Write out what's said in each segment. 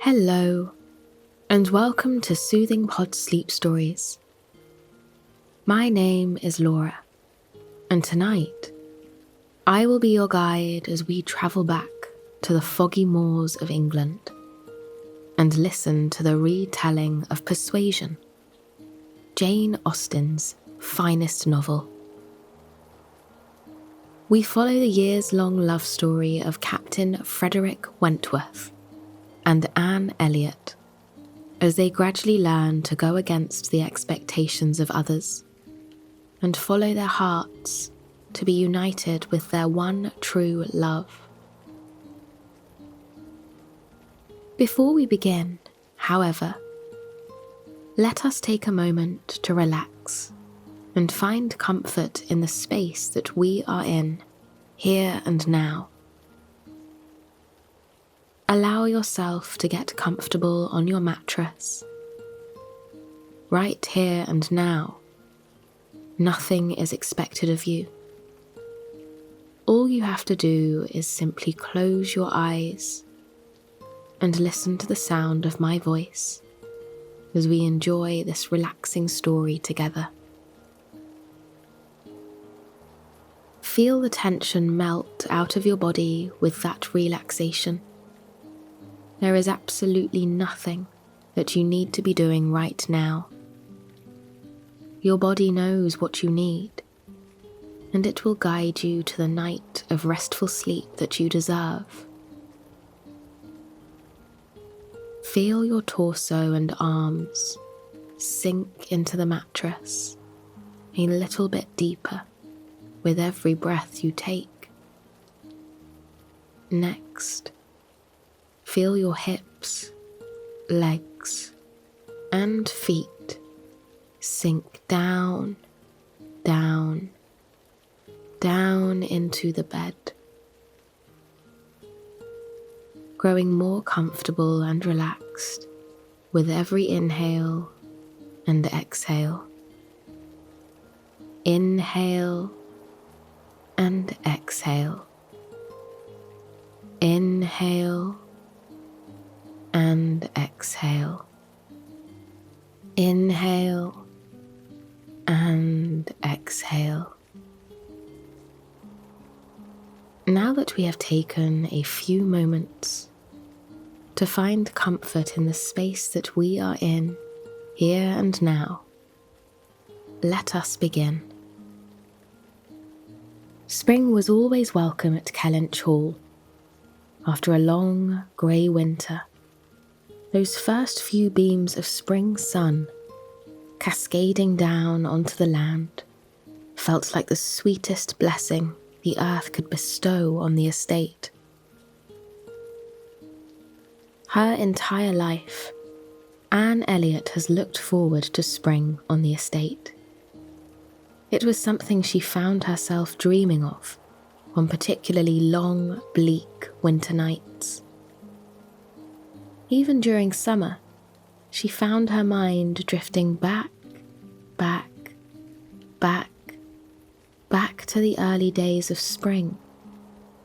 Hello, and welcome to Soothing Pod Sleep Stories. My name is Laura, and tonight I will be your guide as we travel back to the foggy moors of England and listen to the retelling of Persuasion, Jane Austen's finest novel. We follow the years-long love story of Captain Frederick Wentworth and Anne Elliot as they gradually learn to go against the expectations of others and follow their hearts to be united with their one true love. Before we begin, however, let us take a moment to relax and find comfort in the space that we are in, here and now. Allow yourself to get comfortable on your mattress. Right here and now, nothing is expected of you. All you have to do is simply close your eyes and listen to the sound of my voice as we enjoy this relaxing story together. Feel the tension melt out of your body with that relaxation. There is absolutely nothing that you need to be doing right now. Your body knows what you need, and it will guide you to the night of restful sleep that you deserve. Feel your torso and arms sink into the mattress a little bit deeper with every breath you take. Next, feel your hips, legs, and feet sink down, down, down into the bed, growing more comfortable and relaxed with every inhale and exhale. Inhale and exhale. Inhale and exhale. Inhale and exhale. Now that we have taken a few moments to find comfort in the space that we are in, here and now, let us begin. Spring was always welcome at Kellynch Hall. After a long, grey winter, those first few beams of spring sun, cascading down onto the land, felt like the sweetest blessing the earth could bestow on the estate. Her entire life, Anne Elliot has looked forward to spring on the estate. It was something she found herself dreaming of on particularly long, bleak winter nights. Even during summer, she found her mind drifting back to the early days of spring,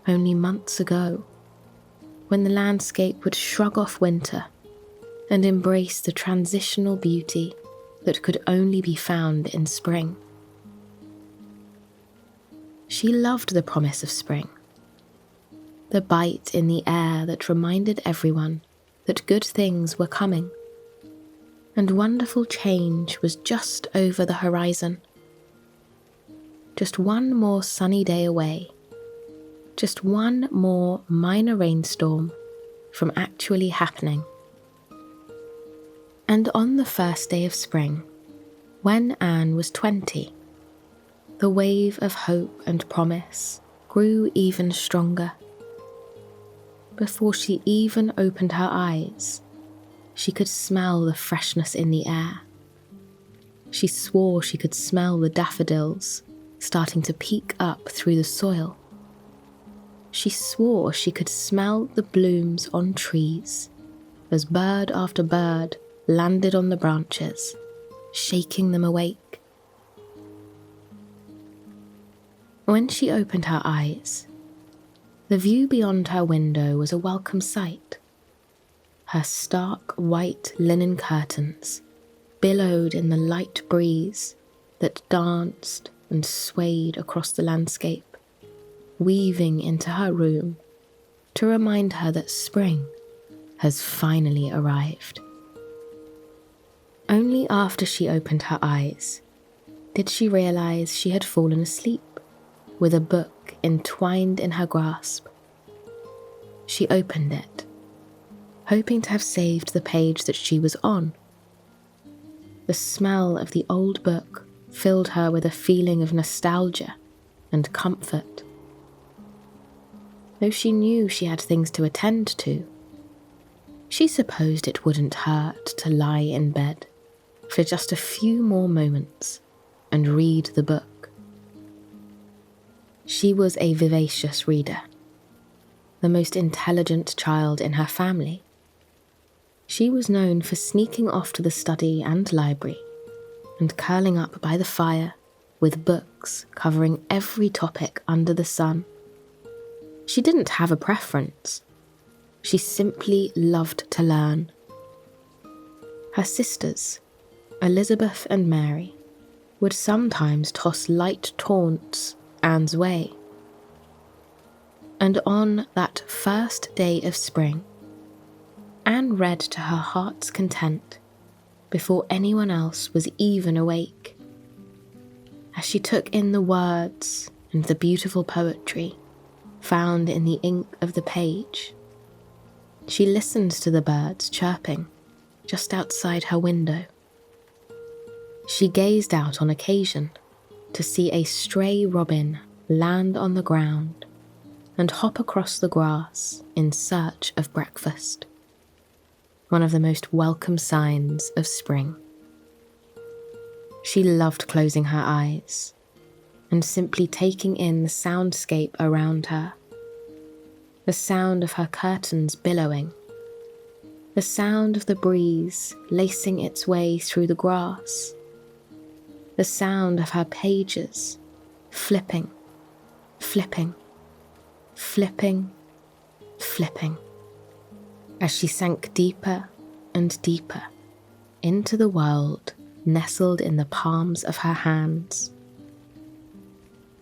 only months ago, when the landscape would shrug off winter and embrace the transitional beauty that could only be found in spring. She loved the promise of spring, the bite in the air that reminded everyone that good things were coming, and wonderful change was just over the horizon. Just one more sunny day away, just one more minor rainstorm from actually happening. And on the first day of spring, when Anne was 20, the wave of hope and promise grew even stronger. Before she even opened her eyes, she could smell the freshness in the air. She swore she could smell the daffodils starting to peek up through the soil. She swore she could smell the blooms on trees as bird after bird landed on the branches, shaking them awake. When she opened her eyes, the view beyond her window was a welcome sight. Her stark white linen curtains billowed in the light breeze that danced and swayed across the landscape, weaving into her room to remind her that spring has finally arrived. Only after she opened her eyes did she realize she had fallen asleep with a book entwined in her grasp. She opened it, hoping to have saved the page that she was on. The smell of the old book filled her with a feeling of nostalgia and comfort. Though she knew she had things to attend to, she supposed it wouldn't hurt to lie in bed for just a few more moments and read the book. She was a vivacious reader, the most intelligent child in her family. She was known for sneaking off to the study and library and curling up by the fire with books covering every topic under the sun. She didn't have a preference. She simply loved to learn. Her sisters, Elizabeth and Mary, would sometimes toss light taunts Anne's way. And on that first day of spring, Anne read to her heart's content before anyone else was even awake. As she took in the words and the beautiful poetry found in the ink of the page, she listened to the birds chirping just outside her window. She gazed out on occasion to see a stray robin land on the ground and hop across the grass in search of breakfast, one of the most welcome signs of spring. She loved closing her eyes and simply taking in the soundscape around her, the sound of her curtains billowing, the sound of the breeze lacing its way through the grass, the sound of her pages flipping, flipping, flipping, flipping, as she sank deeper and deeper into the world nestled in the palms of her hands.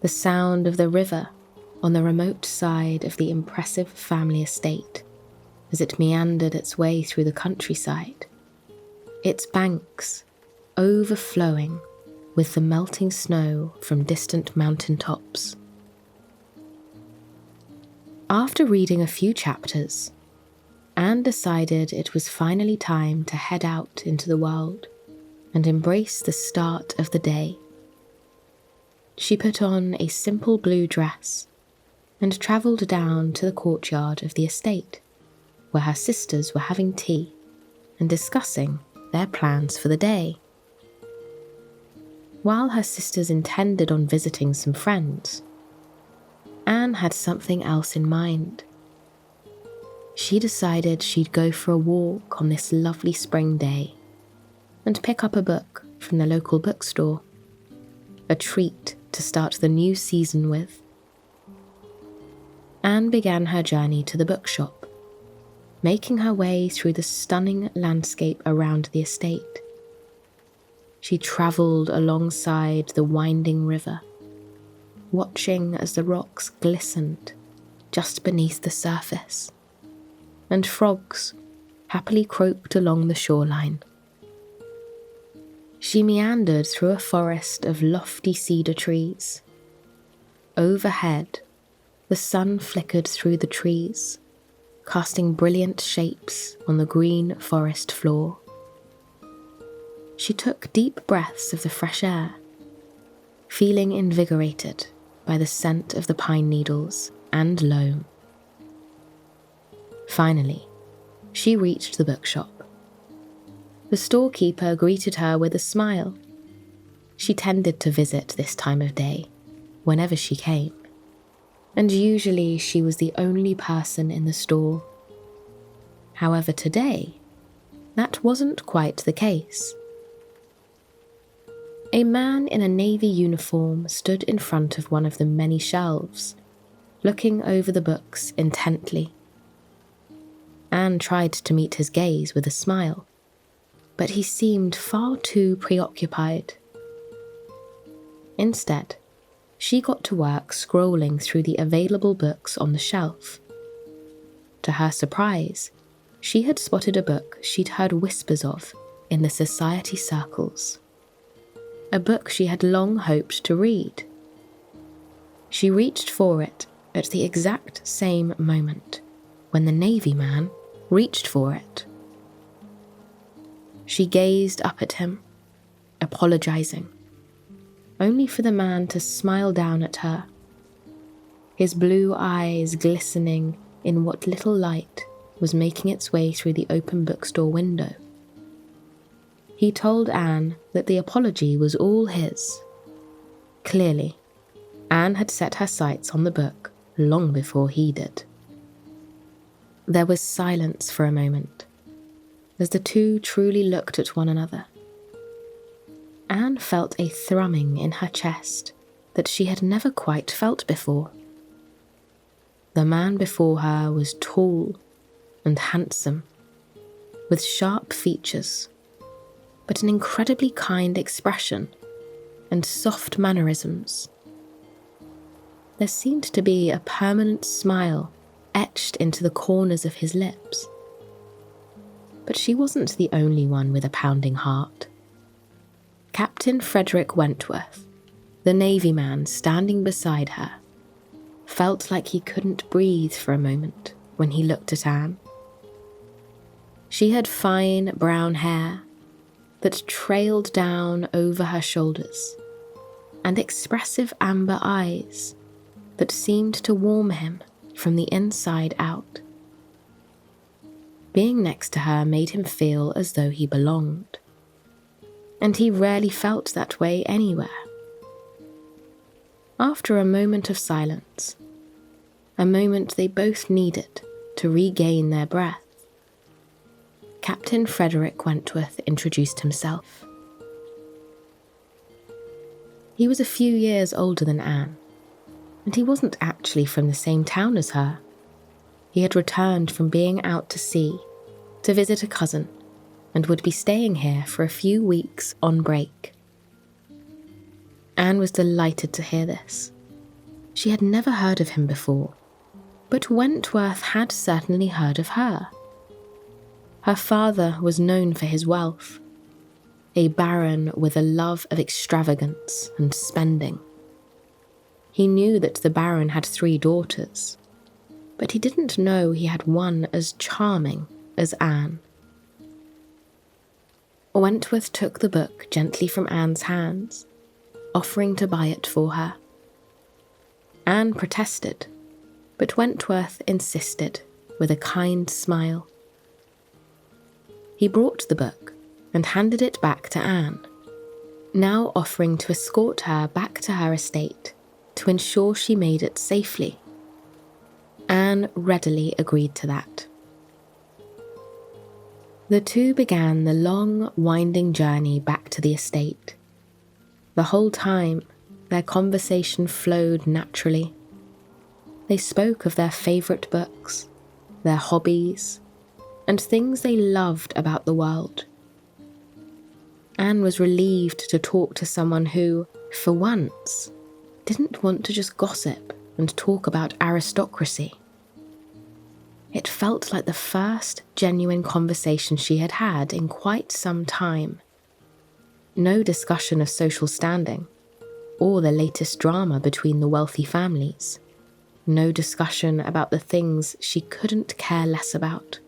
The sound of the river on the remote side of the impressive family estate as it meandered its way through the countryside, its banks overflowing with the melting snow from distant mountain tops. After reading a few chapters, Anne decided it was finally time to head out into the world and embrace the start of the day. She put on a simple blue dress and travelled down to the courtyard of the estate, where her sisters were having tea and discussing their plans for the day. While her sisters intended on visiting some friends, Anne had something else in mind. She decided she'd go for a walk on this lovely spring day and pick up a book from the local bookstore, a treat to start the new season with. Anne began her journey to the bookshop, making her way through the stunning landscape around the estate. She travelled alongside the winding river, watching as the rocks glistened just beneath the surface, and frogs happily croaked along the shoreline. She meandered through a forest of lofty cedar trees. Overhead, the sun flickered through the trees, casting brilliant shapes on the green forest floor. She took deep breaths of the fresh air, feeling invigorated by the scent of the pine needles and loam. Finally, she reached the bookshop. The storekeeper greeted her with a smile. She tended to visit this time of day, whenever she came, and usually she was the only person in the store. However, today, that wasn't quite the case. A man in a navy uniform stood in front of one of the many shelves, looking over the books intently. Anne tried to meet his gaze with a smile, but he seemed far too preoccupied. Instead, she got to work scrolling through the available books on the shelf. To her surprise, she had spotted a book she'd heard whispers of in the society circles. A book she had long hoped to read. She reached for it at the exact same moment when the Navy man reached for it. She gazed up at him, apologizing, only for the man to smile down at her, his blue eyes glistening in what little light was making its way through the open bookstore window. He told Anne that the apology was all his. Clearly, Anne had set her sights on the book long before he did. There was silence for a moment, as the two truly looked at one another. Anne felt a thrumming in her chest that she had never quite felt before. The man before her was tall and handsome, with sharp features, but an incredibly kind expression and soft mannerisms. There seemed to be a permanent smile etched into the corners of his lips. But she wasn't the only one with a pounding heart. Captain Frederick Wentworth, the Navy man standing beside her, felt like he couldn't breathe for a moment when he looked at Anne. She had fine brown hair that trailed down over her shoulders, and expressive amber eyes that seemed to warm him from the inside out. Being next to her made him feel as though he belonged, and he rarely felt that way anywhere. After a moment of silence, a moment they both needed to regain their breath, Captain Frederick Wentworth introduced himself. He was a few years older than Anne, and he wasn't actually from the same town as her. He had returned from being out to sea to visit a cousin and would be staying here for a few weeks on break. Anne was delighted to hear this. She had never heard of him before, but Wentworth had certainly heard of her. Her father was known for his wealth, a baron with a love of extravagance and spending. He knew that the baron had 3 daughters, but he didn't know he had one as charming as Anne. Wentworth took the book gently from Anne's hands, offering to buy it for her. Anne protested, but Wentworth insisted with a kind smile. He brought the book and handed it back to Anne, now offering to escort her back to her estate to ensure she made it safely. Anne readily agreed to that. The two began the long, winding journey back to the estate. The whole time, their conversation flowed naturally. They spoke of their favourite books, their hobbies, and things they loved about the world. Anne was relieved to talk to someone who, for once, didn't want to just gossip and talk about aristocracy. It felt like the first genuine conversation she had had in quite some time. No discussion of social standing, or the latest drama between the wealthy families. No discussion about the things she couldn't care less about.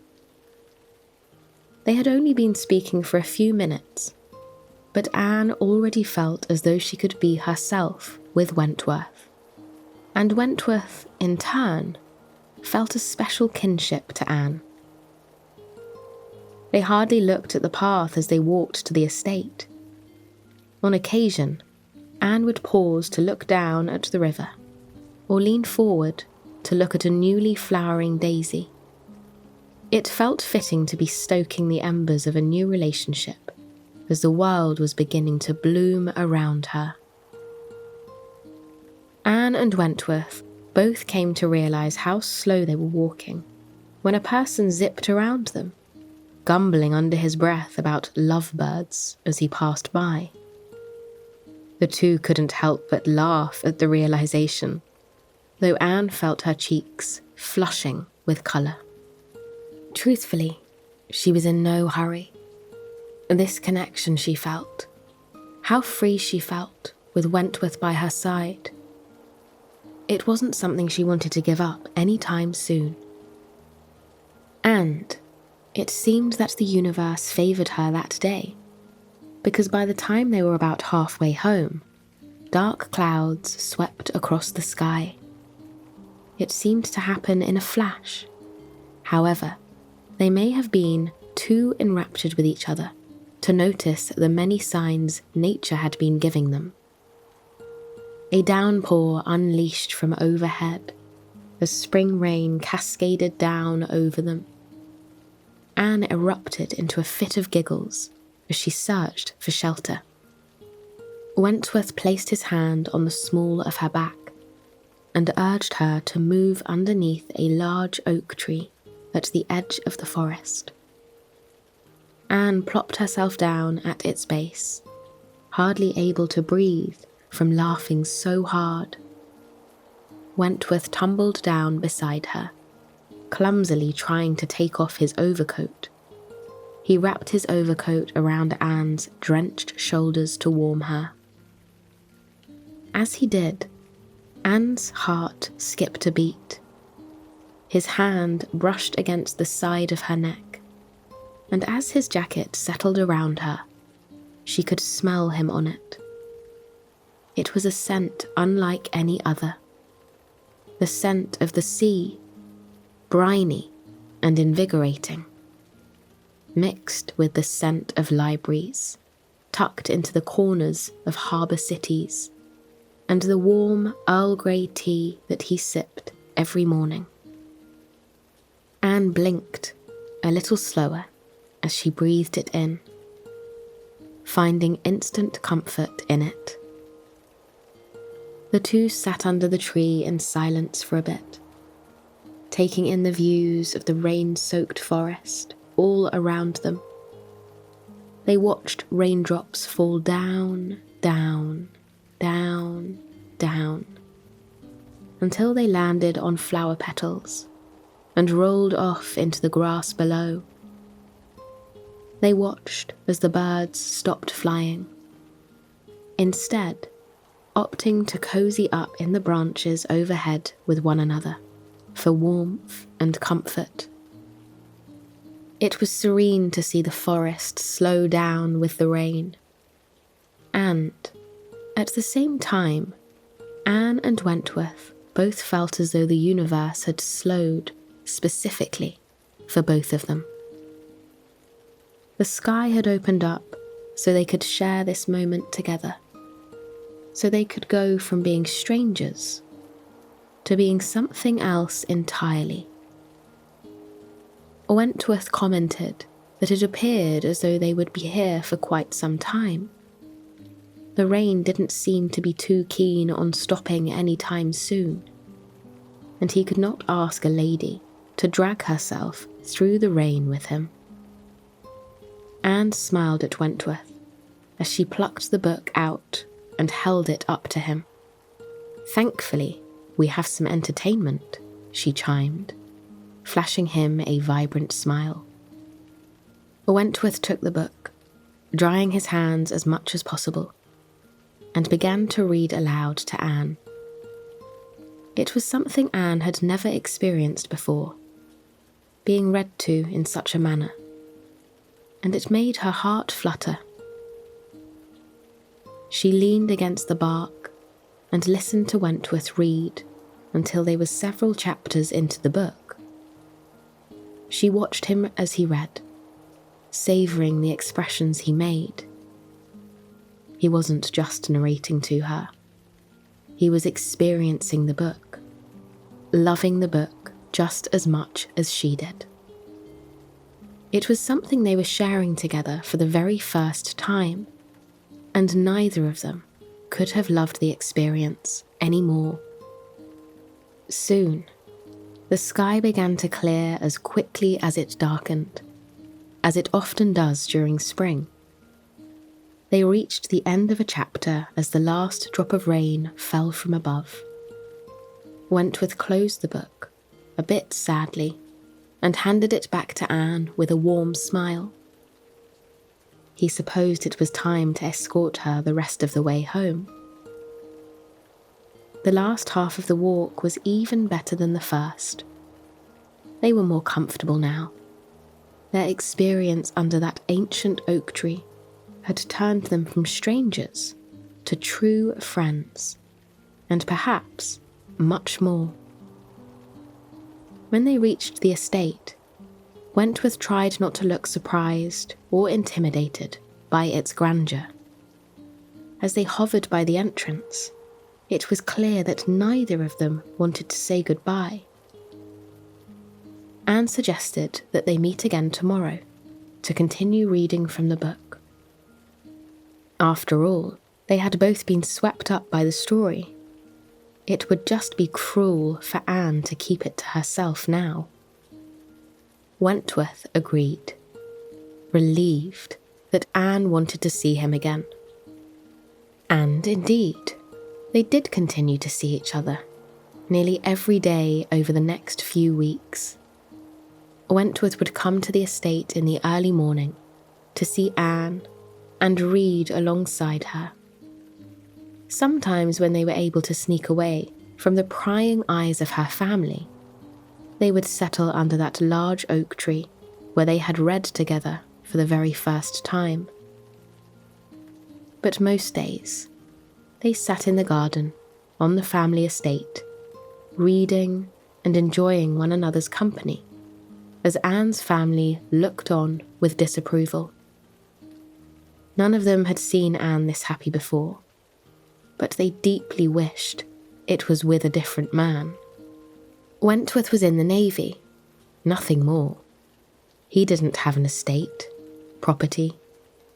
They had only been speaking for a few minutes, but Anne already felt as though she could be herself with Wentworth, and Wentworth, in turn, felt a special kinship to Anne. They hardly looked at the path as they walked to the estate. On occasion, Anne would pause to look down at the river, or lean forward to look at a newly flowering daisy. It felt fitting to be stoking the embers of a new relationship as the world was beginning to bloom around her. Anne and Wentworth both came to realise how slow they were walking when a person zipped around them, gumbling under his breath about lovebirds as he passed by. The two couldn't help but laugh at the realization, though Anne felt her cheeks flushing with colour. Truthfully, she was in no hurry. This connection she felt, how free she felt with Wentworth by her side. It wasn't something she wanted to give up any time soon. And it seemed that the universe favoured her that day, because by the time they were about halfway home, dark clouds swept across the sky. It seemed to happen in a flash. However, they may have been too enraptured with each other to notice the many signs nature had been giving them. A downpour unleashed from overhead as spring rain cascaded down over them. Anne erupted into a fit of giggles as she searched for shelter. Wentworth placed his hand on the small of her back and urged her to move underneath a large oak tree at the edge of the forest. Anne plopped herself down at its base, hardly able to breathe from laughing so hard. Wentworth tumbled down beside her, clumsily trying to take off his overcoat. He wrapped his overcoat around Anne's drenched shoulders to warm her. As he did, Anne's heart skipped a beat. His hand brushed against the side of her neck, and as his jacket settled around her, she could smell him on it. It was a scent unlike any other. The scent of the sea, briny and invigorating, mixed with the scent of libraries, tucked into the corners of harbour cities, and the warm Earl Grey tea that he sipped every morning. Anne blinked a little slower as she breathed it in, finding instant comfort in it. The two sat under the tree in silence for a bit, taking in the views of the rain-soaked forest all around them. They watched raindrops fall down, down, down, down, until they landed on flower petals and rolled off into the grass below. They watched as the birds stopped flying, instead opting to cozy up in the branches overhead with one another for warmth and comfort. It was serene to see the forest slow down with the rain, and at the same time, Anne and Wentworth both felt as though the universe had slowed specifically for both of them. The sky had opened up so they could share this moment together, so they could go from being strangers to being something else entirely. Wentworth commented that it appeared as though they would be here for quite some time. The rain didn't seem to be too keen on stopping any time soon, and he could not ask a lady to drag herself through the rain with him. Anne smiled at Wentworth as she plucked the book out and held it up to him. "Thankfully, we have some entertainment," she chimed, flashing him a vibrant smile. Wentworth took the book, drying his hands as much as possible, and began to read aloud to Anne. It was something Anne had never experienced before, being read to in such a manner, and it made her heart flutter. She leaned against the bark and listened to Wentworth read until they were several chapters into the book. She watched him as he read, savouring the expressions he made. He wasn't just narrating to her. He was experiencing the book, loving the book just as much as she did. It was something they were sharing together for the very first time, and neither of them could have loved the experience any more. Soon, The sky began to clear as quickly as it darkened, as it often does during spring. They reached the end of a chapter as the last drop of rain fell from above. Wentworth closed the book, a bit sadly, and handed it back to Anne with a warm smile. He supposed it was time to escort her the rest of the way home. The last half of the walk was even better than the first. They were more comfortable now. Their experience under that ancient oak tree had turned them from strangers to true friends, and perhaps much more. When they reached the estate, Wentworth tried not to look surprised or intimidated by its grandeur. As they hovered by the entrance, it was clear that neither of them wanted to say goodbye. Anne suggested that they meet again tomorrow to continue reading from the book. After all, they had both been swept up by the story. It would just be cruel for Anne to keep it to herself now. Wentworth agreed, relieved that Anne wanted to see him again. And indeed, they did continue to see each other, nearly every day over the next few weeks. Wentworth would come to the estate in the early morning to see Anne and read alongside her. Sometimes when they were able to sneak away from the prying eyes of her family, they would settle under that large oak tree where they had read together for the very first time. But most days, they sat in the garden on the family estate, reading and enjoying one another's company, as Anne's family looked on with disapproval. None of them had seen Anne this happy before, but they deeply wished it was with a different man. Wentworth was in the Navy, nothing more. He didn't have an estate, property,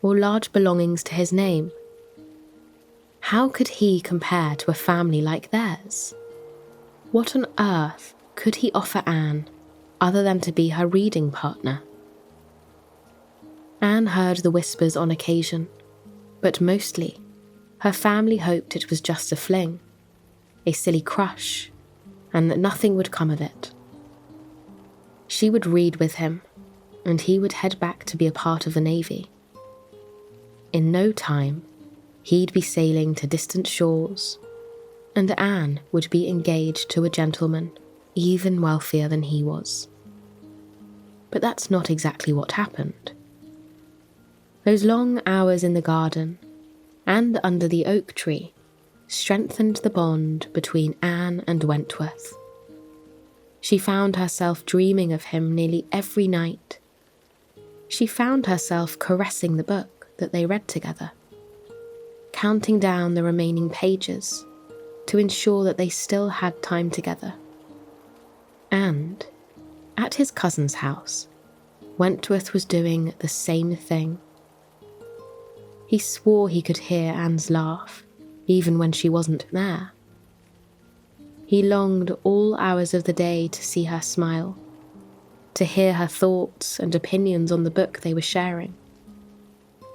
or large belongings to his name. How could he compare to a family like theirs? What on earth could he offer Anne other than to be her reading partner? Anne heard the whispers on occasion, but mostly her family hoped it was just a fling, a silly crush, and that nothing would come of it. She would read with him, and he would head back to be a part of the Navy. In no time, he'd be sailing to distant shores, and Anne would be engaged to a gentleman even wealthier than he was. But that's not exactly what happened. Those long hours in the garden and under the oak tree strengthened the bond between Anne and Wentworth. She found herself dreaming of him nearly every night. She found herself caressing the book that they read together, counting down the remaining pages to ensure that they still had time together. And, at his cousin's house, Wentworth was doing the same thing. He swore he could hear Anne's laugh, even when she wasn't there. He longed all hours of the day to see her smile, to hear her thoughts and opinions on the book they were sharing.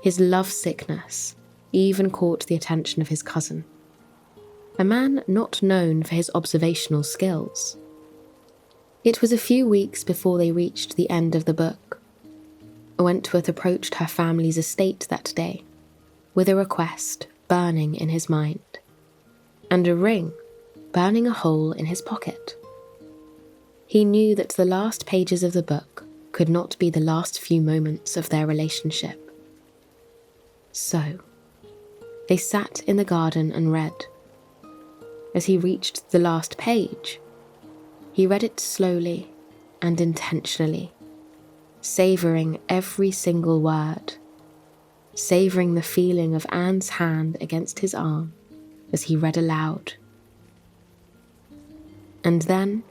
His lovesickness even caught the attention of his cousin, a man not known for his observational skills. It was a few weeks before they reached the end of the book. Wentworth approached her family's estate that day, with a request burning in his mind, and a ring burning a hole in his pocket. He knew that the last pages of the book could not be the last few moments of their relationship. So, they sat in the garden and read. As he reached the last page, he read it slowly and intentionally, savouring every single word, savouring the feeling of Anne's hand against his arm as he read aloud. And then,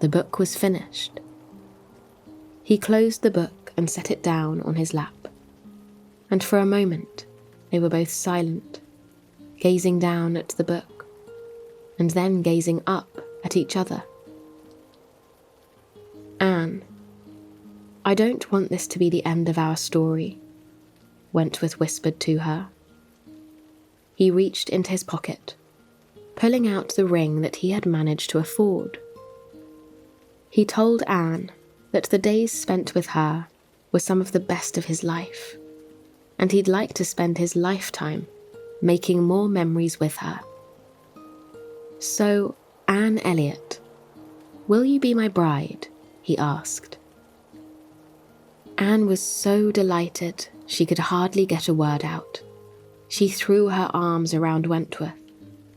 the book was finished. He closed the book and set it down on his lap, and for a moment they were both silent, gazing down at the book, and then gazing up at each other. "Anne, I don't want this to be the end of our story," Wentworth whispered to her. He reached into his pocket, pulling out the ring that he had managed to afford. He told Anne that the days spent with her were some of the best of his life, and he'd like to spend his lifetime making more memories with her. "So, Anne Elliot, will you be my bride?" he asked. Anne was so delighted she could hardly get a word out. She threw her arms around Wentworth,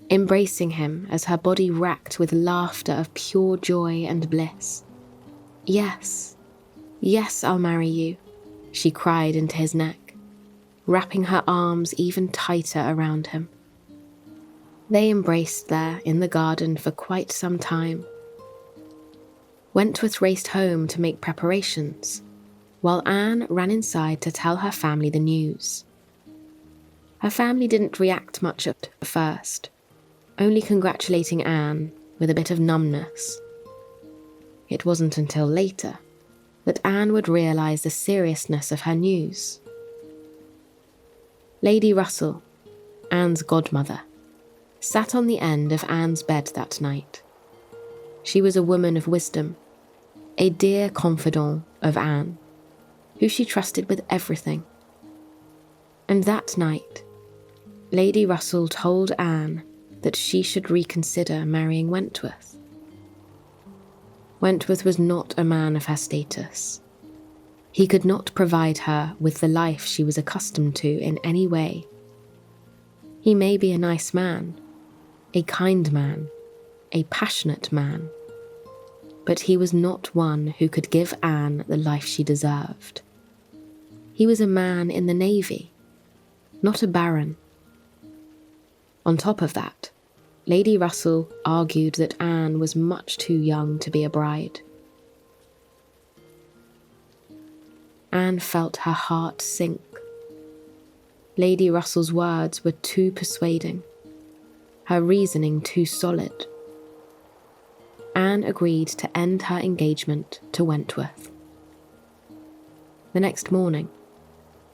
embracing him as her body racked with laughter of pure joy and bliss. "Yes, yes, I'll marry you," she cried into his neck, wrapping her arms even tighter around him. They embraced there in the garden for quite some time. Wentworth raced home to make preparations, while Anne ran inside to tell her family the news. Her family didn't react much at first, only congratulating Anne with a bit of numbness. It wasn't until later that Anne would realise the seriousness of her news. Lady Russell, Anne's godmother, sat on the end of Anne's bed that night. She was a woman of wisdom, a dear confidant of Anne, who she trusted with everything. And that night, Lady Russell told Anne that she should reconsider marrying Wentworth. Wentworth was not a man of her status. He could not provide her with the life she was accustomed to in any way. He may be a nice man, a kind man, a passionate man, but he was not one who could give Anne the life she deserved. He was a man in the Navy, not a baron. On top of that, Lady Russell argued that Anne was much too young to be a bride. Anne felt her heart sink. Lady Russell's words were too persuading, her reasoning too solid. Anne agreed to end her engagement to Wentworth. The next morning,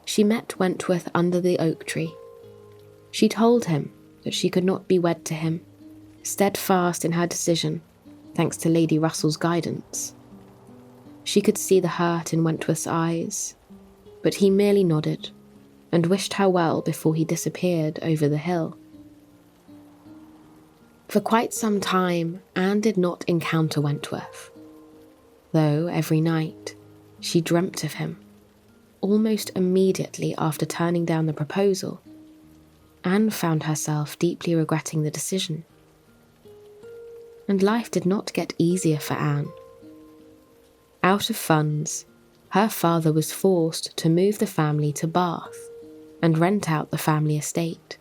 she met Wentworth under the oak tree. She told him that she could not be wed to him, steadfast in her decision, thanks to Lady Russell's guidance. She could see the hurt in Wentworth's eyes, but he merely nodded and wished her well before he disappeared over the hill. For quite some time, Anne did not encounter Wentworth, though every night she dreamt of him. Almost immediately after turning down the proposal, Anne found herself deeply regretting the decision. And life did not get easier for Anne. Out of funds, her father was forced to move the family to Bath and rent out the family estate.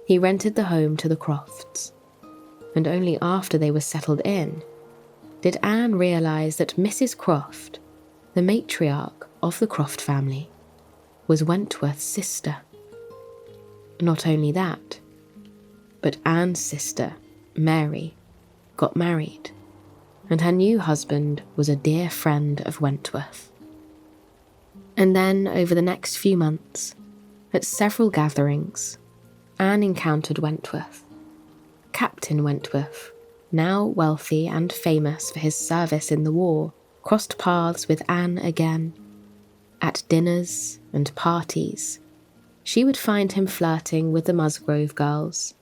He rented the home to the Crofts, and only after they were settled in did Anne realise that Mrs. Croft, the matriarch of the Croft family, was Wentworth's sister. Not only that, but Anne's sister, Mary, got married, and her new husband was a dear friend of Wentworth. And then, over the next few months, at several gatherings, Anne encountered Wentworth. Captain Wentworth, now wealthy and famous for his service in the war, crossed paths with Anne again. At dinners and parties, she would find him flirting with the Musgrove girls,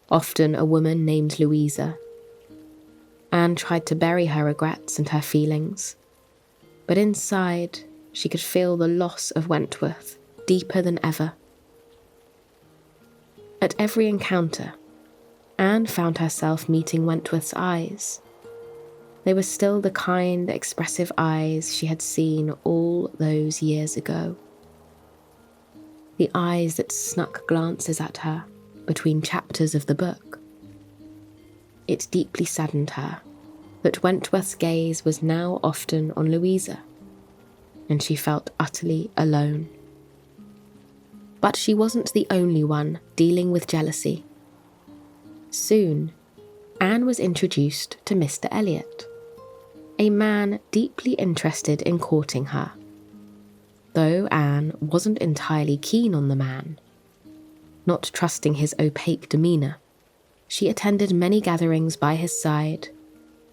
often a woman named Louisa. Anne tried to bury her regrets and her feelings, but inside she could feel the loss of Wentworth deeper than ever. At every encounter, Anne found herself meeting Wentworth's eyes. They were still the kind, expressive eyes she had seen all those years ago. The eyes that snuck glances at her between chapters of the book. It deeply saddened her that Wentworth's gaze was now often on Louisa, and she felt utterly alone. But she wasn't the only one dealing with jealousy. Soon, Anne was introduced to Mr. Elliot. a man deeply interested in courting her. Though Anne wasn't entirely keen on the man, not trusting his opaque demeanour, she attended many gatherings by his side,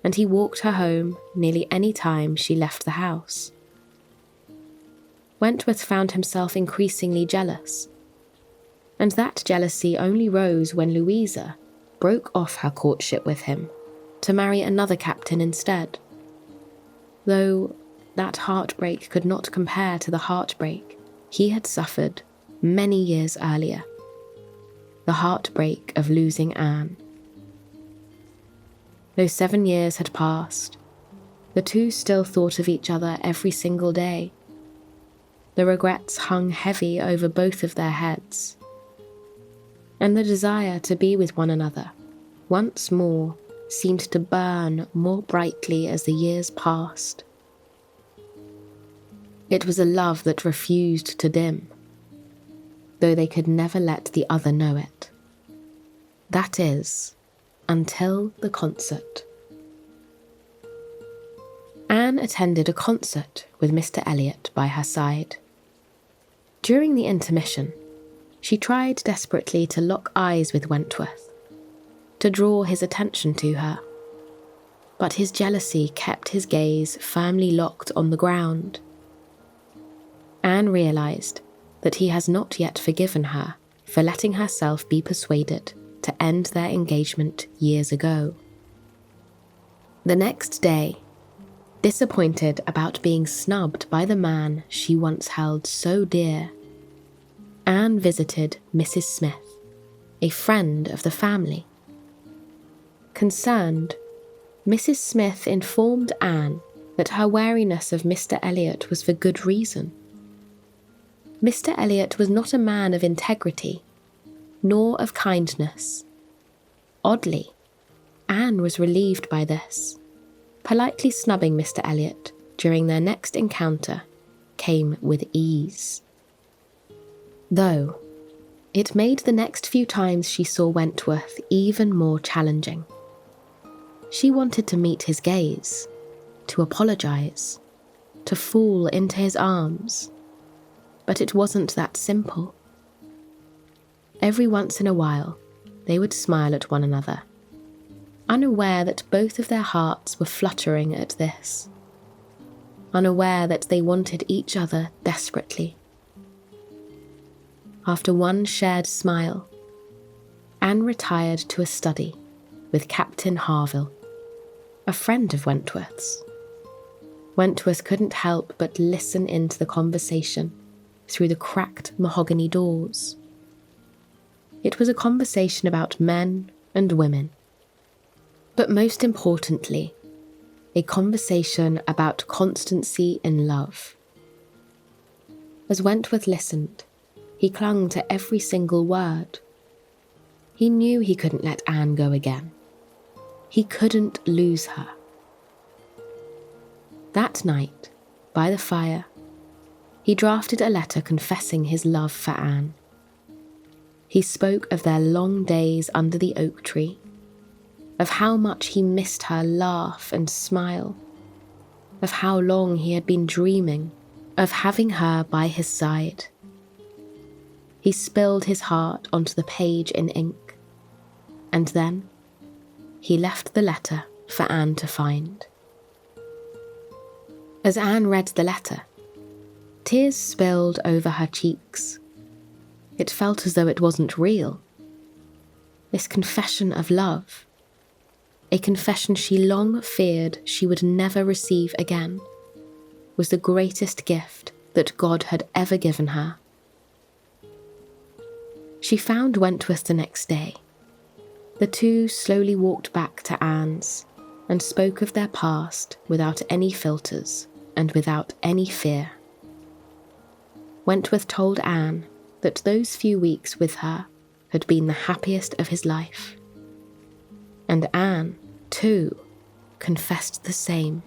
and he walked her home nearly any time she left the house. Wentworth found himself increasingly jealous, and that jealousy only rose when Louisa broke off her courtship with him to marry another captain instead, though that heartbreak could not compare to the heartbreak he had suffered many years earlier, the heartbreak of losing Anne. Though 7 years had passed, the two still thought of each other every single day. The regrets hung heavy over both of their heads, and the desire to be with one another once more seemed to burn more brightly as the years passed. It was a love that refused to dim, though they could never let the other know it. That is, until the concert. Anne attended a concert with Mr. Elliot by her side. During the intermission, she tried desperately to lock eyes with Wentworth, to draw his attention to her, but his jealousy kept his gaze firmly locked on the ground. Anne realised that he has not yet forgiven her for letting herself be persuaded to end their engagement years ago. The next day, disappointed about being snubbed by the man she once held so dear, Anne visited Mrs. Smith, a friend of the family. Concerned, Mrs. Smith informed Anne that her wariness of Mr. Elliot was for good reason. Mr. Elliot was not a man of integrity, nor of kindness. Oddly, Anne was relieved by this. Politely snubbing Mr. Elliot during their next encounter came with ease. Though, it made the next few times she saw Wentworth even more challenging. She wanted to meet his gaze, to apologise, to fall into his arms, but it wasn't that simple. Every once in a while, they would smile at one another, unaware that both of their hearts were fluttering at this, unaware that they wanted each other desperately. After one shared smile, Anne retired to a study with Captain Harville, a friend of Wentworth's. Wentworth couldn't help but listen into the conversation through the cracked mahogany doors. It was a conversation about men and women, but most importantly, a conversation about constancy in love. As Wentworth listened, he clung to every single word. He knew he couldn't let Anne go again. He couldn't lose her. That night, by the fire, he drafted a letter confessing his love for Anne. He spoke of their long days under the oak tree, of how much he missed her laugh and smile, of how long he had been dreaming of having her by his side. He spilled his heart onto the page in ink, and then he left the letter for Anne to find. As Anne read the letter, tears spilled over her cheeks. It felt as though it wasn't real. This confession of love, a confession she long feared she would never receive again, was the greatest gift that God had ever given her. She found Wentworth the next day. The two slowly walked back to Anne's and spoke of their past without any filters and without any fear. Wentworth told Anne that those few weeks with her had been the happiest of his life. And Anne, too, confessed the same.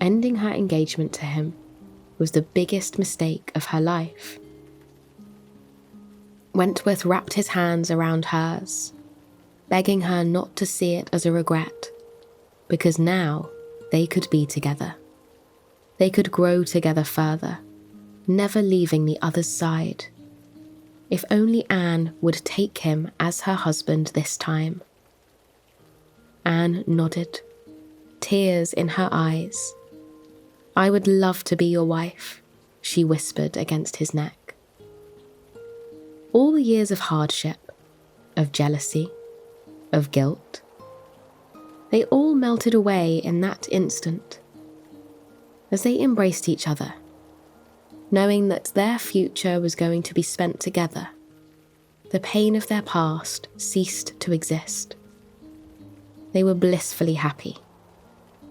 Ending her engagement to him was the biggest mistake of her life. Wentworth wrapped his hands around hers, begging her not to see it as a regret, because now they could be together. They could grow together further, never leaving the other's side. If only Anne would take him as her husband this time. Anne nodded, tears in her eyes. "I would love to be your wife," she whispered against his neck. All the years of hardship, of jealousy, of guilt, they all melted away in that instant, as they embraced each other, knowing that their future was going to be spent together. The pain of their past ceased to exist. They were blissfully happy,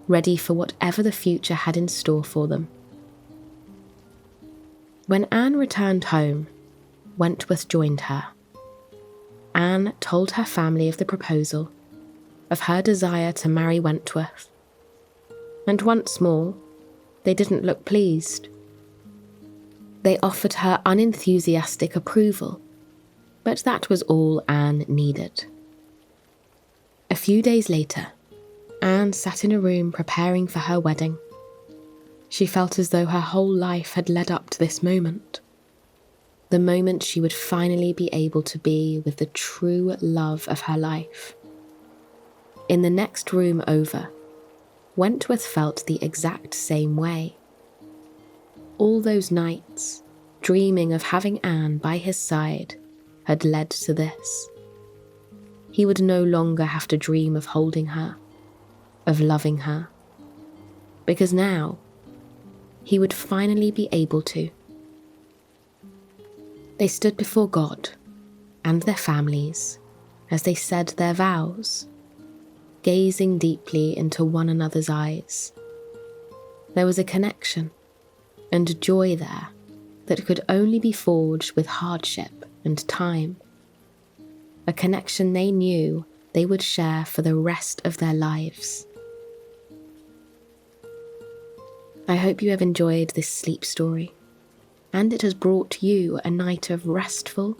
ready for whatever the future had in store for them. When Anne returned home, Wentworth joined her. Anne told her family of the proposal, of her desire to marry Wentworth. And once more, they didn't look pleased. They offered her unenthusiastic approval, but that was all Anne needed. A few days later, Anne sat in a room preparing for her wedding. She felt as though her whole life had led up to this moment. The moment she would finally be able to be with the true love of her life. In the next room over, Wentworth felt the exact same way. All those nights, dreaming of having Anne by his side, had led to this. He would no longer have to dream of holding her, of loving her, because now he would finally be able to. They stood before God and their families as they said their vows, gazing deeply into one another's eyes. There was a connection and joy there that could only be forged with hardship and time. A connection they knew they would share for the rest of their lives. I hope you have enjoyed this sleep story, and it has brought you a night of restful,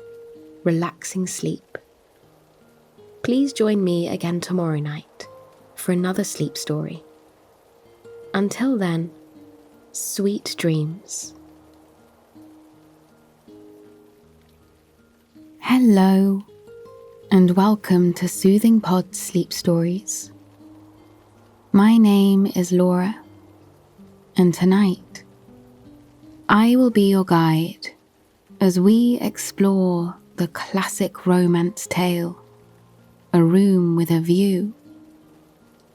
relaxing sleep. Please join me again tomorrow night for another sleep story. Until then, sweet dreams. Hello, and welcome to Soothing Pod Sleep Stories. My name is Laura, and tonight I will be your guide as we explore the classic romance tale, A Room with a View,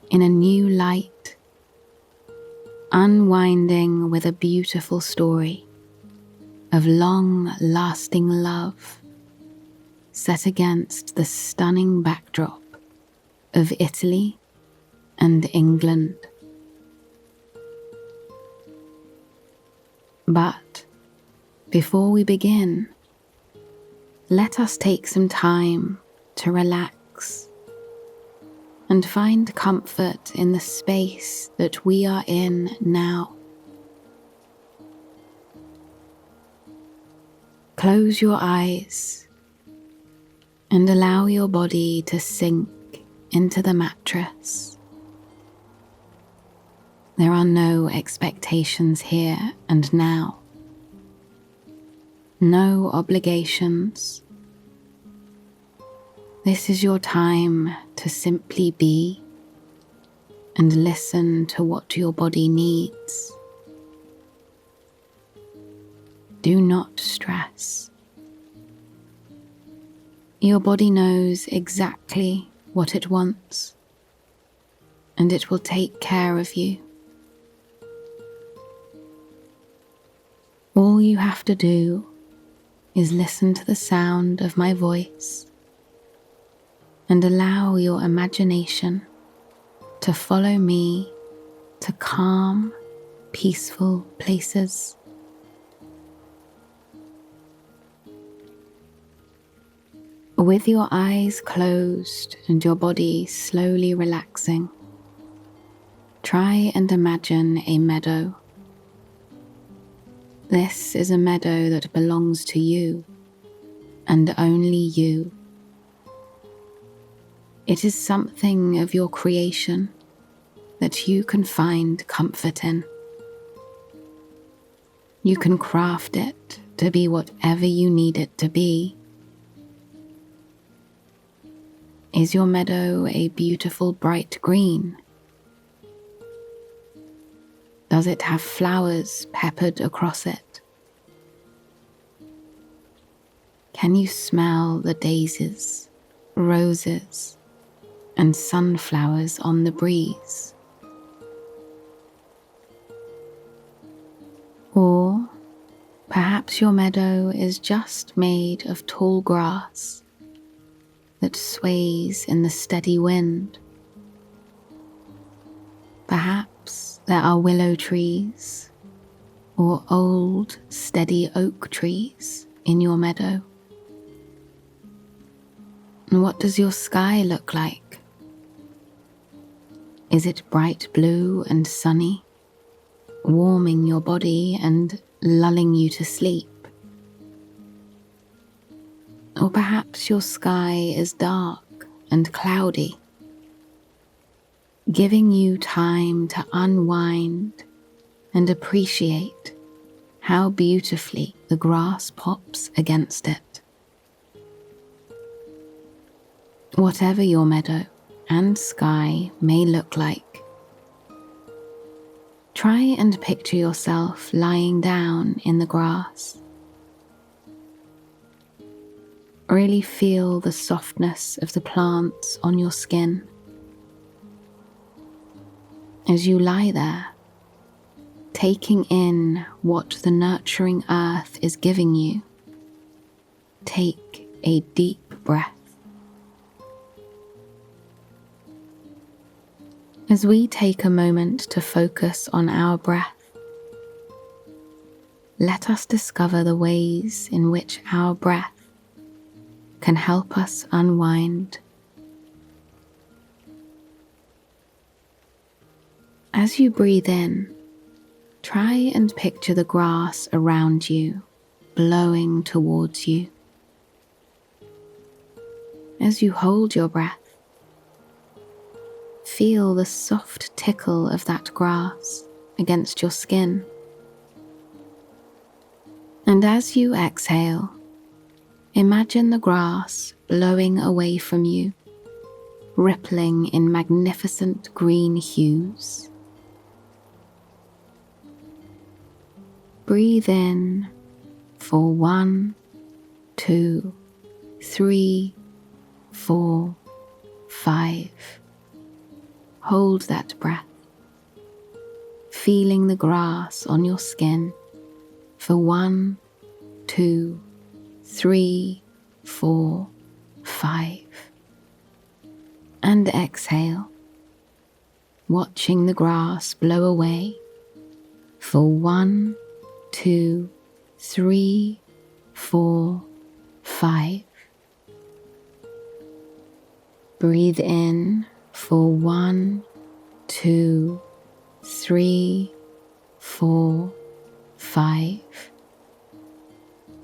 in a new light, unwinding with a beautiful story of long-lasting love set against the stunning backdrop of Italy and England. But before we begin, let us take some time to relax and find comfort in the space that we are in now. Close your eyes and allow your body to sink into the mattress. There are no expectations here and now. No obligations. This is your time to simply be and listen to what your body needs. Do not stress. Your body knows exactly what it wants, and it will take care of you. All you have to do is listen to the sound of my voice and allow your imagination to follow me to calm, peaceful places. With your eyes closed and your body slowly relaxing, try and imagine a meadow. This is a meadow that belongs to you, and only you. It is something of your creation, that you can find comfort in. You can craft it to be whatever you need it to be. Is your meadow a beautiful bright green? Does it have flowers peppered across it? Can you smell the daisies, roses, and sunflowers on the breeze? Or perhaps your meadow is just made of tall grass that sways in the steady wind. Perhaps there are willow trees or old, steady oak trees in your meadow. And what does your sky look like? Is it bright blue and sunny, warming your body and lulling you to sleep? Or perhaps your sky is dark and cloudy, giving you time to unwind and appreciate how beautifully the grass pops against it. Whatever your meadow and sky may look like, try and picture yourself lying down in the grass. Really feel the softness of the plants on your skin. As you lie there, taking in what the nurturing earth is giving you, take a deep breath. As we take a moment to focus on our breath, let us discover the ways in which our breath can help us unwind. As you breathe in, try and picture the grass around you blowing towards you. As you hold your breath, feel the soft tickle of that grass against your skin. And as you exhale, imagine the grass blowing away from you, rippling in magnificent green hues. Breathe in for 1, 2, 3, 4, 5. Hold that breath, feeling the grass on your skin for 1, 2, 3, 4, 5. And exhale, watching the grass blow away for 1, 2, 3, 4, 5. Breathe in for 1, 2, 3, 4, 5.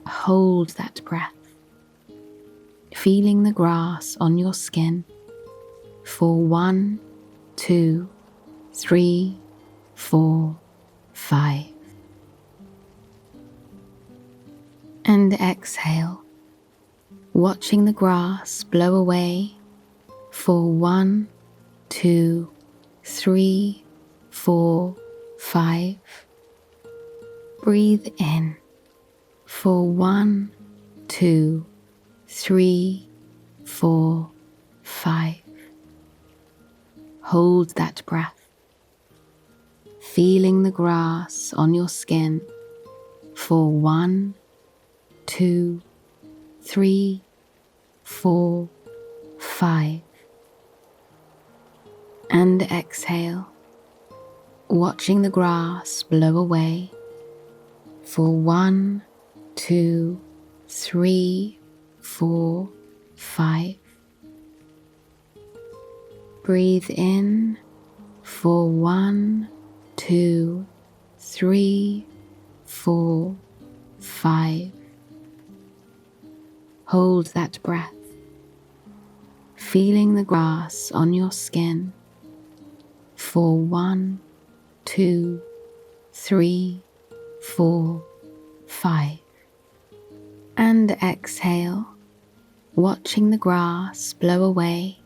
Hold that breath, feeling the grass on your skin for 1, 2, 3, 4, 5. And exhale, watching the grass blow away for 1, 2, 3, 4, 5. Breathe in for 1, 2, 3, 4, 5. Hold that breath, feeling the grass on your skin for 1, 2, 3, 4, 5. And exhale, watching the grass blow away for 1, 2, 3, 4, 5. Breathe in for 1, 2, 3, 4, 5. Hold that breath, feeling the grass on your skin for 1, 2, 3, 4, 5. And exhale, watching the grass blow away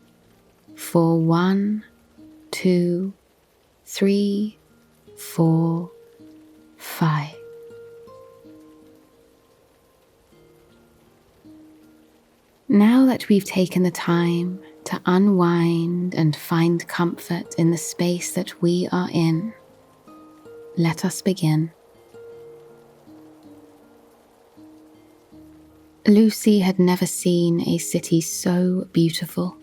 for 1, 2, 3, 4, 5. Now that we've taken the time to unwind and find comfort in the space that we are in, let us begin. Lucy had never seen a city so beautiful,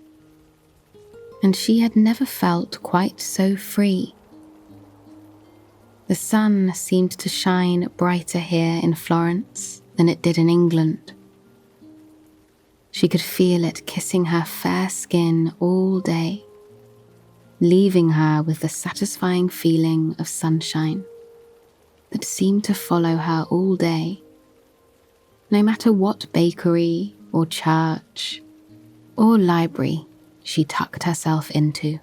and she had never felt quite so free. The sun seemed to shine brighter here in Florence than it did in England. She could feel it kissing her fair skin all day, leaving her with the satisfying feeling of sunshine that seemed to follow her all day, no matter what bakery or church or library she tucked herself into.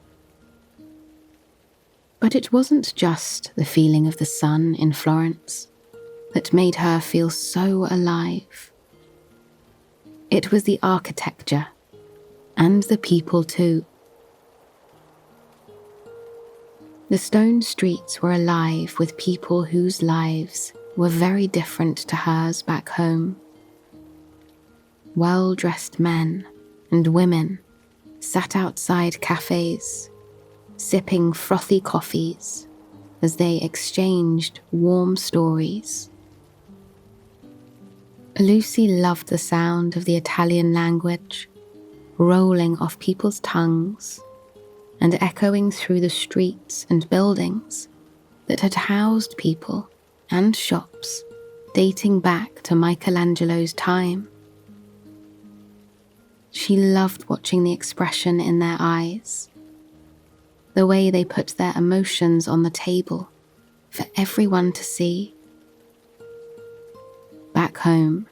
But it wasn't just the feeling of the sun in Florence that made her feel so alive. It was the architecture, and the people too. The stone streets were alive with people whose lives were very different to hers back home. Well-dressed men and women sat outside cafes, sipping frothy coffees as they exchanged warm stories. Lucy loved the sound of the Italian language rolling off people's tongues and echoing through the streets and buildings that had housed people and shops dating back to Michelangelo's time. She loved watching the expression in their eyes, the way they put their emotions on the table for everyone to see. Back home,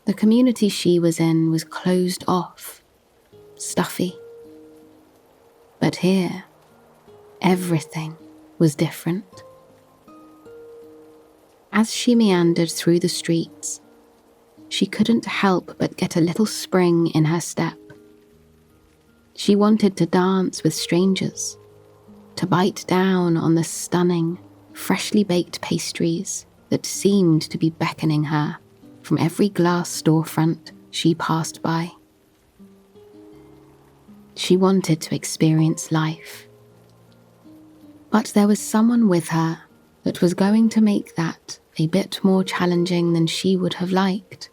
the community she was in was closed off, stuffy. But here, everything was different. As she meandered through the streets, she couldn't help but get a little spring in her step. She wanted to dance with strangers, to bite down on the stunning, freshly baked pastries that seemed to be beckoning her from every glass storefront she passed by. She wanted to experience life. But there was someone with her that was going to make that a bit more challenging than she would have liked.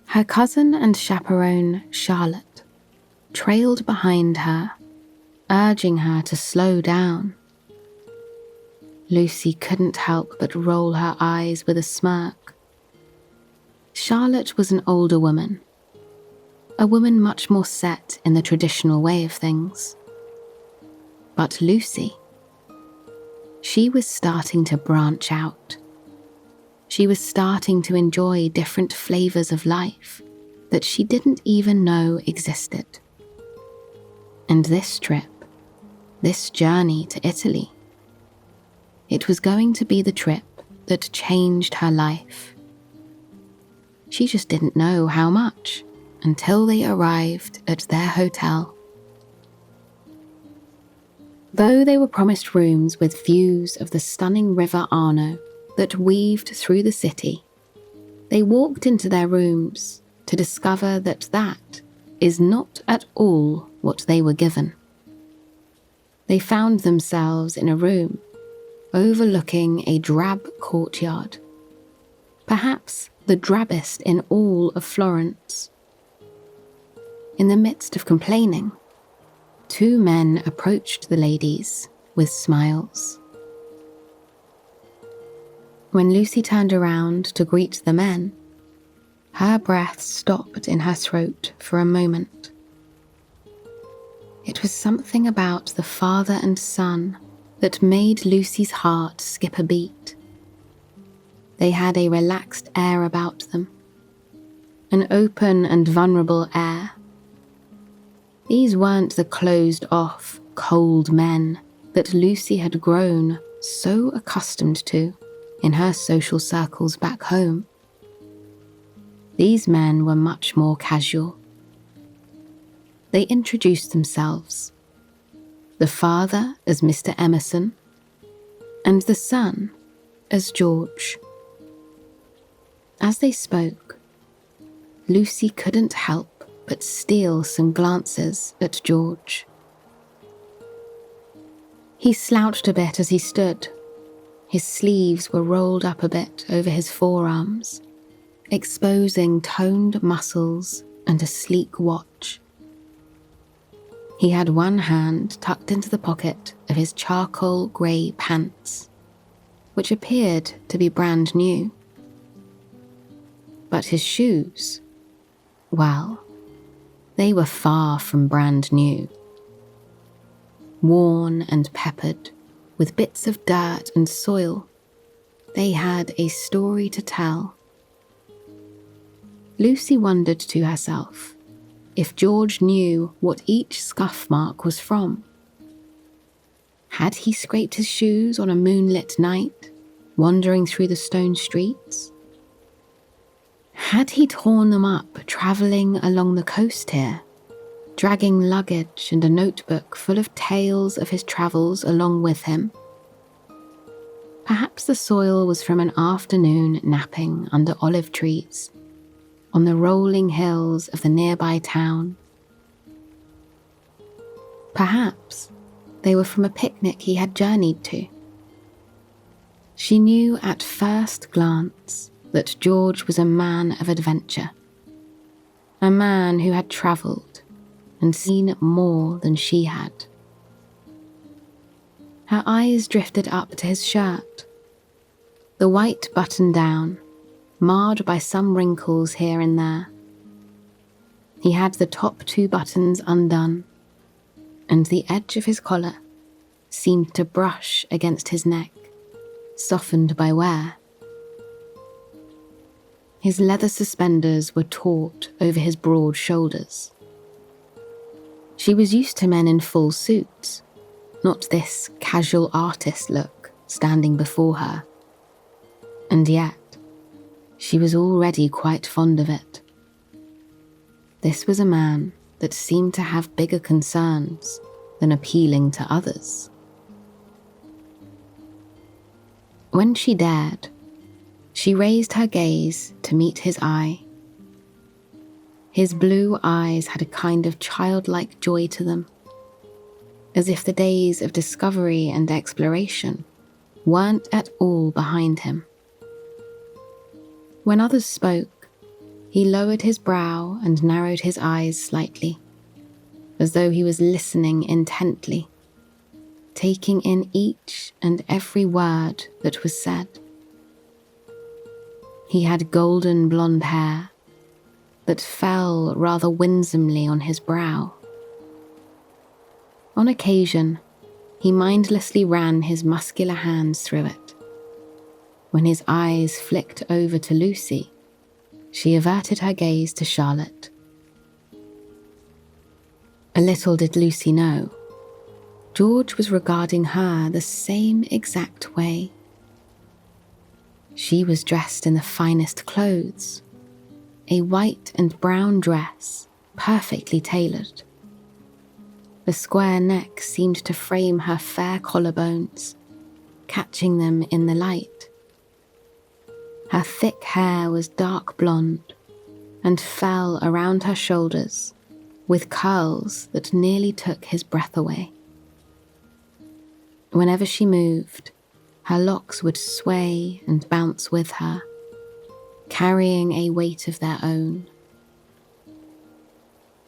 Her cousin and chaperone, Charlotte, trailed behind her, urging her to slow down. Lucy couldn't help but roll her eyes with a smirk. Charlotte was an older woman, a woman much more set in the traditional way of things. But Lucy, she was starting to branch out. She was starting to enjoy different flavors of life that she didn't even know existed. And this trip, this journey to Italy, it was going to be the trip that changed her life. She just didn't know how much until they arrived at their hotel. Though they were promised rooms with views of the stunning River Arno that weaved through the city, they walked into their rooms to discover that that is not at all what they were given. They found themselves in a room overlooking a drab courtyard, perhaps the drabbest in all of Florence. In the midst of complaining, 2 men approached the ladies with smiles. When Lucy turned around to greet the men, her breath stopped in her throat for a moment. It was something about the father and son that made Lucy's heart skip a beat. They had a relaxed air about them, an open and vulnerable air. These weren't the closed-off, cold men that Lucy had grown so accustomed to in her social circles back home. These men were much more casual. They introduced themselves, the father as Mr. Emerson, and the son as George. As they spoke, Lucy couldn't help but steal some glances at George. He slouched a bit as he stood. His sleeves were rolled up a bit over his forearms, exposing toned muscles and a sleek watch. He had one hand tucked into the pocket of his charcoal grey pants, which appeared to be brand new. But his shoes, well, they were far from brand new. Worn and peppered with bits of dirt and soil, they had a story to tell. Lucy wondered to herself if George knew what each scuff mark was from. Had he scraped his shoes on a moonlit night, wandering through the stone streets? Had he torn them up travelling along the coast here, dragging luggage and a notebook full of tales of his travels along with him? Perhaps the soil was from an afternoon napping under olive trees on the rolling hills of the nearby town. Perhaps they were from a picnic he had journeyed to. She knew at first glance that George was a man of adventure, a man who had travelled and seen more than she had. Her eyes drifted up to his shirt, the white button-down, marred by some wrinkles here and there. He had the top 2 buttons undone, and the edge of his collar seemed to brush against his neck, softened by wear. His leather suspenders were taut over his broad shoulders. She was used to men in full suits, not this casual artist look standing before her. And yet, she was already quite fond of it. This was a man that seemed to have bigger concerns than appealing to others. When she dared, she raised her gaze to meet his eye. His blue eyes had a kind of childlike joy to them, as if the days of discovery and exploration weren't at all behind him. When others spoke, he lowered his brow and narrowed his eyes slightly, as though he was listening intently, taking in each and every word that was said. He had golden blonde hair that fell rather winsomely on his brow. On occasion, he mindlessly ran his muscular hands through it. When his eyes flicked over to Lucy, she averted her gaze to Charlotte. A little did Lucy know, George was regarding her the same exact way. She was dressed in the finest clothes, a white and brown dress, perfectly tailored. The square neck seemed to frame her fair collarbones, catching them in the light. Her thick hair was dark blonde and fell around her shoulders with curls that nearly took his breath away. Whenever she moved, her locks would sway and bounce with her, carrying a weight of their own.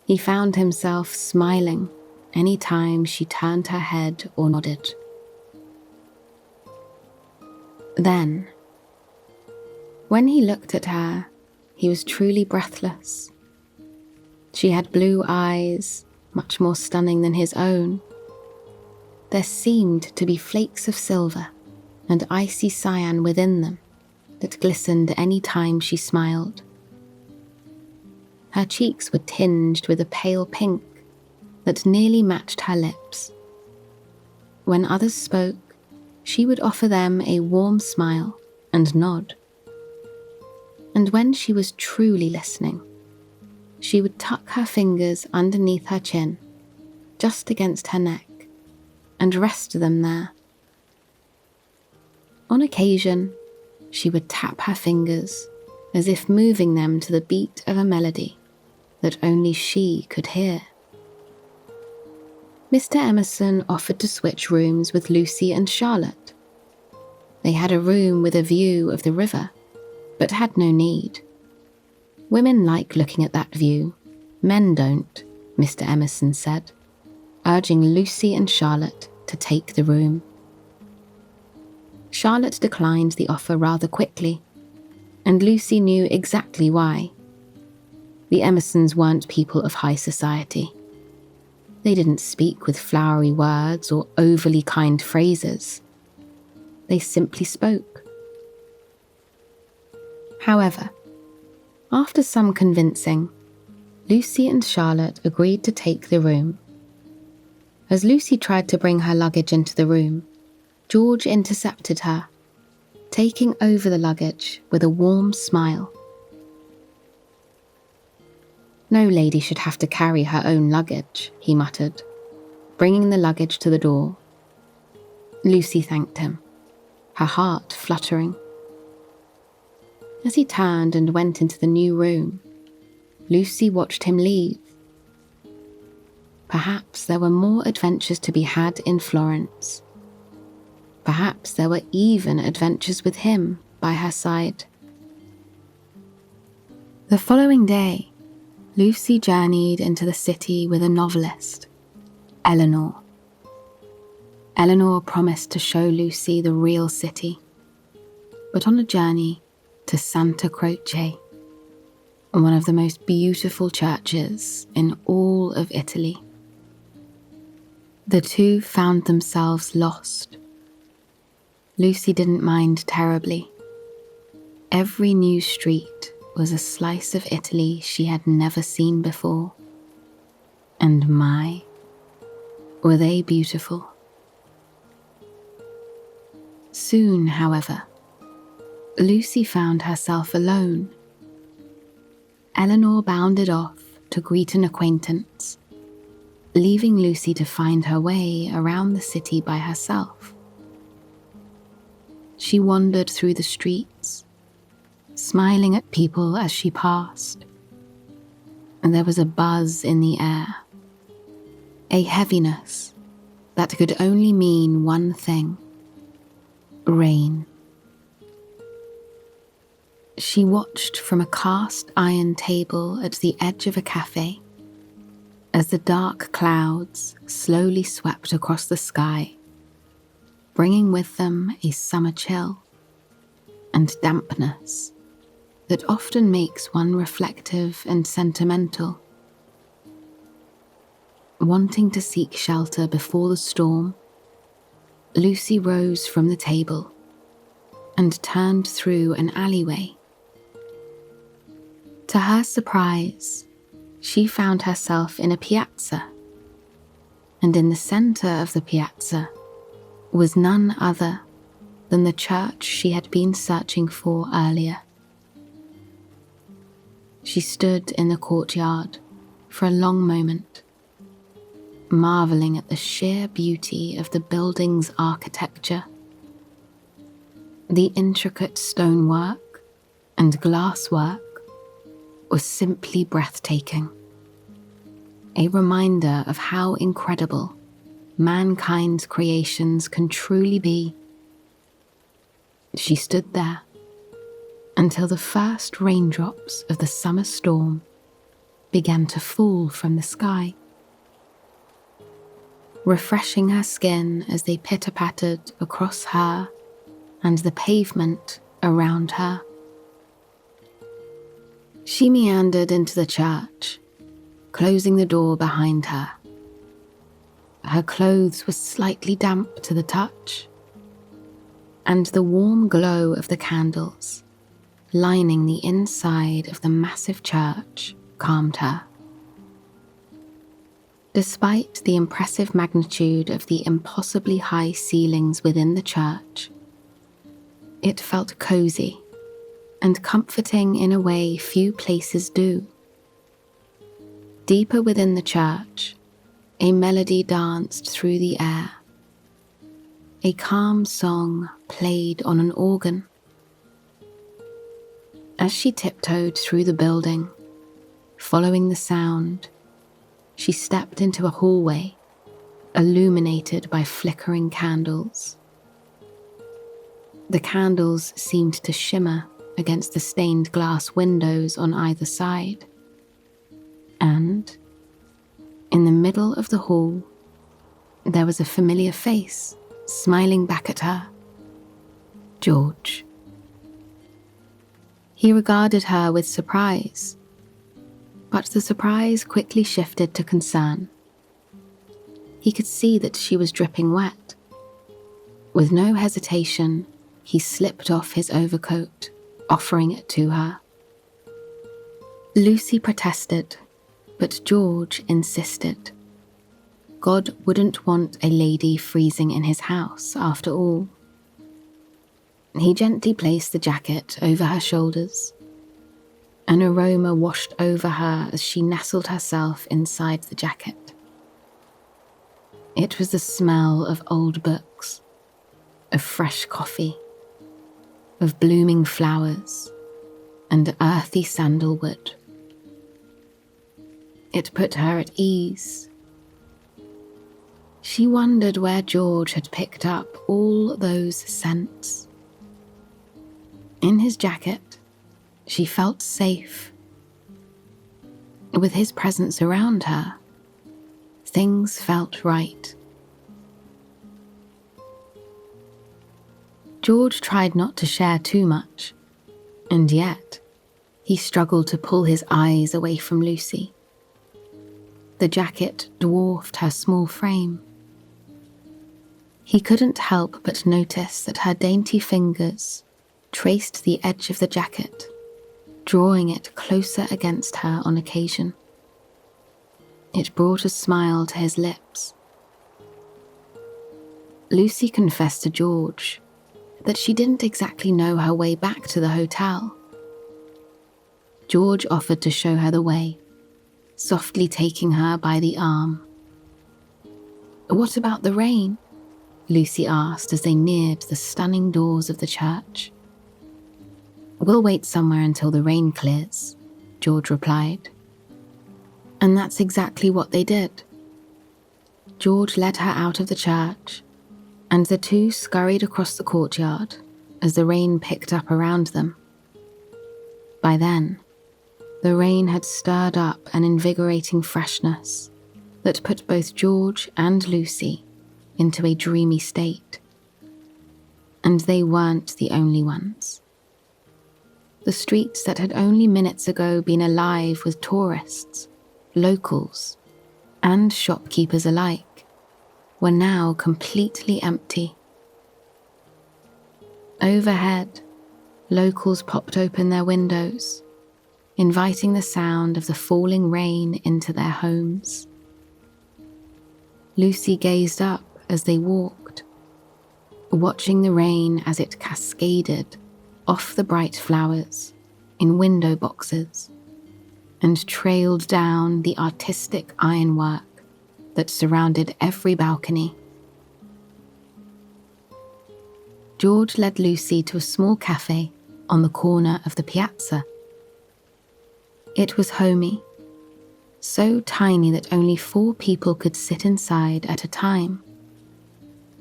He found himself smiling any time she turned her head or nodded. Then, when he looked at her, he was truly breathless. She had blue eyes, much more stunning than his own. There seemed to be flakes of silver and icy cyan within them that glistened any time she smiled. Her cheeks were tinged with a pale pink, that nearly matched her lips. When others spoke, she would offer them a warm smile and nod. And when she was truly listening, she would tuck her fingers underneath her chin, just against her neck, and rest them there. On occasion, she would tap her fingers as if moving them to the beat of a melody that only she could hear. Mr. Emerson offered to switch rooms with Lucy and Charlotte. They had a room with a view of the river, but had no need. Women like looking at that view, men don't, Mr. Emerson said, urging Lucy and Charlotte to take the room. Charlotte declined the offer rather quickly, and Lucy knew exactly why. The Emersons weren't people of high society. They didn't speak with flowery words or overly kind phrases. They simply spoke. However, after some convincing, Lucy and Charlotte agreed to take the room. As Lucy tried to bring her luggage into the room, George intercepted her, taking over the luggage with a warm smile. "No lady should have to carry her own luggage," he muttered, bringing the luggage to the door. Lucy thanked him, her heart fluttering. As he turned and went into the new room, Lucy watched him leave. Perhaps there were more adventures to be had in Florence. Perhaps there were even adventures with him by her side. The following day, Lucy journeyed into the city with a novelist, Eleanor. Eleanor promised to show Lucy the real city, but on a journey to Santa Croce, one of the most beautiful churches in all of Italy. The two found themselves lost. Lucy didn't mind terribly. Every new street was a slice of Italy she had never seen before. And my, were they beautiful. Soon, however, Lucy found herself alone. Eleanor bounded off to greet an acquaintance, leaving Lucy to find her way around the city by herself. She wandered through the streets, smiling at people as she passed, and there was a buzz in the air, a heaviness that could only mean one thing: rain. She watched from a cast iron table at the edge of a cafe as the dark clouds slowly swept across the sky, bringing with them a summer chill and dampness that often makes one reflective and sentimental. Wanting to seek shelter before the storm, Lucy rose from the table and turned through an alleyway. To her surprise, she found herself in a piazza, and in the center of the piazza was none other than the church she had been searching for earlier. She stood in the courtyard for a long moment, marveling at the sheer beauty of the building's architecture. The intricate stonework and glasswork was simply breathtaking, a reminder of how incredible mankind's creations can truly be. She stood there until the first raindrops of the summer storm began to fall from the sky, refreshing her skin as they pitter-pattered across her and the pavement around her. She meandered into the church, closing the door behind her. Her clothes were slightly damp to the touch, and the warm glow of the candles lining the inside of the massive church calmed her. Despite the impressive magnitude of the impossibly high ceilings within the church, it felt cozy and comforting in a way few places do. Deeper within the church, a melody danced through the air. A calm song played on an organ. As she tiptoed through the building, following the sound, she stepped into a hallway illuminated by flickering candles. The candles seemed to shimmer against the stained glass windows on either side. And, in the middle of the hall, there was a familiar face smiling back at her. George. He regarded her with surprise, but the surprise quickly shifted to concern. He could see that she was dripping wet. With no hesitation, he slipped off his overcoat, offering it to her. Lucy protested, but George insisted. God wouldn't want a lady freezing in his house, after all. He gently placed the jacket over her shoulders. An aroma washed over her as she nestled herself inside the jacket. It was the smell of old books, of fresh coffee, of blooming flowers, and earthy sandalwood. It put her at ease. She wondered where George had picked up all those scents. In his jacket, she felt safe. With his presence around her, things felt right. George tried not to share too much, and yet he struggled to pull his eyes away from Lucy. The jacket dwarfed her small frame. He couldn't help but notice that her dainty fingers traced the edge of the jacket, drawing it closer against her on occasion. It brought a smile to his lips. Lucy confessed to George that she didn't exactly know her way back to the hotel. George offered to show her the way, softly taking her by the arm. "What about the rain?" Lucy asked as they neared the stunning doors of the church. "We'll wait somewhere until the rain clears," George replied. And that's exactly what they did. George led her out of the church, and the two scurried across the courtyard as the rain picked up around them. By then, the rain had stirred up an invigorating freshness that put both George and Lucy into a dreamy state. And they weren't the only ones. The streets that had only minutes ago been alive with tourists, locals, and shopkeepers alike were now completely empty. Overhead, locals popped open their windows, inviting the sound of the falling rain into their homes. Lucy gazed up as they walked, watching the rain as it cascaded off the bright flowers in window boxes and trailed down the artistic ironwork that surrounded every balcony. George led Lucy to a small cafe on the corner of the piazza. It was homey, so tiny that only 4 people could sit inside at a time.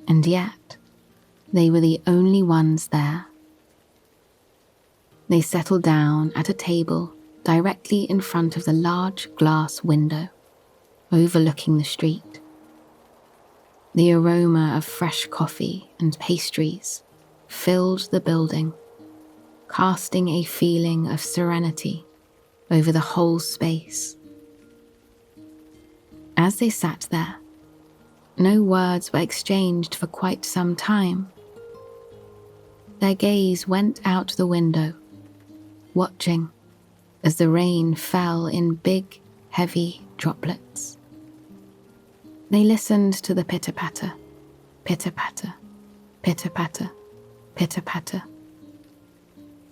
And yet, they were the only ones there. They settled down at a table directly in front of the large glass window, overlooking the street. The aroma of fresh coffee and pastries filled the building, casting a feeling of serenity over the whole space. As they sat there, no words were exchanged for quite some time. Their gaze went out the window, watching as the rain fell in big, heavy droplets. They listened to the pitter-patter, pitter-patter, pitter-patter, pitter-patter,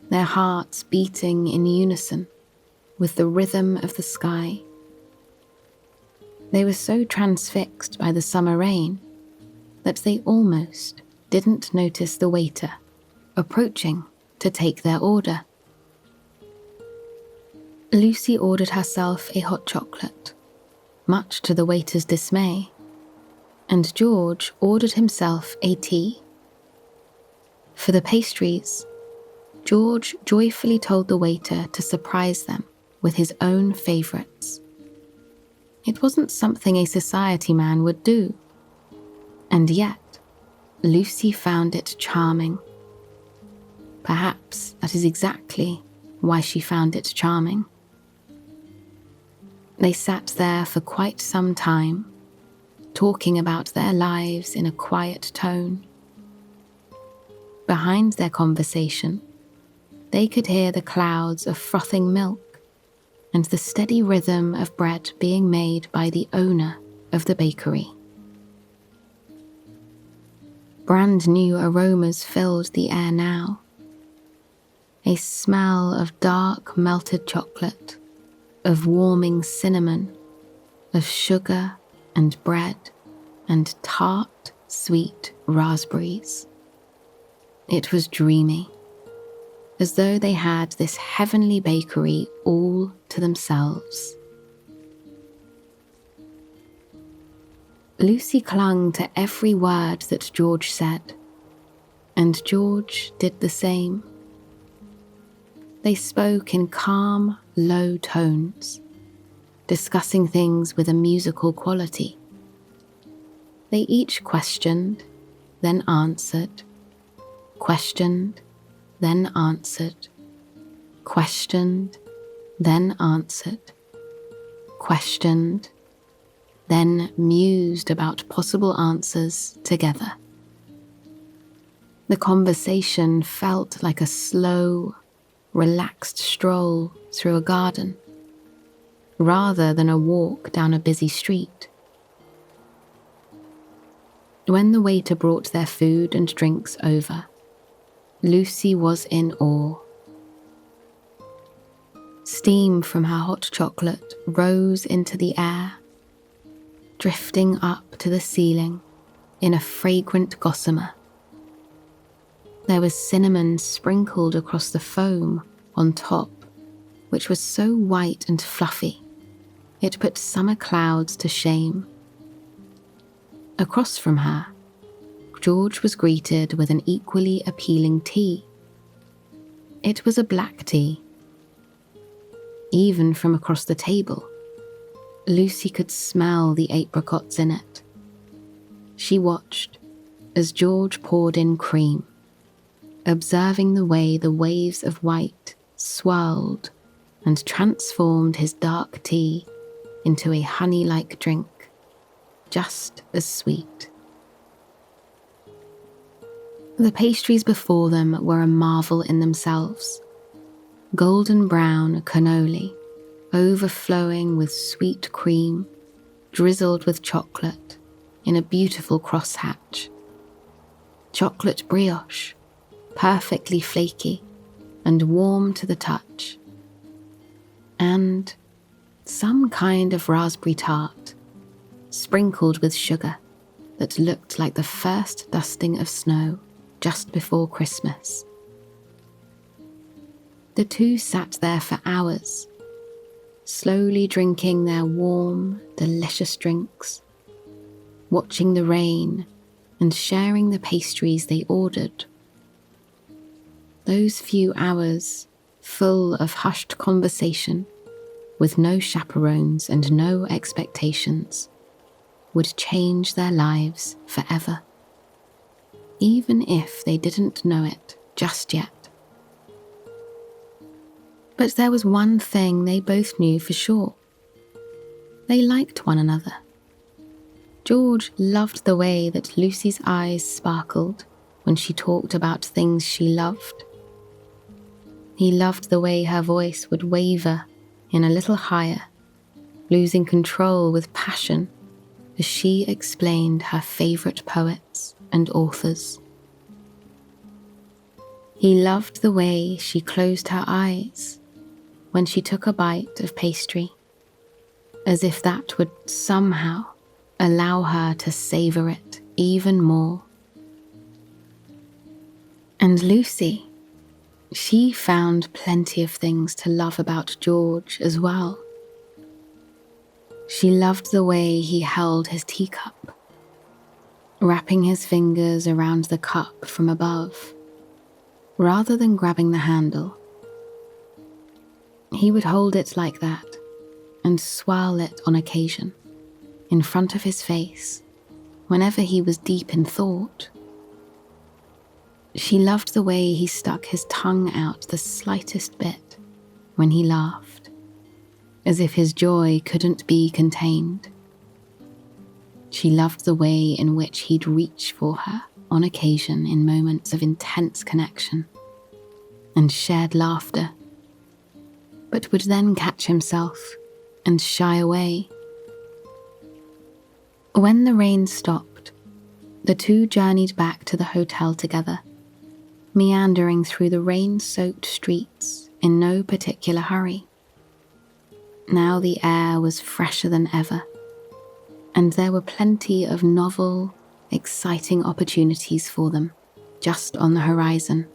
their hearts beating in unison with the rhythm of the sky. They were so transfixed by the summer rain that they almost didn't notice the waiter approaching to take their order. Lucy ordered herself a hot chocolate, much to the waiter's dismay, and George ordered himself a tea. For the pastries, George joyfully told the waiter to surprise them with his own favourites. It wasn't something a society man would do, and yet Lucy found it charming. Perhaps that is exactly why she found it charming. They sat there for quite some time, talking about their lives in a quiet tone. Behind their conversation, they could hear the clouds of frothing milk and the steady rhythm of bread being made by the owner of the bakery. Brand new aromas filled the air now. A smell of dark melted chocolate, of warming cinnamon, of sugar and bread, and tart, sweet raspberries. It was dreamy, as though they had this heavenly bakery all to themselves. Lucy clung to every word that George said, and George did the same. They spoke in calm, low tones, discussing things with a musical quality. They each questioned, then answered, questioned, then answered, questioned, then answered, questioned, then mused about possible answers together. The conversation felt like a slow, relaxed stroll through a garden, rather than a walk down a busy street. When the waiter brought their food and drinks over, Lucy was in awe. Steam from her hot chocolate rose into the air, drifting up to the ceiling in a fragrant gossamer. There was cinnamon sprinkled across the foam on top, which was so white and fluffy, it put summer clouds to shame. Across from her, George was greeted with an equally appealing tea. It was a black tea. Even from across the table, Lucy could smell the apricots in it. She watched as George poured in cream, observing the way the waves of white swirled and transformed his dark tea into a honey-like drink, just as sweet. The pastries before them were a marvel in themselves. Golden brown cannoli, overflowing with sweet cream, drizzled with chocolate in a beautiful crosshatch. Chocolate brioche, perfectly flaky and warm to the touch. And some kind of raspberry tart, sprinkled with sugar, that looked like the first dusting of snow just before Christmas. The two sat there for hours, slowly drinking their warm, delicious drinks, watching the rain and sharing the pastries they ordered. Those few hours, full of hushed conversation, with no chaperones and no expectations, would change their lives forever, even if they didn't know it just yet. But there was one thing they both knew for sure. They liked one another. George loved the way that Lucy's eyes sparkled when she talked about things she loved. He loved the way her voice would waver in a little higher, losing control with passion as she explained her favourite poets and authors. He loved the way she closed her eyes when she took a bite of pastry, as if that would somehow allow her to savour it even more. And Lucy, she found plenty of things to love about George as well. She loved the way he held his teacup, wrapping his fingers around the cup from above, rather than grabbing the handle. He would hold it like that and swirl it on occasion, in front of his face, whenever he was deep in thought. She loved the way he stuck his tongue out the slightest bit when he laughed, as if his joy couldn't be contained. She loved the way in which he'd reach for her on occasion in moments of intense connection and shared laughter, but would then catch himself and shy away. When the rain stopped, the two journeyed back to the hotel together, meandering through the rain-soaked streets in no particular hurry. Now the air was fresher than ever, and there were plenty of novel, exciting opportunities for them just on the horizon.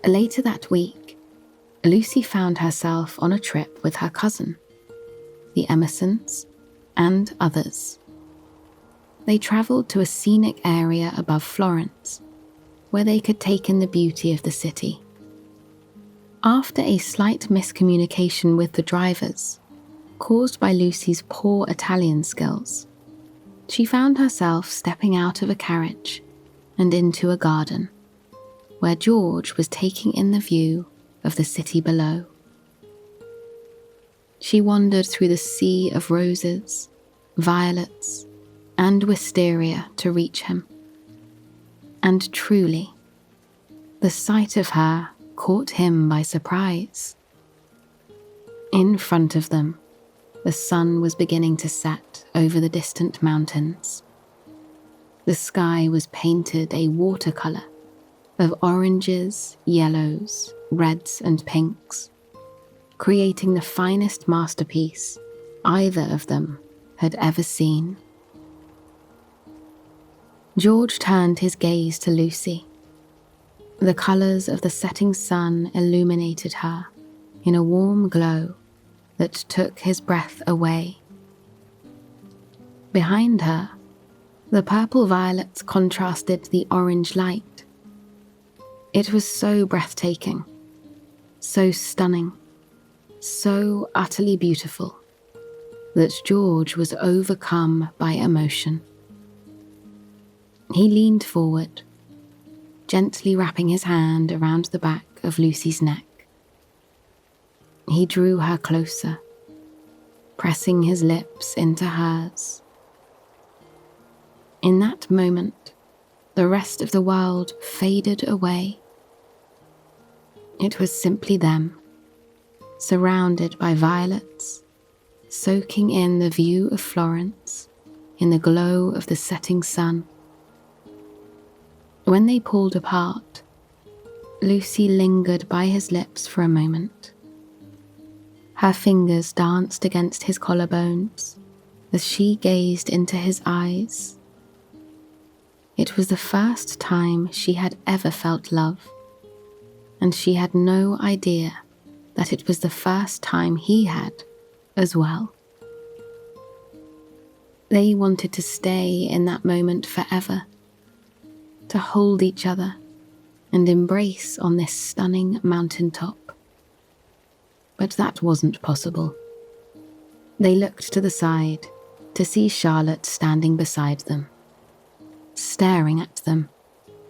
Later that week, Lucy found herself on a trip with her cousin, the Emersons, and others. They travelled to a scenic area above Florence, where they could take in the beauty of the city. After a slight miscommunication with the drivers, caused by Lucy's poor Italian skills, she found herself stepping out of a carriage and into a garden, where George was taking in the view of the city below. She wandered through the sea of roses, violets, and wisteria to reach him. And truly, the sight of her caught him by surprise. In front of them, the sun was beginning to set over the distant mountains. The sky was painted a watercolour of oranges, yellows, reds and pinks, creating the finest masterpiece either of them had ever seen. George turned his gaze to Lucy. The colours of the setting sun illuminated her in a warm glow that took his breath away. Behind her, the purple violets contrasted the orange light. It was so breathtaking, so stunning, so utterly beautiful, that George was overcome by emotion. He leaned forward, gently wrapping his hand around the back of Lucy's neck. He drew her closer, pressing his lips into hers. In that moment, the rest of the world faded away. It was simply them, surrounded by violets, soaking in the view of Florence in the glow of the setting sun. When they pulled apart, Lucy lingered by his lips for a moment. Her fingers danced against his collarbones as she gazed into his eyes. It was the first time she had ever felt love, and she had no idea that it was the first time he had as well. They wanted to stay in that moment forever, to hold each other and embrace on this stunning mountaintop. But that wasn't possible. They looked to the side to see Charlotte standing beside them, staring at them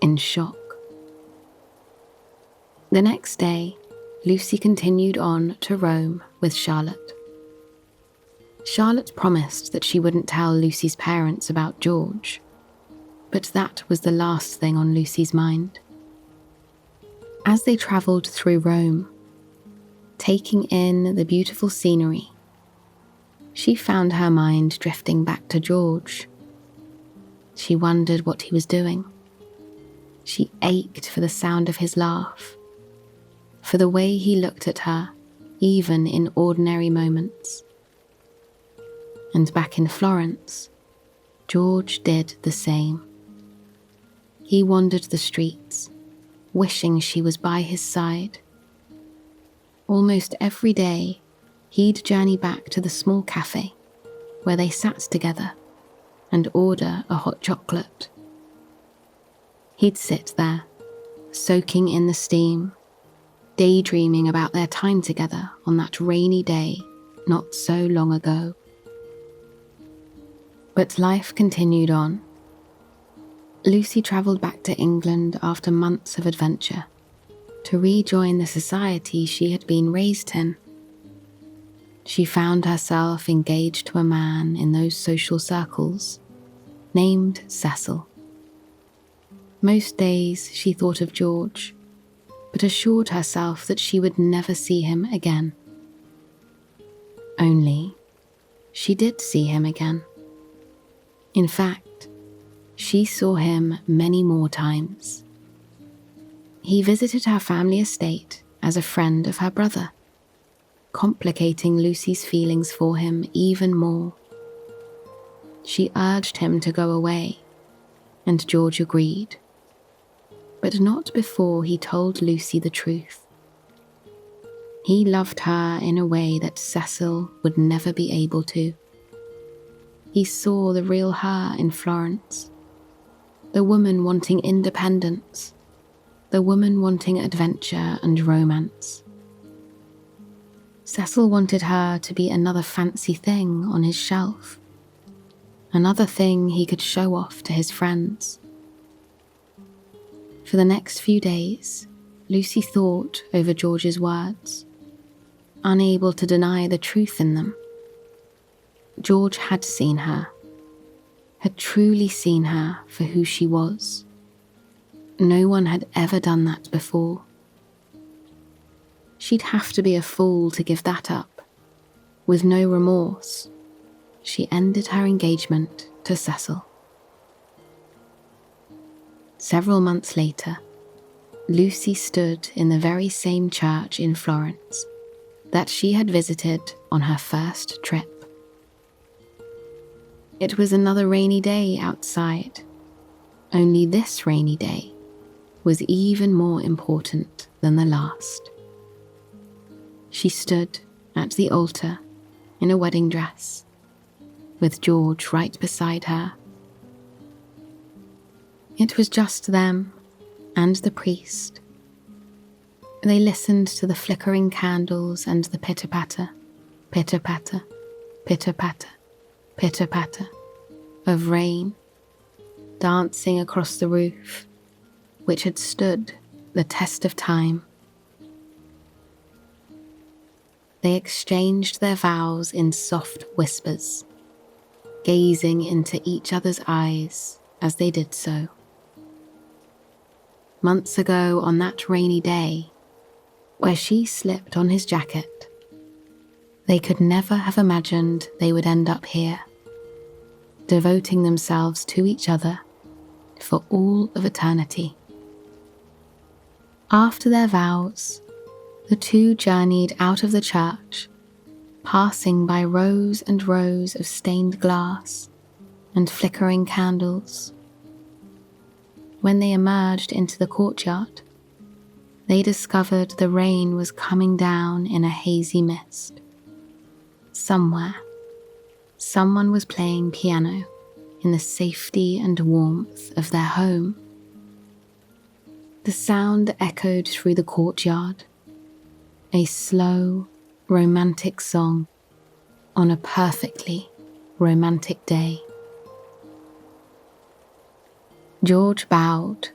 in shock. The next day, Lucy continued on to Rome with Charlotte. Charlotte promised that she wouldn't tell Lucy's parents about George, but that was the last thing on Lucy's mind. As they travelled through Rome, taking in the beautiful scenery, She found her mind drifting back to George. She wondered what he was doing. She ached for the sound of his laugh, for the way he looked at her, even in ordinary moments. And back in Florence, George did the same. He wandered the streets, wishing she was by his side. Almost every day, he'd journey back to the small cafe where they sat together and order a hot chocolate. He'd sit there, soaking in the steam, daydreaming about their time together on that rainy day not so long ago. But life continued on. Lucy travelled back to England after months of adventure to rejoin the society she had been raised in. She found herself engaged to a man in those social circles, named Cecil. Most days she thought of George, but assured herself that she would never see him again. Only, she did see him again. In fact, she saw him many more times. He visited her family estate as a friend of her brother, complicating Lucy's feelings for him even more. She urged him to go away, and George agreed, but not before he told Lucy the truth. He loved her in a way that Cecil would never be able to. He saw the real her in Florence, the woman wanting independence, the woman wanting adventure and romance. Cecil wanted her to be another fancy thing on his shelf, another thing he could show off to his friends. For the next few days, Lucy thought over George's words, unable to deny the truth in them. George had seen her, had truly seen her for who she was. No one had ever done that before. She'd have to be a fool to give that up. With no remorse, she ended her engagement to Cecil. Several months later, Lucy stood in the very same church in Florence that she had visited on her first trip. It was another rainy day outside, only this rainy day was even more important than the last. She stood at the altar in a wedding dress, with George right beside her. It was just them and the priest. They listened to the flickering candles and the pitter-patter, pitter-patter, pitter-patter, pitter-patter of rain dancing across the roof, which had stood the test of time. They exchanged their vows in soft whispers, gazing into each other's eyes as they did so. Months ago on that rainy day, where she slipped on his jacket, they could never have imagined they would end up here, devoting themselves to each other for all of eternity. After their vows, the two journeyed out of the church, passing by rows and rows of stained glass and flickering candles. When they emerged into the courtyard, they discovered the rain was coming down in a hazy mist. Somewhere, someone was playing piano in the safety and warmth of their home. The sound echoed through the courtyard, a slow, romantic song on a perfectly romantic day. George bowed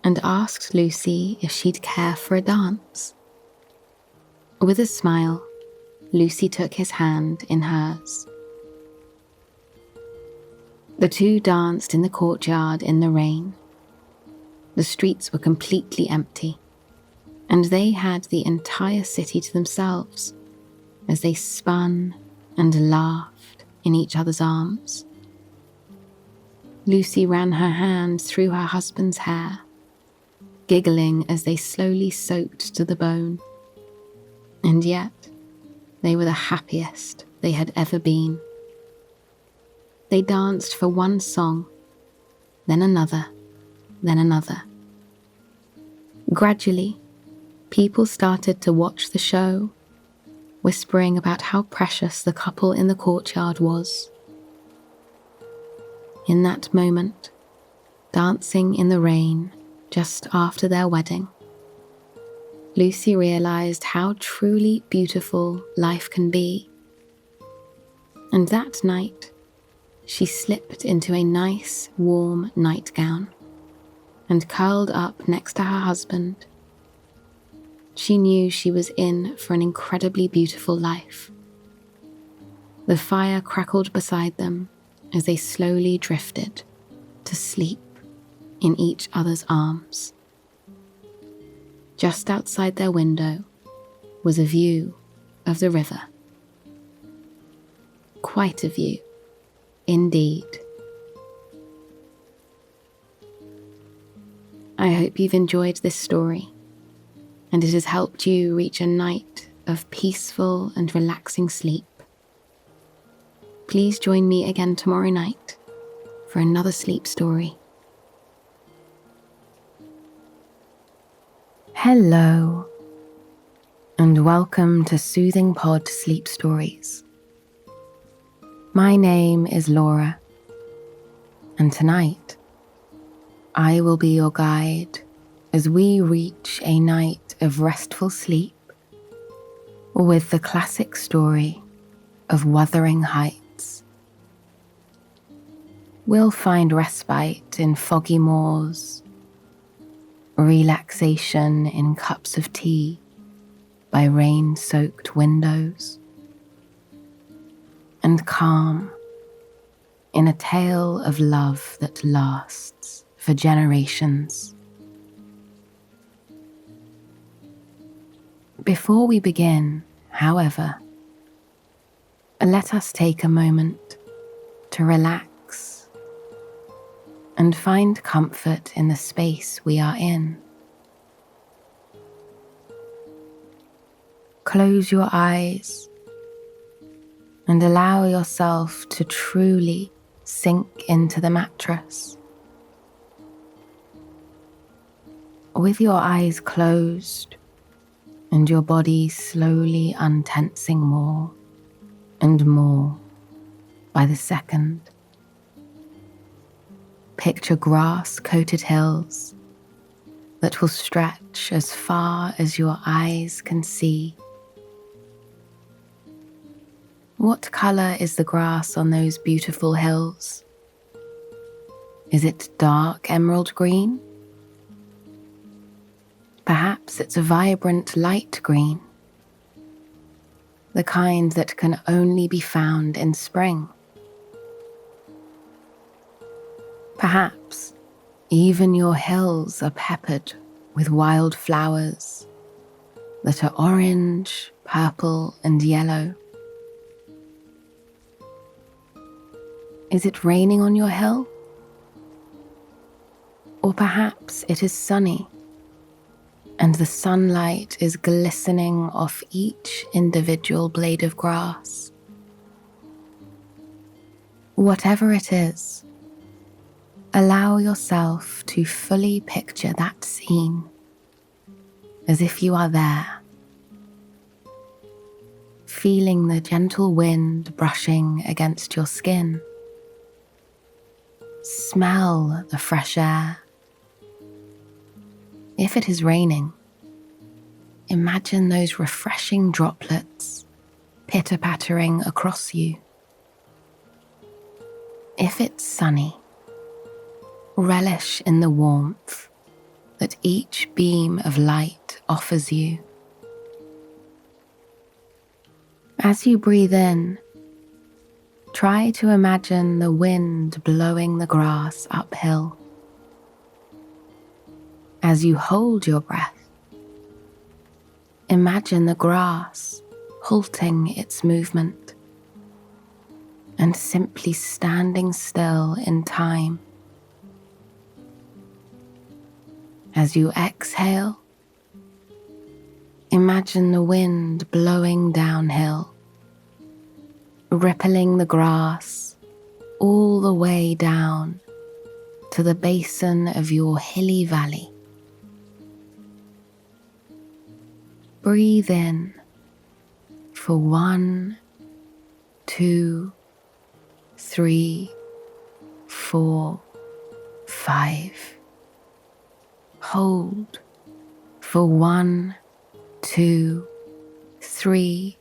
and asked Lucy if she'd care for a dance. With a smile, Lucy took his hand in hers. The two danced in the courtyard in the rain. The streets were completely empty, and they had the entire city to themselves as they spun and laughed in each other's arms. Lucy ran her hand through her husband's hair, giggling as they slowly soaked to the bone. And yet, they were the happiest they had ever been. They danced for one song, then another, then another. Gradually, people started to watch the show, whispering about how precious the couple in the courtyard was. In that moment, dancing in the rain just after their wedding, Lucy realized how truly beautiful life can be. And that night, she slipped into a nice, warm nightgown and curled up next to her husband. She knew she was in for an incredibly beautiful life. The fire crackled beside them as they slowly drifted to sleep in each other's arms. Just outside their window was a view of the river. Quite a view, indeed. I hope you've enjoyed this story, and it has helped you reach a night of peaceful and relaxing sleep. Please join me again tomorrow night for another sleep story. Hello, and welcome to Soothing Pod Sleep Stories. My name is Laura, and tonight I will be your guide as we reach a night of restful sleep with the classic story of Wuthering Heights. We'll find respite in foggy moors, relaxation in cups of tea by rain-soaked windows, and calm in a tale of love that lasts for generations. Before we begin, however, let us take a moment to relax and find comfort in the space we are in. Close your eyes and allow yourself to truly sink into the mattress. With your eyes closed and your body slowly untensing more and more by the second, picture grass-coated hills that will stretch as far as your eyes can see. What color is the grass on those beautiful hills? Is it dark emerald green? Perhaps it's a vibrant light green, the kind that can only be found in spring. Perhaps even your hills are peppered with wild flowers that are orange, purple, and yellow. Is it raining on your hill? Or perhaps it is sunny, and the sunlight is glistening off each individual blade of grass. Whatever it is, allow yourself to fully picture that scene as if you are there, feeling the gentle wind brushing against your skin. Smell the fresh air. If it is raining, imagine those refreshing droplets pitter-pattering across you. If it's sunny, relish in the warmth that each beam of light offers you. As you breathe in, try to imagine the wind blowing the grass uphill. As you hold your breath, imagine the grass halting its movement and simply standing still in time. As you exhale, imagine the wind blowing downhill, rippling the grass all the way down to the basin of your hilly valley. Breathe in for 1, 2, 3, 4, 5. Hold for 1, 2, 3,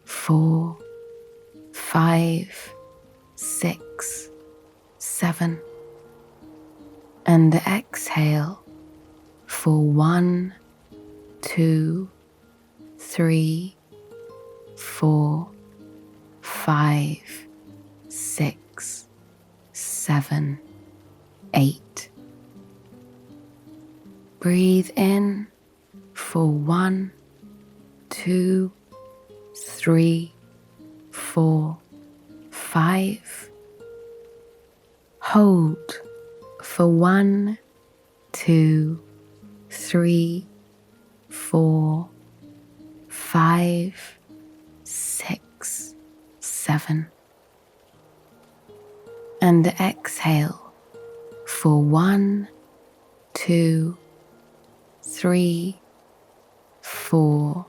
4, 5, 6, 7. And exhale for 1, 2, 3, 4, 5, 6, 7, 8. Breathe in for 1, 2, 3, 4, 5. Hold for 1, 2, 3, 4, 5, 6, 7. And exhale for 1, 2, 3, 4,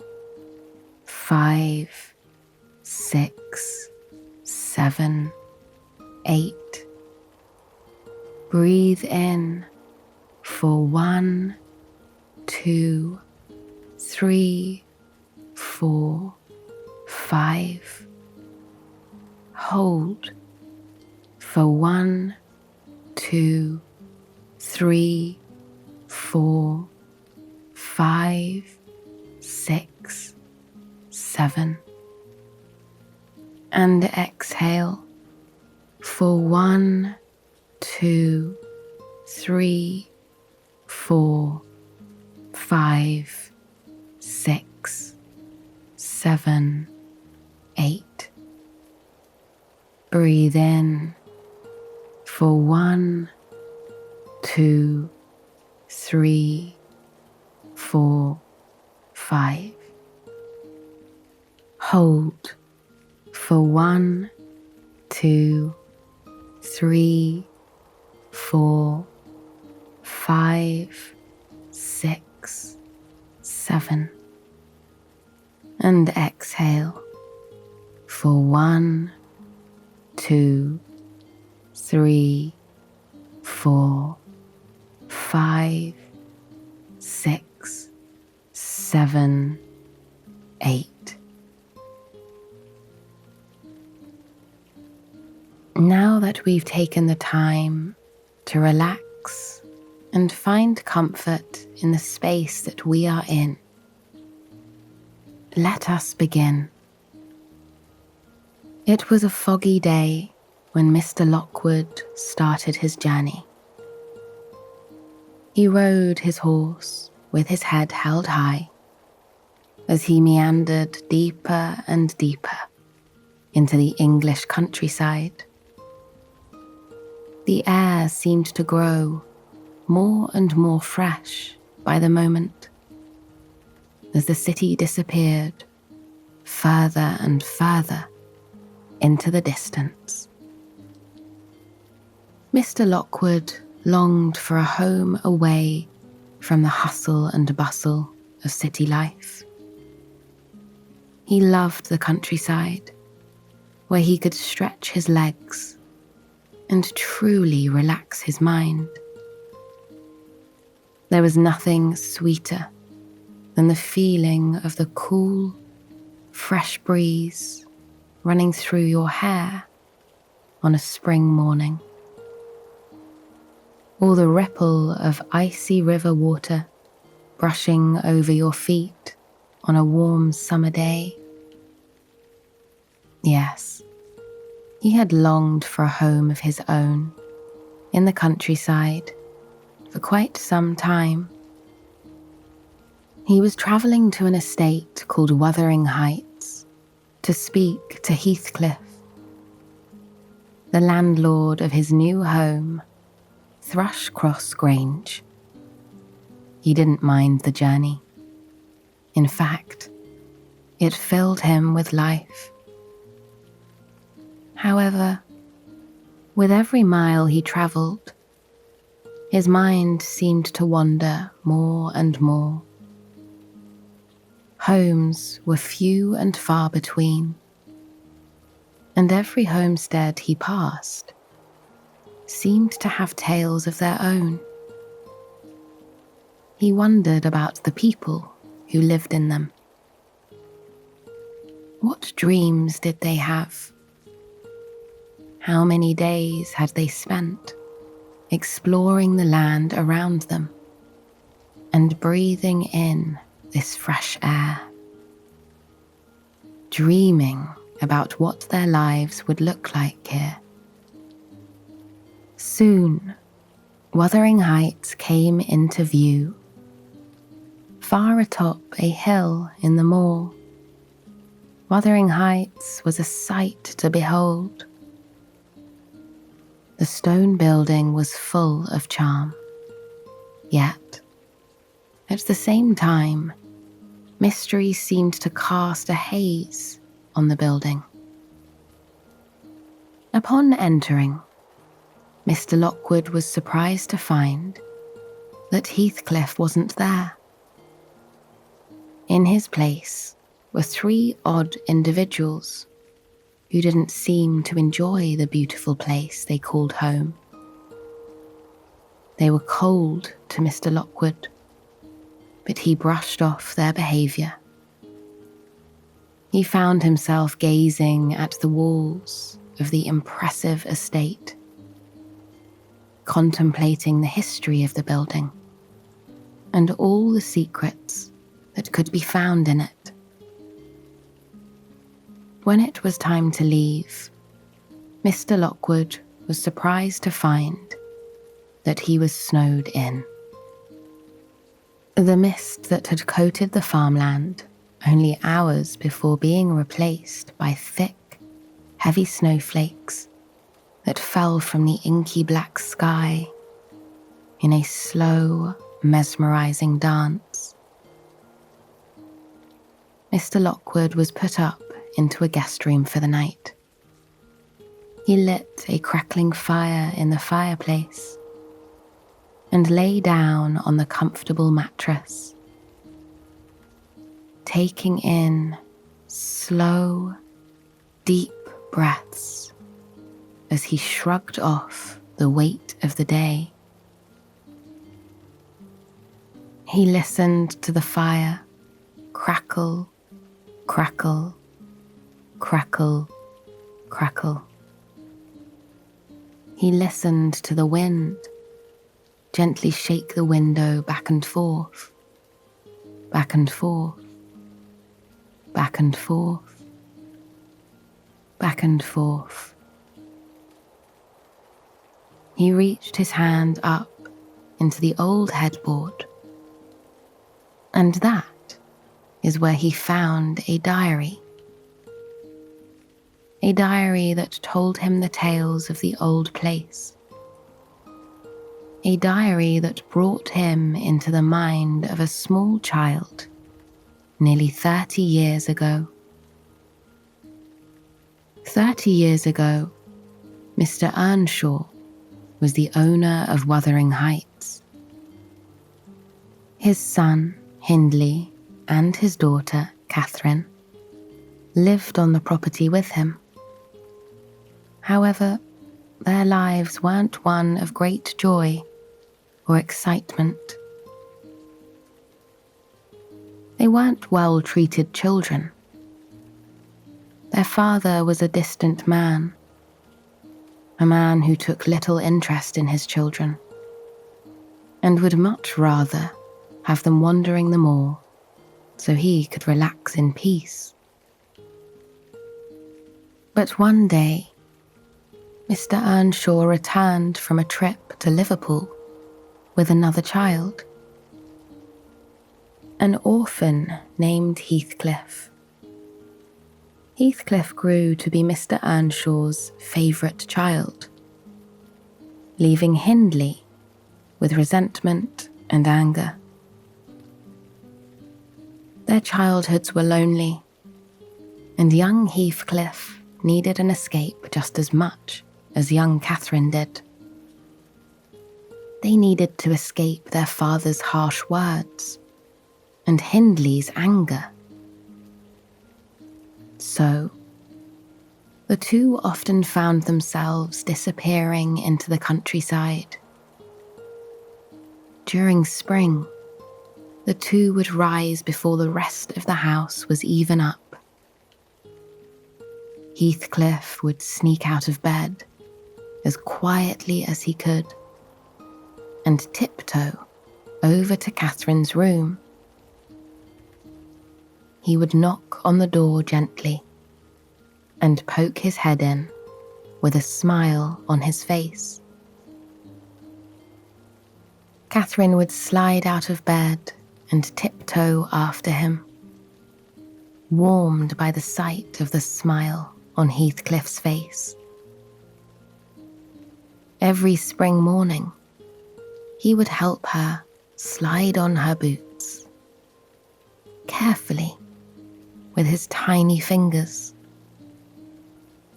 5, 6, 7, 8. Breathe in for 1, 2, 3, 4, 5. Hold for 1, 2, 3, 4, 5, 6, 7. And exhale for 1, 2, 3, 4, 5, 6, 7, 8. Breathe in for 1, 2, 3, 4, 5. Hold for 1, 2, 3, 4, 5, 6, 7. And exhale for 1, 2, 3, 4, 5, 6, 7, 8. Now that we've taken the time to relax and find comfort in the space that we are in, let us begin. It was a foggy day when Mr. Lockwood started his journey. He rode his horse with his head held high as he meandered deeper and deeper into the English countryside. The air seemed to grow more and more fresh by the moment as the city disappeared further and further into the distance. Mr. Lockwood longed for a home away from the hustle and bustle of city life. He loved the countryside, where he could stretch his legs and truly relax his mind. There was nothing sweeter than the feeling of the cool, fresh breeze running through your hair on a spring morning, or the ripple of icy river water brushing over your feet on a warm summer day. Yes, he had longed for a home of his own in the countryside for quite some time. He was travelling to an estate called Wuthering Heights to speak to Heathcliff, the landlord of his new home, Thrushcross Grange. He didn't mind the journey. In fact, it filled him with life. However, with every mile he travelled, his mind seemed to wander more and more. Homes were few and far between, and every homestead he passed seemed to have tales of their own. He wondered about the people who lived in them. What dreams did they have? How many days had they spent exploring the land around them and breathing in this fresh air, dreaming about what their lives would look like here? Soon, Wuthering Heights came into view, far atop a hill in the moor. Wuthering Heights was a sight to behold. The stone building was full of charm, yet, at the same time, mystery seemed to cast a haze on the building. Upon entering, Mr. Lockwood was surprised to find that Heathcliff wasn't there. In his place were 3 odd individuals who didn't seem to enjoy the beautiful place they called home. They were cold to Mr. Lockwood, but he brushed off their behaviour. He found himself gazing at the walls of the impressive estate, contemplating the history of the building and all the secrets that could be found in it. When it was time to leave, Mr. Lockwood was surprised to find that he was snowed in. The mist that had coated the farmland only hours before being replaced by thick, heavy snowflakes that fell from the inky black sky in a slow, mesmerizing dance. Mr. Lockwood was put up into a guest room for the night. He lit a crackling fire in the fireplace and lay down on the comfortable mattress, taking in slow, deep breaths as he shrugged off the weight of the day. He listened to the fire crackle, crackle, crackle, crackle. He listened to the wind gently shake the window back and forth, back and forth, back and forth, back and forth. He reached his hand up into the old headboard, and that is where he found a diary. A diary that told him the tales of the old place. A diary that brought him into the mind of a small child nearly 30 years ago. 30 years ago, Mr. Earnshaw was the owner of Wuthering Heights. His son, Hindley, and his daughter, Catherine, lived on the property with him. However, their lives weren't one of great joy or excitement. They weren't well-treated children. Their father was a distant man, a man who took little interest in his children, and would much rather have them wandering the moor so he could relax in peace. But one day, Mr. Earnshaw returned from a trip to Liverpool with another child, an orphan named Heathcliff. Heathcliff grew to be Mr. Earnshaw's favourite child, leaving Hindley with resentment and anger. Their childhoods were lonely, and young Heathcliff needed an escape just as much as young Catherine did. They needed to escape their father's harsh words and Hindley's anger. So, the two often found themselves disappearing into the countryside. During spring, the two would rise before the rest of the house was even up. Heathcliff would sneak out of bed as quietly as he could and tiptoe over to Catherine's room. He would knock on the door gently and poke his head in with a smile on his face. Catherine would slide out of bed and tiptoe after him, warmed by the sight of the smile on Heathcliff's face. Every spring morning, he would help her slide on her boots, carefully, with his tiny fingers.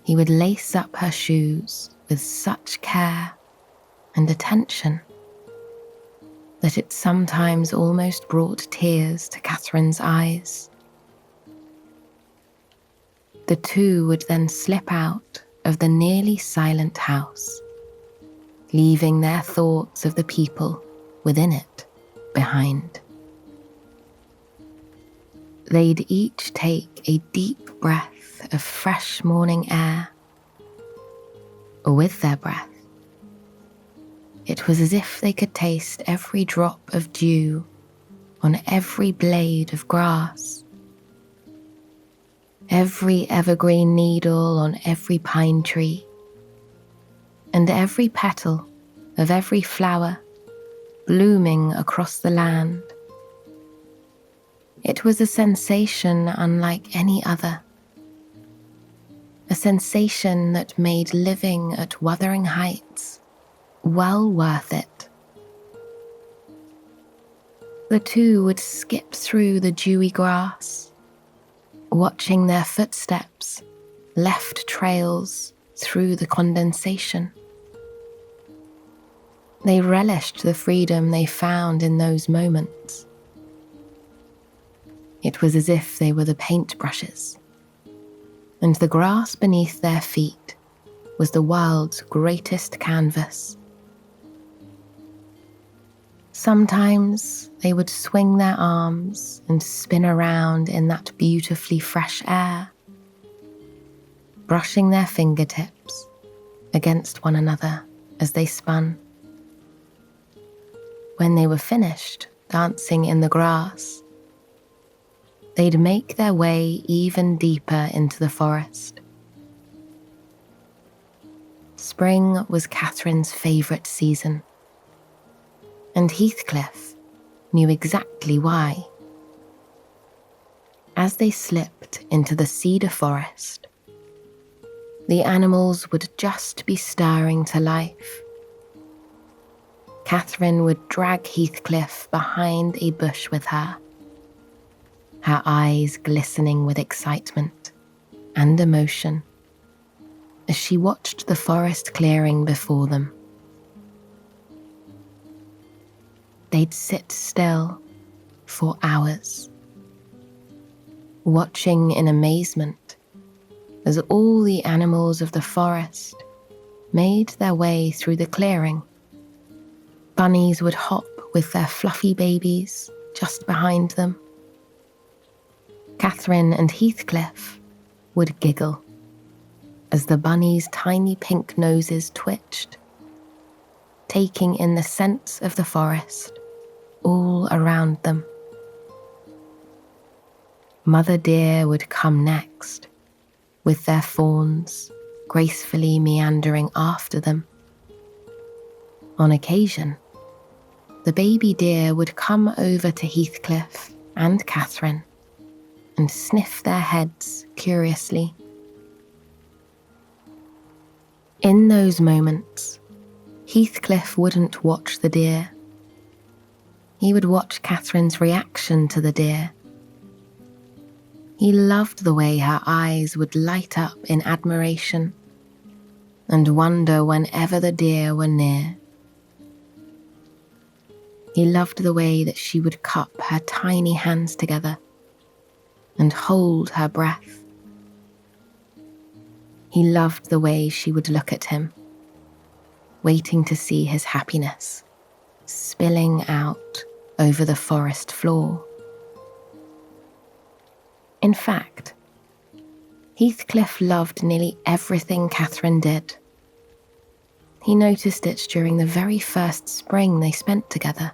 He would lace up her shoes with such care and attention that it sometimes almost brought tears to Catherine's eyes. The two would then slip out of the nearly silent house, leaving their thoughts of the people within it behind. They'd each take a deep breath of fresh morning air. With their breath, it was as if they could taste every drop of dew on every blade of grass, every evergreen needle on every pine tree, and every petal of every flower blooming across the land. It was a sensation unlike any other, a sensation that made living at Wuthering Heights well worth it. The two would skip through the dewy grass, watching their footsteps left trails through the condensation. They relished the freedom they found in those moments. It was as if they were the paintbrushes, and the grass beneath their feet was the world's greatest canvas. Sometimes they would swing their arms and spin around in that beautifully fresh air, brushing their fingertips against one another as they spun. When they were finished dancing in the grass, they'd make their way even deeper into the forest. Spring was Catherine's favourite season, and Heathcliff knew exactly why. As they slipped into the cedar forest, the animals would just be stirring to life. Catherine would drag Heathcliff behind a bush with her, her eyes glistening with excitement and emotion as she watched the forest clearing before them. They'd sit still for hours, watching in amazement as all the animals of the forest made their way through the clearing. Bunnies would hop with their fluffy babies just behind them. Catherine and Heathcliff would giggle as the bunnies' tiny pink noses twitched, taking in the scents of the forest all around them. Mother deer would come next, with their fawns gracefully meandering after them. On occasion, the baby deer would come over to Heathcliff and Catherine and sniff their heads curiously. In those moments, Heathcliff wouldn't watch the deer. He would watch Catherine's reaction to the deer. He loved the way her eyes would light up in admiration and wonder whenever the deer were near. He loved the way that she would cup her tiny hands together and hold her breath. He loved the way she would look at him, waiting to see his happiness spilling out over the forest floor. In fact, Heathcliff loved nearly everything Catherine did. He noticed it during the very first spring they spent together.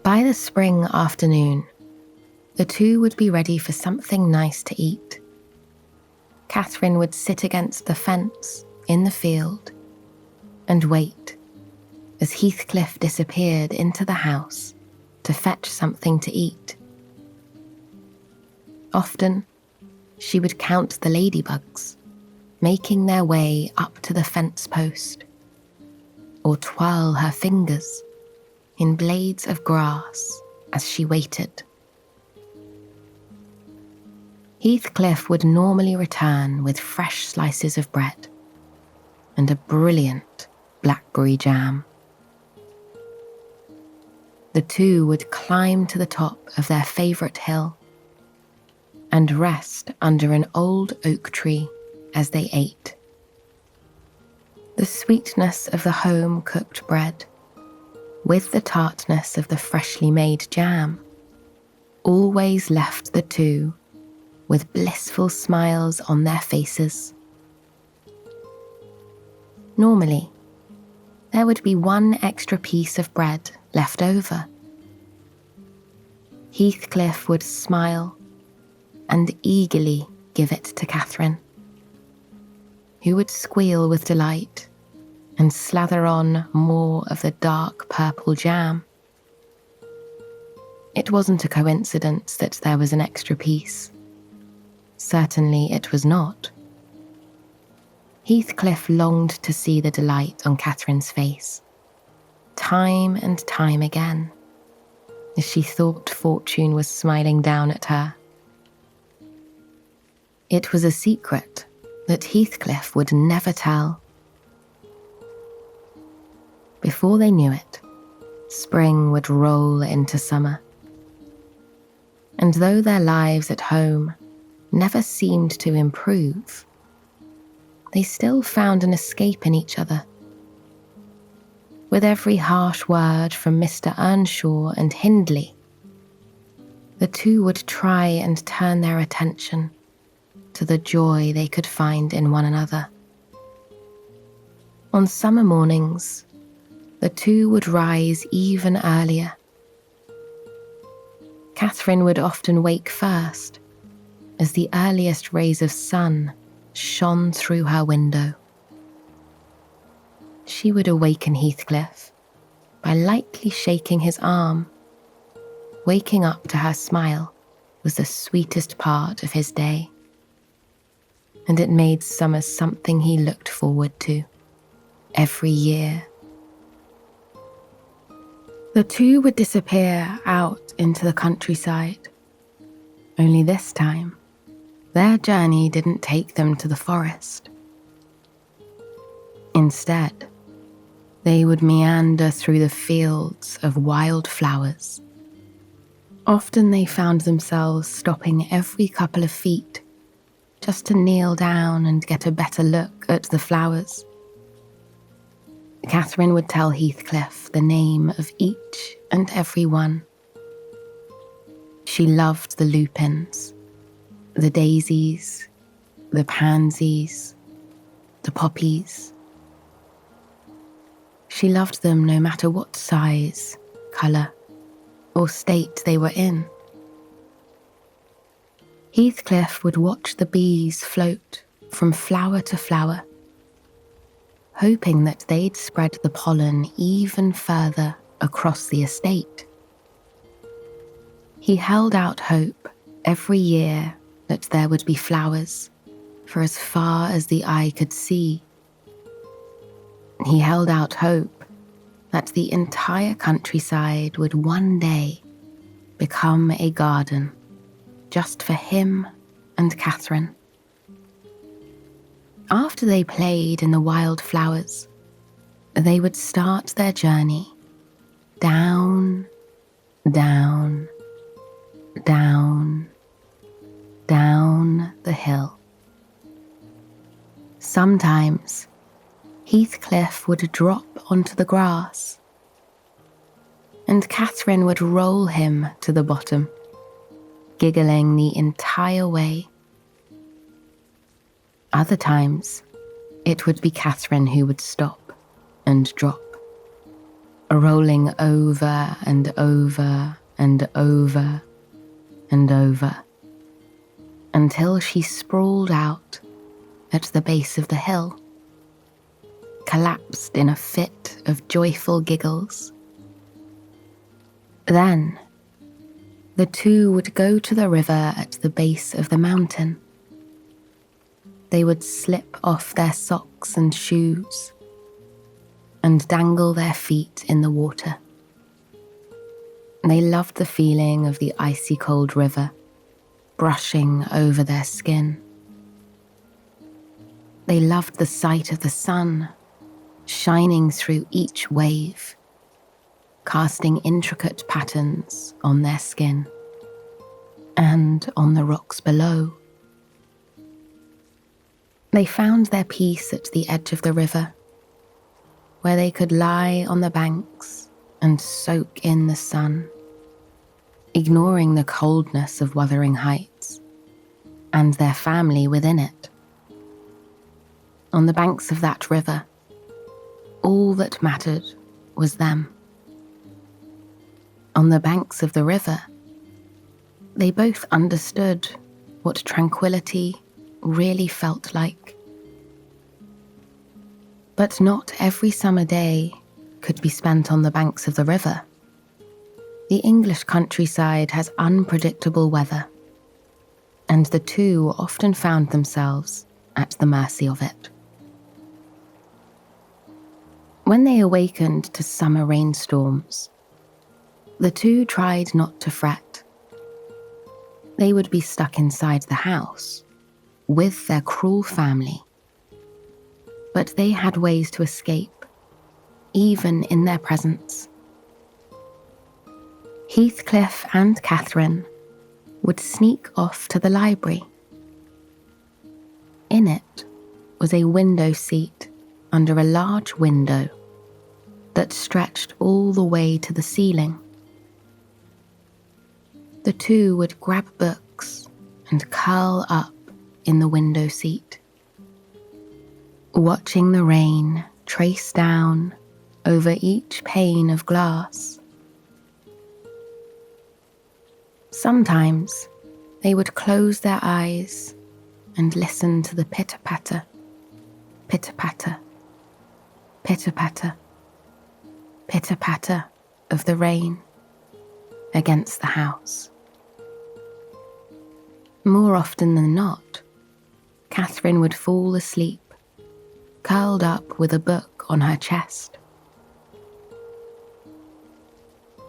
By the spring afternoon, the two would be ready for something nice to eat. Catherine would sit against the fence in the field and wait as Heathcliff disappeared into the house to fetch something to eat. Often, she would count the ladybugs making their way up to the fence post, or twirl her fingers in blades of grass as she waited. Heathcliff would normally return with fresh slices of bread and a brilliant blackberry jam. The two would climb to the top of their favourite hill and rest under an old oak tree as they ate. The sweetness of the home-cooked bread, with the tartness of the freshly made jam, always left the two with blissful smiles on their faces. Normally, there would be one extra piece of bread left over. Heathcliff would smile and eagerly give it to Catherine, who would squeal with delight and slather on more of the dark purple jam. It wasn't a coincidence that there was an extra piece. Certainly it was not. Heathcliff longed to see the delight on Catherine's face, time and time again, as she thought fortune was smiling down at her. It was a secret that Heathcliff would never tell. Before they knew it, spring would roll into summer. And though their lives at home never seemed to improve, they still found an escape in each other. With every harsh word from Mr. Earnshaw and Hindley, the two would try and turn their attention to the joy they could find in one another. On summer mornings, the two would rise even earlier. Catherine would often wake first, as the earliest rays of sun shone through her window. She would awaken Heathcliff by lightly shaking his arm. Waking up to her smile was the sweetest part of his day, and it made summer something he looked forward to every year. The two would disappear out into the countryside, only this time, their journey didn't take them to the forest. Instead, they would meander through the fields of wild flowers. Often they found themselves stopping every couple of feet just to kneel down and get a better look at the flowers. Catherine would tell Heathcliff the name of each and every one. She loved the lupins, the daisies, the pansies, the poppies. She loved them no matter what size, colour, or state they were in. Heathcliff would watch the bees float from flower to flower, hoping that they'd spread the pollen even further across the estate. He held out hope every year that there would be flowers for as far as the eye could see. He held out hope that the entire countryside would one day become a garden just for him and Catherine. After they played in the wild flowers, they would start their journey down, down, down, down the hill. Sometimes Heathcliff would drop onto the grass, and Catherine would roll him to the bottom, giggling the entire way. Other times, it would be Catherine who would stop and drop, rolling over and over and over and over, until she sprawled out at the base of the hill, collapsed in a fit of joyful giggles. Then, the two would go to the river at the base of the mountain. They would slip off their socks and shoes and dangle their feet in the water. They loved the feeling of the icy cold river brushing over their skin. They loved the sight of the sun shining through each wave, casting intricate patterns on their skin and on the rocks below. They found their peace at the edge of the river, where they could lie on the banks and soak in the sun, ignoring the coldness of Wuthering Heights and their family within it. On the banks of that river, all that mattered was them. On the banks of the river, they both understood what tranquility really felt like. But not every summer day could be spent on the banks of the river. The English countryside has unpredictable weather, and the two often found themselves at the mercy of it. When they awakened to summer rainstorms, the two tried not to fret. They would be stuck inside the house with their cruel family, but they had ways to escape, even in their presence. Heathcliff and Catherine would sneak off to the library. In it was a window seat under a large window that stretched all the way to the ceiling. The two would grab books and curl up in the window seat, watching the rain trace down over each pane of glass. Sometimes they would close their eyes and listen to the pitter-patter, pitter-patter, pitter-patter, pitter-patter of the rain against the house. More often than not, Catherine would fall asleep, curled up with a book on her chest.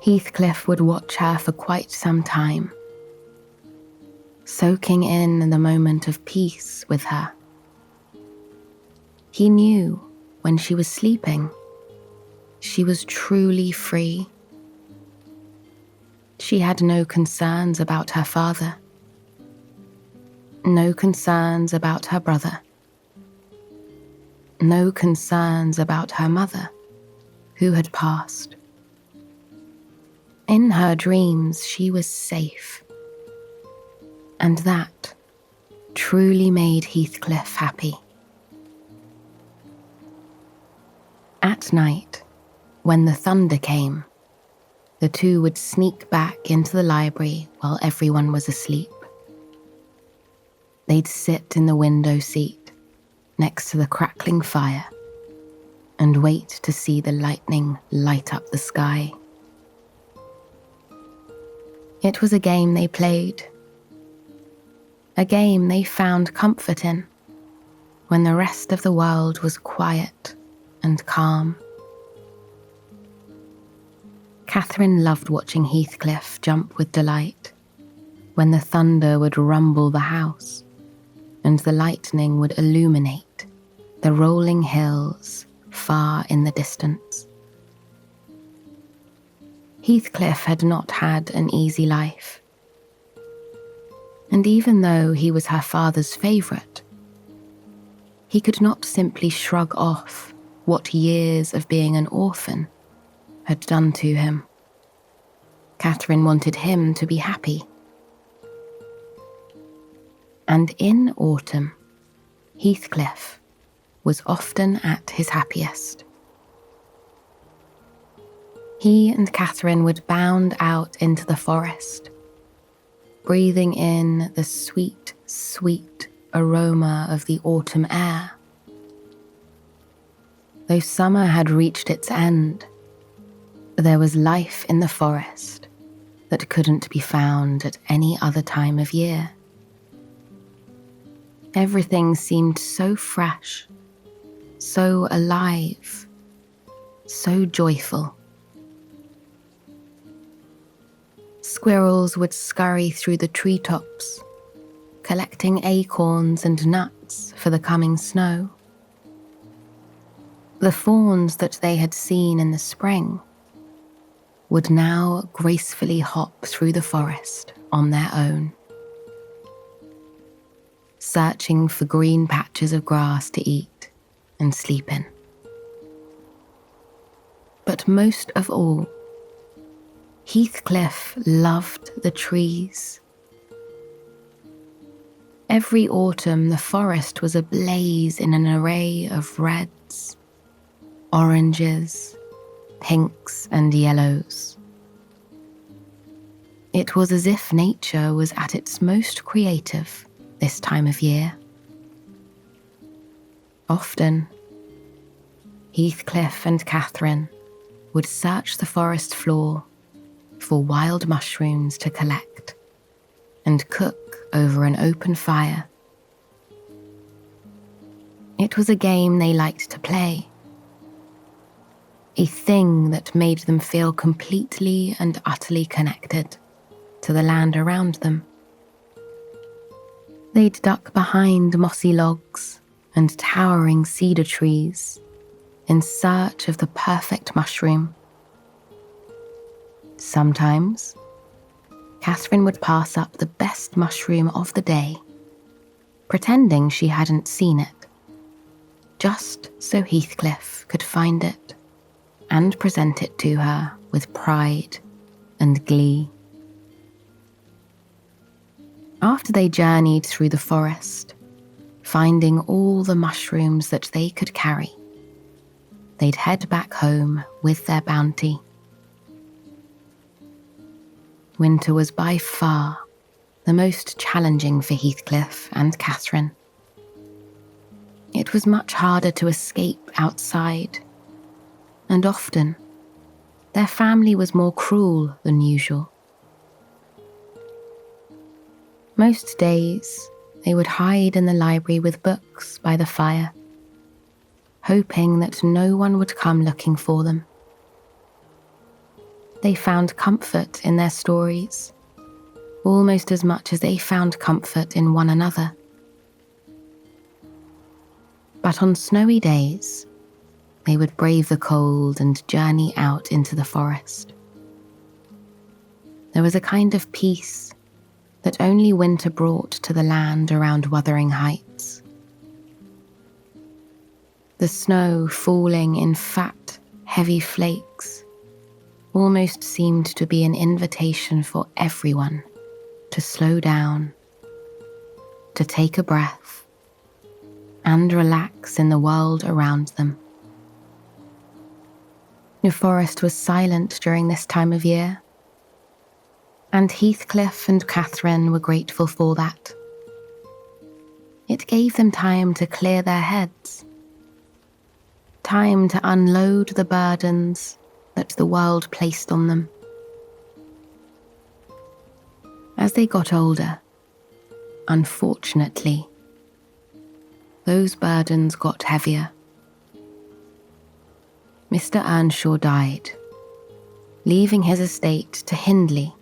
Heathcliff would watch her for quite some time, soaking in the moment of peace with her. He knew when she was sleeping, she was truly free. She had no concerns about her father, no concerns about her brother, no concerns about her mother, who had passed. In her dreams, she was safe, and that truly made Heathcliff happy. At night, when the thunder came, the two would sneak back into the library while everyone was asleep. They'd sit in the window seat next to the crackling fire and wait to see the lightning light up the sky. It was a game they played, a game they found comfort in when the rest of the world was quiet and calm. Catherine loved watching Heathcliff jump with delight when the thunder would rumble the house and the lightning would illuminate the rolling hills far in the distance. Heathcliff had not had an easy life, and even though he was her father's favourite, he could not simply shrug off what years of being an orphan had done to him. Catherine wanted him to be happy. And in autumn, Heathcliff was often at his happiest. He and Catherine would bound out into the forest, breathing in the sweet, sweet aroma of the autumn air. Though summer had reached its end, there was life in the forest that couldn't be found at any other time of year. Everything seemed so fresh, so alive, so joyful. Squirrels would scurry through the treetops, collecting acorns and nuts for the coming snow. The fawns that they had seen in the spring would now gracefully hop through the forest on their own, searching for green patches of grass to eat and sleep in. But most of all, Heathcliff loved the trees. Every autumn, the forest was ablaze in an array of reds, oranges, pinks, and yellows. It was as if nature was at its most creative this time of year. Often, Heathcliff and Catherine would search the forest floor for wild mushrooms to collect and cook over an open fire. It was a game they liked to play, a thing that made them feel completely and utterly connected to the land around them. They'd duck behind mossy logs and towering cedar trees in search of the perfect mushroom. Sometimes, Catherine would pass up the best mushroom of the day, pretending she hadn't seen it, just so Heathcliff could find it and present it to her with pride and glee. After they journeyed through the forest, finding all the mushrooms that they could carry, they'd head back home with their bounty. Winter was by far the most challenging for Heathcliff and Catherine. It was much harder to escape outside, and often their family was more cruel than usual. Most days, they would hide in the library with books by the fire, hoping that no one would come looking for them. They found comfort in their stories, almost as much as they found comfort in one another. But on snowy days, they would brave the cold and journey out into the forest. There was a kind of peace that only winter brought to the land around Wuthering Heights. The snow falling in fat, heavy flakes almost seemed to be an invitation for everyone to slow down, to take a breath, and relax in the world around them. The forest was silent during this time of year, and Heathcliff and Catherine were grateful for that. It gave them time to clear their heads, time to unload the burdens that the world placed on them. they got older, unfortunately, those burdens got heavier. Mr. Earnshaw died, leaving his estate to Hindley,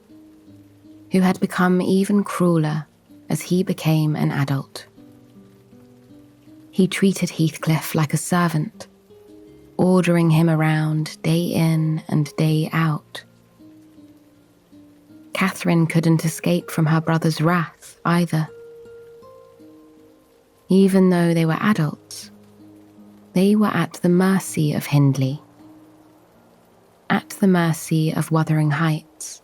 who had become even crueler as he became an adult. He treated Heathcliff like a servant, ordering him around day in and day out. Catherine couldn't escape from her brother's wrath either. Even though they were adults, they were at the mercy of Hindley, at the mercy of Wuthering Heights.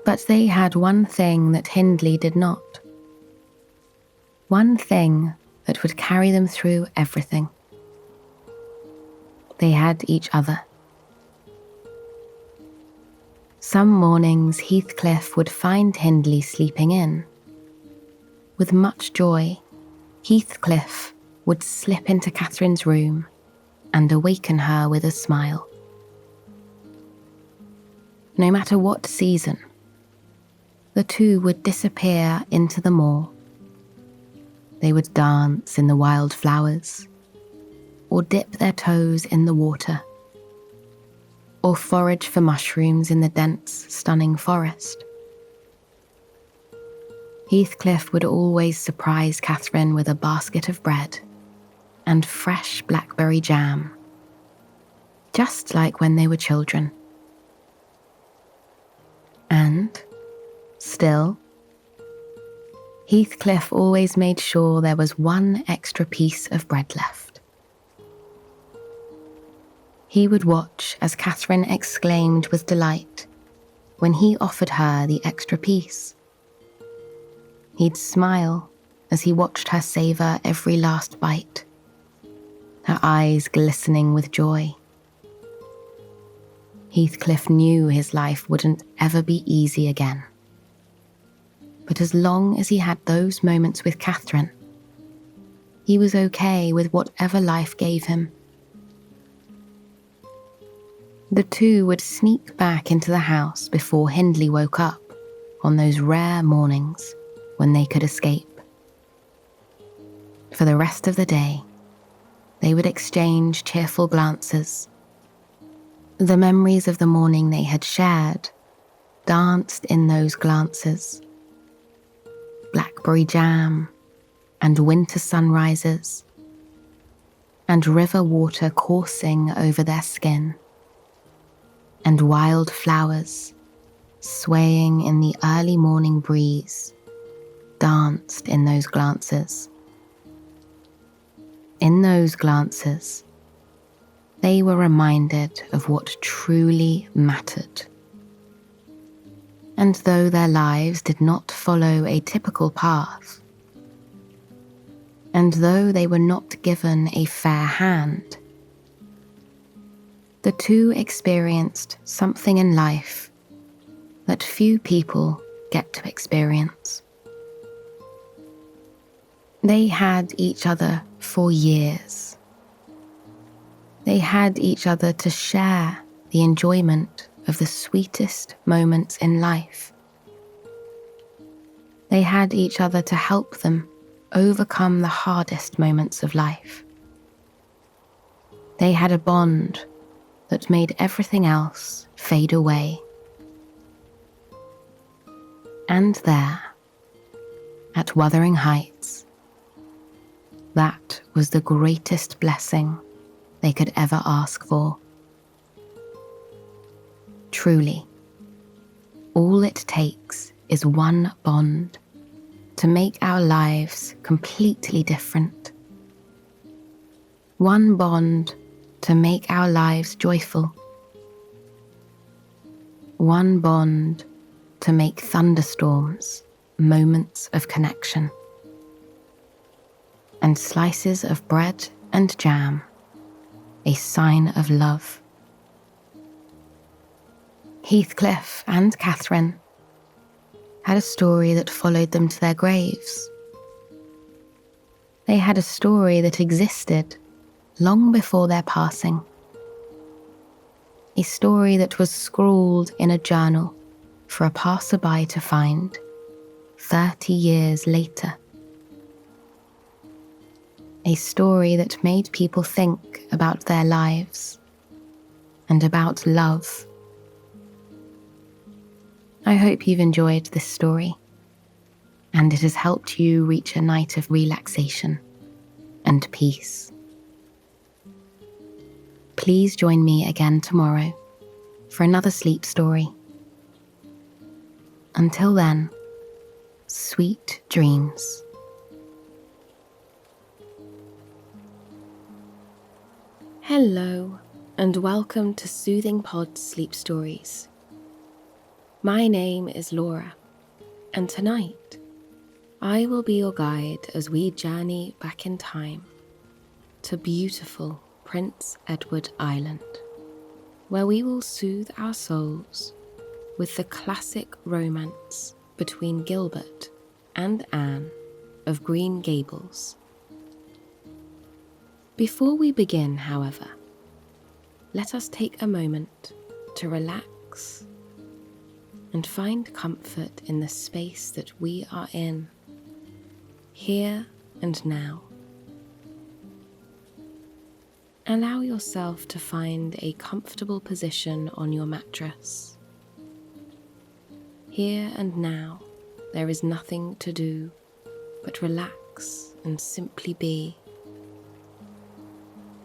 But they had one thing that Hindley did not. One thing that would carry them through everything. They had each other. Some mornings Heathcliff would find Hindley sleeping in. With much joy, Heathcliff would slip into Catherine's room and awaken her with a smile. No matter what season, the two would disappear into the moor. They would dance in the wild flowers, or dip their toes in the water, or forage for mushrooms in the dense, stunning forest. Heathcliff would always surprise Catherine with a basket of bread and fresh blackberry jam, just like when they were children. And, still, Heathcliff always made sure there was one extra piece of bread left. He would watch as Catherine exclaimed with delight when he offered her the extra piece. He'd smile as he watched her savour every last bite, her eyes glistening with joy. Heathcliff knew his life wouldn't ever be easy again. But as long as he had those moments with Catherine, he was okay with whatever life gave him. The two would sneak back into the house before Hindley woke up on those rare mornings when they could escape. For the rest of the day, they would exchange cheerful glances. The memories of the morning they had shared danced in those glances. Blackberry jam, and winter sunrises, and river water coursing over their skin, and wild flowers swaying in the early morning breeze danced in those glances. In those glances, they were reminded of what truly mattered. And though their lives did not follow a typical path, and though they were not given a fair hand, the two experienced something in life that few people get to experience. They had each other for years. They had each other to share the enjoyment of the sweetest moments in life. They had each other to help them overcome the hardest moments of life. They had a bond that made everything else fade away. And there, at Wuthering Heights, that was the greatest blessing they could ever ask for. Truly, all it takes is one bond to make our lives completely different. One bond to make our lives joyful. One bond to make thunderstorms moments of connection. And slices of bread and jam a sign of love. Heathcliff and Catherine had a story that followed them to their graves. They had a story that existed long before their passing. A story that was scrawled in a journal for a passerby to find 30 years later. A story that made people think about their lives and about love. I hope you've enjoyed this story and it has helped you reach a night of relaxation and peace. Please join me again tomorrow for another sleep story. Until then, sweet dreams. Hello, and welcome to Soothing Pod Sleep Stories. My name is Laura, and tonight I will be your guide as we journey back in time to beautiful Prince Edward Island, where we will soothe our souls with the classic romance between Gilbert and Anne of Green Gables. Before we begin, however, let us take a moment to relax and find comfort in the space that we are in, here and now. Allow yourself to find a comfortable position on your mattress. Here and now, there is nothing to do but relax and simply be.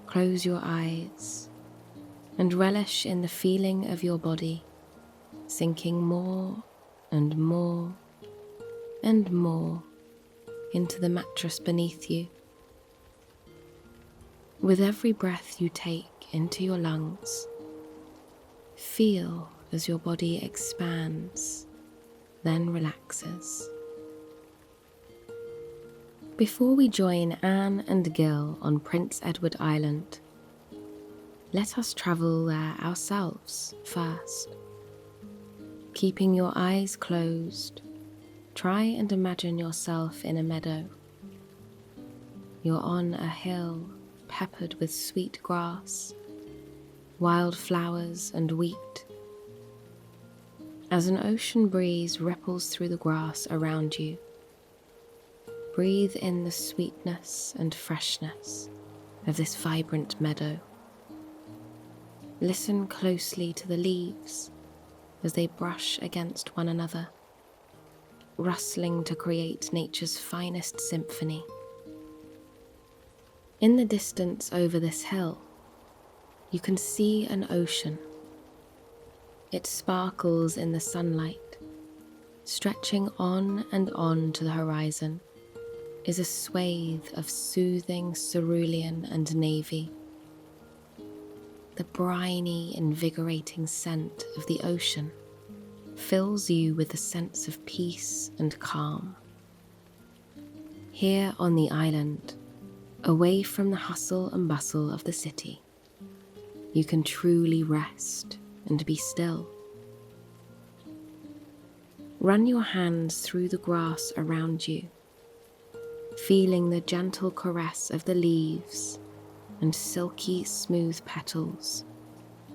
Close your eyes and relish in the feeling of your body sinking more and more and more into the mattress beneath you. With every breath you take into your lungs, feel as your body expands, then relaxes. Before we join Anne and Gil on Prince Edward Island, let us travel there ourselves first. Keeping your eyes closed, try and imagine yourself in a meadow. You're on a hill peppered with sweet grass, wild flowers and wheat. As an ocean breeze ripples through the grass around you, breathe in the sweetness and freshness of this vibrant meadow. Listen closely to the leaves as they brush against one another, rustling to create nature's finest symphony. In the distance over this hill, you can see an ocean. It sparkles in the sunlight. Stretching on and on to the horizon is a swathe of soothing cerulean and navy. The briny, invigorating scent of the ocean fills you with a sense of peace and calm. Here on the island, away from the hustle and bustle of the city, you can truly rest and be still. Run your hands through the grass around you, feeling the gentle caress of the leaves and silky smooth petals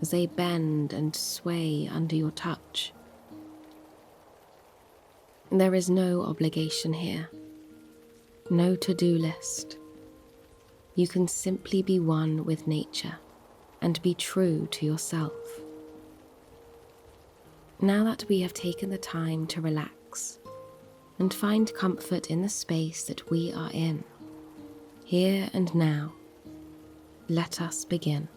as they bend and sway under your touch. There is no obligation here, no to-do list. You can simply be one with nature and be true to yourself. Now that we have taken the time to relax and find comfort in the space that we are in, here and now, let us begin.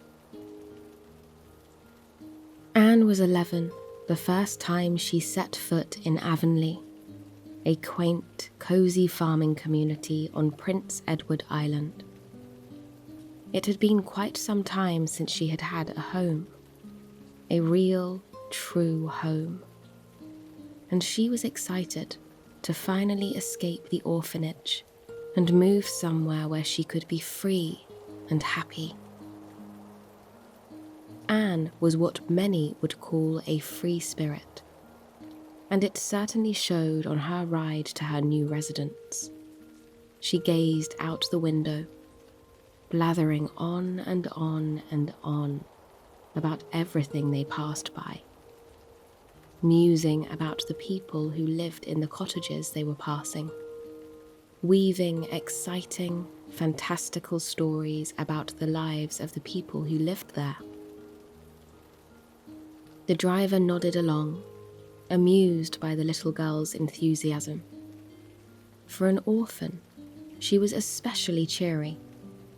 Anne was 11 the first time she set foot in Avonlea, a quaint, cosy farming community on Prince Edward Island. It had been quite some time since she had had a home, a real, true home, and she was excited to finally escape the orphanage and move somewhere where she could be free and happy. Anne was what many would call a free spirit, and it certainly showed on her ride to her new residence. She gazed out the window, blathering on and on and on about everything they passed by. musing about the people who lived in the cottages they were passing, weaving exciting, fantastical stories about the lives of the people who lived there. The driver nodded along, amused by the little girl's enthusiasm. For an orphan, she was especially cheery,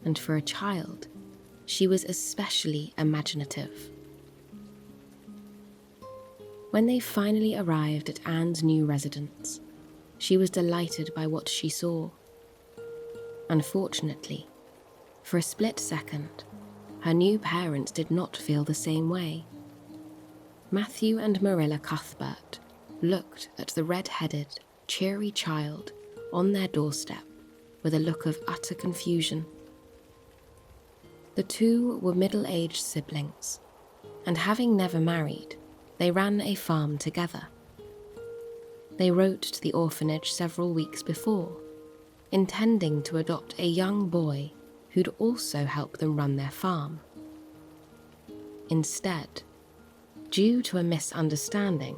and for a child, she was especially imaginative. When they finally arrived at Anne's new residence, she was delighted by what she saw. Unfortunately, for a split second, her new parents did not feel the same way. Matthew and Marilla Cuthbert looked at the red-headed, cheery child on their doorstep with a look of utter confusion. The two were middle-aged siblings, and having never married, they ran a farm together. They wrote to the orphanage several weeks before, intending to adopt a young boy who'd also help them run their farm. Instead, due to a misunderstanding,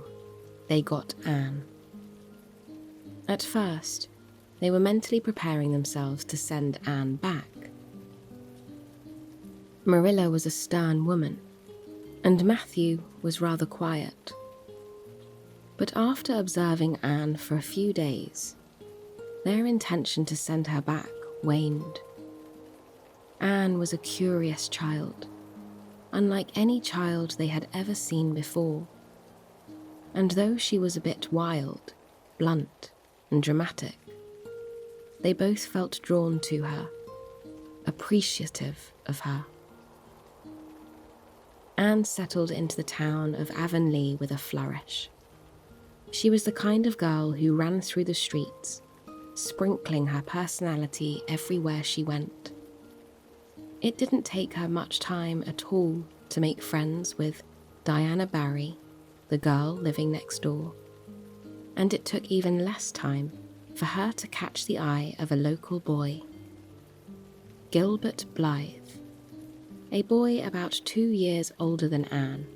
they got Anne. At first, they were mentally preparing themselves to send Anne back. Marilla was a stern woman, and Matthew was rather quiet. But after observing Anne for a few days, their intention to send her back waned. Anne was a curious child, unlike any child they had ever seen before. And though she was a bit wild, blunt, and dramatic, they both felt drawn to her, appreciative of her. Anne settled into the town of Avonlea with a flourish. She was the kind of girl who ran through the streets, sprinkling her personality everywhere she went. It didn't take her much time at all to make friends with Diana Barry, the girl living next door, and it took even less time for her to catch the eye of a local boy. Gilbert Blythe, a boy about 2 years older than Anne,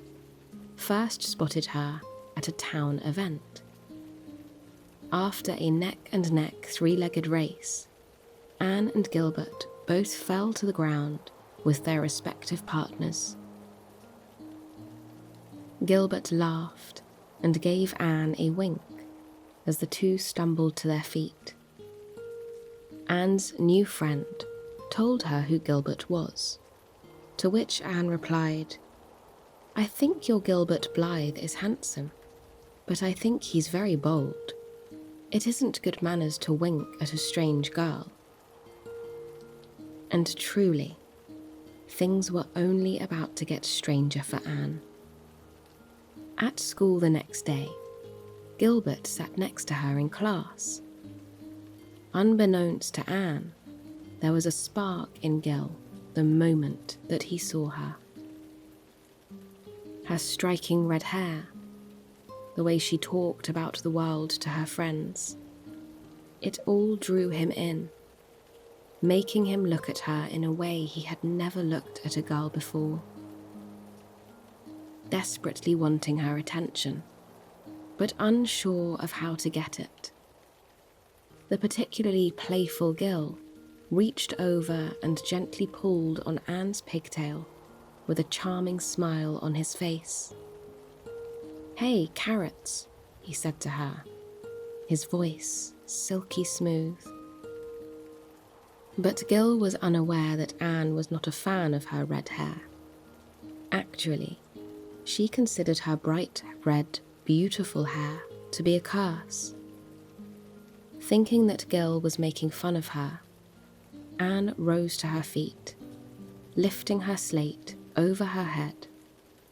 first spotted her at a town event. After a neck-and-neck three-legged race, Anne and Gilbert both fell to the ground with their respective partners. Gilbert laughed and gave Anne a wink as the two stumbled to their feet. Anne's new friend told her who Gilbert was, to which Anne replied, "I think your Gilbert Blythe is handsome, but I think he's very bold. It isn't good manners to wink at a strange girl." And truly, things were only about to get stranger for Anne. At school the next day, Gilbert sat next to her in class. Unbeknownst to Anne, there was a spark in Gil the moment that he saw her. Her striking red hair, the way she talked about the world to her friends, it all drew him in, making him look at her in a way he had never looked at a girl before. Desperately wanting her attention, but unsure of how to get it, the particularly playful Gil reached over and gently pulled on Anne's pigtail with a charming smile on his face. "Hey, carrots," he said to her, his voice silky smooth. But Gil was unaware that Anne was not a fan of her red hair. Actually, she considered her bright red, beautiful hair to be a curse. Thinking that Gil was making fun of her, Anne rose to her feet, lifting her slate over her head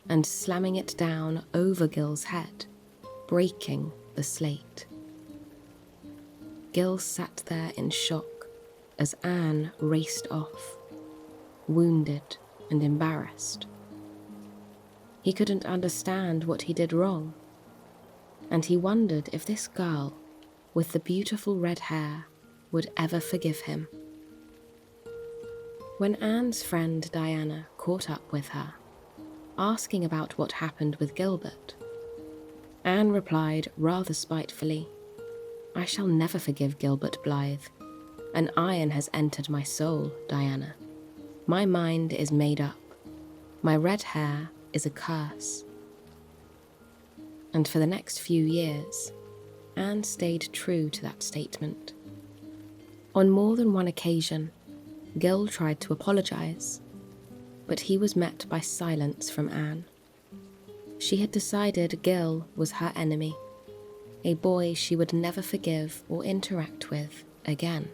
and slamming it down over Gil's head, breaking the slate. Gil sat there in shock as Anne raced off, wounded and embarrassed. He couldn't understand what he did wrong, and he wondered if this girl with the beautiful red hair would ever forgive him. When Anne's friend Diana caught up with her, asking about what happened with Gilbert, Anne replied rather spitefully, "I shall never forgive Gilbert Blythe. An iron has entered my soul, Diana. My mind is made up. My red hair is a curse." And for the next few years, Anne stayed true to that statement. On more than one occasion, Gil tried to apologize, but he was met by silence from Anne. She had decided Gil was her enemy, a boy she would never forgive or interact with again.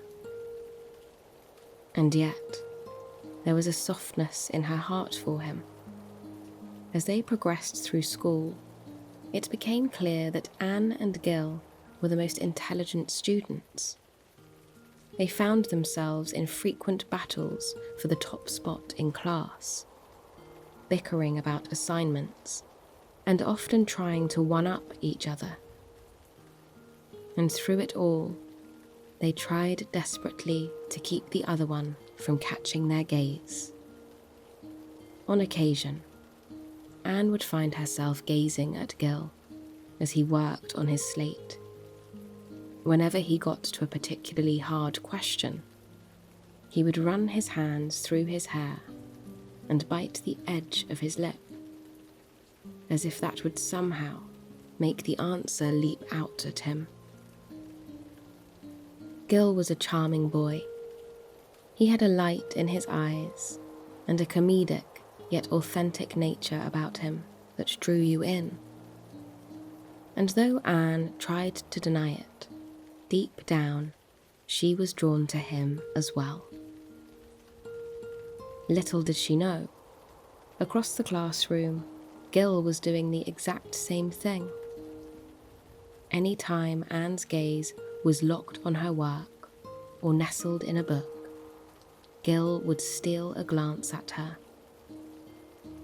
And yet, there was a softness in her heart for him. As they progressed through school, it became clear that Anne and Gil were the most intelligent students. They found themselves in frequent battles for the top spot in class, bickering about assignments, and often trying to one-up each other. And through it all, they tried desperately to keep the other one from catching their gaze. On occasion, Anne would find herself gazing at Gil as he worked on his slate. Whenever he got to a particularly hard question, he would run his hands through his hair and bite the edge of his lip, as if that would somehow make the answer leap out at him. Gil was a charming boy. He had a light in his eyes and a comedic yet authentic nature about him that drew you in. And though Anne tried to deny it, deep down she was drawn to him as well. Little did she know, across the classroom, Gil was doing the exact same thing. Any time Anne's gaze was locked on her work or nestled in a book, Gil would steal a glance at her.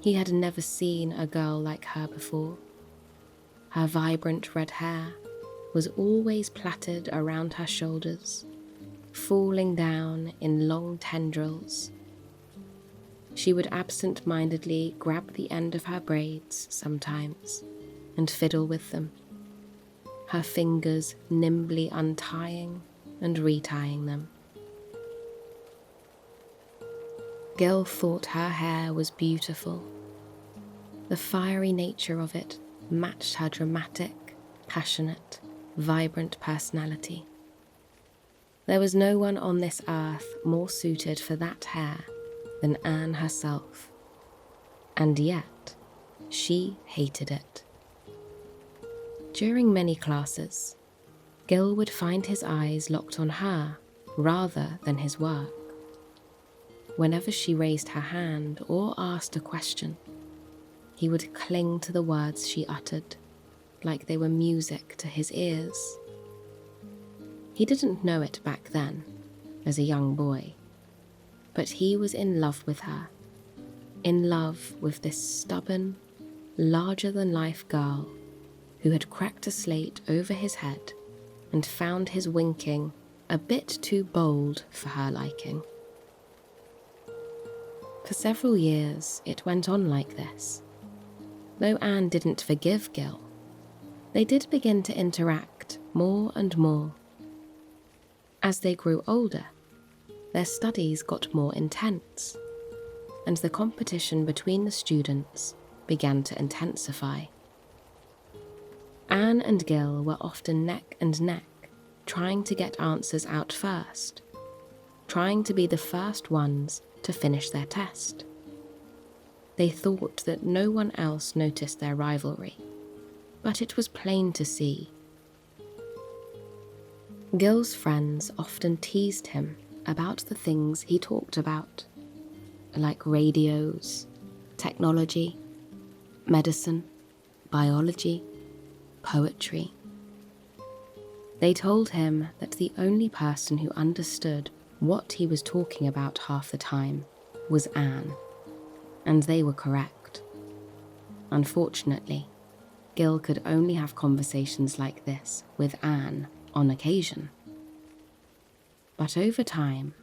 He had never seen a girl like her before. Her vibrant red hair was always plaited around her shoulders, falling down in long tendrils. She would absent-mindedly grab the end of her braids sometimes and fiddle with them, her fingers nimbly untying and retying them. Gil thought her hair was beautiful. The fiery nature of it matched her dramatic, passionate, vibrant personality. There was no one on this earth more suited for that hair than Anne herself, and yet she hated it. During many classes, Gil would find his eyes locked on her rather than his work. Whenever she raised her hand or asked a question, he would cling to the words she uttered, like they were music to his ears. He didn't know it back then, as a young boy, but he was in love with her, in love with this stubborn, larger-than-life girl who had cracked a slate over his head and found his winking a bit too bold for her liking. For several years, it went on like this. Though Anne didn't forgive Gil, they did begin to interact more and more. As they grew older, their studies got more intense, and the competition between the students began to intensify. Anne and Gil were often neck and neck, trying to get answers out first, trying to be the first ones to finish their test. They thought that no one else noticed their rivalry, but it was plain to see. Gil's friends often teased him about the things he talked about, like radios, technology, medicine, biology, poetry. They told him that the only person who understood what he was talking about half the time was Anne, and they were correct. Unfortunately, Gil could only have conversations like this with Anne on occasion. But over time,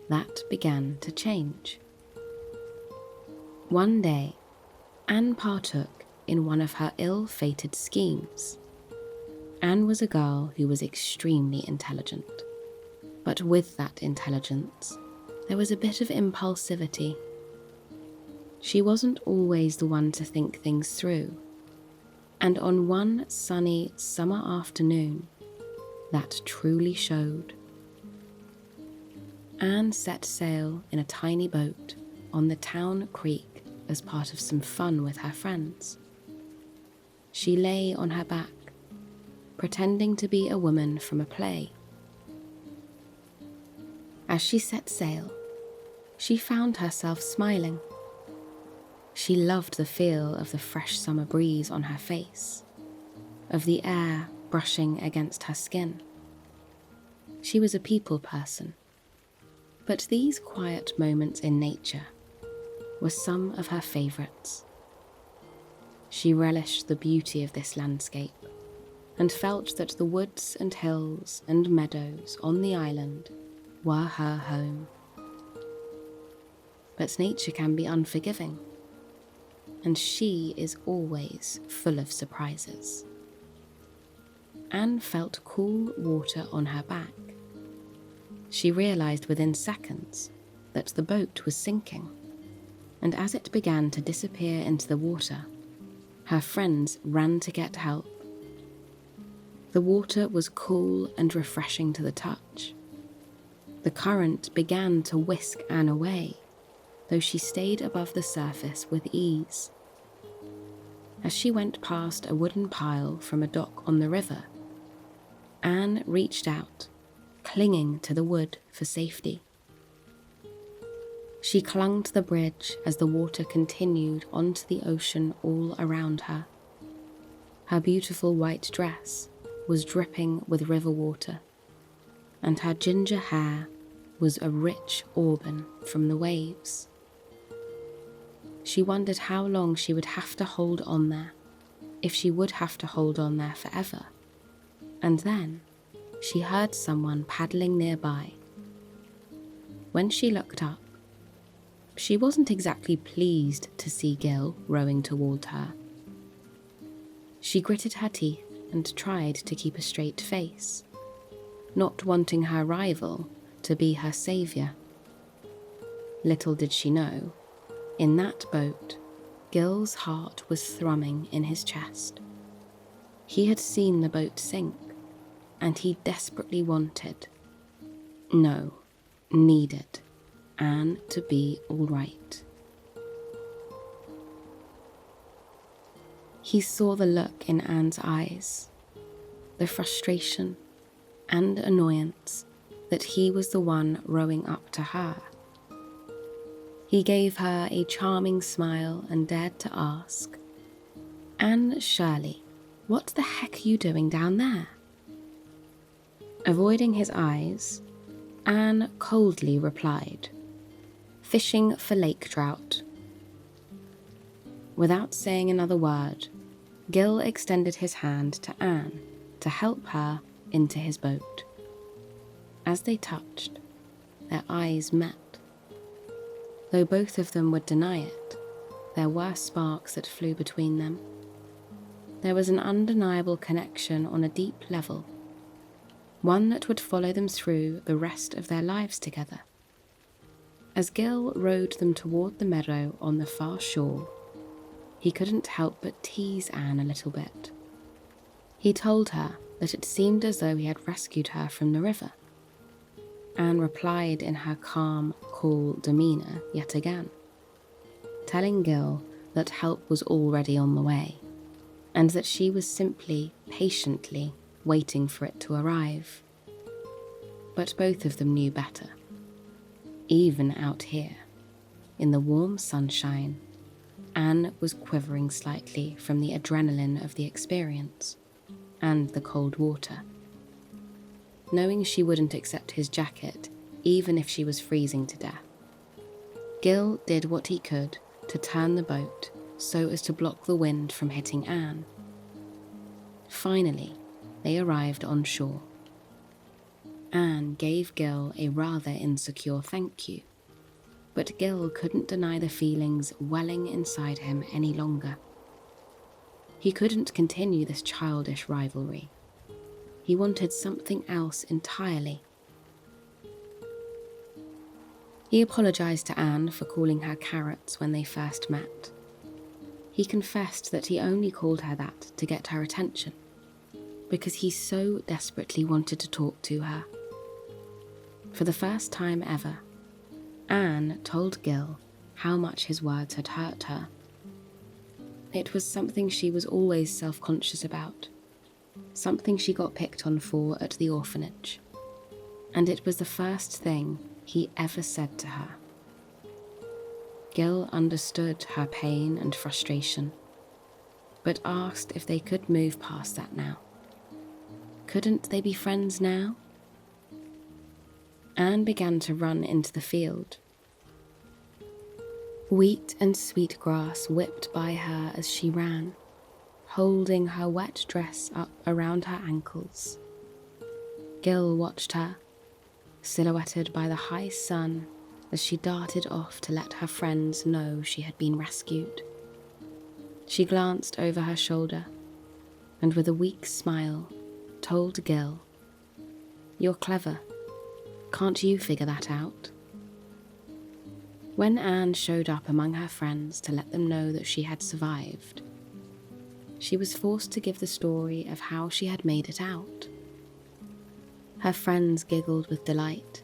that began to change. One day, Anne partook in one of her ill-fated schemes. Anne was a girl who was extremely intelligent, but with that intelligence, there was a bit of impulsivity. She wasn't always the one to think things through, and on one sunny summer afternoon, that truly showed. Anne set sail in a tiny boat on the town creek as part of some fun with her friends. She lay on her back, pretending to be a woman from a play. As she set sail, she found herself smiling. She loved the feel of the fresh summer breeze on her face, of the air brushing against her skin. She was a people person, but these quiet moments in nature were some of her favourites. She relished the beauty of this landscape and felt that the woods and hills and meadows on the island were her home. But nature can be unforgiving, and she is always full of surprises. Anne felt cool water on her back. She realised within seconds that the boat was sinking, and as it began to disappear into the water, her friends ran to get help. The water was cool and refreshing to the touch. The current began to whisk Anne away, though she stayed above the surface with ease. As she went past a wooden pile from a dock on the river, Anne reached out, clinging to the wood for safety. She clung to the bridge as the water continued onto the ocean all around her. Her beautiful white dress was dripping with river water, and her ginger hair was a rich auburn from the waves. She wondered how long she would have to hold on there, if she would have to hold on there forever. And then she heard someone paddling nearby. When she looked up, she wasn't exactly pleased to see Gil rowing toward her. She gritted her teeth and tried to keep a straight face, not wanting her rival to be her saviour. Little did she know, in that boat, Gil's heart was thrumming in his chest. He had seen the boat sink, and he desperately wanted, no, needed, Anne to be all right. He saw the look in Anne's eyes, the frustration and annoyance that he was the one rowing up to her. He gave her a charming smile and dared to ask, "Anne Shirley, what the heck are you doing down there?" Avoiding his eyes, Anne coldly replied, "Fishing for lake trout." Without saying another word, Gil extended his hand to Anne to help her into his boat. As they touched, their eyes met. Though both of them would deny it, there were sparks that flew between them. There was an undeniable connection on a deep level, one that would follow them through the rest of their lives together. As Gil rowed them toward the meadow on the far shore, he couldn't help but tease Anne a little bit. He told her that it seemed as though he had rescued her from the river. Anne replied in her calm, cool demeanour yet again, telling Gil that help was already on the way, and that she was simply, patiently waiting for it to arrive. But both of them knew better. Even out here, in the warm sunshine, Anne was quivering slightly from the adrenaline of the experience and the cold water. Knowing she wouldn't accept his jacket, even if she was freezing to death, Gil did what he could to turn the boat so as to block the wind from hitting Anne. Finally, they arrived on shore. Anne gave Gil a rather insecure thank you, but Gil couldn't deny the feelings welling inside him any longer. He couldn't continue this childish rivalry. He wanted something else entirely. He apologised to Anne for calling her carrots when they first met. He confessed that he only called her that to get her attention, because he so desperately wanted to talk to her. For the first time ever, Anne told Gil how much his words had hurt her. It was something she was always self-conscious about, something she got picked on for at the orphanage, and it was the first thing he ever said to her. Gil understood her pain and frustration, but asked if they could move past that now. Couldn't they be friends now? Anne began to run into the field. Wheat and sweet grass whipped by her as she ran, holding her wet dress up around her ankles. Gil watched her, silhouetted by the high sun, as she darted off to let her friends know she had been rescued. She glanced over her shoulder and with a weak smile told Gil, "You're clever. Can't you figure that out?" When Anne showed up among her friends to let them know that she had survived, she was forced to give the story of how she had made it out. Her friends giggled with delight,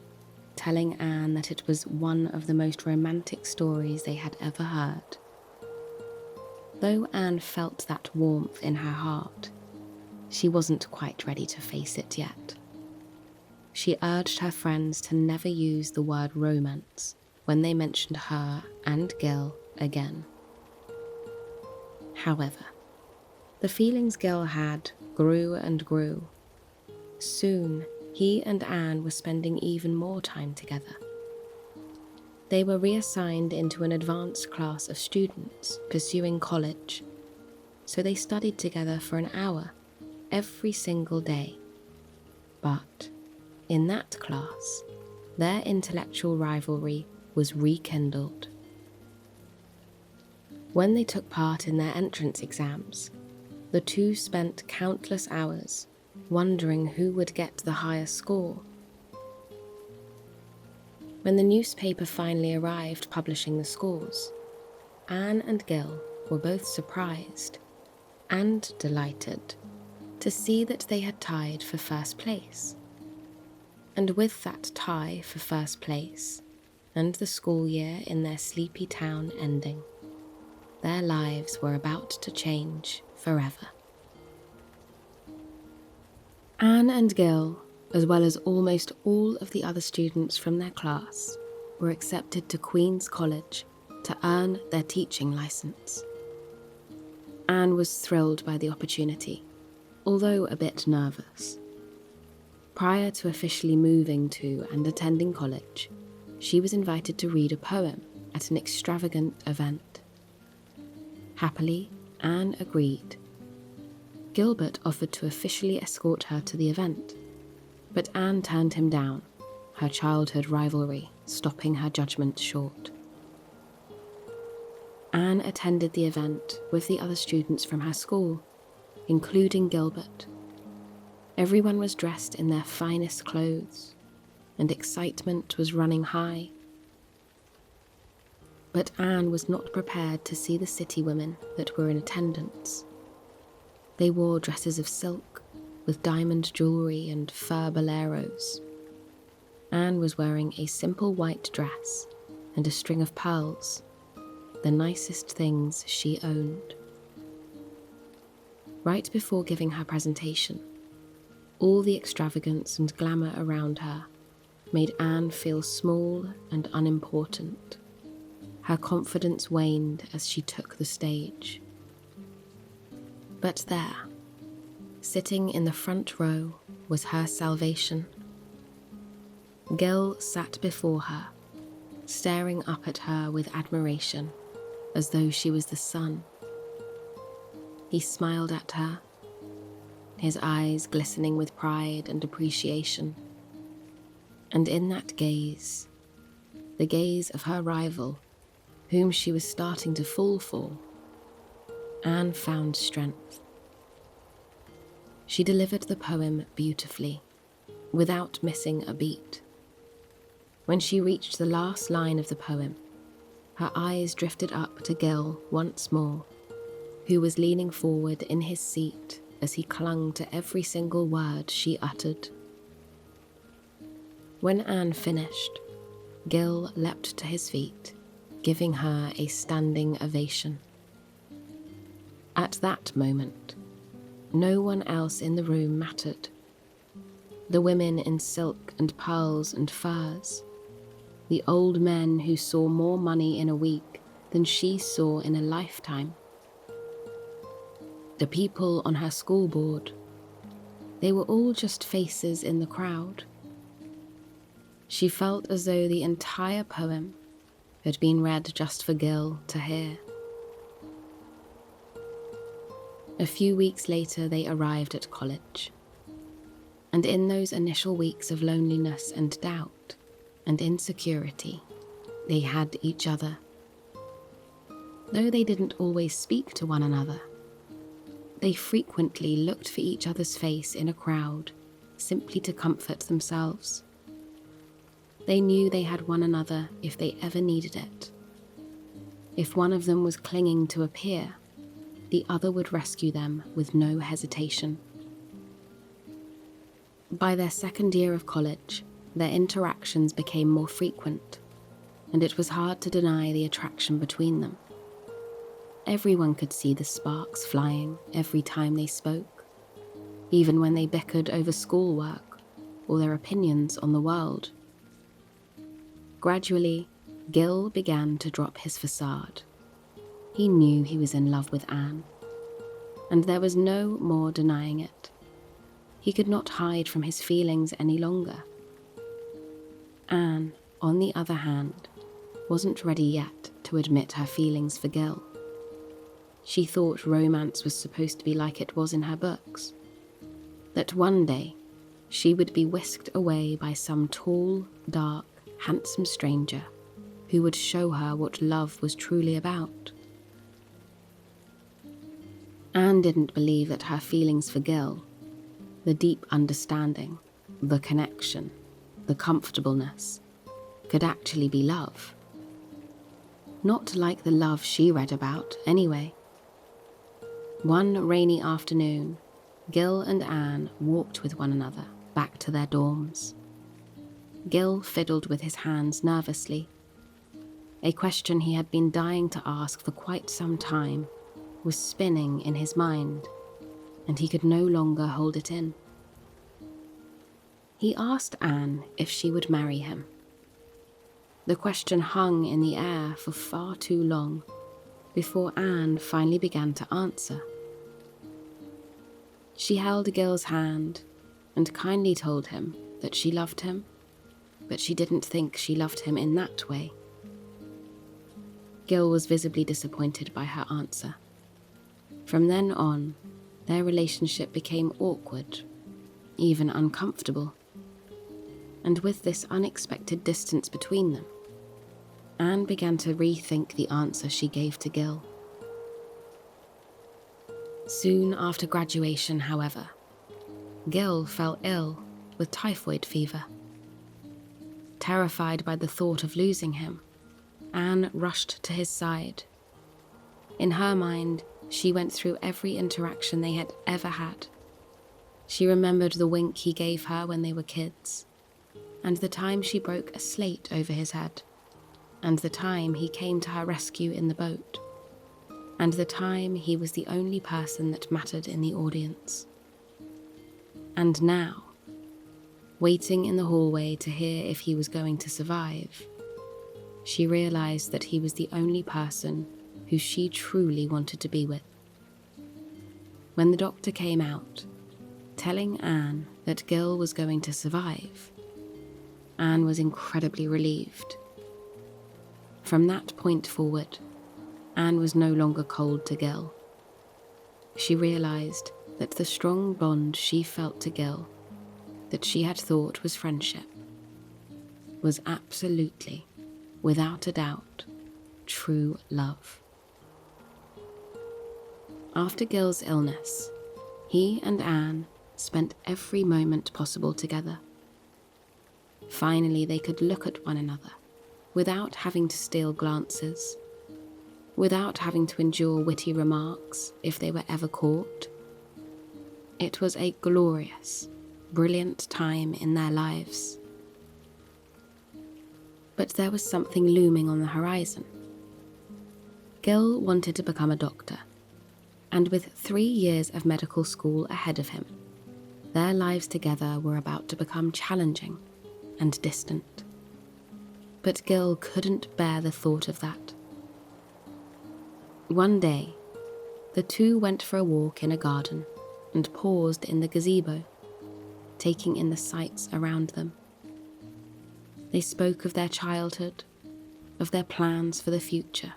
telling Anne that it was one of the most romantic stories they had ever heard. Though Anne felt that warmth in her heart, she wasn't quite ready to face it yet. She urged her friends to never use the word romance when they mentioned her and Gil again. However, the feelings Gil had grew and grew. Soon, he and Anne were spending even more time together. They were reassigned into an advanced class of students pursuing college, so they studied together for an hour every single day. But in that class, their intellectual rivalry was rekindled. When they took part in their entrance exams, the two spent countless hours wondering who would get the higher score. When the newspaper finally arrived publishing the scores, Anne and Gil were both surprised and delighted to see that they had tied for first place. And with that tie for first place, and the school year in their sleepy town ending, their lives were about to change forever. Anne and Gil, as well as almost all of the other students from their class, were accepted to Queen's College to earn their teaching license. Anne was thrilled by the opportunity, although a bit nervous. Prior to officially moving to and attending college, she was invited to read a poem at an extravagant event. Happily, Anne agreed. Gilbert offered to officially escort her to the event, but Anne turned him down, her childhood rivalry stopping her judgment short. Anne attended the event with the other students from her school, including Gilbert. Everyone was dressed in their finest clothes, and excitement was running high. But Anne was not prepared to see the city women that were in attendance. They wore dresses of silk, with diamond jewellery and fur boleros. Anne was wearing a simple white dress and a string of pearls, the nicest things she owned. Right before giving her presentation, all the extravagance and glamour around her made Anne feel small and unimportant. Her confidence waned as she took the stage. But there, sitting in the front row, was her salvation. Gil sat before her, staring up at her with admiration, as though she was the sun. He smiled at her, his eyes glistening with pride and appreciation. And in that gaze, the gaze of her rival, whom she was starting to fall for, Anne found strength. She delivered the poem beautifully, without missing a beat. When she reached the last line of the poem, her eyes drifted up to Gil once more, who was leaning forward in his seat as he clung to every single word she uttered. When Anne finished, Gil leapt to his feet, giving her a standing ovation. At that moment, no one else in the room mattered. The women in silk and pearls and furs, the old men who saw more money in a week than she saw in a lifetime, the people on her school board, they were all just faces in the crowd. She felt as though the entire poem had been read just for Gil to hear. A few weeks later they arrived at college, and in those initial weeks of loneliness and doubt and insecurity, they had each other. Though they didn't always speak to one another, they frequently looked for each other's face in a crowd, simply to comfort themselves. They knew they had one another if they ever needed it. If one of them was clinging to a peer, the other would rescue them with no hesitation. By their second year of college, their interactions became more frequent, and it was hard to deny the attraction between them. Everyone could see the sparks flying every time they spoke, even when they bickered over schoolwork or their opinions on the world. Gradually, Gil began to drop his facade. He knew he was in love with Anne, and there was no more denying it. He could not hide from his feelings any longer. Anne, on the other hand, wasn't ready yet to admit her feelings for Gil. She thought romance was supposed to be like it was in her books, that one day she would be whisked away by some tall, dark, handsome stranger who would show her what love was truly about. Anne didn't believe that her feelings for Gil, the deep understanding, the connection, the comfortableness, could actually be love. Not like the love she read about, anyway. One rainy afternoon, Gil and Anne walked with one another back to their dorms. Gil fiddled with his hands nervously. A question he had been dying to ask for quite some time was spinning in his mind, and he could no longer hold it in. He asked Anne if she would marry him. The question hung in the air for far too long before Anne finally began to answer. She held Gil's hand and kindly told him that she loved him, but she didn't think she loved him in that way. Gil was visibly disappointed by her answer. From then on, their relationship became awkward, even uncomfortable. And with this unexpected distance between them, Anne began to rethink the answer she gave to Gil. Soon after graduation, however, Gil fell ill with typhoid fever. Terrified by the thought of losing him, Anne rushed to his side. In her mind, she went through every interaction they had ever had. She remembered the wink he gave her when they were kids, and the time she broke a slate over his head, and the time he came to her rescue in the boat, and the time he was the only person that mattered in the audience. And now, waiting in the hallway to hear if he was going to survive, she realized that he was the only person who she truly wanted to be with. When the doctor came out, telling Anne that Gil was going to survive, Anne was incredibly relieved. From that point forward, Anne was no longer cold to Gil. She realized that the strong bond she felt to Gil, that she had thought was friendship, was absolutely, without a doubt, true love. After Gil's illness, he and Anne spent every moment possible together. Finally, they could look at one another without having to steal glances, without having to endure witty remarks if they were ever caught. It was a glorious, brilliant time in their lives. But there was something looming on the horizon. Gil wanted to become a doctor, and with 3 years of medical school ahead of him, their lives together were about to become challenging and distant. But Gil couldn't bear the thought of that. One day, the two went for a walk in a garden and paused in the gazebo, taking in the sights around them. They spoke of their childhood, of their plans for the future,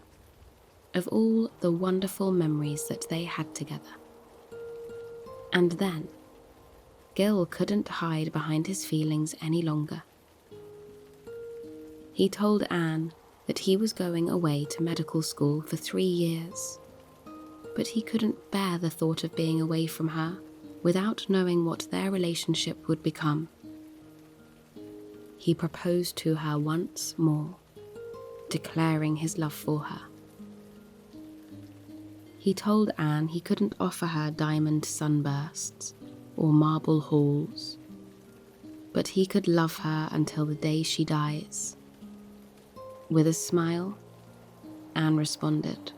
of all the wonderful memories that they had together. And then, Gil couldn't hide behind his feelings any longer. He told Anne that he was going away to medical school for 3 years, but he couldn't bear the thought of being away from her without knowing what their relationship would become. He proposed to her once more, declaring his love for her. He told Anne he couldn't offer her diamond sunbursts or marble halls, but he could love her until the day she dies. With a smile, Anne responded,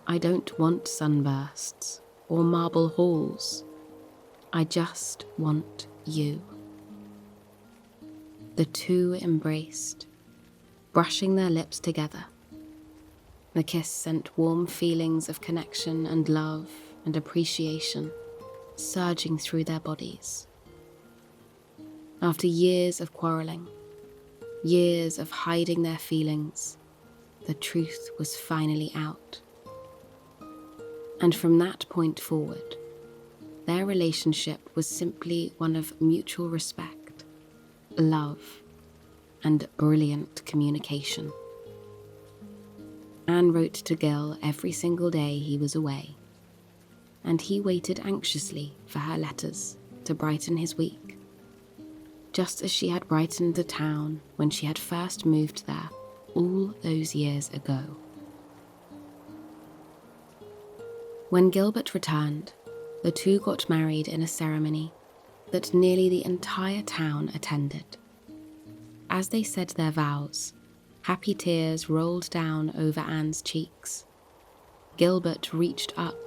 "I don't want sunbursts or marble halls. I just want you." The two embraced, brushing their lips together. The kiss sent warm feelings of connection and love and appreciation surging through their bodies. After years of quarrelling, years of hiding their feelings, the truth was finally out. And from that point forward, their relationship was simply one of mutual respect, love, and brilliant communication. Anne wrote to Gil every single day he was away, and he waited anxiously for her letters to brighten his week, just as she had brightened the town when she had first moved there all those years ago. When Gilbert returned, the two got married in a ceremony that nearly the entire town attended. As they said their vows, happy tears rolled down over Anne's cheeks. Gilbert reached up,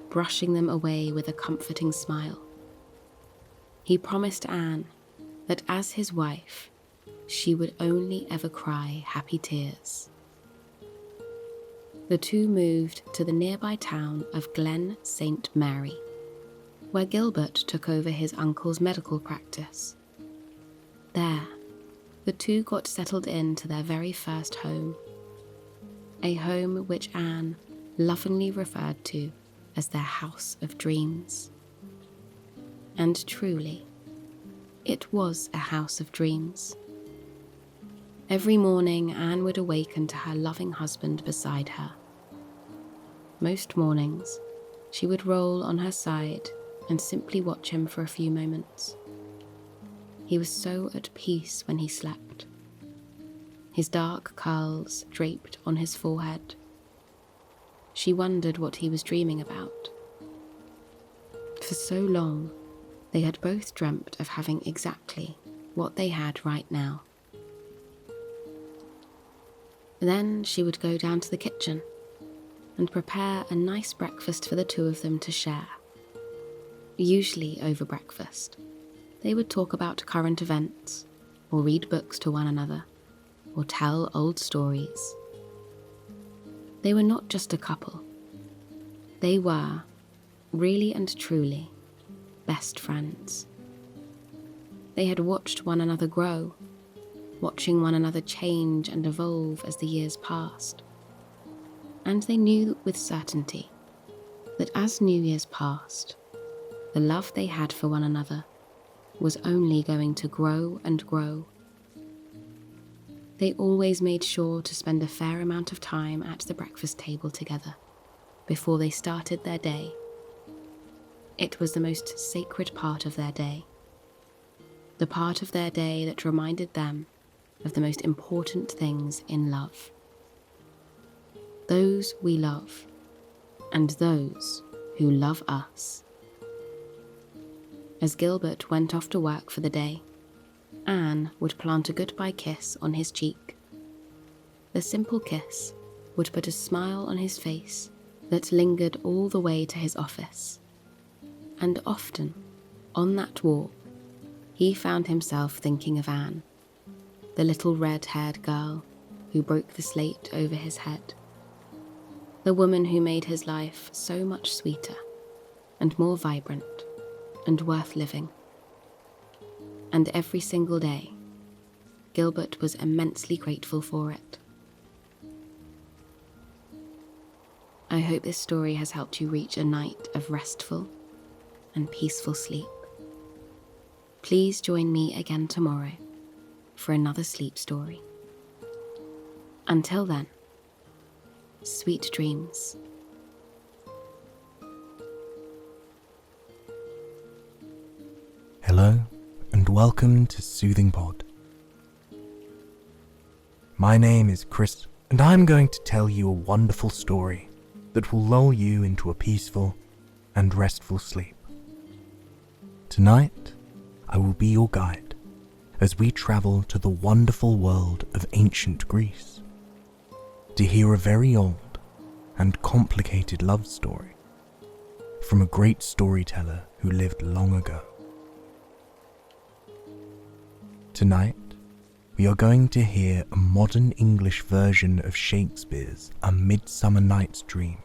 brushing them away with a comforting smile. He promised Anne that as his wife, she would only ever cry happy tears. The two moved to the nearby town of Glen St. Mary, where Gilbert took over his uncle's medical practice. There, the two got settled into their very first home, a home which Anne lovingly referred to as their house of dreams. And truly, it was a house of dreams. Every morning, Anne would awaken to her loving husband beside her. Most mornings, she would roll on her side and simply watch him for a few moments. He was so at peace when he slept, his dark curls draped on his forehead. She wondered what he was dreaming about. For so long, they had both dreamt of having exactly what they had right now. Then she would go down to the kitchen and prepare a nice breakfast for the two of them to share. Usually over breakfast, they would talk about current events, or read books to one another, or tell old stories. They were not just a couple. They were, really and truly, best friends. They had watched one another grow, watching one another change and evolve as the years passed. And they knew with certainty that as New Year's passed, the love they had for one another was only going to grow and grow. They always made sure to spend a fair amount of time at the breakfast table together, before they started their day. It was the most sacred part of their day, the part of their day that reminded them of the most important things in love. Those we love, and those who love us. As Gilbert went off to work for the day, Anne would plant a goodbye kiss on his cheek. The simple kiss would put a smile on his face that lingered all the way to his office. And often, on that walk, he found himself thinking of Anne, the little red-haired girl who broke the slate over his head, the woman who made his life so much sweeter and more vibrant and worth living. And every single day, Gilbert was immensely grateful for it. I hope this story has helped you reach a night of restful and peaceful sleep. Please join me again tomorrow for another sleep story. Until then, sweet dreams. Hello and welcome to Soothing Pod. My name is Chris and I'm going to tell you a wonderful story that will lull you into a peaceful and restful sleep. Tonight, I will be your guide as we travel to the wonderful world of ancient Greece to hear a very old and complicated love story from a great storyteller who lived long ago. Tonight, we are going to hear a modern English version of Shakespeare's A Midsummer Night's Dream.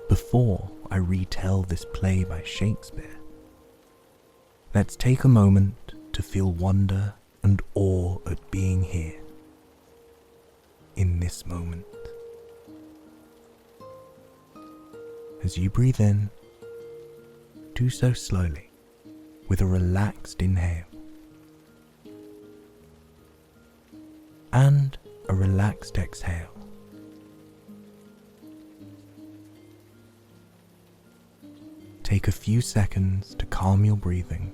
Before I retell this play by Shakespeare, let's take a moment to feel wonder and awe at being here, in this moment. As you breathe in, do so slowly, with a relaxed inhale, and a relaxed exhale. Take a few seconds to calm your breathing.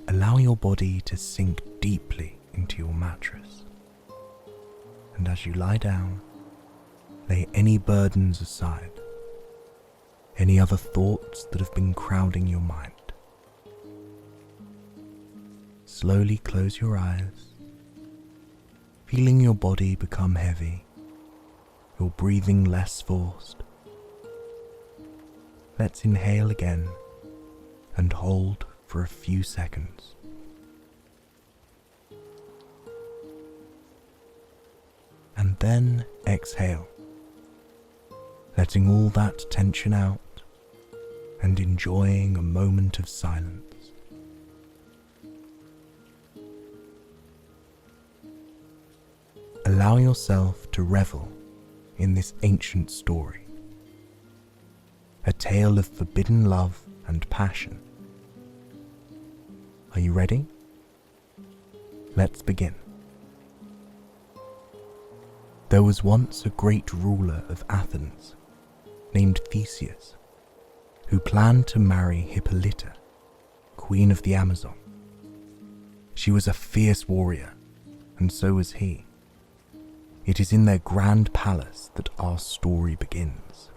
Allow your body to sink deeply into your mattress. And as you lie down, lay any burdens aside, any other thoughts that have been crowding your mind. Slowly close your eyes, feeling your body become heavy, your breathing less forced. Let's inhale again and hold for a few seconds. And then exhale, letting all that tension out and enjoying a moment of silence. Allow yourself to revel in this ancient story, a tale of forbidden love and passion. Are you ready? Let's begin. There was once a great ruler of Athens named Theseus, who planned to marry Hippolyta, queen of the Amazon. She was a fierce warrior, and so was he. It is in their grand palace that our story begins.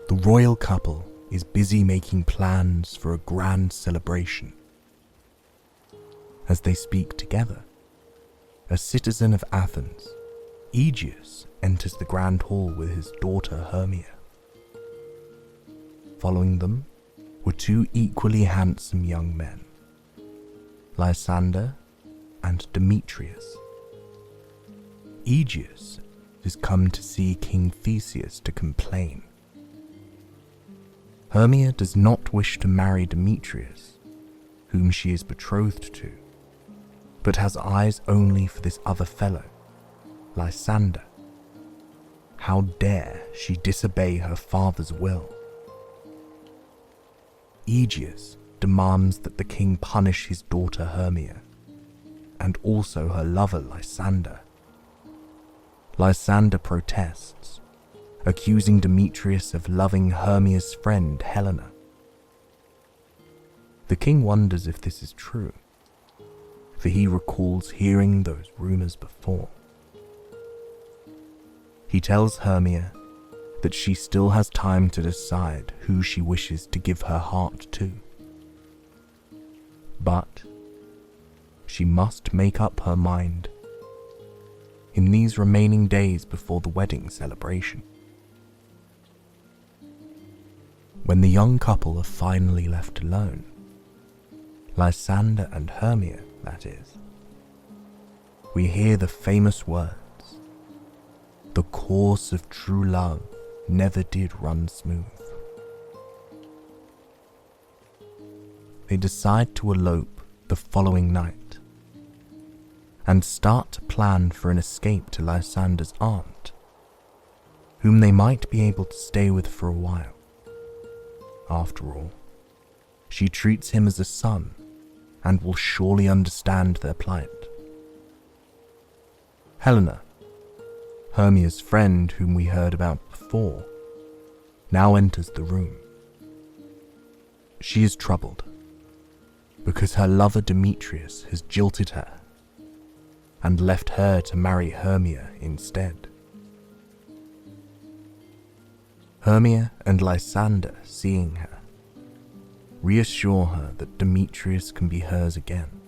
The royal couple is busy making plans for a grand celebration. As they speak together, a citizen of Athens, Aegeus, enters the grand hall with his daughter Hermia. Following them were two equally handsome young men, Lysander and Demetrius. Aegeus is come to see King Theseus to complain. Hermia does not wish to marry Demetrius, whom she is betrothed to, but has eyes only for this other fellow, Lysander. How dare she disobey her father's will? Aegeus demands that the king punish his daughter Hermia, and also her lover Lysander. Lysander protests, accusing Demetrius of loving Hermia's friend Helena. The king wonders if this is true, for he recalls hearing those rumors before. He tells Hermia that she still has time to decide who she wishes to give her heart to. But she must make up her mind in these remaining days before the wedding celebration. When the young couple are finally left alone, Lysander and Hermia, that is, we hear the famous words, "The course of true love never did run smooth." They decide to elope the following night and start to plan for an escape to Lysander's aunt, whom they might be able to stay with for a while. After all, she treats him as a son and will surely understand their plight. Helena, Hermia's friend whom we heard about before, now enters the room. She is troubled because her lover Demetrius has jilted her and left her to marry Hermia instead. Hermia and Lysander, seeing her, reassure her that Demetrius can be hers again,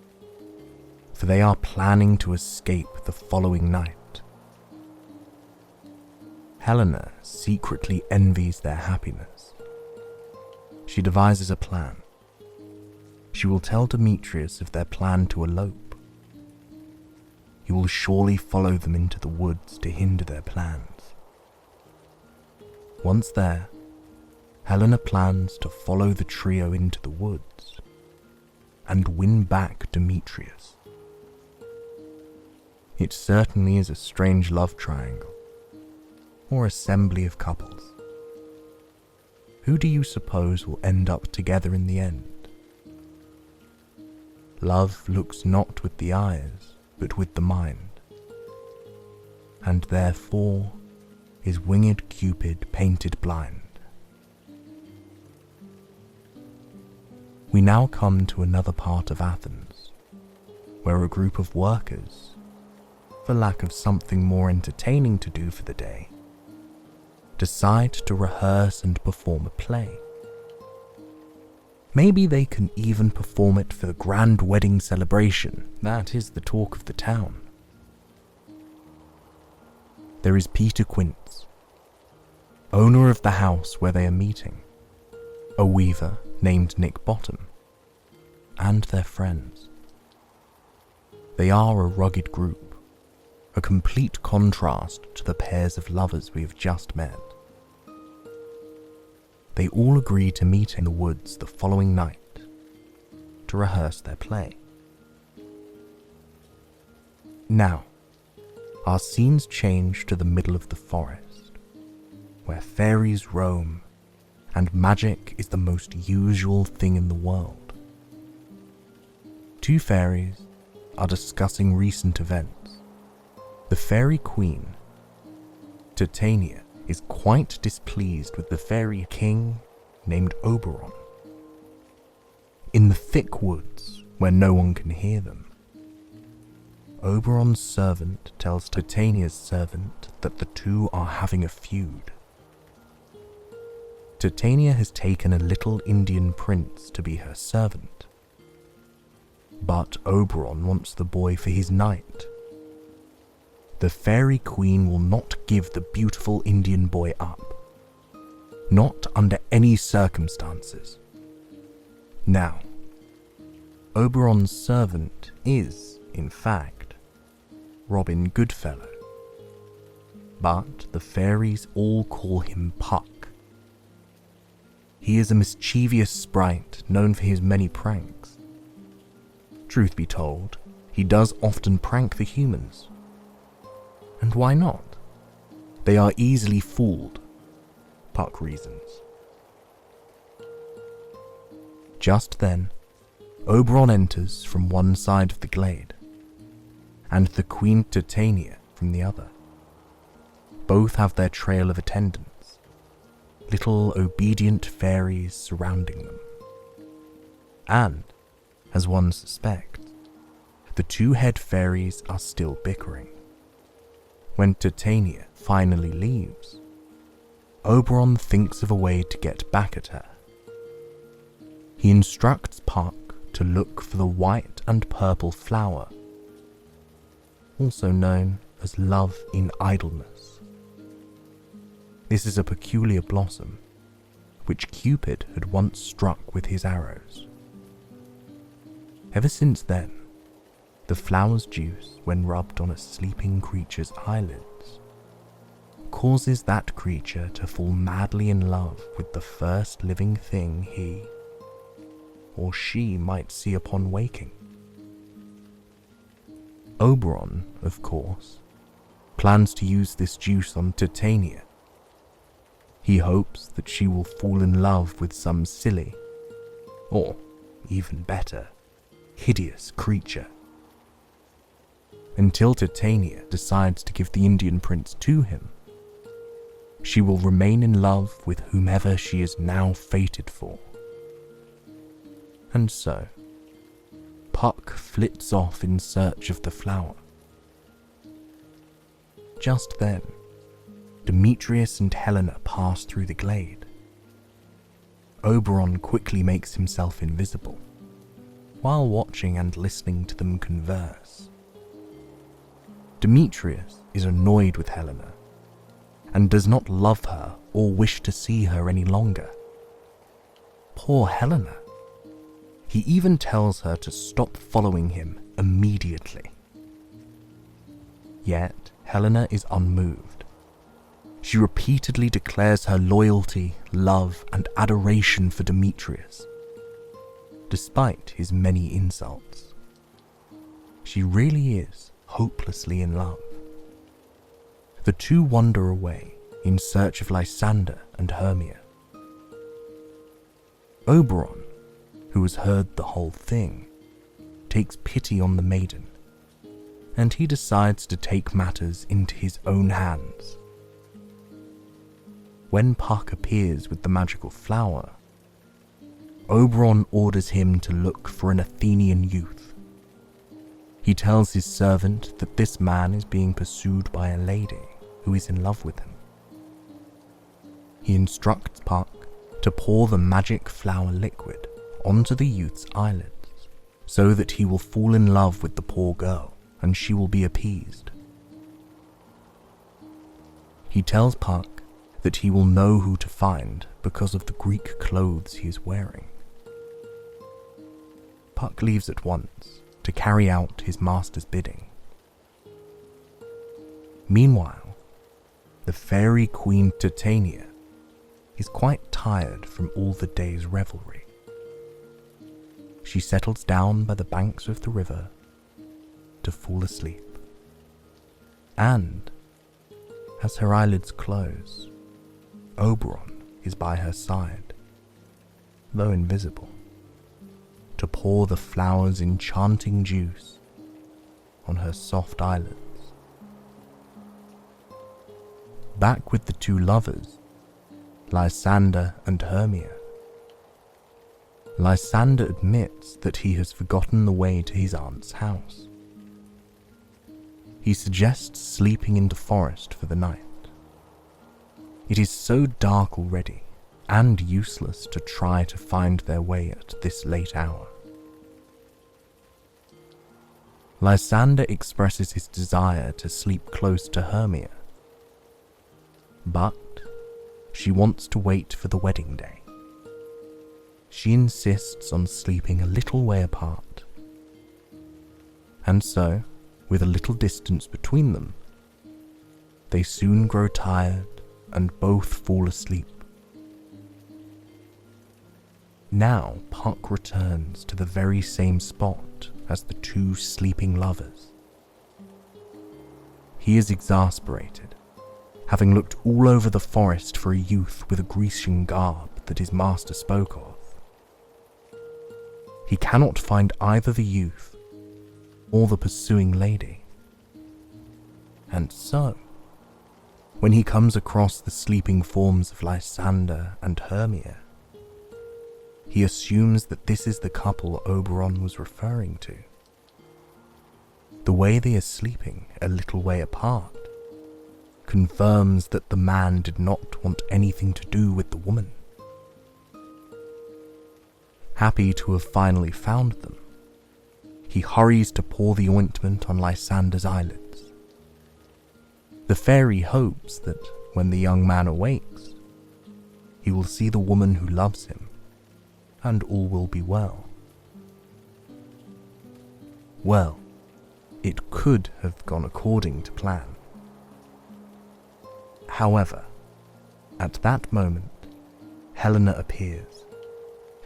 for they are planning to escape the following night. Helena secretly envies their happiness. She devises a plan. She will tell Demetrius of their plan to elope. He will surely follow them into the woods to hinder their plans. Once there, Helena plans to follow the trio into the woods and win back Demetrius. It certainly is a strange love triangle, or assembly of couples. Who do you suppose will end up together in the end? Love looks not with the eyes, but with the mind, and therefore is winged Cupid painted blind. We now come to another part of Athens, where a group of workers, for lack of something more entertaining to do for the day, decide to rehearse and perform a play. Maybe they can even perform it for the grand wedding celebration. That is the talk of the town. There is Peter Quince, owner of the house where they are meeting, a weaver named Nick Bottom, and their friends. They are a rugged group, a complete contrast to the pairs of lovers we have just met. They all agree to meet in the woods the following night to rehearse their play. Now, our scenes change to the middle of the forest, where fairies roam and magic is the most usual thing in the world. Two fairies are discussing recent events. The fairy queen, Titania, is quite displeased with the fairy king named Oberon. In the thick woods, where no one can hear them, Oberon's servant tells Titania's servant that the two are having a feud. Titania has taken a little Indian prince to be her servant, but Oberon wants the boy for his knight. The fairy queen will not give the beautiful Indian boy up, not under any circumstances. Now, Oberon's servant is, in fact, Robin Goodfellow, but the fairies all call him Puck. He is a mischievous sprite known for his many pranks. Truth be told, he does often prank the humans. And why not? They are easily fooled, Puck reasons. Just then, Oberon enters from one side of the glade, and the Queen Titania from the other. both have their trail of attendants, little obedient fairies surrounding them. And, as one suspects, the two head fairies are still bickering. When Titania finally leaves, Oberon thinks of a way to get back at her. He instructs Puck to look for the white and purple flower, also known as love in idleness. This is a peculiar blossom, which Cupid had once struck with his arrows. Ever since then, the flower's juice, when rubbed on a sleeping creature's eyelids, causes that creature to fall madly in love with the first living thing he or she might see upon waking. Oberon, of course, plans to use this juice on Titania. He hopes that she will fall in love with some silly, or even better, hideous creature. Until Titania decides to give the Indian prince to him, she will remain in love with whomever she is now fated for. And so, Puck flits off in search of the flower. Just then, Demetrius and Helena pass through the glade. Oberon quickly makes himself invisible, while watching and listening to them converse. Demetrius is annoyed with Helena, and does not love her or wish to see her any longer. Poor Helena! He even tells her to stop following him immediately. Yet Helena is unmoved. She repeatedly declares her loyalty, love, and adoration for Demetrius, despite his many insults. She really is hopelessly in love. The two wander away in search of Lysander and Hermia. Oberon, who has heard the whole thing, takes pity on the maiden, and he decides to take matters into his own hands. When Puck appears with the magical flower, Oberon orders him to look for an Athenian youth. He tells his servant that this man is being pursued by a lady who is in love with him. He instructs Puck to pour the magic flower liquid onto the youth's eyelids, so that he will fall in love with the poor girl and she will be appeased. He tells Puck that he will know who to find because of the Greek clothes he is wearing. Puck leaves at once to carry out his master's bidding. Meanwhile, the fairy queen Titania is quite tired from all the day's revelry. She settles down by the banks of the river to fall asleep. And, as her eyelids close, Oberon is by her side, though invisible, to pour the flower's enchanting juice on her soft eyelids. Back with the two lovers, Lysander and Hermia. Lysander admits that he has forgotten the way to his aunt's house. He suggests sleeping in the forest for the night. It is so dark already, and useless to try to find their way at this late hour. Lysander expresses his desire to sleep close to Hermia, but she wants to wait for the wedding day. She insists on sleeping a little way apart, and so, with a little distance between them, they soon grow tired and both fall asleep. Now Puck returns to the very same spot as the two sleeping lovers. He is exasperated, having looked all over the forest for a youth with a Grecian garb that his master spoke of. He cannot find either the youth or the pursuing lady. And so, when he comes across the sleeping forms of Lysander and Hermia, he assumes that this is the couple Oberon was referring to. The way they are sleeping a little way apart confirms that the man did not want anything to do with the woman. Happy to have finally found them, he hurries to pour the ointment on Lysander's eyelids. The fairy hopes that when the young man awakes, he will see the woman who loves him, and all will be well. Well, it could have gone according to plan. However, at that moment, Helena appears.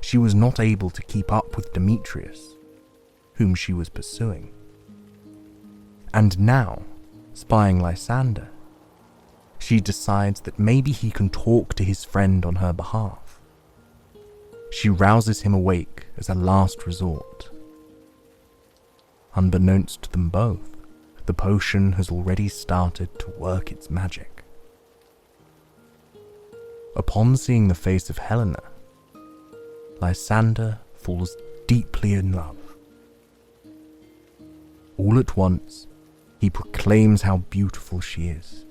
She was not able to keep up with Demetrius, whom she was pursuing. And now, spying Lysander, she decides that maybe he can talk to his friend on her behalf. She rouses him awake as a last resort. Unbeknownst to them both, the potion has already started to work its magic. Upon seeing the face of Helena, Lysander falls deeply in love. All at once, he proclaims how beautiful she is.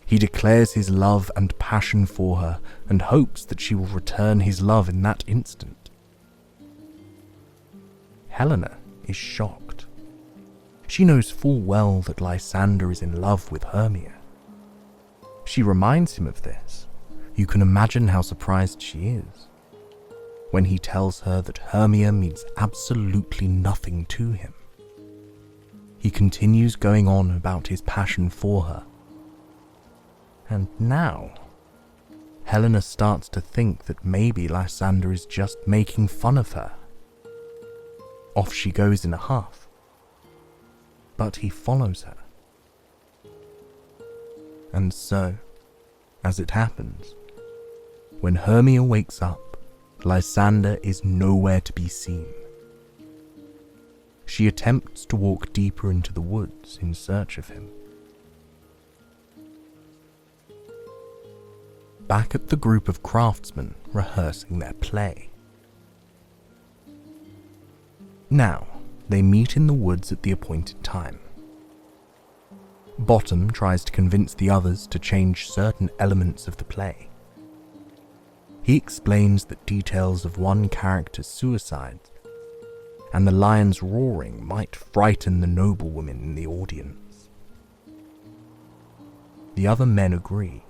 He declares his love and passion for her and hopes that she will return his love in that instant. Helena is shocked. She knows full well that Lysander is in love with Hermia. She reminds him of this. You can imagine how surprised she is when he tells her that Hermia means absolutely nothing to him. He continues going on about his passion for her. And now, Helena starts to think that maybe Lysander is just making fun of her. Off she goes in a huff. But he follows her. And so, as it happens, when Hermia wakes up, Lysander is nowhere to be seen. She attempts to walk deeper into the woods in search of him. Back at the group of craftsmen rehearsing their play. Now, they meet in the woods at the appointed time. Bottom tries to convince the others to change certain elements of the play. He explains that details of one character's suicide and the lion's roaring might frighten the noblewomen in the audience. The other men agree,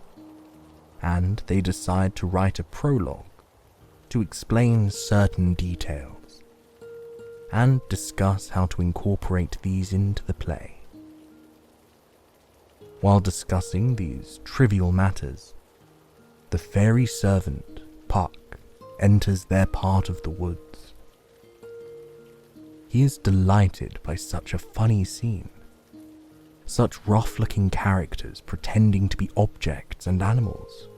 and they decide to write a prologue to explain certain details and discuss how to incorporate these into the play. While discussing these trivial matters, the fairy servant, Puck, enters their part of the woods. He is delighted by such a funny scene, such rough-looking characters pretending to be objects and animals.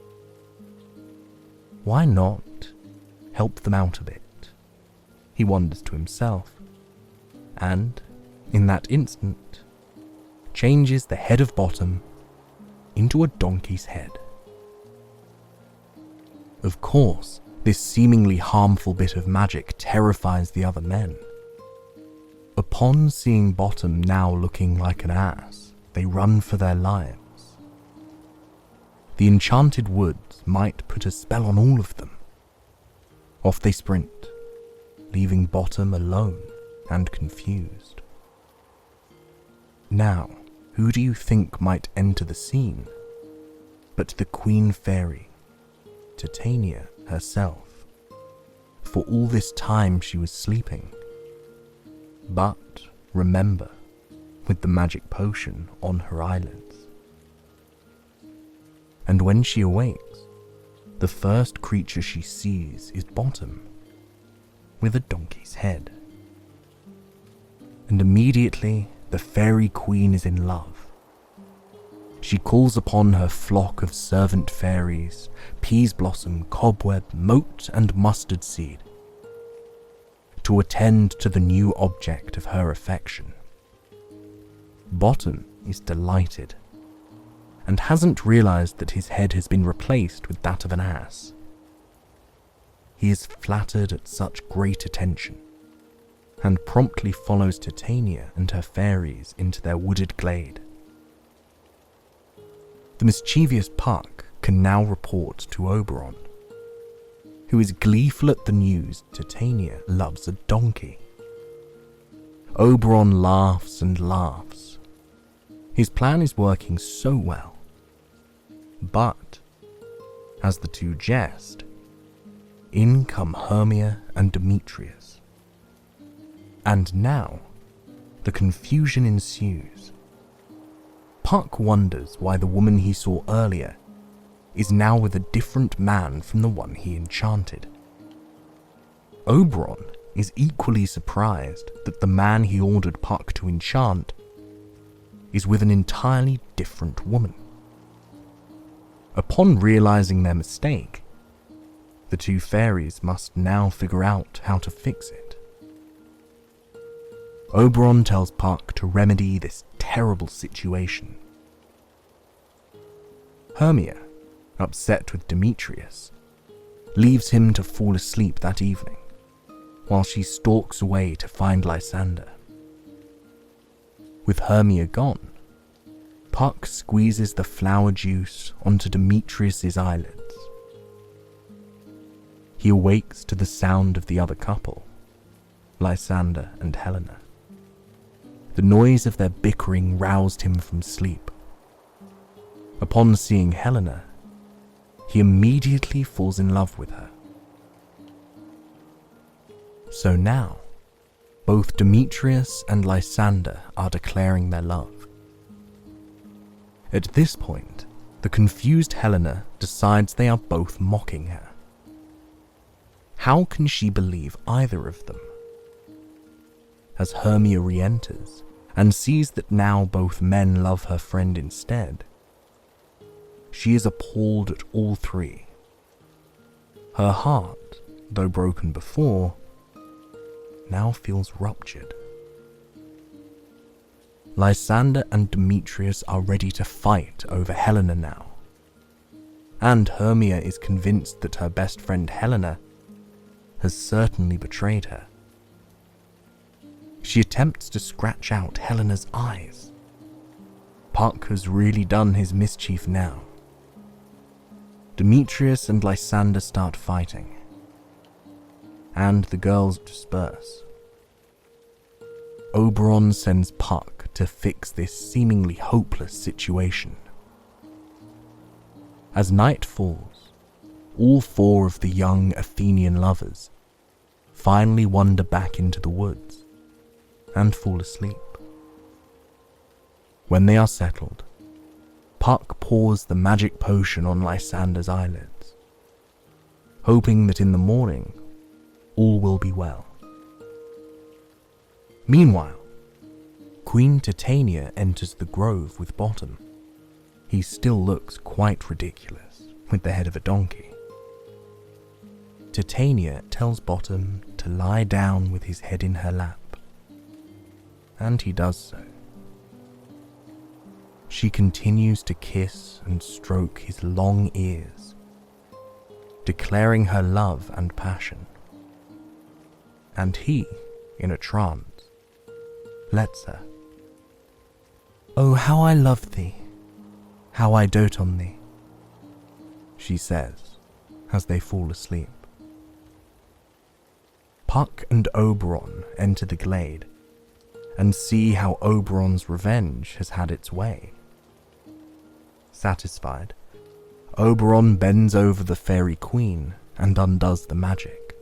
Why not help them out a bit? He wonders to himself, and, in that instant, changes the head of Bottom into a donkey's head. Of course, this seemingly harmful bit of magic terrifies the other men. Upon seeing Bottom now looking like an ass, they run for their lives. The enchanted woods might put a spell on all of them. Off they sprint, leaving Bottom alone and confused. Now, who do you think might enter the scene but the Queen Fairy, Titania herself? For all this time she was sleeping. But remember, with the magic potion on her eyelids. And when she awakes, the first creature she sees is Bottom, with a donkey's head. And immediately, the fairy queen is in love. She calls upon her flock of servant fairies, Peaseblossom, Cobweb, Moat, and Mustard Seed, to attend to the new object of her affection. Bottom is delighted, and hasn't realized that his head has been replaced with that of an ass. He is flattered at such great attention, and promptly follows Titania and her fairies into their wooded glade. The mischievous Puck can now report to Oberon, who is gleeful at the news Titania loves a donkey. Oberon laughs and laughs. His plan is working so well. But, as the two jest, in come Hermia and Demetrius. And now, the confusion ensues. Puck wonders why the woman he saw earlier is now with a different man from the one he enchanted. Oberon is equally surprised that the man he ordered Puck to enchant is with an entirely different woman. Upon realizing their mistake, the two fairies must now figure out how to fix it. Oberon tells Puck to remedy this terrible situation. Hermia, upset with Demetrius, leaves him to fall asleep that evening, while she stalks away to find Lysander. With Hermia gone, Puck squeezes the flower juice onto Demetrius's eyelids. He awakes to the sound of the other couple, Lysander and Helena. The noise of their bickering roused him from sleep. Upon seeing Helena, he immediately falls in love with her. So now, both Demetrius and Lysander are declaring their love. At this point, the confused Helena decides they are both mocking her. How can she believe either of them? As Hermia re-enters and sees that now both men love her friend instead, she is appalled at all three. Her heart, though broken before, now feels ruptured. Lysander and Demetrius are ready to fight over Helena now, and Hermia is convinced that her best friend Helena has certainly betrayed her. She attempts to scratch out Helena's eyes. Puck has really done his mischief now. Demetrius and Lysander start fighting, and the girls disperse. Oberon sends Puck to fix this seemingly hopeless situation. As night falls, all four of the young Athenian lovers finally wander back into the woods and fall asleep. When they are settled, Puck pours the magic potion on Lysander's eyelids, hoping that in the morning all will be well. Meanwhile, Queen Titania enters the grove with Bottom. He still looks quite ridiculous with the head of a donkey. Titania tells Bottom to lie down with his head in her lap, and he does so. She continues to kiss and stroke his long ears, declaring her love and passion. And he, in a trance, lets her. "Oh, how I love thee, how I dote on thee," she says as they fall asleep. Puck and Oberon enter the glade and see how Oberon's revenge has had its way. Satisfied, Oberon bends over the fairy queen and undoes the magic.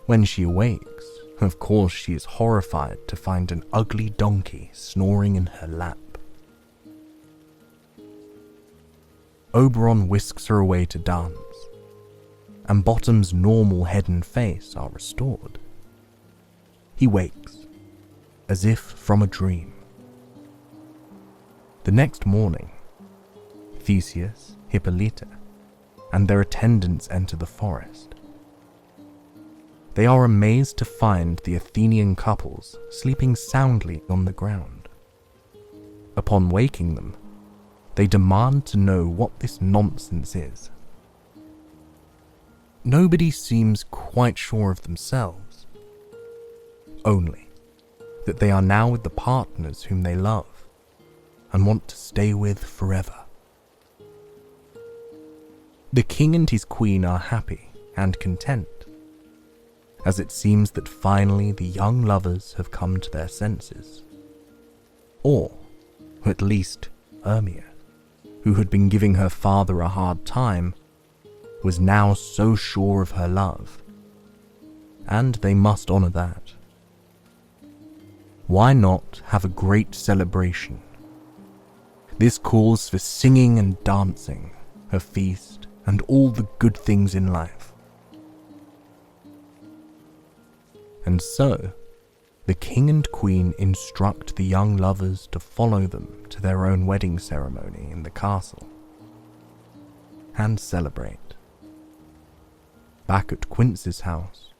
When she awakes, of course she is horrified to find an ugly donkey snoring in her lap. Oberon whisks her away to dance, and Bottom's normal head and face are restored. He wakes, as if from a dream. The next morning, Theseus, Hippolyta, and their attendants enter the forest. They are amazed to find the Athenian couples sleeping soundly on the ground. Upon waking them, They demand to know what this nonsense is. Nobody seems quite sure of themselves, only that they are now with the partners whom they love and want to stay with forever. The king and his queen are happy and content, as it seems that finally the young lovers have come to their senses. Or, at least, Hermia, who had been giving her father a hard time, was now so sure of her love, and they must honour that. Why not have a great celebration? This calls for singing and dancing, a feast, and all the good things in life. And so, the king and queen instruct the young lovers to follow them to their own wedding ceremony in the castle, and celebrate. Back at Quince's house,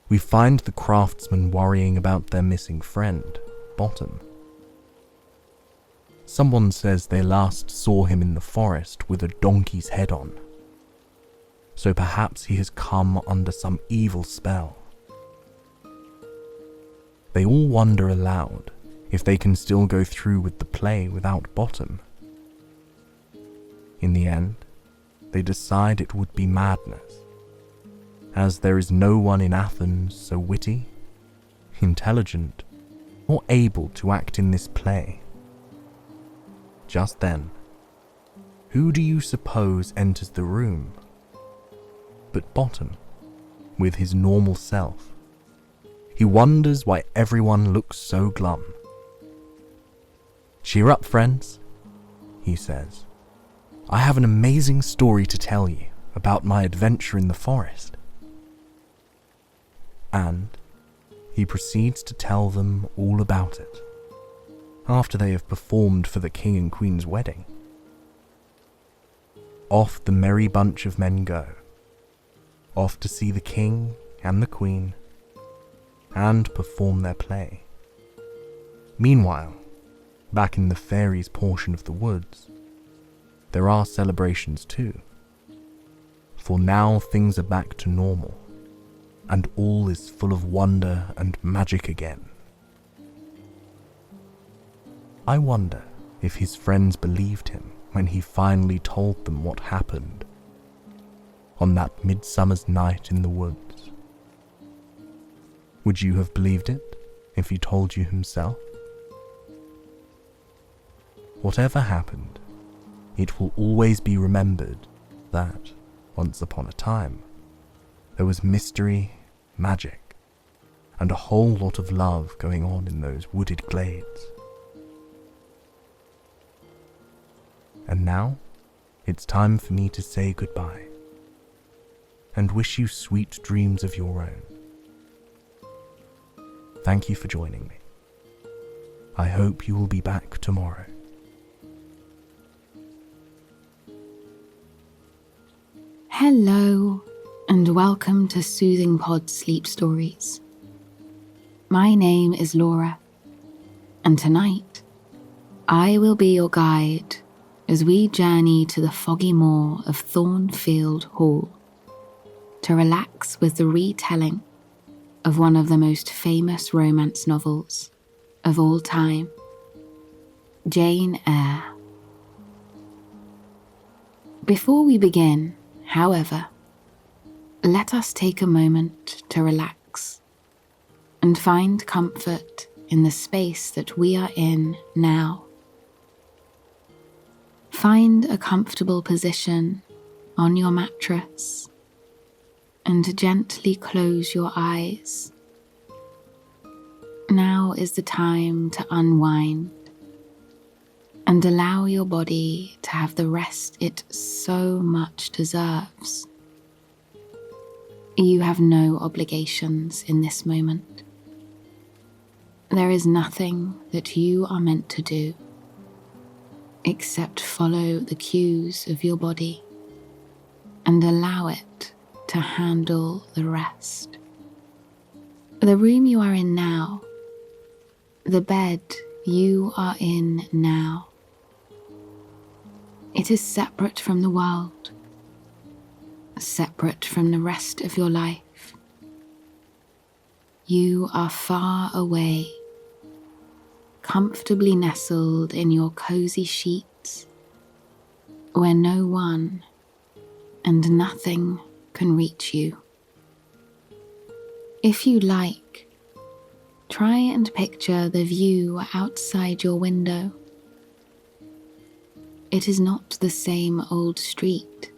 we find the craftsmen worrying about their missing friend, Bottom. Someone says they last saw him in the forest with a donkey's head on, so perhaps he has come under some evil spell. They all wonder aloud if they can still go through with the play without Bottom. In the end, they decide it would be madness, as there is no one in Athens so witty, intelligent, or able to act in this play. Just then, who do you suppose enters the room but Bottom, with his normal self? He wonders why everyone looks so glum. "Cheer up, friends," he says. "I have an amazing story to tell you about my adventure in the forest." And he proceeds to tell them all about it, after they have performed for the king and queen's wedding. Off the merry bunch of men go, off to see the king and the queen, and perform their play. Meanwhile, back in the fairies' portion of the woods, there are celebrations too, for now things are back to normal, and all is full of wonder and magic again. I wonder if his friends believed him when he finally told them what happened on that midsummer's night in the woods. Would you have believed it if he told you himself? Whatever happened, it will always be remembered that, once upon a time, there was mystery, magic, and a whole lot of love going on in those wooded glades. And now, it's time for me to say goodbye, and wish you sweet dreams of your own. Thank you for joining me. I hope you will be back tomorrow. Hello, and welcome to Soothing Pod Sleep Stories. My name is Laura, and tonight I will be your guide as we journey to the foggy moor of Thornfield Hall to relax with the retelling of one of the most famous romance novels of all time, Jane Eyre. Before we begin, however, let us take a moment to relax and find comfort in the space that we are in now. Find a comfortable position on your mattress and gently close your eyes. Now is the time to unwind and allow your body to have the rest it so much deserves. You have no obligations in this moment. There is nothing that you are meant to do except follow the cues of your body and allow it to handle the rest. The room you are in now, the bed you are in now, It is separate from the world, separate from the rest of your life. You are far away, comfortably nestled in your cozy sheets, where no one and nothing can reach you. If you like, try and picture the view outside your window. It is not the same old street,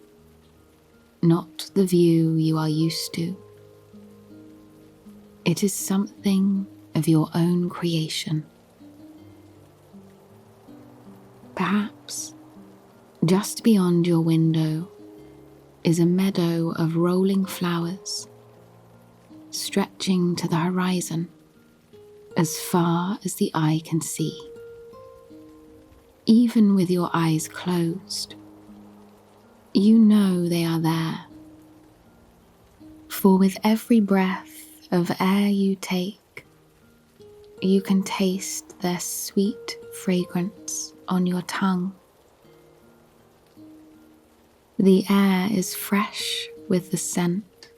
not the view you are used to. It is something of your own creation. Perhaps just beyond your window is a meadow of rolling flowers, stretching to the horizon as far as the eye can see. Even with your eyes closed, you know they are there. For with every breath of air you take, you can taste their sweet fragrance on your tongue. The air is fresh with the scent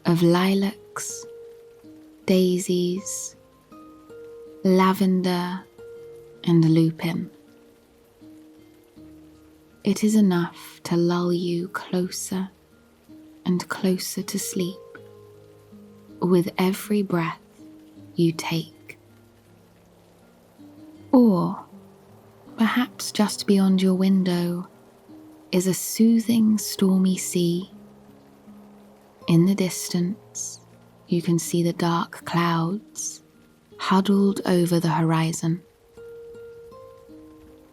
of lilacs, daisies, lavender, and lupin. It is enough to lull you closer and closer to sleep with every breath you take. Or perhaps just beyond your window is a soothing stormy sea. In the distance, you can see the dark clouds huddled over the horizon.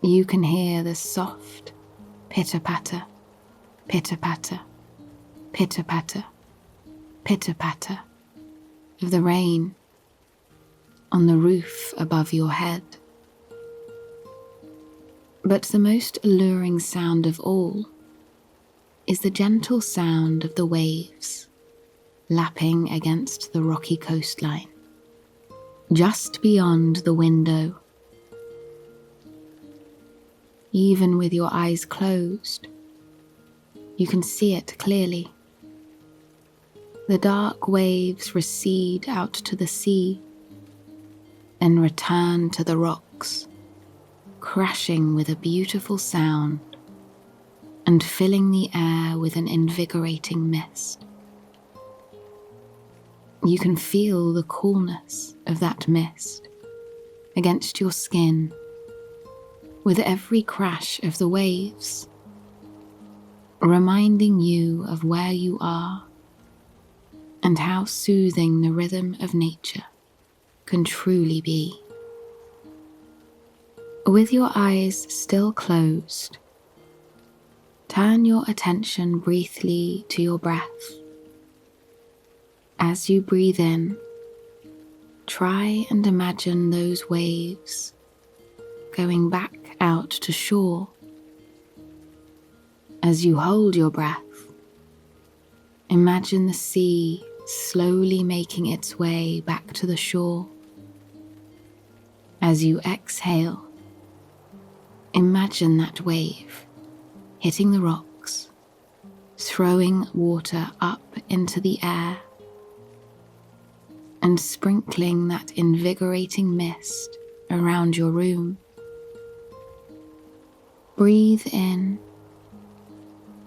You can hear the soft pitter-patter, pitter-patter, pitter-patter, pitter-patter of the rain on the roof above your head. But the most alluring sound of all is the gentle sound of the waves lapping against the rocky coastline, just beyond the window. Even with your eyes closed, you can see it clearly. The dark waves recede out to the sea, then return to the rocks, crashing with a beautiful sound and filling the air with an invigorating mist. You can feel the coolness of that mist against your skin with every crash of the waves, reminding you of where you are and how soothing the rhythm of nature can truly be. With your eyes still closed, turn your attention briefly to your breath. As you breathe in, try and imagine those waves going back out to shore. As you hold your breath, imagine the sea slowly making its way back to the shore. As you exhale, imagine that wave hitting the rocks, throwing water up into the air, and sprinkling that invigorating mist around your room. Breathe in,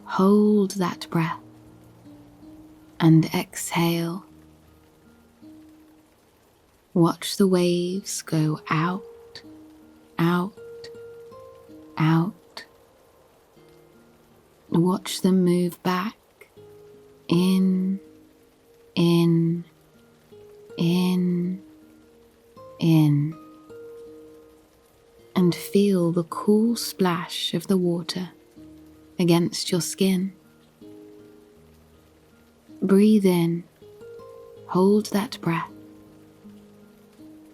hold that breath, and exhale. Watch the waves go out, out, out. Watch them move back, in, in, in, in. And feel the cool splash of the water against your skin. Breathe in, hold that breath,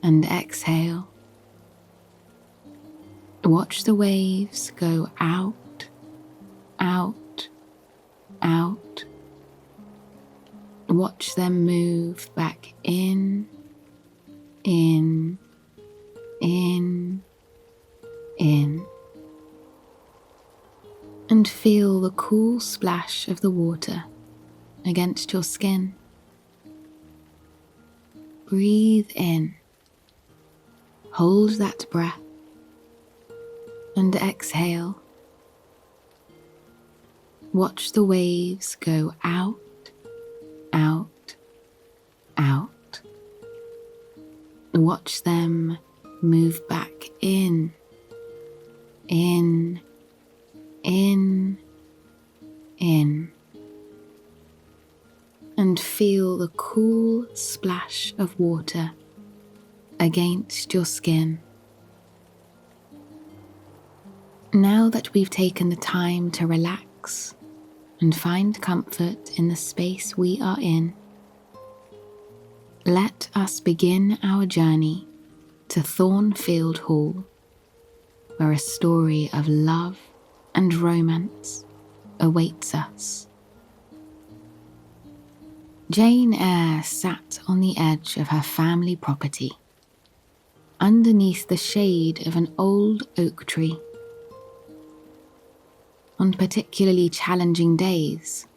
and exhale. Watch the waves go out, out, out. Watch them move back in, in, in, in. cool splash of the water against your skin. Breathe in. Hold that breath and exhale. Watch the waves go out, out, out. Watch them move back in, in, in, in. And feel the cool splash of water against your skin. Now that we've taken the time to relax and find comfort in the space we are in, let us begin our journey to Thornfield Hall, where a story of love and romance awaits us. Jane Eyre sat on the edge of her family property, underneath the shade of an old oak tree. On particularly challenging days,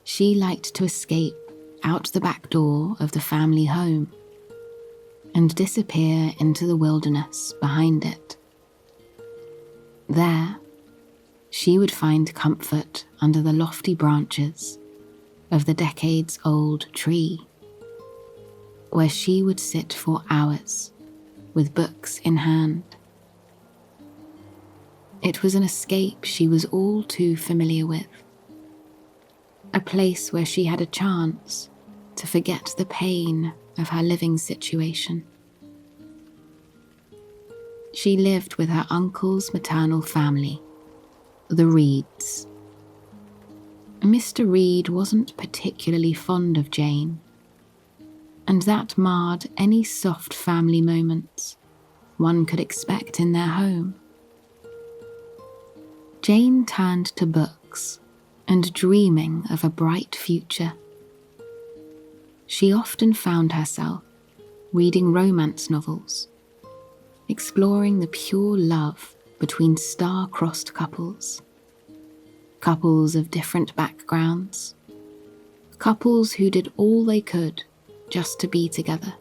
she liked to escape out the back door of the family home and disappear into the wilderness behind it. There, she would find comfort under the lofty branches of the decades-old tree, where she would sit for hours with books in hand. It was an escape she was all too familiar with, a place where she had a chance to forget the pain of her living situation. She lived with her uncle's maternal family, the Reeds. Mr. Reed wasn't particularly fond of Jane, and that marred any soft family moments one could expect in their home. Jane turned to books and dreaming of a bright future. She often found herself reading romance novels, exploring the pure love between star-crossed couples of different backgrounds, couples who did all they could just to be together.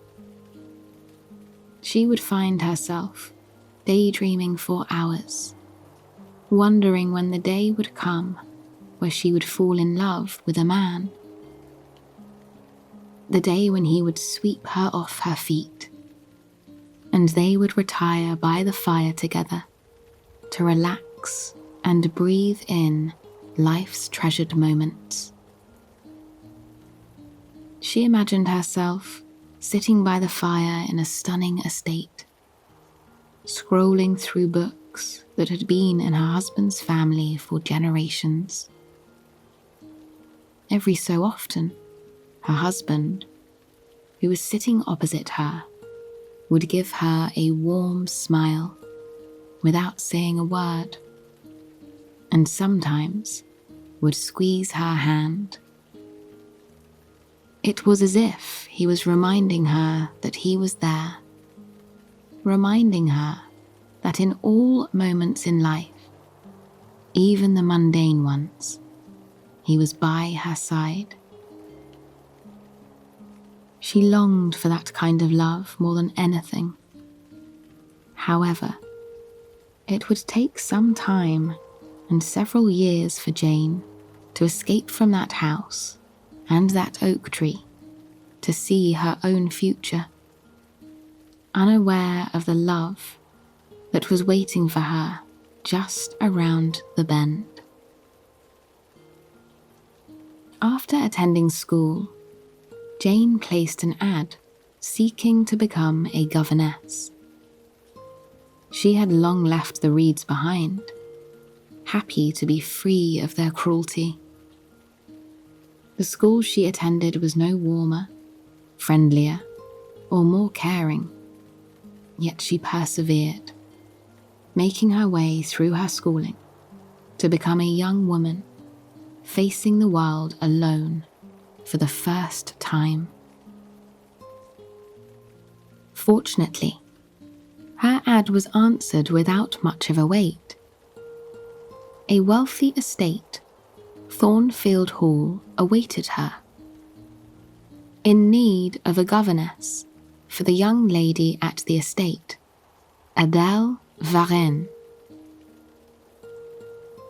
She would find herself daydreaming for hours, wondering when the day would come where she would fall in love with a man. The day when he would sweep her off her feet, and they would retire by the fire together to relax and breathe in life's treasured moments. She imagined herself sitting by the fire in a stunning estate, scrolling through books that had been in her husband's family for generations. Every so often, her husband, who was sitting opposite her, would give her a warm smile without saying a word, and sometimes would squeeze her hand. It was as if he was reminding her that he was there, reminding her that in all moments in life, even the mundane ones, he was by her side. She longed for that kind of love more than anything. However, it would take some time and several years for Jane to escape from that house and that oak tree to see her own future, unaware of the love that was waiting for her just around the bend. After attending school, Jane placed an ad seeking to become a governess. She had long left the Reeds behind, happy to be free of their cruelty. The school she attended was no warmer, friendlier, or more caring, yet she persevered, making her way through her schooling to become a young woman facing the world alone for the first time. Fortunately, her ad was answered without much of a wait. A wealthy estate Thornfield Hall awaited her, in need of a governess for the young lady at the estate, Adele Varenne.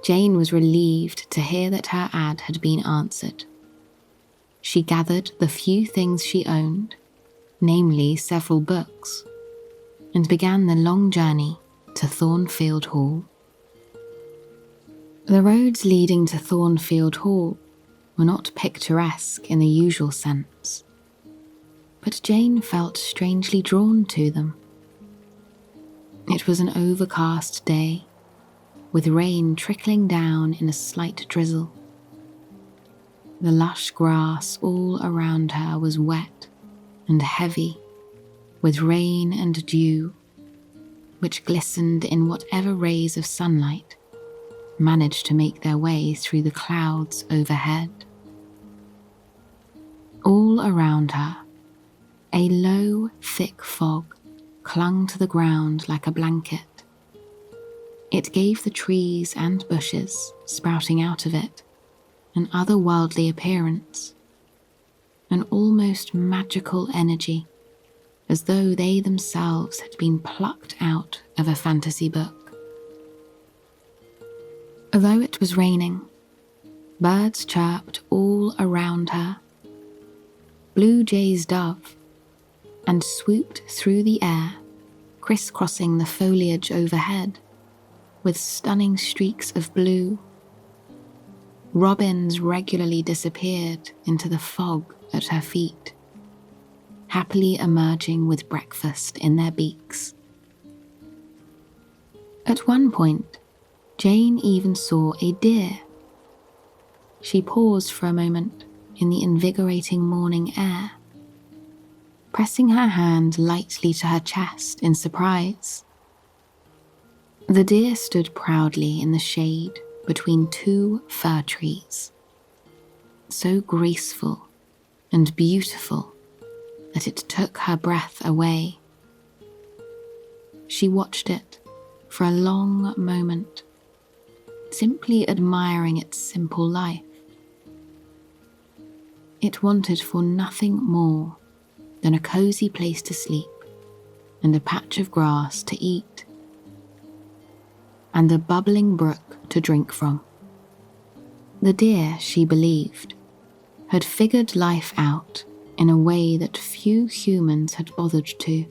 Jane was relieved to hear that her ad had been answered. She gathered the few things she owned, namely several books, and began the long journey to Thornfield Hall. The roads leading to Thornfield Hall were not picturesque in the usual sense, but Jane felt strangely drawn to them. It was an overcast day, with rain trickling down in a slight drizzle. The lush grass all around her was wet and heavy with rain and dew, which glistened in whatever rays of sunlight managed to make their way through the clouds overhead. All around her, a low, thick fog clung to the ground like a blanket. It gave the trees and bushes sprouting out of it an otherworldly appearance, an almost magical energy, as though they themselves had been plucked out of a fantasy book. Although it was raining, birds chirped all around her. Blue jays dove and swooped through the air, crisscrossing the foliage overhead with stunning streaks of blue. Robins regularly disappeared into the fog at her feet, happily emerging with breakfast in their beaks. At one point, Jane even saw a deer. She paused for a moment in the invigorating morning air, pressing her hand lightly to her chest in surprise. The deer stood proudly in the shade between two fir trees, so graceful and beautiful that it took her breath away. She watched it for a long moment, simply admiring its simple life. It wanted for nothing more than a cozy place to sleep and a patch of grass to eat, and a bubbling brook to drink from. The deer, she believed, had figured life out in a way that few humans had bothered to.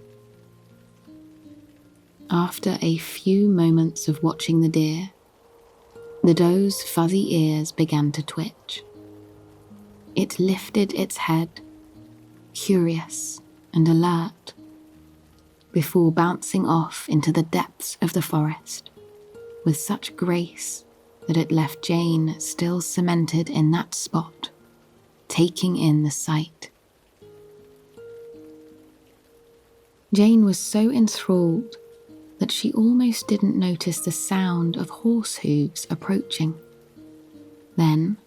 After a few moments of watching the deer, the doe's fuzzy ears began to twitch. It lifted its head, curious and alert, before bouncing off into the depths of the forest with such grace that it left Jane still cemented in that spot, taking in the sight. Jane was so enthralled that she almost didn't notice the sound of horse hooves approaching. Then,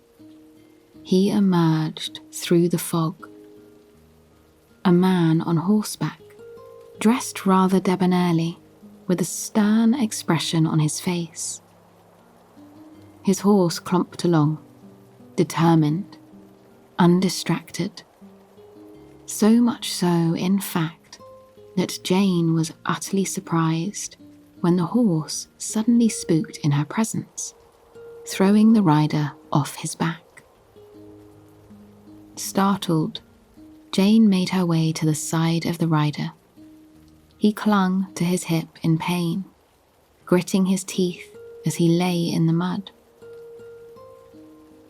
he emerged through the fog. A man on horseback, dressed rather debonairly, with a stern expression on his face. His horse clomped along, determined, undistracted. So much so, in fact, that Jane was utterly surprised when the horse suddenly spooked in her presence, throwing the rider off his back. Startled, Jane made her way to the side of the rider. He clung to his hip in pain, gritting his teeth as he lay in the mud.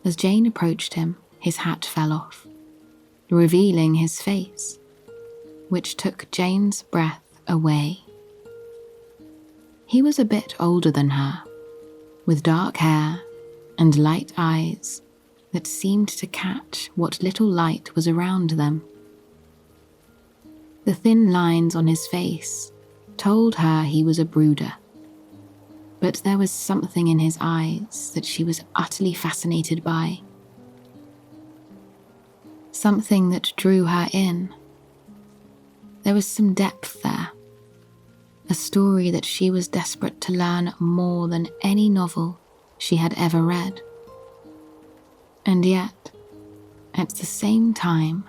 As Jane approached him, his hat fell off, revealing his face, which took Jane's breath away. He was a bit older than her, with dark hair and light eyes that seemed to catch what little light was around them. The thin lines on his face told her he was a brooder, but there was something in his eyes that she was utterly fascinated by. Something that drew her in. There was some depth there, a story that she was desperate to learn more than any novel she had ever read. And yet, at the same time,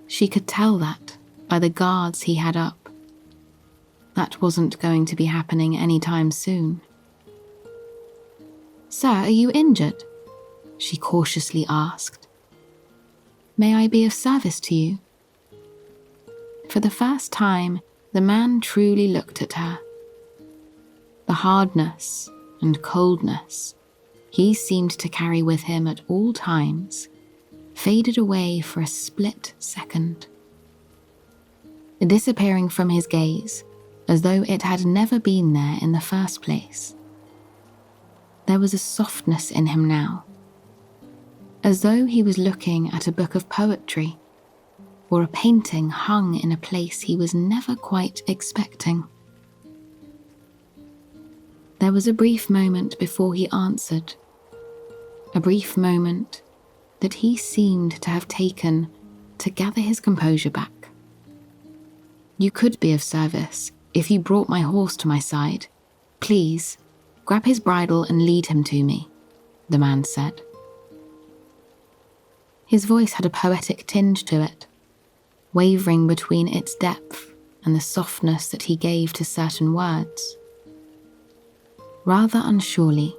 she could tell that by the guards he had up. That wasn't going to be happening anytime soon. "Sir, are you injured?" she cautiously asked. "May I be of service to you?" For the first time, the man truly looked at her. The hardness and coldness he seemed to carry with him at all times faded away for a split second, disappearing from his gaze as though it had never been there in the first place. There was a softness in him now, as though he was looking at a book of poetry or a painting hung in a place he was never quite expecting. There was a brief moment before he answered, a brief moment that he seemed to have taken to gather his composure back. "You could be of service if you brought my horse to my side. Please, grab his bridle and lead him to me," the man said. His voice had a poetic tinge to it, wavering between its depth and the softness that he gave to certain words. Rather unsurely,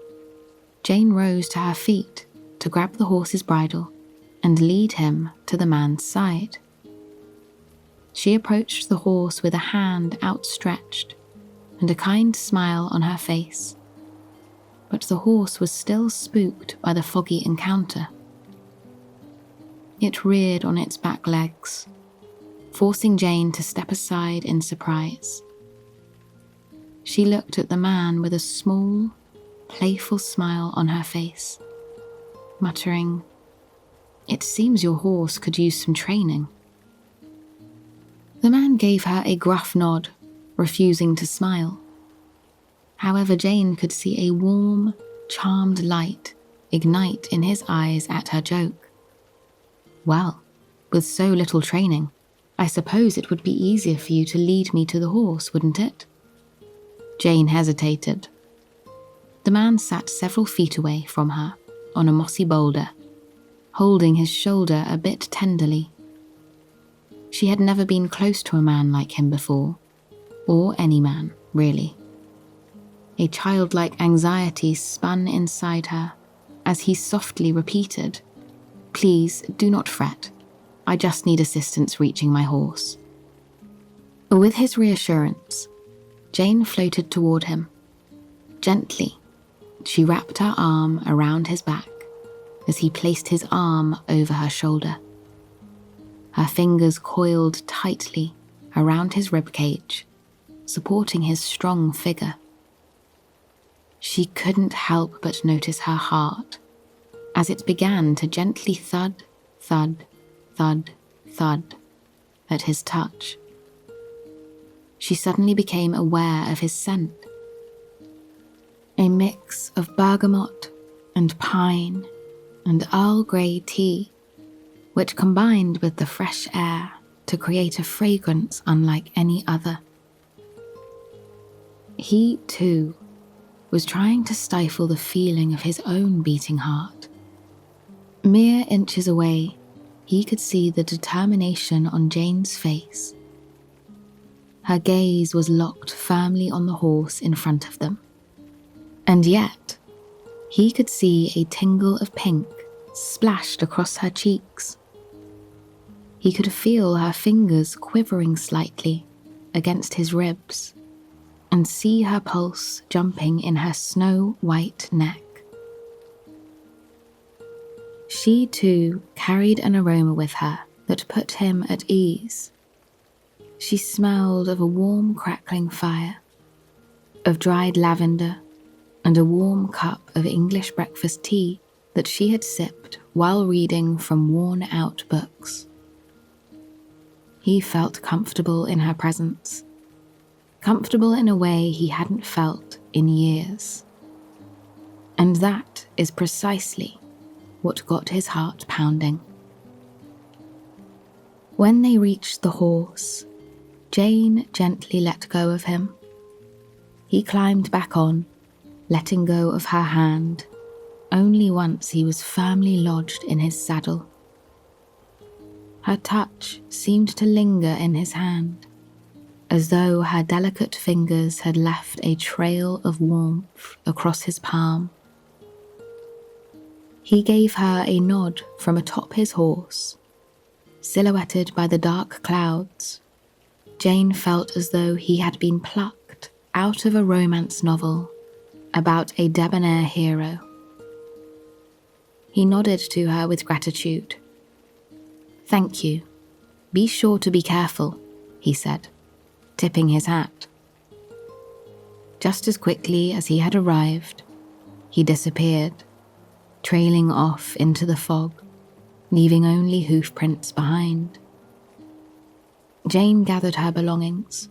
Jane rose to her feet to grab the horse's bridle and lead him to the man's side. She approached the horse with a hand outstretched and a kind smile on her face, but the horse was still spooked by the foggy encounter. It reared on its back legs, forcing Jane to step aside in surprise. She looked at the man with a small, playful smile on her face, muttering, "It seems your horse could use some training." The man gave her a gruff nod, refusing to smile. However, Jane could see a warm, charmed light ignite in his eyes at her joke. "Well, with so little training, I suppose it would be easier for you to lead me to the horse, wouldn't it?" Jane hesitated. The man sat several feet away from her on a mossy boulder, holding his shoulder a bit tenderly. She had never been close to a man like him before, or any man, really. A childlike anxiety spun inside her as he softly repeated, "Please, do not fret. I just need assistance reaching my horse." With his reassurance, Jane floated toward him. Gently, she wrapped her arm around his back as he placed his arm over her shoulder. Her fingers coiled tightly around his ribcage, supporting his strong figure. She couldn't help but notice her heart as it began to gently thud, thud, thud, thud at his touch. She suddenly became aware of his scent. A mix of bergamot and pine and Earl Grey tea, which combined with the fresh air to create a fragrance unlike any other. He, too, was trying to stifle the feeling of his own beating heart. Mere inches away, he could see the determination on Jane's face. Her gaze was locked firmly on the horse in front of them. And yet, he could see a tingle of pink splashed across her cheeks. He could feel her fingers quivering slightly against his ribs and see her pulse jumping in her snow-white neck. She too carried an aroma with her that put him at ease. She smelled of a warm crackling fire, of dried lavender, and a warm cup of English breakfast tea that she had sipped while reading from worn-out books. He felt comfortable in her presence, comfortable in a way he hadn't felt in years. And that is precisely what got his heart pounding. When they reached the horse, Jane gently let go of him. He climbed back on, letting go of her hand, only once he was firmly lodged in his saddle. Her touch seemed to linger in his hand, as though her delicate fingers had left a trail of warmth across his palm. He gave her a nod from atop his horse. Silhouetted by the dark clouds, Jane felt as though he had been plucked out of a romance novel about a debonair hero. He nodded to her with gratitude. "Thank you. Be sure to be careful," he said, tipping his hat. Just as quickly as he had arrived, he disappeared, trailing off into the fog, leaving only hoof prints behind. Jane gathered her belongings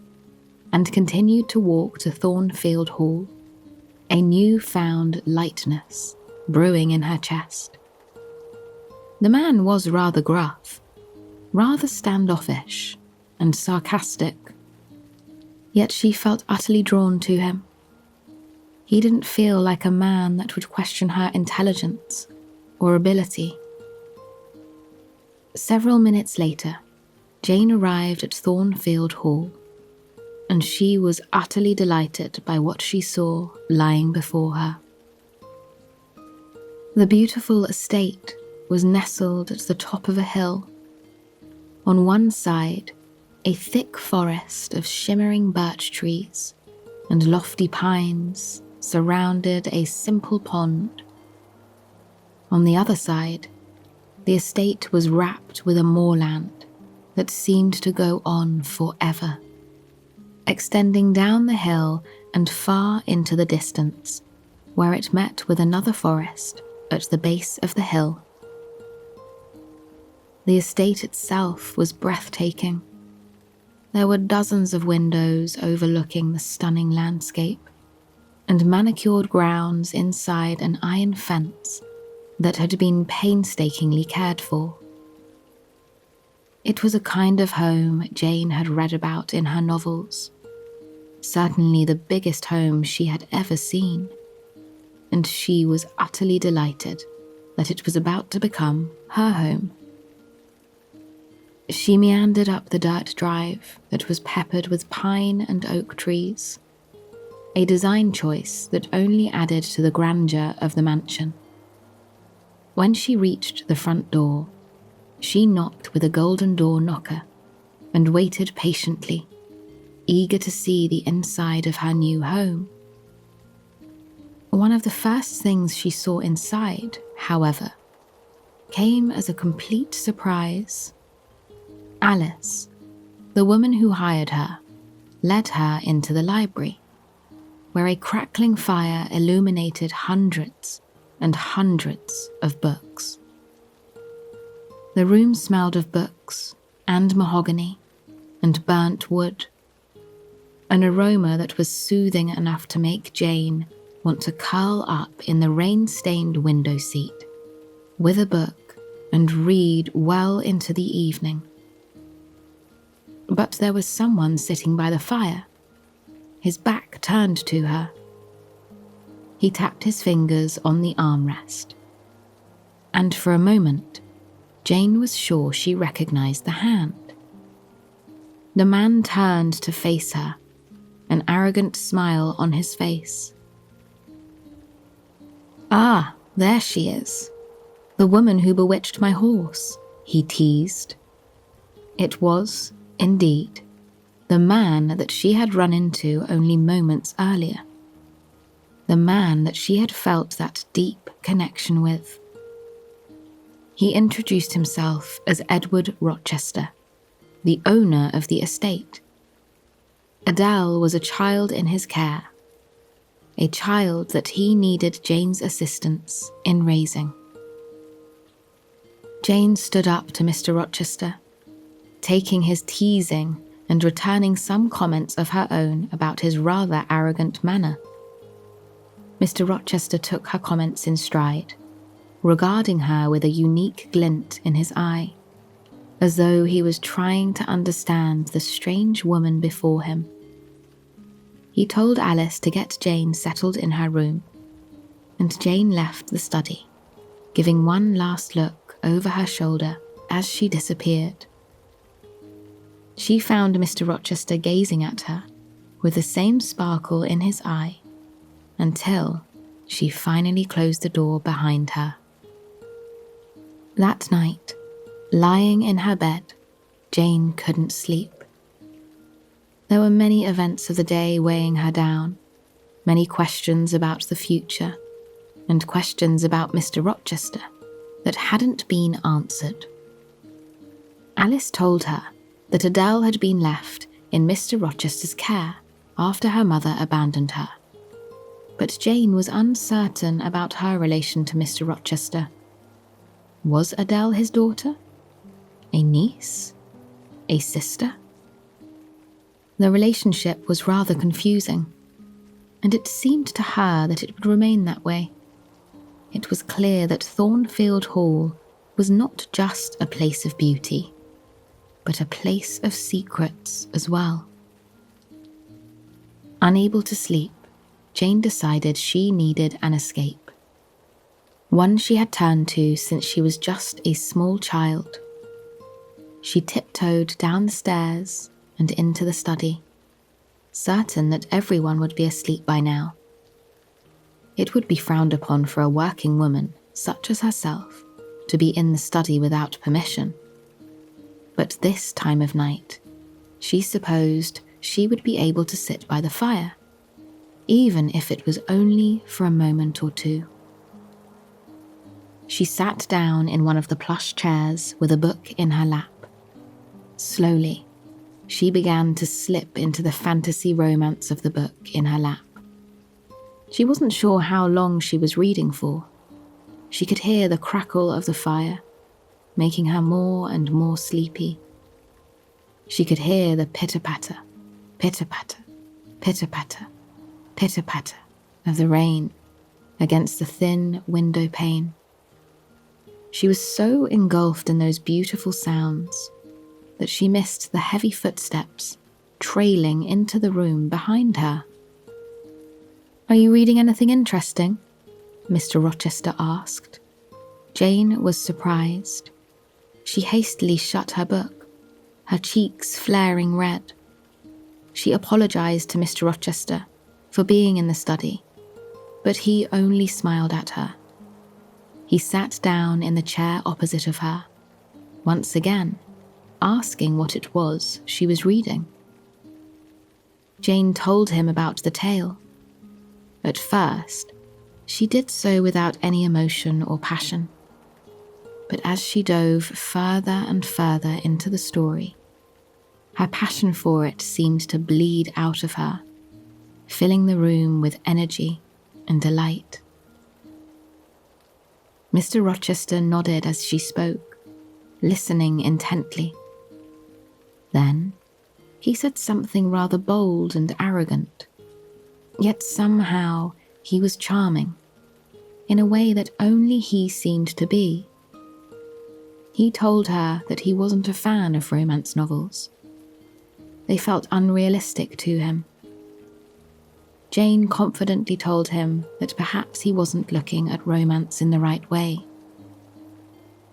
and continued to walk to Thornfield Hall, a new-found lightness brewing in her chest. The man was rather gruff, rather standoffish and sarcastic, yet she felt utterly drawn to him. He didn't feel like a man that would question her intelligence or ability. Several minutes later, Jane arrived at Thornfield Hall, and she was utterly delighted by what she saw lying before her. The beautiful estate was nestled at the top of a hill. On one side, a thick forest of shimmering birch trees and lofty pines surrounded a simple pond. On the other side, the estate was wrapped with a moorland that seemed to go on forever, extending down the hill and far into the distance, where it met with another forest at the base of the hill. The estate itself was breathtaking. There were dozens of windows overlooking the stunning landscape, and manicured grounds inside an iron fence that had been painstakingly cared for. It was a kind of home Jane had read about in her novels, certainly the biggest home she had ever seen, and she was utterly delighted that it was about to become her home. She meandered up the dirt drive that was peppered with pine and oak trees, a design choice that only added to the grandeur of the mansion. When she reached the front door, she knocked with a golden door knocker and waited patiently, eager to see the inside of her new home. One of the first things she saw inside, however, came as a complete surprise. Alice, the woman who hired her, led her into the library, where a crackling fire illuminated hundreds and hundreds of books. The room smelled of books and mahogany and burnt wood, an aroma that was soothing enough to make Jane want to curl up in the rain-stained window seat with a book and read well into the evening. But there was someone sitting by the fire, his back turned to her. He tapped his fingers on the armrest, and for a moment, Jane was sure she recognized the hand. The man turned to face her, an arrogant smile on his face. "Ah, there she is, the woman who bewitched my horse," he teased. It was, indeed, the man that she had run into only moments earlier. The man that she had felt that deep connection with. He introduced himself as Edward Rochester, the owner of the estate. Adele was a child in his care, a child that he needed Jane's assistance in raising. Jane stood up to Mr. Rochester, taking his teasing and returning some comments of her own about his rather arrogant manner. Mr. Rochester took her comments in stride, regarding her with a unique glint in his eye, as though he was trying to understand the strange woman before him. He told Alice to get Jane settled in her room, and Jane left the study, giving one last look over her shoulder as she disappeared. She found Mr. Rochester gazing at her with the same sparkle in his eye until she finally closed the door behind her. That night, lying in her bed, Jane couldn't sleep. There were many events of the day weighing her down, many questions about the future, and questions about Mr. Rochester that hadn't been answered. Alice told her that Adele had been left in Mr. Rochester's care after her mother abandoned her. But Jane was uncertain about her relation to Mr. Rochester. Was Adele his daughter? A niece? A sister? The relationship was rather confusing, and it seemed to her that it would remain that way. It was clear that Thornfield Hall was not just a place of beauty, but a place of secrets as well. Unable to sleep, Jane decided she needed an escape. One she had turned to since she was just a small child. She tiptoed down the stairs and into the study, certain that everyone would be asleep by now. It would be frowned upon for a working woman, such as herself, to be in the study without permission. But this time of night, she supposed she would be able to sit by the fire, even if it was only for a moment or two. She sat down in one of the plush chairs with a book in her lap. Slowly, she began to slip into the fantasy romance of the book in her lap. She wasn't sure how long she was reading for. She could hear the crackle of the fire, making her more and more sleepy. She could hear the pitter-patter, pitter-patter, pitter-patter, pitter-patter of the rain against the thin window pane. She was so engulfed in those beautiful sounds that she missed the heavy footsteps trailing into the room behind her. "Are you reading anything interesting?" Mr. Rochester asked. Jane was surprised. She hastily shut her book, her cheeks flaring red. She apologized to Mr. Rochester for being in the study, but he only smiled at her. He sat down in the chair opposite of her, once again asking what it was she was reading. Jane told him about the tale. At first, she did so without any emotion or passion. But as she dove further and further into the story, her passion for it seemed to bleed out of her, filling the room with energy and delight. Mr. Rochester nodded as she spoke, listening intently. Then, he said something rather bold and arrogant, yet somehow he was charming, in a way that only he seemed to be. He told her that he wasn't a fan of romance novels. They felt unrealistic to him. Jane confidently told him that perhaps he wasn't looking at romance in the right way.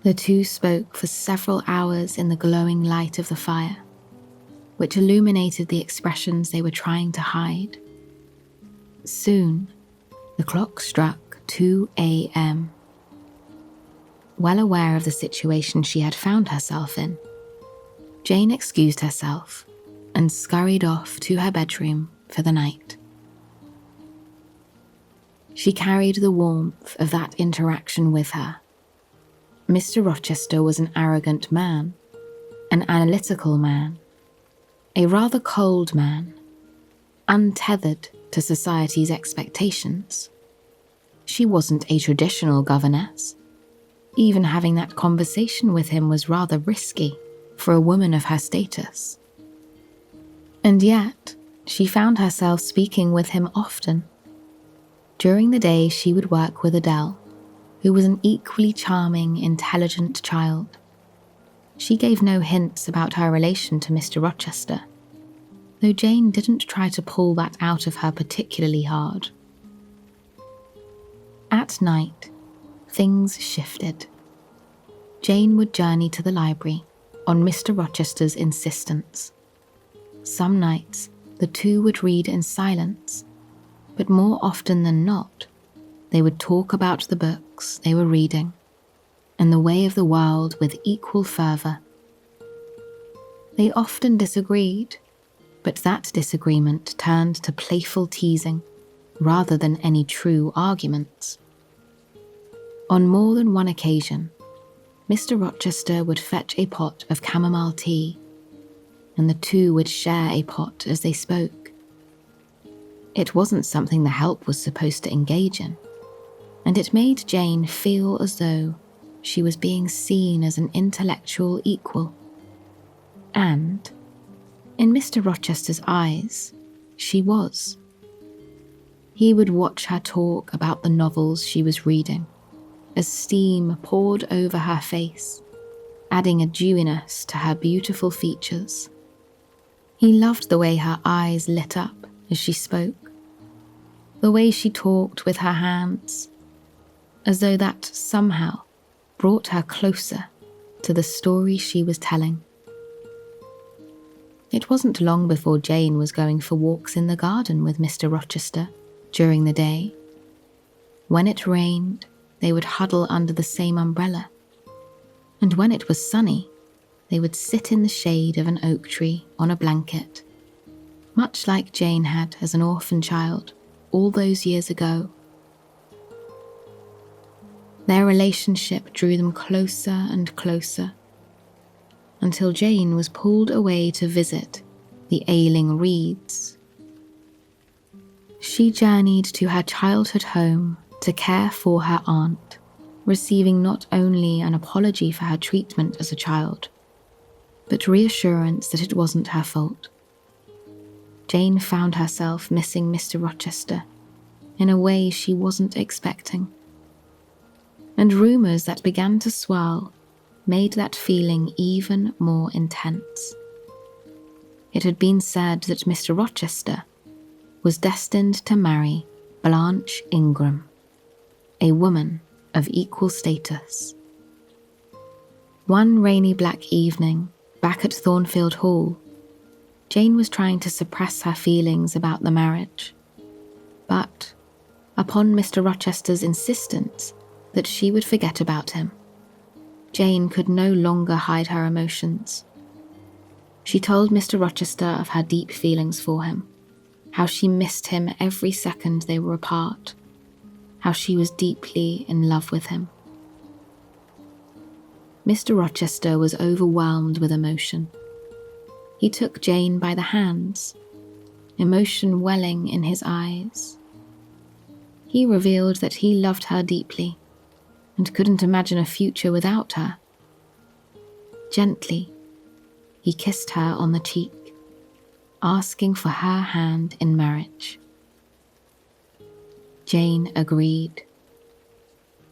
The two spoke for several hours in the glowing light of the fire, which illuminated the expressions they were trying to hide. Soon, the clock struck 2 a.m. Well aware of the situation she had found herself in, Jane excused herself and scurried off to her bedroom for the night. She carried the warmth of that interaction with her. Mr. Rochester was an arrogant man, an analytical man, a rather cold man, untethered to society's expectations. She wasn't a traditional governess. Even having that conversation with him was rather risky for a woman of her status. And yet, she found herself speaking with him often. During the day, she would work with Adele, who was an equally charming, intelligent child. She gave no hints about her relation to Mr. Rochester, though Jane didn't try to pull that out of her particularly hard. At night, things shifted. Jane would journey to the library on Mr. Rochester's insistence. Some nights, the two would read in silence, but more often than not, they would talk about the books they were reading and the way of the world with equal fervour. They often disagreed, but that disagreement turned to playful teasing rather than any true arguments. On more than one occasion, Mr. Rochester would fetch a pot of chamomile tea, and the two would share a pot as they spoke. It wasn't something the help was supposed to engage in, and it made Jane feel as though she was being seen as an intellectual equal. And, in Mr. Rochester's eyes, she was. He would watch her talk about the novels she was reading, as steam poured over her face, adding a dewiness to her beautiful features. He loved the way her eyes lit up as she spoke, the way she talked with her hands, as though that somehow brought her closer to the story she was telling. It wasn't long before Jane was going for walks in the garden with Mr. Rochester during the day. When it rained, they would huddle under the same umbrella, and when it was sunny, they would sit in the shade of an oak tree on a blanket, much like Jane had as an orphan child all those years ago. Their relationship drew them closer and closer, until Jane was pulled away to visit the ailing Reeds. She journeyed to her childhood home to care for her aunt, receiving not only an apology for her treatment as a child, but reassurance that it wasn't her fault. Jane found herself missing Mr. Rochester in a way she wasn't expecting, and rumours that began to swirl made that feeling even more intense. It had been said that Mr. Rochester was destined to marry Blanche Ingram, a woman of equal status. One rainy black evening, back at Thornfield Hall, Jane was trying to suppress her feelings about the marriage, but, upon Mr. Rochester's insistence that she would forget about him, Jane could no longer hide her emotions. She told Mr. Rochester of her deep feelings for him, how she missed him every second they were apart, how she was deeply in love with him. Mr. Rochester was overwhelmed with emotion. He took Jane by the hands, emotion welling in his eyes. He revealed that he loved her deeply and couldn't imagine a future without her. Gently, he kissed her on the cheek, asking for her hand in marriage. Jane agreed.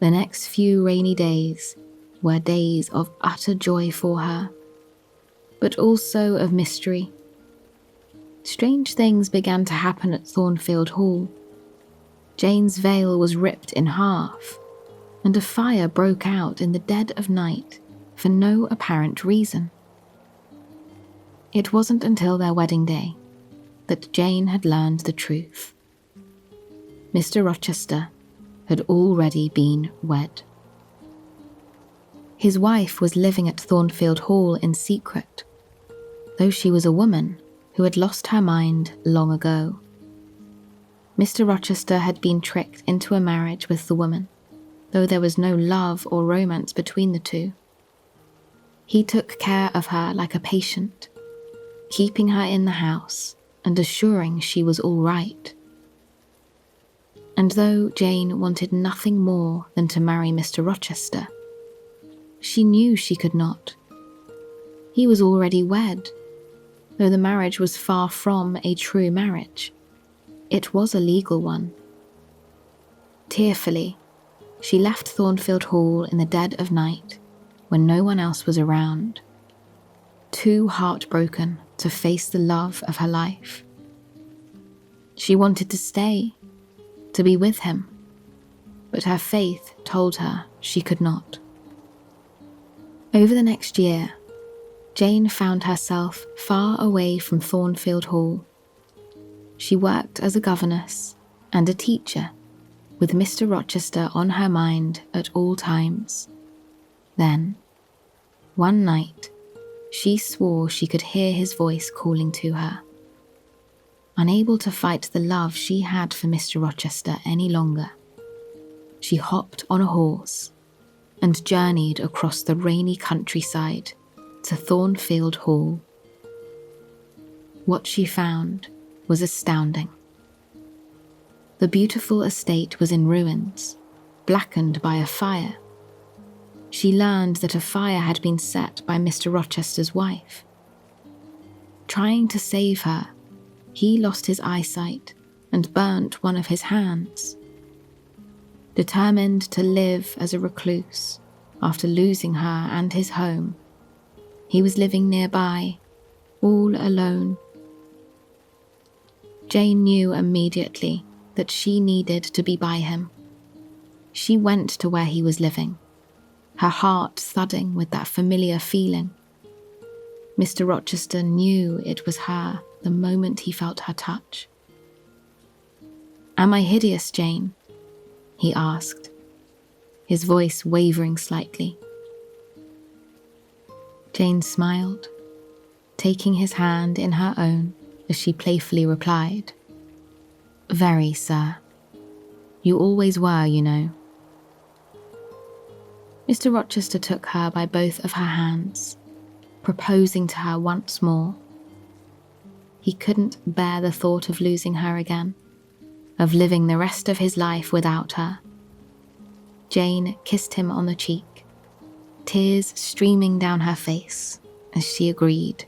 The next few rainy days were days of utter joy for her, but also of mystery. Strange things began to happen at Thornfield Hall. Jane's veil was ripped in half, and a fire broke out in the dead of night for no apparent reason. It wasn't until their wedding day that Jane had learned the truth. Mr. Rochester had already been wed. His wife was living at Thornfield Hall in secret, though she was a woman who had lost her mind long ago. Mr. Rochester had been tricked into a marriage with the woman, though there was no love or romance between the two. He took care of her like a patient, keeping her in the house and assuring she was all right. And though Jane wanted nothing more than to marry Mr. Rochester, she knew she could not. He was already wed, though the marriage was far from a true marriage. It was a legal one. Tearfully, she left Thornfield Hall in the dead of night when no one else was around, too heartbroken to face the love of her life. She wanted to stay, to be with him, but her faith told her she could not. Over the next year, Jane found herself far away from Thornfield Hall. She worked as a governess and a teacher, with Mr. Rochester on her mind at all times. Then, one night, she swore she could hear his voice calling to her. Unable to fight the love she had for Mr. Rochester any longer, she hopped on a horse and journeyed across the rainy countryside to Thornfield Hall. What she found was astounding. The beautiful estate was in ruins, blackened by a fire. She learned that a fire had been set by Mr. Rochester's wife. Trying to save her, he lost his eyesight and burnt one of his hands. Determined to live as a recluse after losing her and his home, he was living nearby, all alone. Jane knew immediately that she needed to be by him. She went to where he was living, her heart thudding with that familiar feeling. Mr. Rochester knew it was her the moment he felt her touch. "Am I hideous, Jane?" he asked, his voice wavering slightly. Jane smiled, taking his hand in her own as she playfully replied, "Very, sir. You always were, you know." Mr. Rochester took her by both of her hands, proposing to her once more. He couldn't bear the thought of losing her again, of living the rest of his life without her. Jane kissed him on the cheek, tears streaming down her face as she agreed,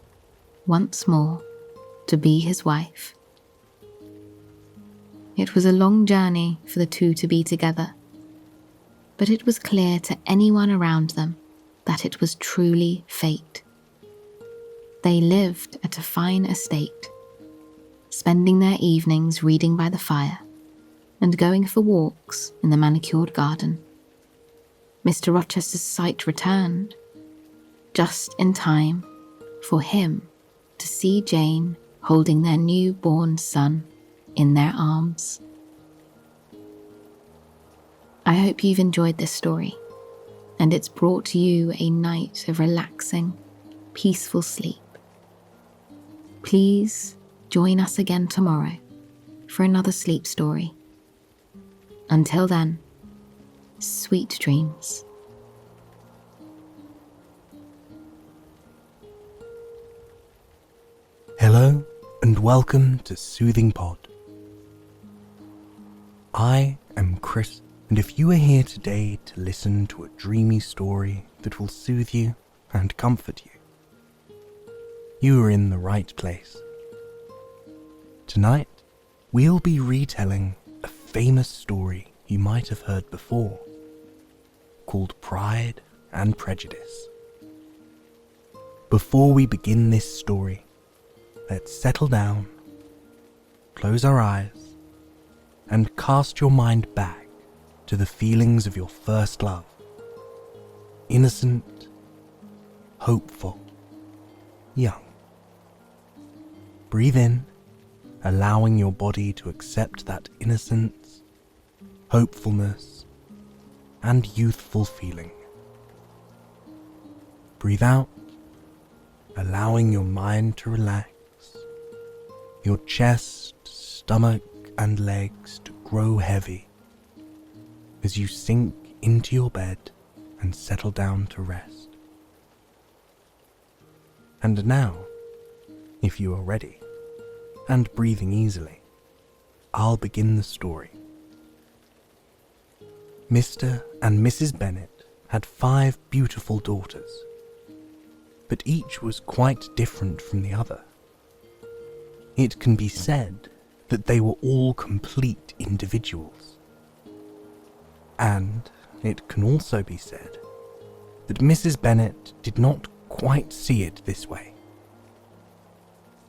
once more, to be his wife. It was a long journey for the two to be together, but it was clear to anyone around them that it was truly fate. They lived at a fine estate, spending their evenings reading by the fire and going for walks in the manicured garden. Mr. Rochester's sight returned, just in time for him to see Jane holding their newborn son in their arms. I hope you've enjoyed this story, and it's brought you a night of relaxing, peaceful sleep. Please join us again tomorrow for another sleep story. Until then, sweet dreams. Hello and welcome to Soothing Pod. I am Chris, and if you are here today to listen to a dreamy story that will soothe you and comfort you, you are in the right place. Tonight, we'll be retelling a famous story you might have heard before, called Pride and Prejudice. Before we begin this story, let's settle down, close our eyes, and cast your mind back to the feelings of your first love. Innocent, hopeful, young. Breathe in, allowing your body to accept that innocence, hopefulness, and youthful feeling. Breathe out, allowing your mind to relax, your chest, stomach, and legs to grow heavy as you sink into your bed and settle down to rest. And now, if you are ready and breathing easily, I'll begin the story. Mr. and Mrs. Bennet had 5 beautiful daughters, but each was quite different from the other. It can be said that they were all complete individuals. And it can also be said that Mrs. Bennet did not quite see it this way.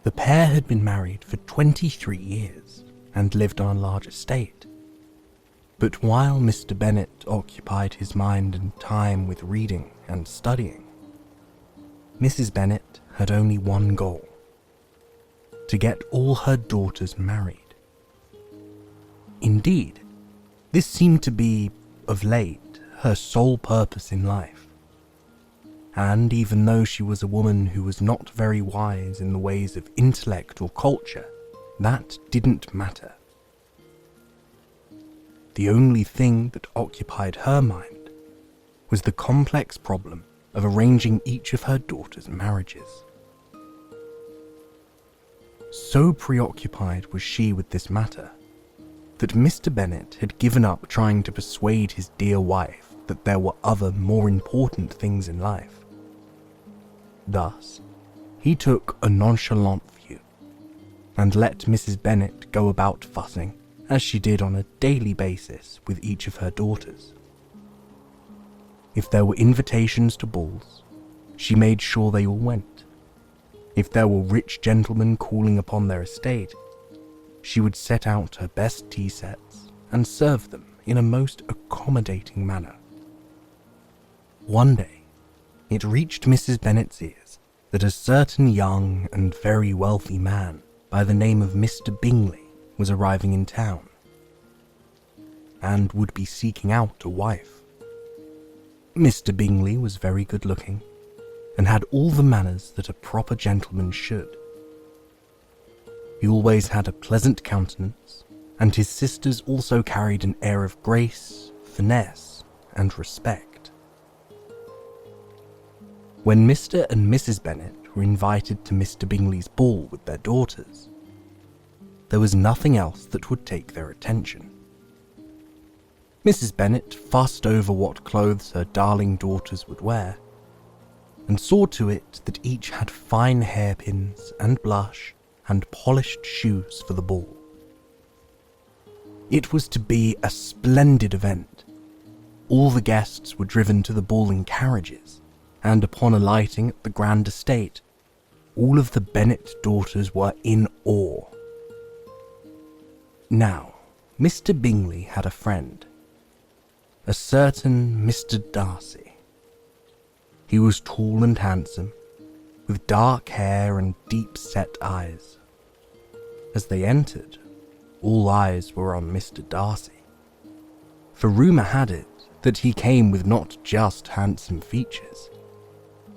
The pair had been married for 23 years and lived on a large estate. But while Mr. Bennet occupied his mind and time with reading and studying, Mrs. Bennet had only one goal: to get all her daughters married. Indeed, this seemed to be, of late, her sole purpose in life. And even though she was a woman who was not very wise in the ways of intellect or culture, that didn't matter. The only thing that occupied her mind was the complex problem of arranging each of her daughters' marriages. So preoccupied was she with this matter that Mr. Bennet had given up trying to persuade his dear wife that there were other more important things in life. Thus, he took a nonchalant view and let Mrs. Bennet go about fussing as she did on a daily basis with each of her daughters. If there were invitations to balls, she made sure they all went. If there were rich gentlemen calling upon their estate, she would set out her best tea sets and serve them in a most accommodating manner. One day, it reached Mrs. Bennet's ears that a certain young and very wealthy man by the name of Mr. Bingley was arriving in town, and would be seeking out a wife. Mr. Bingley was very good looking, and had all the manners that a proper gentleman should. He always had a pleasant countenance, and his sisters also carried an air of grace, finesse, and respect. When Mr. and Mrs. Bennet were invited to Mr. Bingley's ball with their daughters, there was nothing else that would take their attention. Mrs. Bennet fussed over what clothes her darling daughters would wear, and saw to it that each had fine hairpins and blush and polished shoes for the ball. It was to be a splendid event. All the guests were driven to the ball in carriages, and upon alighting at the grand estate, all of the Bennet daughters were in awe. Now, Mr. Bingley had a friend, a certain Mr. Darcy. He was tall and handsome, with dark hair and deep-set eyes. As they entered, all eyes were on Mr. Darcy, for rumour had it that he came with not just handsome features,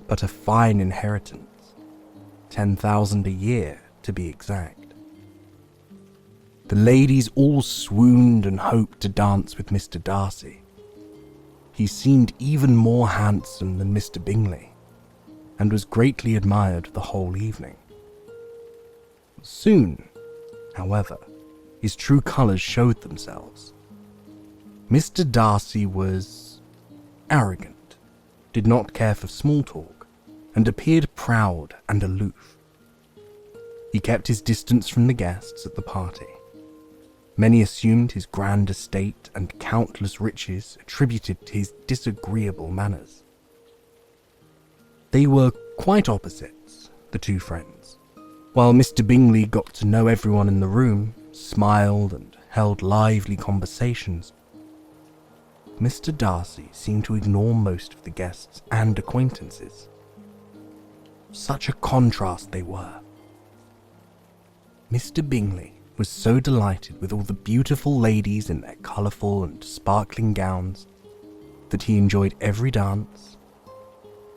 but a fine inheritance, 10,000 a year to be exact. The ladies all swooned and hoped to dance with Mr. Darcy. He seemed even more handsome than Mr. Bingley, and was greatly admired the whole evening. Soon, however, his true colours showed themselves. Mr. Darcy was arrogant, did not care for small talk, and appeared proud and aloof. He kept his distance from the guests at the party. Many assumed his grand estate and countless riches attributed to his disagreeable manners. They were quite opposites, the two friends. While Mr. Bingley got to know everyone in the room, smiled and held lively conversations, Mr. Darcy seemed to ignore most of the guests and acquaintances. Such a contrast they were. Mr. Bingley was so delighted with all the beautiful ladies in their colourful and sparkling gowns that he enjoyed every dance,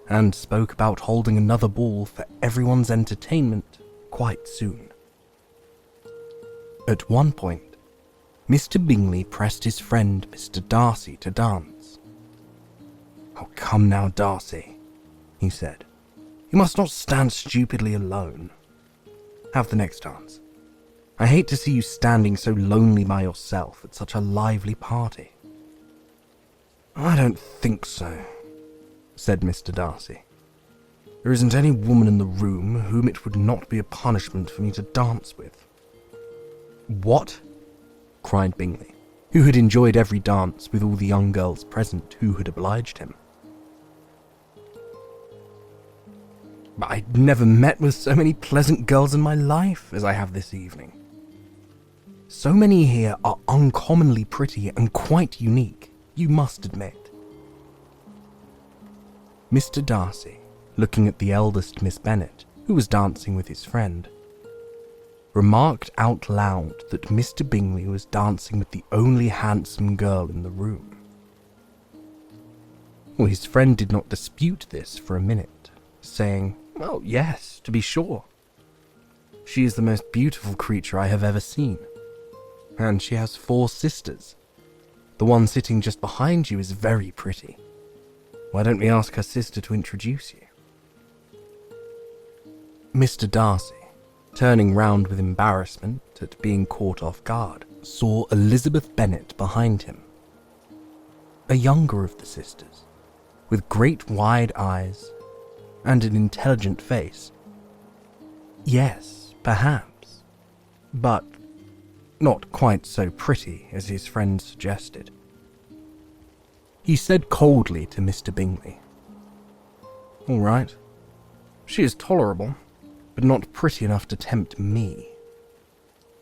and spoke about holding another ball for everyone's entertainment quite soon. At one point, Mr. Bingley pressed his friend Mr. Darcy to dance. "Oh, come now, Darcy," he said. "You must not stand stupidly alone. Have the next dance. I hate to see you standing so lonely by yourself at such a lively party." "I don't think so," said Mr. Darcy. "There isn't any woman in the room whom it would not be a punishment for me to dance with." "What?" cried Bingley, who had enjoyed every dance with all the young girls present who had obliged him. "I'd never met with so many pleasant girls in my life as I have this evening. So many here are uncommonly pretty and quite unique, you must admit. Mr. Darcy, looking at the eldest Miss Bennet, who was dancing with his friend, remarked out loud that Mr. Bingley was dancing with the only handsome girl in the room. Well, his friend did not dispute this for a minute, saying, "Oh, yes, to be sure. She is the most beautiful creature I have ever seen. And she has 4 sisters. The one sitting just behind you is very pretty. Why don't we ask her sister to introduce you?" Mr. Darcy, turning round with embarrassment at being caught off guard, saw Elizabeth Bennet behind him. A younger of the sisters, with great wide eyes and an intelligent face. Yes, perhaps, but not quite so pretty as his friend suggested. He said coldly to Mr. Bingley, "All right, she is tolerable, but not pretty enough to tempt me.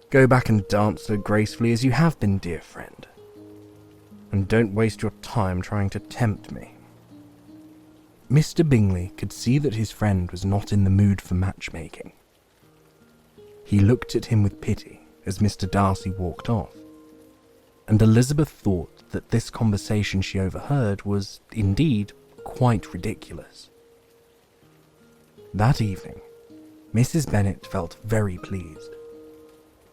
Go back and dance so gracefully as you have been, dear friend, and don't waste your time trying to tempt me." Mr. Bingley could see that his friend was not in the mood for matchmaking. He looked at him with pity as Mr. Darcy walked off, and Elizabeth thought that this conversation she overheard was, indeed, quite ridiculous. That evening, Mrs. Bennet felt very pleased.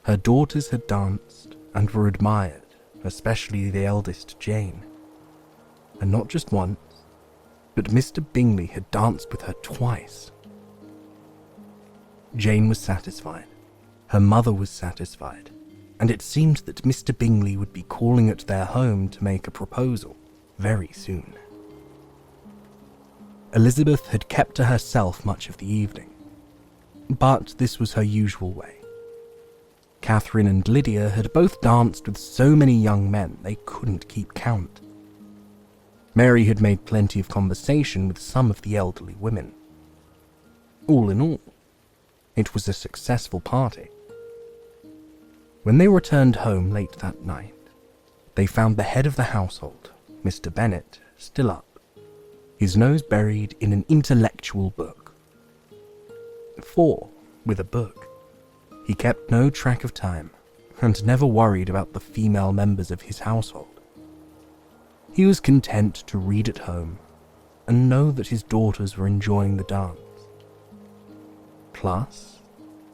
Her daughters had danced and were admired, especially the eldest Jane. And not just once, but Mr. Bingley had danced with her twice. Jane was satisfied. Her mother was satisfied, and it seemed that Mr. Bingley would be calling at their home to make a proposal very soon. Elizabeth had kept to herself much of the evening, but this was her usual way. Catherine and Lydia had both danced with so many young men they couldn't keep count. Mary had made plenty of conversation with some of the elderly women. All in all, it was a successful party. When they returned home late that night, they found the head of the household, Mr. Bennet, still up, his nose buried in an intellectual book. For, with a book, he kept no track of time and never worried about the female members of his household. He was content to read at home and know that his daughters were enjoying the dance. Plus,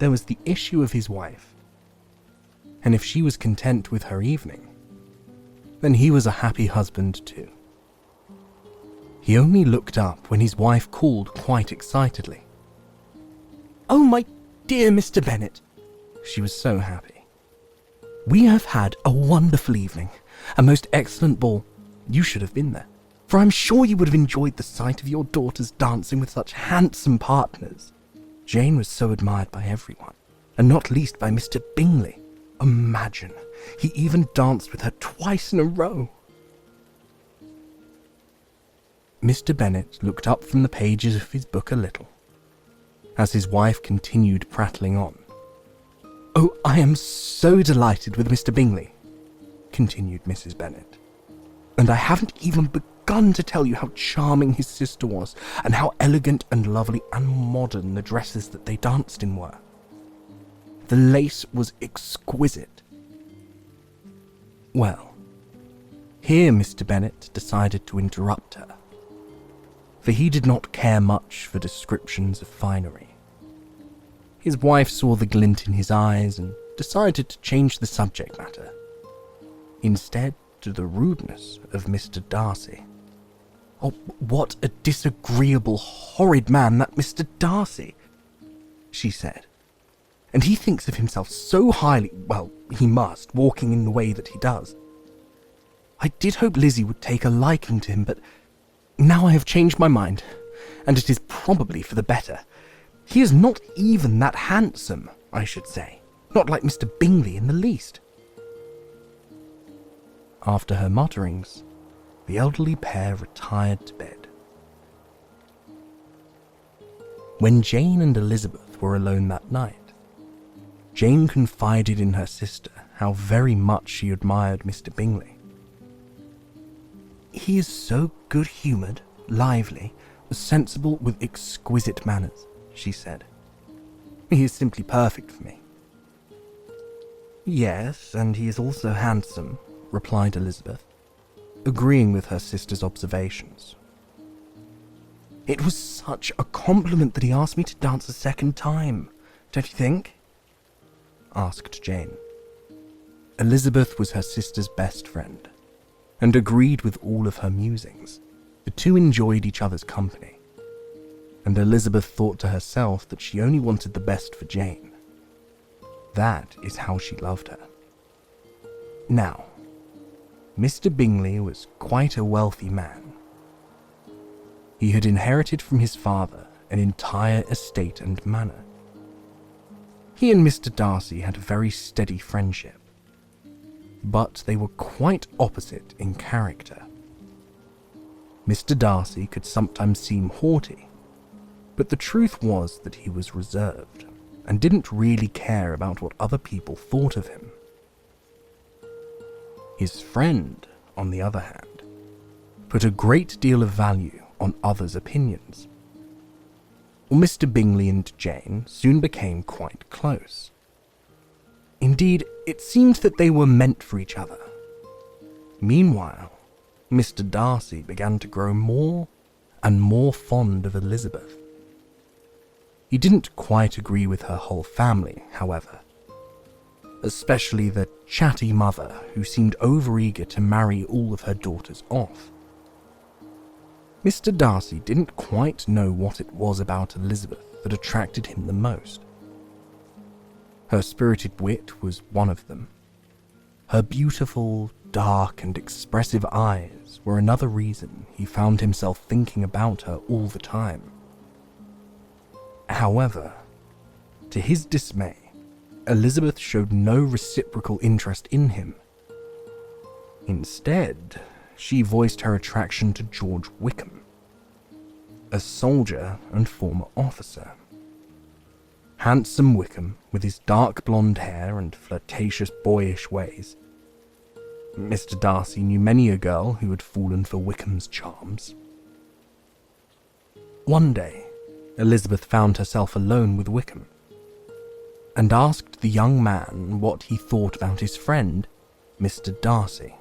there was the issue of his wife, and if she was content with her evening, then he was a happy husband too. He only looked up when his wife called quite excitedly, "Oh, my dear Mr. Bennet!" She was so happy. "We have had a wonderful evening, a most excellent ball. You should have been there, for I'm sure you would have enjoyed the sight of your daughters dancing with such handsome partners. Jane was so admired by everyone, and not least by Mr. Bingley. Imagine, he even danced with her twice in a row." Mr. Bennet looked up from the pages of his book a little, as his wife continued prattling on. "Oh, I am so delighted with Mr. Bingley," continued Mrs. Bennet, "and I haven't even begun to tell you how charming his sister was, and how elegant and lovely and modern the dresses that they danced in were. The lace was exquisite." Well, here Mr. Bennet decided to interrupt her, for he did not care much for descriptions of finery. His wife saw the glint in his eyes and decided to change the subject matter, instead to the rudeness of Mr. Darcy. "Oh, what a disagreeable, horrid man that Mr. Darcy," she said. "And he thinks of himself so highly, well, he must, walking in the way that he does. I did hope Lizzie would take a liking to him, but now I have changed my mind, and it is probably for the better. He is not even that handsome, I should say, not like Mr. Bingley in the least." After her mutterings, the elderly pair retired to bed. When Jane and Elizabeth were alone that night, Jane confided in her sister how very much she admired Mr. Bingley. "He is so good-humoured, lively, sensible, with exquisite manners," she said. "He is simply perfect for me." "Yes, and he is also handsome," replied Elizabeth, agreeing with her sister's observations. "It was such a compliment that he asked me to dance a second time, don't you think?" asked Jane. Elizabeth was her sister's best friend, and agreed with all of her musings. The two enjoyed each other's company, and Elizabeth thought to herself that she only wanted the best for Jane. That is how she loved her. Now, Mr. Bingley was quite a wealthy man. He had inherited from his father an entire estate and manor. He and Mr. Darcy had a very steady friendship, but they were quite opposite in character. Mr. Darcy could sometimes seem haughty, but the truth was that he was reserved and didn't really care about what other people thought of him. His friend, on the other hand, put a great deal of value on others' opinions. Well, Mr. Bingley and Jane soon became quite close. Indeed, it seemed that they were meant for each other. Meanwhile, Mr. Darcy began to grow more and more fond of Elizabeth. He didn't quite agree with her whole family, however, especially the chatty mother who seemed overeager to marry all of her daughters off. Mr. Darcy didn't quite know what it was about Elizabeth that attracted him the most. Her spirited wit was one of them. Her beautiful, dark and expressive eyes were another reason he found himself thinking about her all the time. However, to his dismay, Elizabeth showed no reciprocal interest in him. Instead, she voiced her attraction to George Wickham, a soldier and former officer. Handsome Wickham, with his dark blonde hair and flirtatious boyish ways. Mr. Darcy knew many a girl who had fallen for Wickham's charms. One day, Elizabeth found herself alone with Wickham, and asked the young man what he thought about his friend, Mr. Darcy.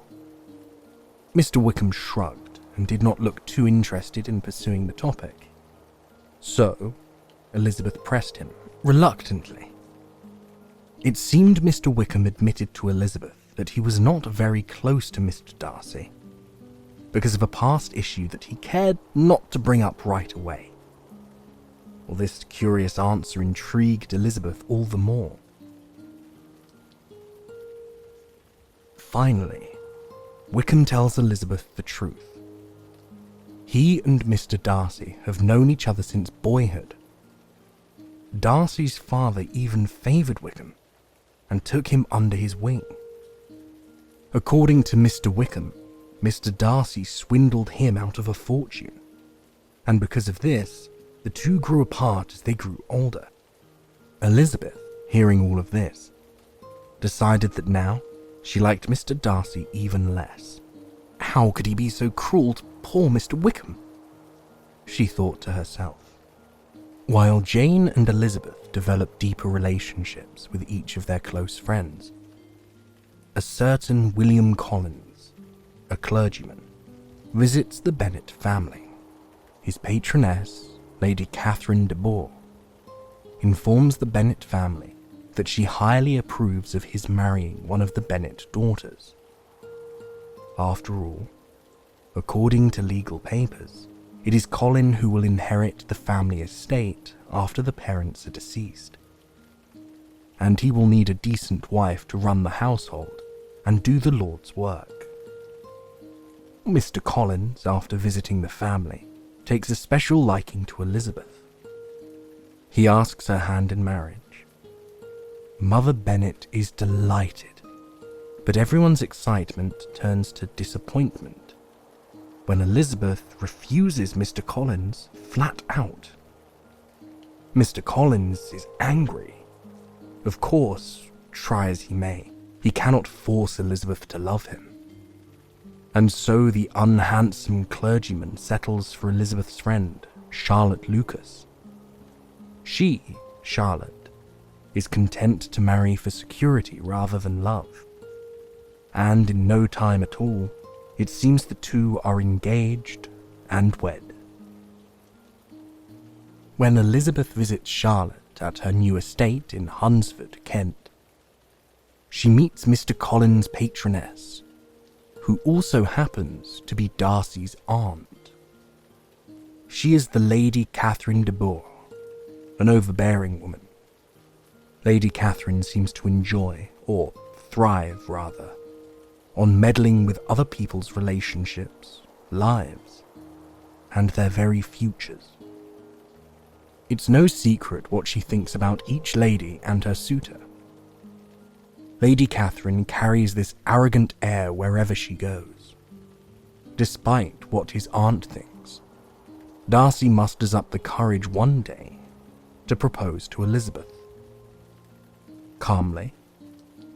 Mr. Wickham shrugged and did not look too interested in pursuing the topic. So, Elizabeth pressed him, reluctantly. It seemed Mr. Wickham admitted to Elizabeth that he was not very close to Mr. Darcy, because of a past issue that he cared not to bring up right away. Well, this curious answer intrigued Elizabeth all the more. Finally, Wickham tells Elizabeth the truth. He and Mr. Darcy have known each other since boyhood. Darcy's father even favoured Wickham and took him under his wing. According to Mr. Wickham, Mr. Darcy swindled him out of a fortune, and because of this, the two grew apart as they grew older. Elizabeth, hearing all of this, decided that now she liked Mr. Darcy even less. How could he be so cruel to poor Mr. Wickham? She thought to herself. While Jane and Elizabeth developed deeper relationships with each of their close friends, a certain William Collins, a clergyman, visits the Bennet family. His patroness, Lady Catherine de Bourgh, informs the Bennet family that she highly approves of his marrying one of the Bennet daughters. After all, according to legal papers, it is Colin who will inherit the family estate after the parents are deceased, and he will need a decent wife to run the household and do the Lord's work. Mr. Collins, after visiting the family, takes a special liking to Elizabeth. He asks her hand in marriage. Mother Bennet is delighted, but everyone's excitement turns to disappointment when Elizabeth refuses Mr. Collins flat out. Mr. Collins is angry. Of course, try as he may, he cannot force Elizabeth to love him. And so the unhandsome clergyman settles for Elizabeth's friend, Charlotte Lucas. She, Charlotte, is content to marry for security rather than love. And in no time at all, it seems the two are engaged and wed. When Elizabeth visits Charlotte at her new estate in Hunsford, Kent, she meets Mr. Collins' patroness, who also happens to be Darcy's aunt. She is the Lady Catherine de Bourgh, an overbearing woman. Lady Catherine seems to enjoy, or thrive rather, on meddling with other people's relationships, lives, and their very futures. It's no secret what she thinks about each lady and her suitor. Lady Catherine carries this arrogant air wherever she goes. Despite what his aunt thinks, Darcy musters up the courage one day to propose to Elizabeth. Calmly,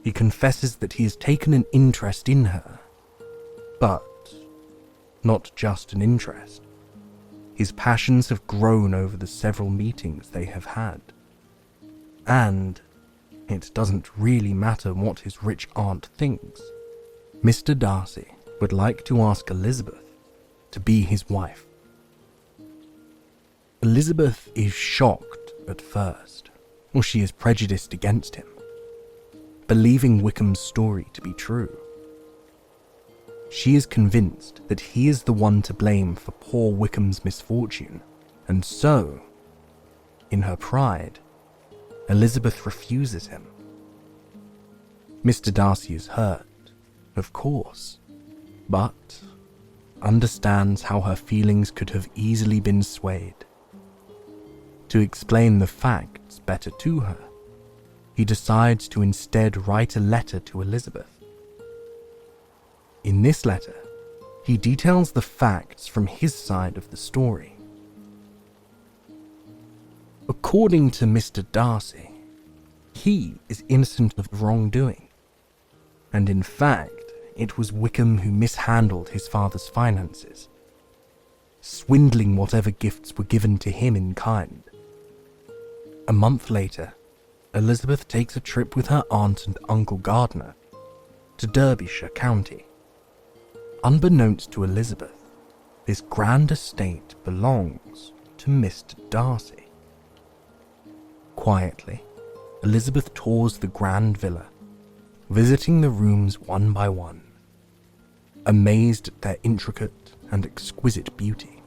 he confesses that he has taken an interest in her, but not just an interest. His passions have grown over the several meetings they have had, and it doesn't really matter what his rich aunt thinks. Mr. Darcy would like to ask Elizabeth to be his wife. Elizabeth is shocked at first, or she is prejudiced against him, believing Wickham's story to be true. She is convinced that he is the one to blame for poor Wickham's misfortune, and so, in her pride, Elizabeth refuses him. Mr. Darcy is hurt, of course, but understands how her feelings could have easily been swayed. To explain the facts better to her, he decides to instead write a letter to Elizabeth. In this letter, he details the facts from his side of the story. According to Mr. Darcy, he is innocent of wrongdoing, and in fact, it was Wickham who mishandled his father's finances, swindling whatever gifts were given to him in kind. A month later, Elizabeth takes a trip with her aunt and Uncle Gardner to Derbyshire County. Unbeknownst to Elizabeth, this grand estate belongs to Mr. Darcy. Quietly, Elizabeth tours the grand villa, visiting the rooms one by one, amazed at their intricate and exquisite beauty.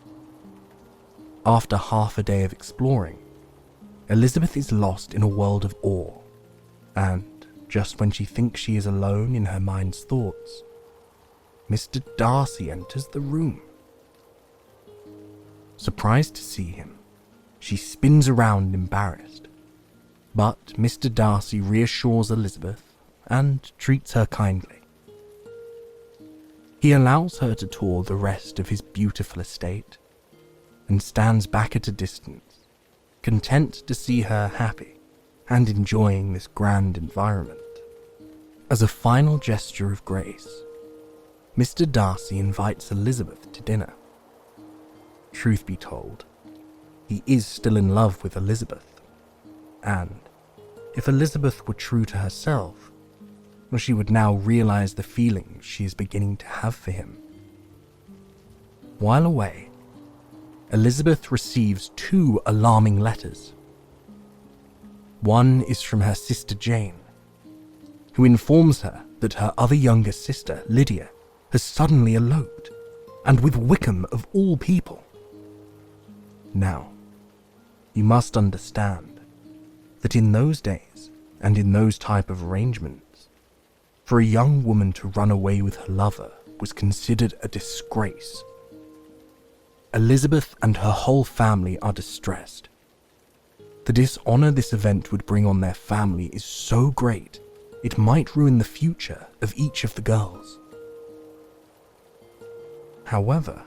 After half a day of exploring, Elizabeth is lost in a world of awe, and just when she thinks she is alone in her mind's thoughts, Mr. Darcy enters the room. Surprised to see him, she spins around embarrassed, but Mr. Darcy reassures Elizabeth and treats her kindly. He allows her to tour the rest of his beautiful estate and stands back at a distance, content to see her happy and enjoying this grand environment. As a final gesture of grace, Mr. Darcy invites Elizabeth to dinner. Truth be told, he is still in love with Elizabeth, and if Elizabeth were true to herself, well, she would now realize the feelings she is beginning to have for him. While away, Elizabeth receives 2 alarming letters. One is from her sister Jane, who informs her that her other younger sister, Lydia, has suddenly eloped, and with Wickham of all people. Now, you must understand that in those days, and in those type of arrangements, for a young woman to run away with her lover was considered a disgrace. Elizabeth and her whole family are distressed. The dishonor this event would bring on their family is so great, it might ruin the future of each of the girls. However,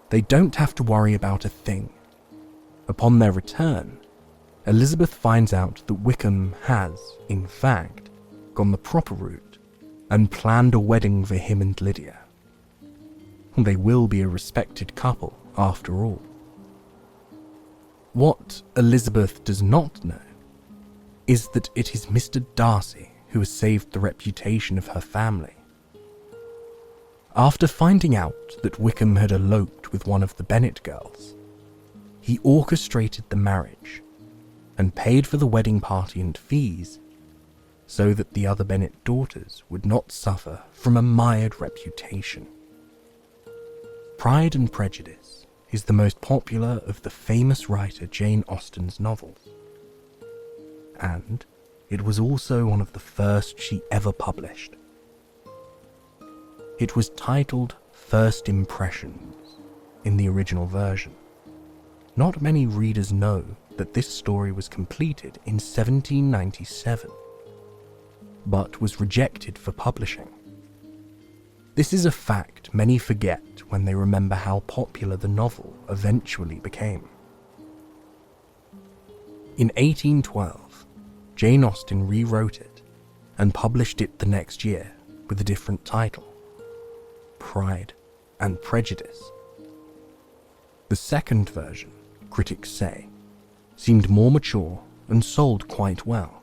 they don't have to worry about a thing. Upon their return, Elizabeth finds out that Wickham has, in fact, gone the proper route and planned a wedding for him and Lydia. They will be a respected couple, after all. What Elizabeth does not know is that it is Mr. Darcy who has saved the reputation of her family. After finding out that Wickham had eloped with one of the Bennet girls, he orchestrated the marriage and paid for the wedding party and fees so that the other Bennet daughters would not suffer from a mired reputation. Pride and Prejudice is the most popular of the famous writer Jane Austen's novels, and it was also one of the first she ever published. It was titled First Impressions in the original version. Not many readers know that this story was completed in 1797, but was rejected for publishing. This is a fact many forget when they remember how popular the novel eventually became. In 1812, Jane Austen rewrote it and published it the next year with a different title, Pride and Prejudice. The second version, critics say, seemed more mature and sold quite well.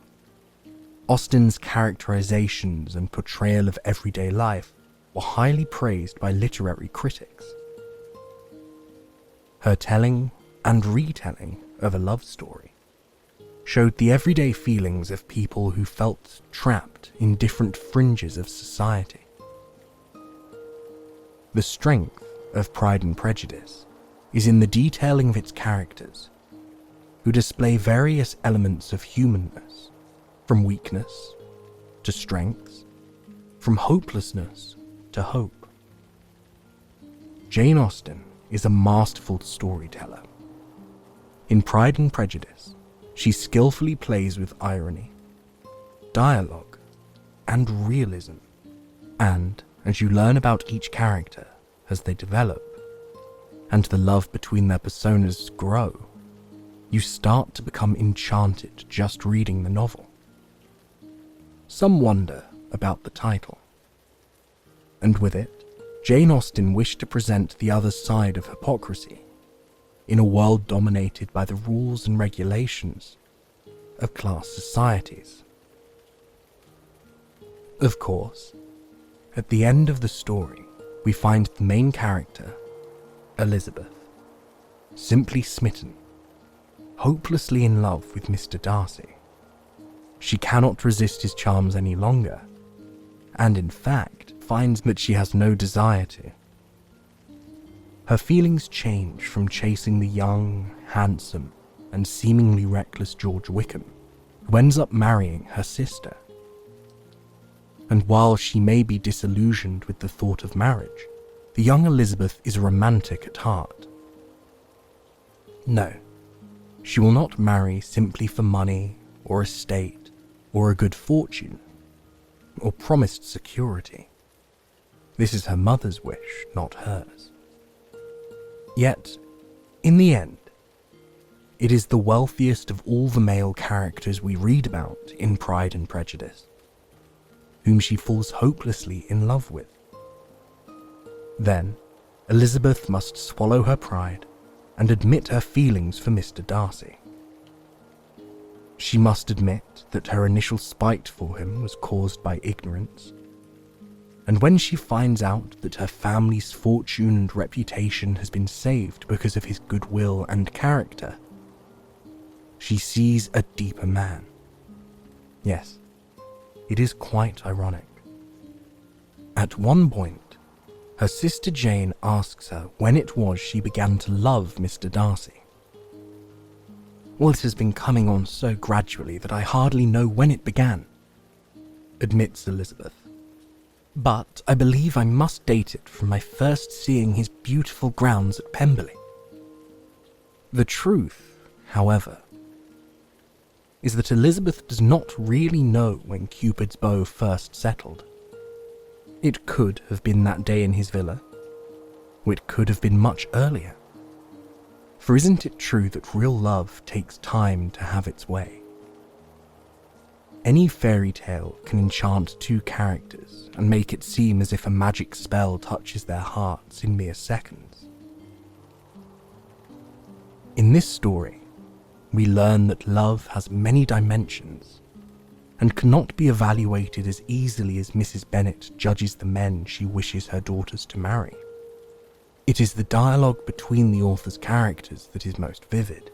Austen's characterizations and portrayal of everyday life were highly praised by literary critics. Her telling and retelling of a love story showed the everyday feelings of people who felt trapped in different fringes of society. The strength of Pride and Prejudice is in the detailing of its characters, who display various elements of humanness, from weakness to strength, from hopelessness to hope. Jane Austen is a masterful storyteller. In Pride and Prejudice, she skillfully plays with irony, dialogue, and realism, and as you learn about each character as they develop, and the love between their personas grow, you start to become enchanted just reading the novel. Some wonder about the title, and with it, Jane Austen wished to present the other side of hypocrisy in a world dominated by the rules and regulations of class societies. Of course, at the end of the story, we find the main character, Elizabeth, simply smitten, hopelessly in love with Mr. Darcy. She cannot resist his charms any longer, and in fact finds that she has no desire to. Her feelings change from chasing the young, handsome, and seemingly reckless George Wickham, who ends up marrying her sister. And while she may be disillusioned with the thought of marriage, the young Elizabeth is romantic at heart. No, she will not marry simply for money or estate or a good fortune or promised security. This is her mother's wish, not hers. Yet, in the end, it is the wealthiest of all the male characters we read about in Pride and Prejudice, whom she falls hopelessly in love with. Then, Elizabeth must swallow her pride and admit her feelings for Mr. Darcy. She must admit that her initial spite for him was caused by ignorance, and when she finds out that her family's fortune and reputation has been saved because of his goodwill and character, she sees a deeper man. Yes, it is quite ironic. At one point, her sister Jane asks her when it was she began to love Mr. Darcy. "Well, it has been coming on so gradually that I hardly know when it began," admits Elizabeth. "But I believe I must date it from my first seeing his beautiful grounds at Pemberley." The truth, however, is that Elizabeth does not really know when Cupid's bow first settled. It could have been that day in his villa, or it could have been much earlier. For isn't it true that real love takes time to have its way? Any fairy tale can enchant two characters and make it seem as if a magic spell touches their hearts in mere seconds. In this story, we learn that love has many dimensions and cannot be evaluated as easily as Mrs. Bennet judges the men she wishes her daughters to marry. It is the dialogue between the author's characters that is most vivid,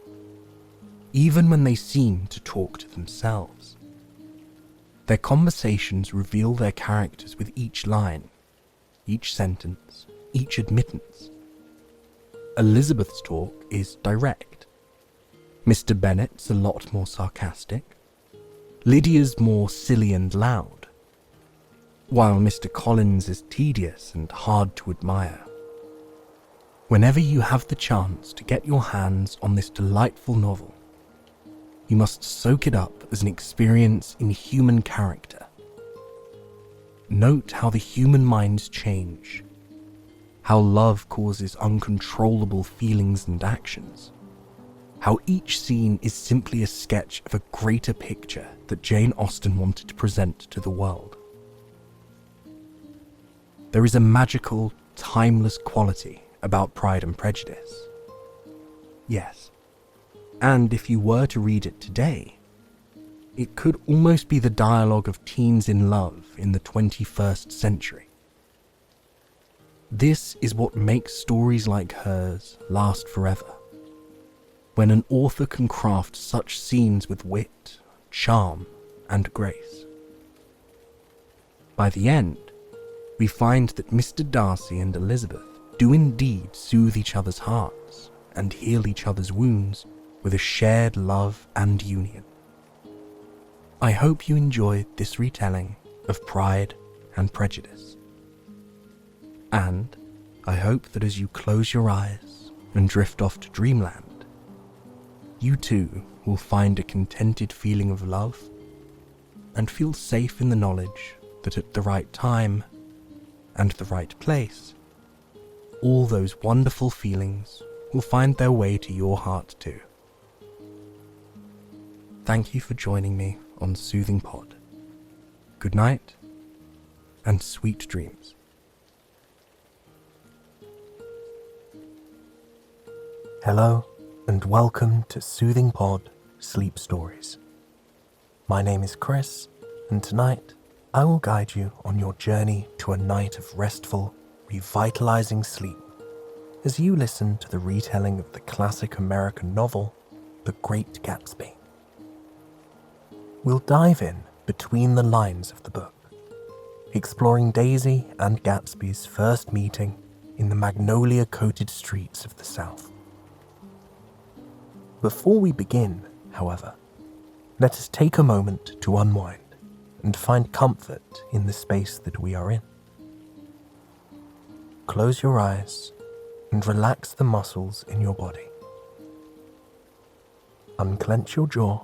even when they seem to talk to themselves. Their conversations reveal their characters with each line, each sentence, each admittance. Elizabeth's talk is direct. Mr. Bennet's a lot more sarcastic. Lydia's more silly and loud, while Mr. Collins is tedious and hard to admire. Whenever you have the chance to get your hands on this delightful novel, you must soak it up as an experience in human character. Note how the human minds change, how love causes uncontrollable feelings and actions, how each scene is simply a sketch of a greater picture that Jane Austen wanted to present to the world. There is a magical, timeless quality about Pride and Prejudice. Yes, and if you were to read it today, it could almost be the dialogue of teens in love in the 21st century. This is what makes stories like hers last forever. When an author can craft such scenes with wit, charm, and grace. By the end, we find that Mr. Darcy and Elizabeth do indeed soothe each other's hearts and heal each other's wounds with a shared love and union. I hope you enjoyed this retelling of Pride and Prejudice. And I hope that as you close your eyes and drift off to dreamland, you too will find a contented feeling of love and feel safe in the knowledge that at the right time and the right place, all those wonderful feelings will find their way to your heart too. Thank you for joining me on Soothing Pod. Good night and sweet dreams. Hello and welcome to Soothing Pod Sleep Stories. My name is Chris, and tonight I will guide you on your journey to a night of restful, revitalizing sleep as you listen to the retelling of the classic American novel, The Great Gatsby. We'll dive in between the lines of the book, exploring Daisy and Gatsby's first meeting in the magnolia-coated streets of the South. Before we begin, however, let us take a moment to unwind and find comfort in the space that we are in. Close your eyes and relax the muscles in your body. Unclench your jaw.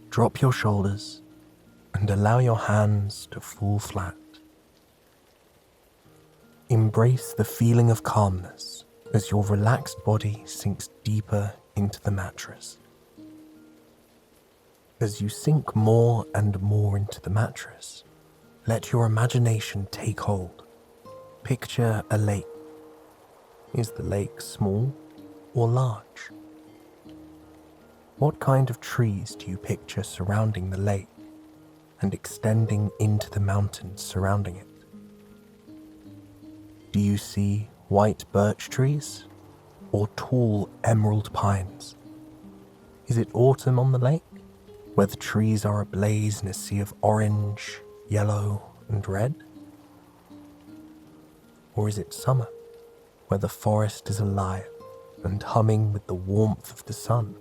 Drop your shoulders and allow your hands to fall flat. Embrace the feeling of calmness as your relaxed body sinks deeper into the mattress. As you sink more and more into the mattress, let your imagination take hold. Picture a lake. Is the lake small or large? What kind of trees do you picture surrounding the lake and extending into the mountains surrounding it? Do you see white birch trees or tall emerald pines? Is it autumn on the lake, where the trees are ablaze in a sea of orange, yellow, and red? Or is it summer, where the forest is alive and humming with the warmth of the sun?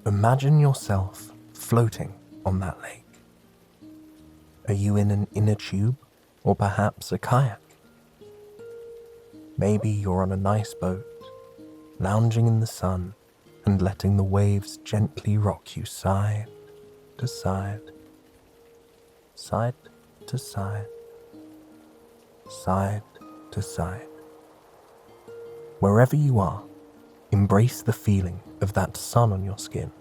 Imagine yourself floating on that lake. Are you in an inner tube or perhaps a kayak? Maybe you're on a nice boat, lounging in the sun and letting the waves gently rock you side to side, side to side, side to side. Wherever you are, embrace the feeling of that sun on your skin.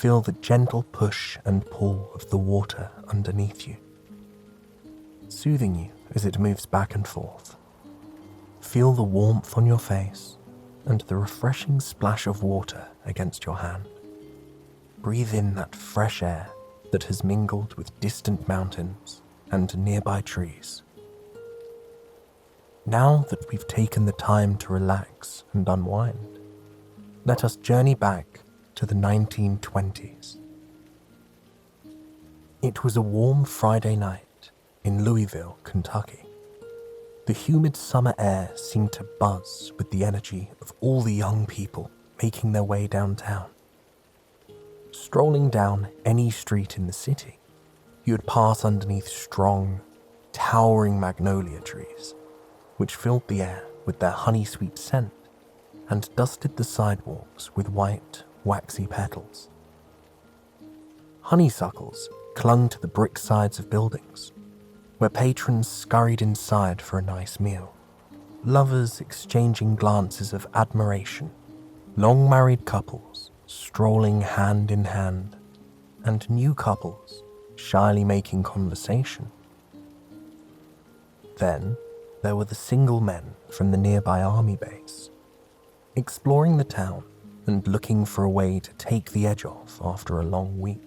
feel the gentle push and pull of the water underneath you, soothing you as it moves back and forth. Feel the warmth on your face and the refreshing splash of water against your hand. Breathe in that fresh air that has mingled with distant mountains and nearby trees. Now that we've taken the time to relax and unwind, let us journey back to the 1920s. It was a warm Friday night in Louisville, Kentucky. The humid summer air seemed to buzz with the energy of all the young people making their way downtown. Strolling down any street in the city, you would pass underneath strong, towering magnolia trees, which filled the air with their honey-sweet scent and dusted the sidewalks with white, waxy petals. Honeysuckles clung to the brick sides of buildings, where patrons scurried inside for a nice meal, lovers exchanging glances of admiration, long married couples strolling hand in hand, and new couples shyly making conversation. Then there were the single men from the nearby army base, exploring the town and looking for a way to take the edge off after a long week.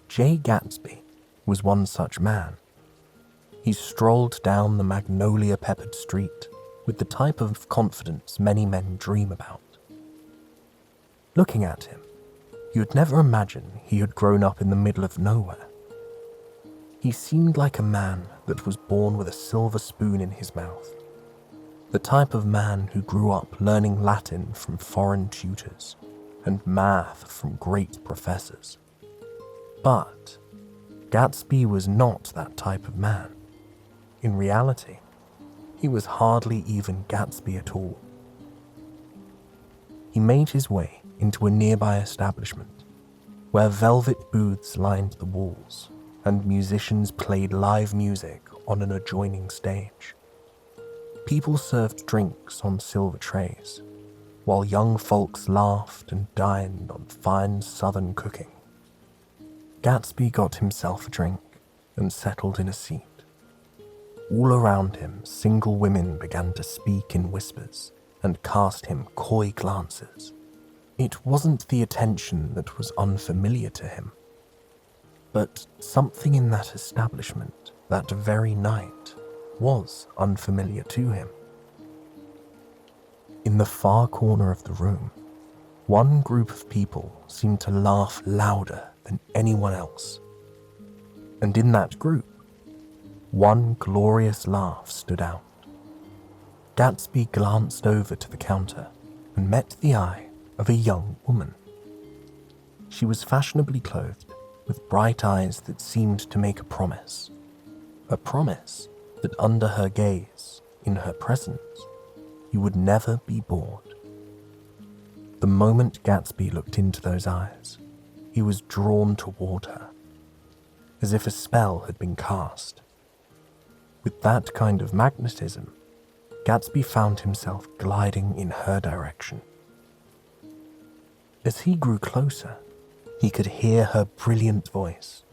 J. Gatsby was one such man. He strolled down the magnolia-peppered street with the type of confidence many men dream about. Looking at him, you'd never imagine he had grown up in the middle of nowhere. He seemed like a man that was born with a silver spoon in his mouth, the type of man who grew up learning Latin from foreign tutors and math from great professors. But Gatsby was not that type of man. In reality, he was hardly even Gatsby at all. He made his way into a nearby establishment where velvet booths lined the walls and musicians played live music on an adjoining stage. People served drinks on silver trays, while young folks laughed and dined on fine southern cooking. Gatsby got himself a drink and settled in a seat. All around him, single women began to speak in whispers and cast him coy glances. It wasn't the attention that was unfamiliar to him, but something in that establishment that very night was unfamiliar to him. In the far corner of the room, one group of people seemed to laugh louder than anyone else. And in that group, one glorious laugh stood out. Gatsby glanced over to the counter and met the eye of a young woman. She was fashionably clothed, with bright eyes that seemed to make a promise that under her gaze, in her presence, you would never be bored. The moment Gatsby looked into those eyes, he was drawn toward her, as if a spell had been cast. With that kind of magnetism, Gatsby found himself gliding in her direction. As he grew closer, he could hear her brilliant voice.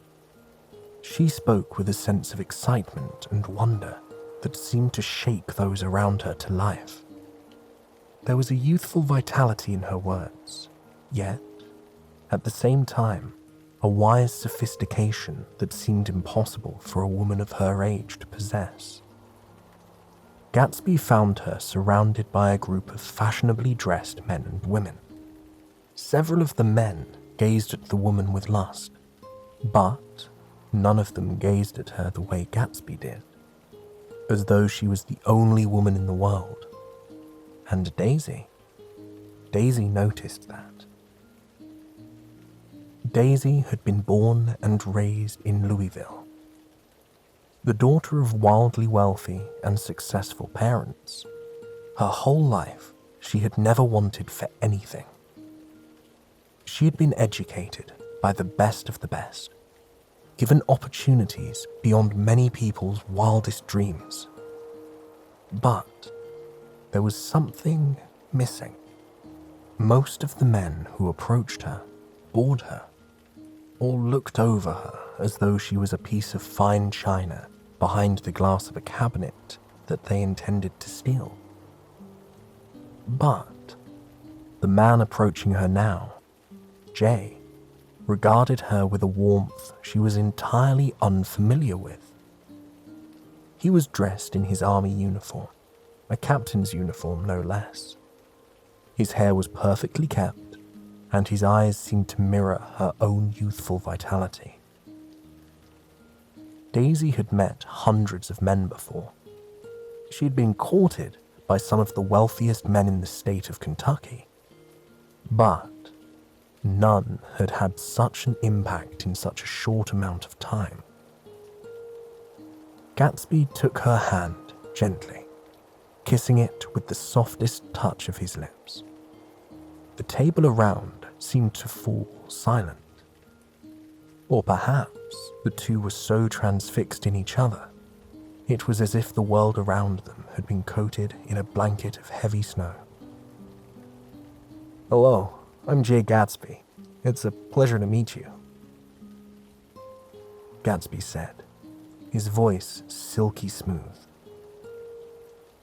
She spoke with a sense of excitement and wonder that seemed to shake those around her to life. There was a youthful vitality in her words, yet, at the same time, a wise sophistication that seemed impossible for a woman of her age to possess. Gatsby found her surrounded by a group of fashionably dressed men and women. Several of the men gazed at the woman with lust, but none of them gazed at her the way Gatsby did, as though she was the only woman in the world. And Daisy noticed that. Daisy had been born and raised in Louisville. The daughter of wildly wealthy and successful parents, her whole life she had never wanted for anything. She had been educated by the best of the best, given opportunities beyond many people's wildest dreams. But there was something missing. Most of the men who approached her bored her, or looked over her as though she was a piece of fine china behind the glass of a cabinet that they intended to steal. But the man approaching her now, Jay, regarded her with a warmth she was entirely unfamiliar with. He was dressed in his army uniform, a captain's uniform no less. His hair was perfectly kept, and his eyes seemed to mirror her own youthful vitality. Daisy had met hundreds of men before. She had been courted by some of the wealthiest men in the state of Kentucky, but none had had such an impact in such a short amount of time. Gatsby took her hand gently, kissing it with the softest touch of his lips. The table around seemed to fall silent. Or perhaps the two were so transfixed in each other, it was as if the world around them had been coated in a blanket of heavy snow. "Hello, I'm Jay Gatsby. It's a pleasure to meet you," Gatsby said, his voice silky smooth.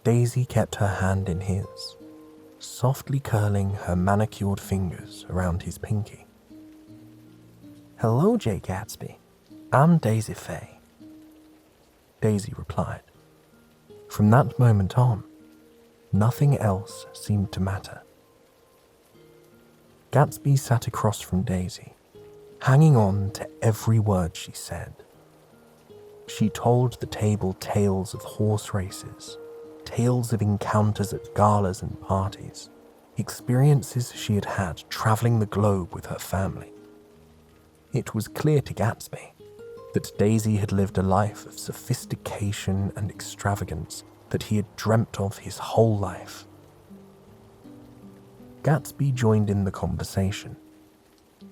Daisy kept her hand in his, softly curling her manicured fingers around his pinky. "Hello, Jay Gatsby. I'm Daisy Fay," Daisy replied. From that moment on, nothing else seemed to matter. Gatsby sat across from Daisy, hanging on to every word she said. She told the table tales of horse races, tales of encounters at galas and parties, experiences she had had traveling the globe with her family. It was clear to Gatsby that Daisy had lived a life of sophistication and extravagance that he had dreamt of his whole life. Gatsby joined in the conversation,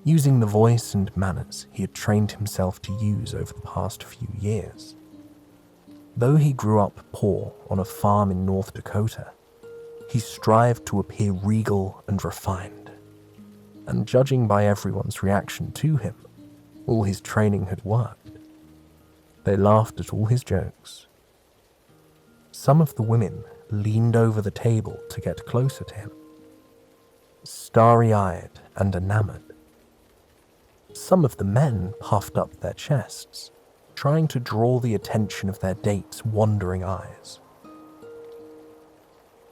using the voice and manners he had trained himself to use over the past few years. Though he grew up poor on a farm in North Dakota, he strived to appear regal and refined. And judging by everyone's reaction to him, all his training had worked. They laughed at all his jokes. Some of the women leaned over the table to get closer to him, starry-eyed and enamored. Some of the men puffed up their chests, trying to draw the attention of their date's wandering eyes.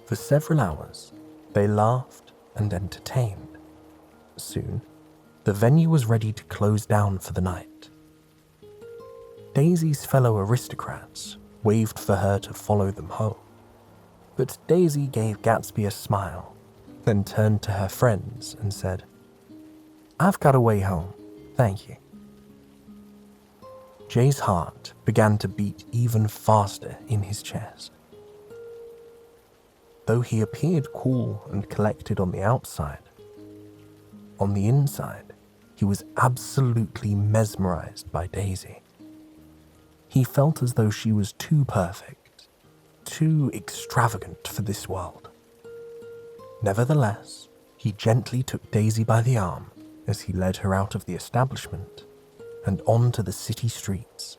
For several hours, they laughed and entertained. Soon, the venue was ready to close down for the night. Daisy's fellow aristocrats waved for her to follow them home, but Daisy gave Gatsby a smile, then turned to her friends and said, "I've got a way home, thank you." Jay's heart began to beat even faster in his chest. Though he appeared cool and collected on the outside, on the inside, he was absolutely mesmerized by Daisy. He felt as though she was too perfect, too extravagant for this world. Nevertheless, he gently took Daisy by the arm as he led her out of the establishment and onto the city streets.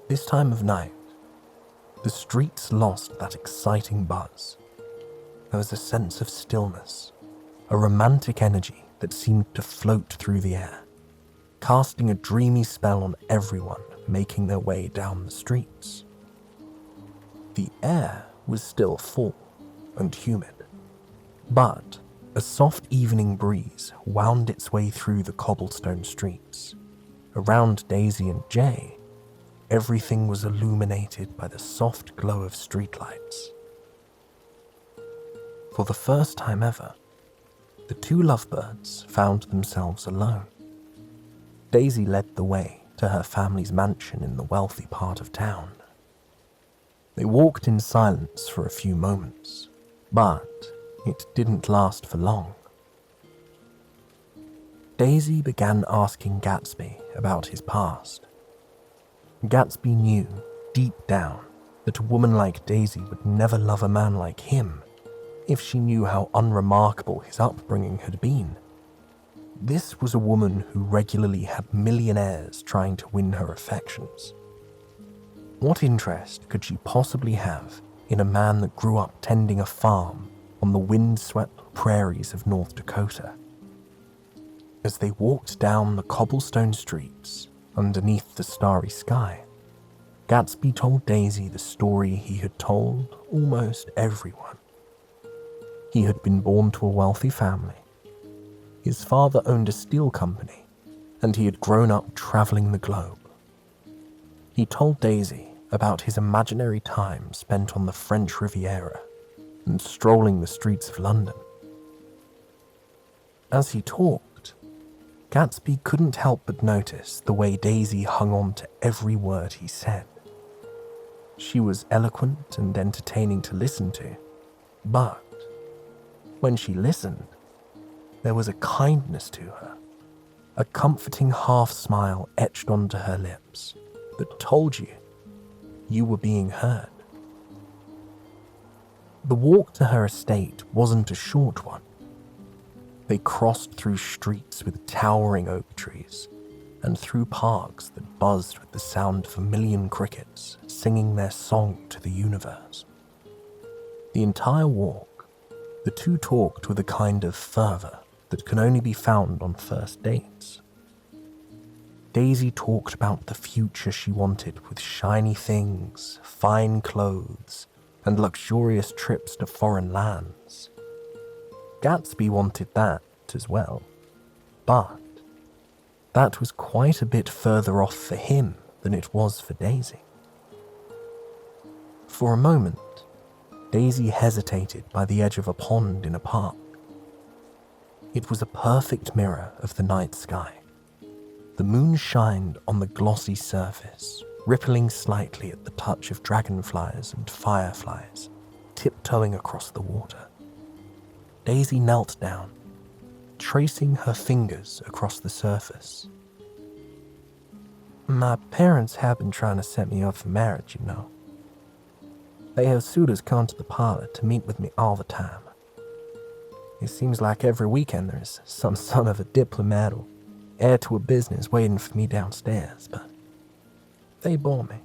This time of night, the streets lost that exciting buzz. There was a sense of stillness, a romantic energy that seemed to float through the air, casting a dreamy spell on everyone making their way down the streets. The air was still full and humid, but a soft evening breeze wound its way through the cobblestone streets. Around Daisy and Jay, everything was illuminated by the soft glow of streetlights. For the first time ever, the two lovebirds found themselves alone. Daisy led the way to her family's mansion in the wealthy part of town. They walked in silence for a few moments, but it didn't last for long. Daisy began asking Gatsby about his past. Gatsby knew, deep down, that a woman like Daisy would never love a man like him, if she knew how unremarkable his upbringing had been. This was a woman who regularly had millionaires trying to win her affections. What interest could she possibly have in a man that grew up tending a farm on the wind-swept prairies of North Dakota? As they walked down the cobblestone streets underneath the starry sky, Gatsby told Daisy the story he had told almost everyone. He had been born to a wealthy family. His father owned a steel company, and he had grown up traveling the globe. He told Daisy about his imaginary time spent on the French Riviera and strolling the streets of London. As he talked, Gatsby couldn't help but notice the way Daisy hung on to every word he said. She was eloquent and entertaining to listen to, but when she listened, there was a kindness to her, a comforting half-smile etched onto her lips that told you were being heard. The walk to her estate wasn't a short one. They crossed through streets with towering oak trees and through parks that buzzed with the sound of a million crickets singing their song to the universe. The entire walk, the two talked with a kind of fervor that can only be found on first dates. Daisy talked about the future she wanted with shiny things, fine clothes, and luxurious trips to foreign lands. Gatsby wanted that as well, but that was quite a bit further off for him than it was for Daisy. For a moment, Daisy hesitated by the edge of a pond in a park. It was a perfect mirror of the night sky. The moon shined on the glossy surface, rippling slightly at the touch of dragonflies and fireflies, tiptoeing across the water. Daisy knelt down, tracing her fingers across the surface. My parents have been trying to set me up for marriage, you know. They have suitors come to the parlor to meet with me all the time. It seems like every weekend there's some son of a diplomat or heir to a business waiting for me downstairs, but they bore me.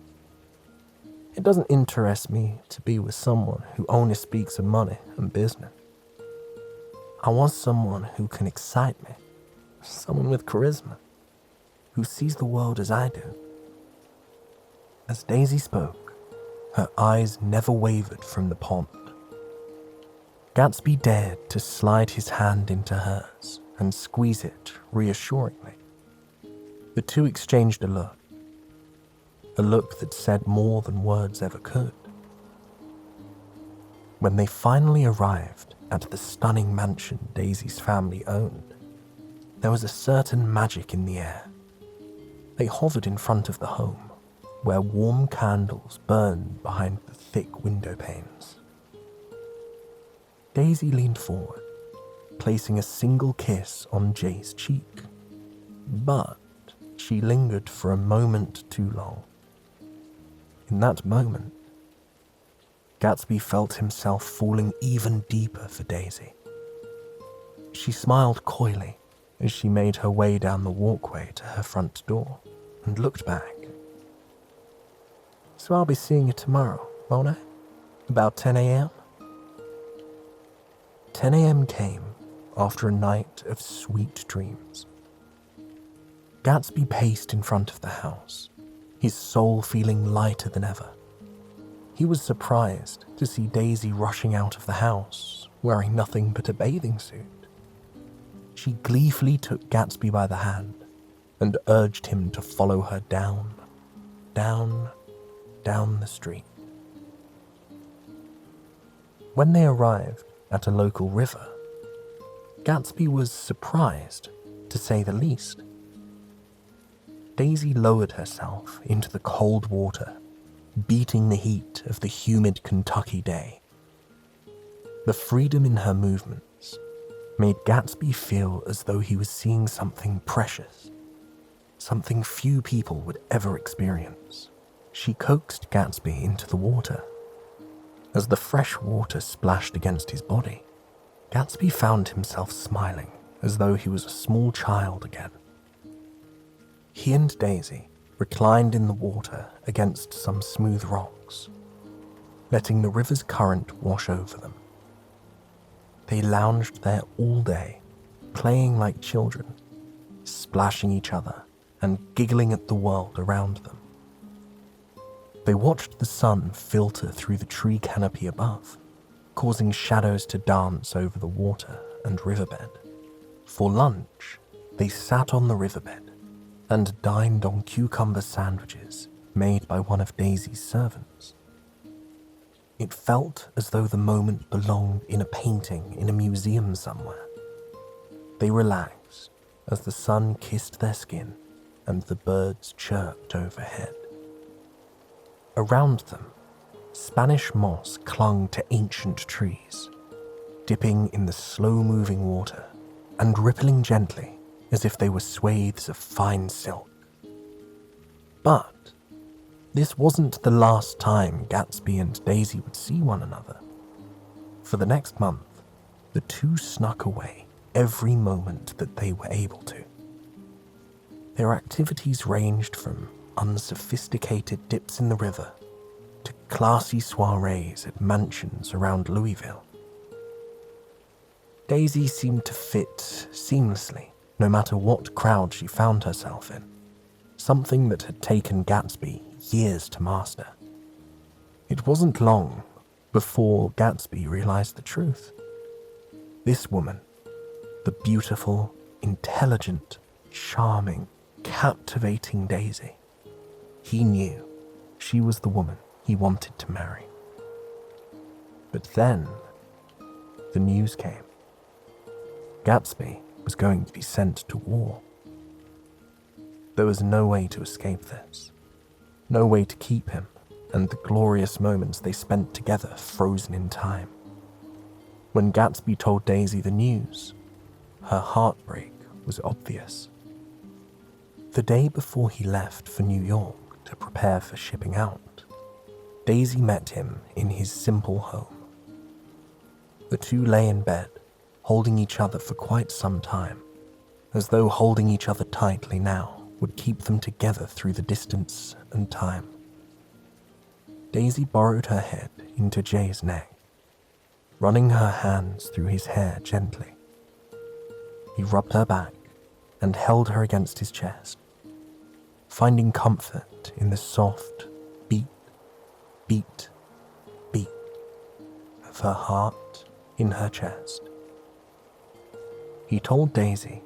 It doesn't interest me to be with someone who only speaks of money and business. I want someone who can excite me, someone with charisma, who sees the world as I do. As Daisy spoke, her eyes never wavered from the pond. Gatsby dared to slide his hand into hers and squeeze it reassuringly. The two exchanged a look that said more than words ever could. When they finally arrived at the stunning mansion Daisy's family owned, there was a certain magic in the air. They hovered in front of the home, where warm candles burned behind the thick window panes. Daisy leaned forward, placing a single kiss on Jay's cheek, but she lingered for a moment too long. In that moment, Gatsby felt himself falling even deeper for Daisy. She smiled coyly as she made her way down the walkway to her front door and looked back. So I'll be seeing you tomorrow, won't I? About 10 a.m.? 10 a.m. came after a night of sweet dreams. Gatsby paced in front of the house, his soul feeling lighter than ever. He was surprised to see Daisy rushing out of the house, wearing nothing but a bathing suit. She gleefully took Gatsby by the hand and urged him to follow her down the street. When they arrived at a local river, Gatsby was surprised, to say the least. Daisy lowered herself into the cold water, beating the heat of the humid Kentucky day. The freedom in her movements made Gatsby feel as though he was seeing something precious, something few people would ever experience. She coaxed Gatsby into the water. As the fresh water splashed against his body, Gatsby found himself smiling as though he was a small child again. He and Daisy reclined in the water against some smooth rocks, letting the river's current wash over them. They lounged there all day, playing like children, splashing each other and giggling at the world around them. They watched the sun filter through the tree canopy above, causing shadows to dance over the water and riverbed. For lunch, they sat on the riverbed and dined on cucumber sandwiches made by one of Daisy's servants. It felt as though the moment belonged in a painting in a museum somewhere. They relaxed as the sun kissed their skin and the birds chirped overhead. Around them, Spanish moss clung to ancient trees, dipping in the slow-moving water and rippling gently as if they were swathes of fine silk. But this wasn't the last time Gatsby and Daisy would see one another. For the next month, the two snuck away every moment that they were able to. Their activities ranged from unsophisticated dips in the river to classy soirees at mansions around Louisville. Daisy seemed to fit seamlessly, no matter what crowd she found herself in, something that had taken Gatsby years to master. It wasn't long before Gatsby realized the truth. This woman, the beautiful, intelligent, charming, captivating Daisy, he knew she was the woman he wanted to marry. But then, the news came. Gatsby was going to be sent to war. There was no way to escape this, no way to keep him and the glorious moments they spent together frozen in time. When Gatsby told Daisy the news, her heartbreak was obvious. The day before he left for New York to prepare for shipping out, Daisy met him in his simple home. The two lay in bed, holding each other for quite some time, as though holding each other tightly now would keep them together through the distance and time. Daisy borrowed her head into Jay's neck, running her hands through his hair gently. He rubbed her back and held her against his chest, finding comfort in the soft beat, beat, beat of her heart in her chest. He told Daisy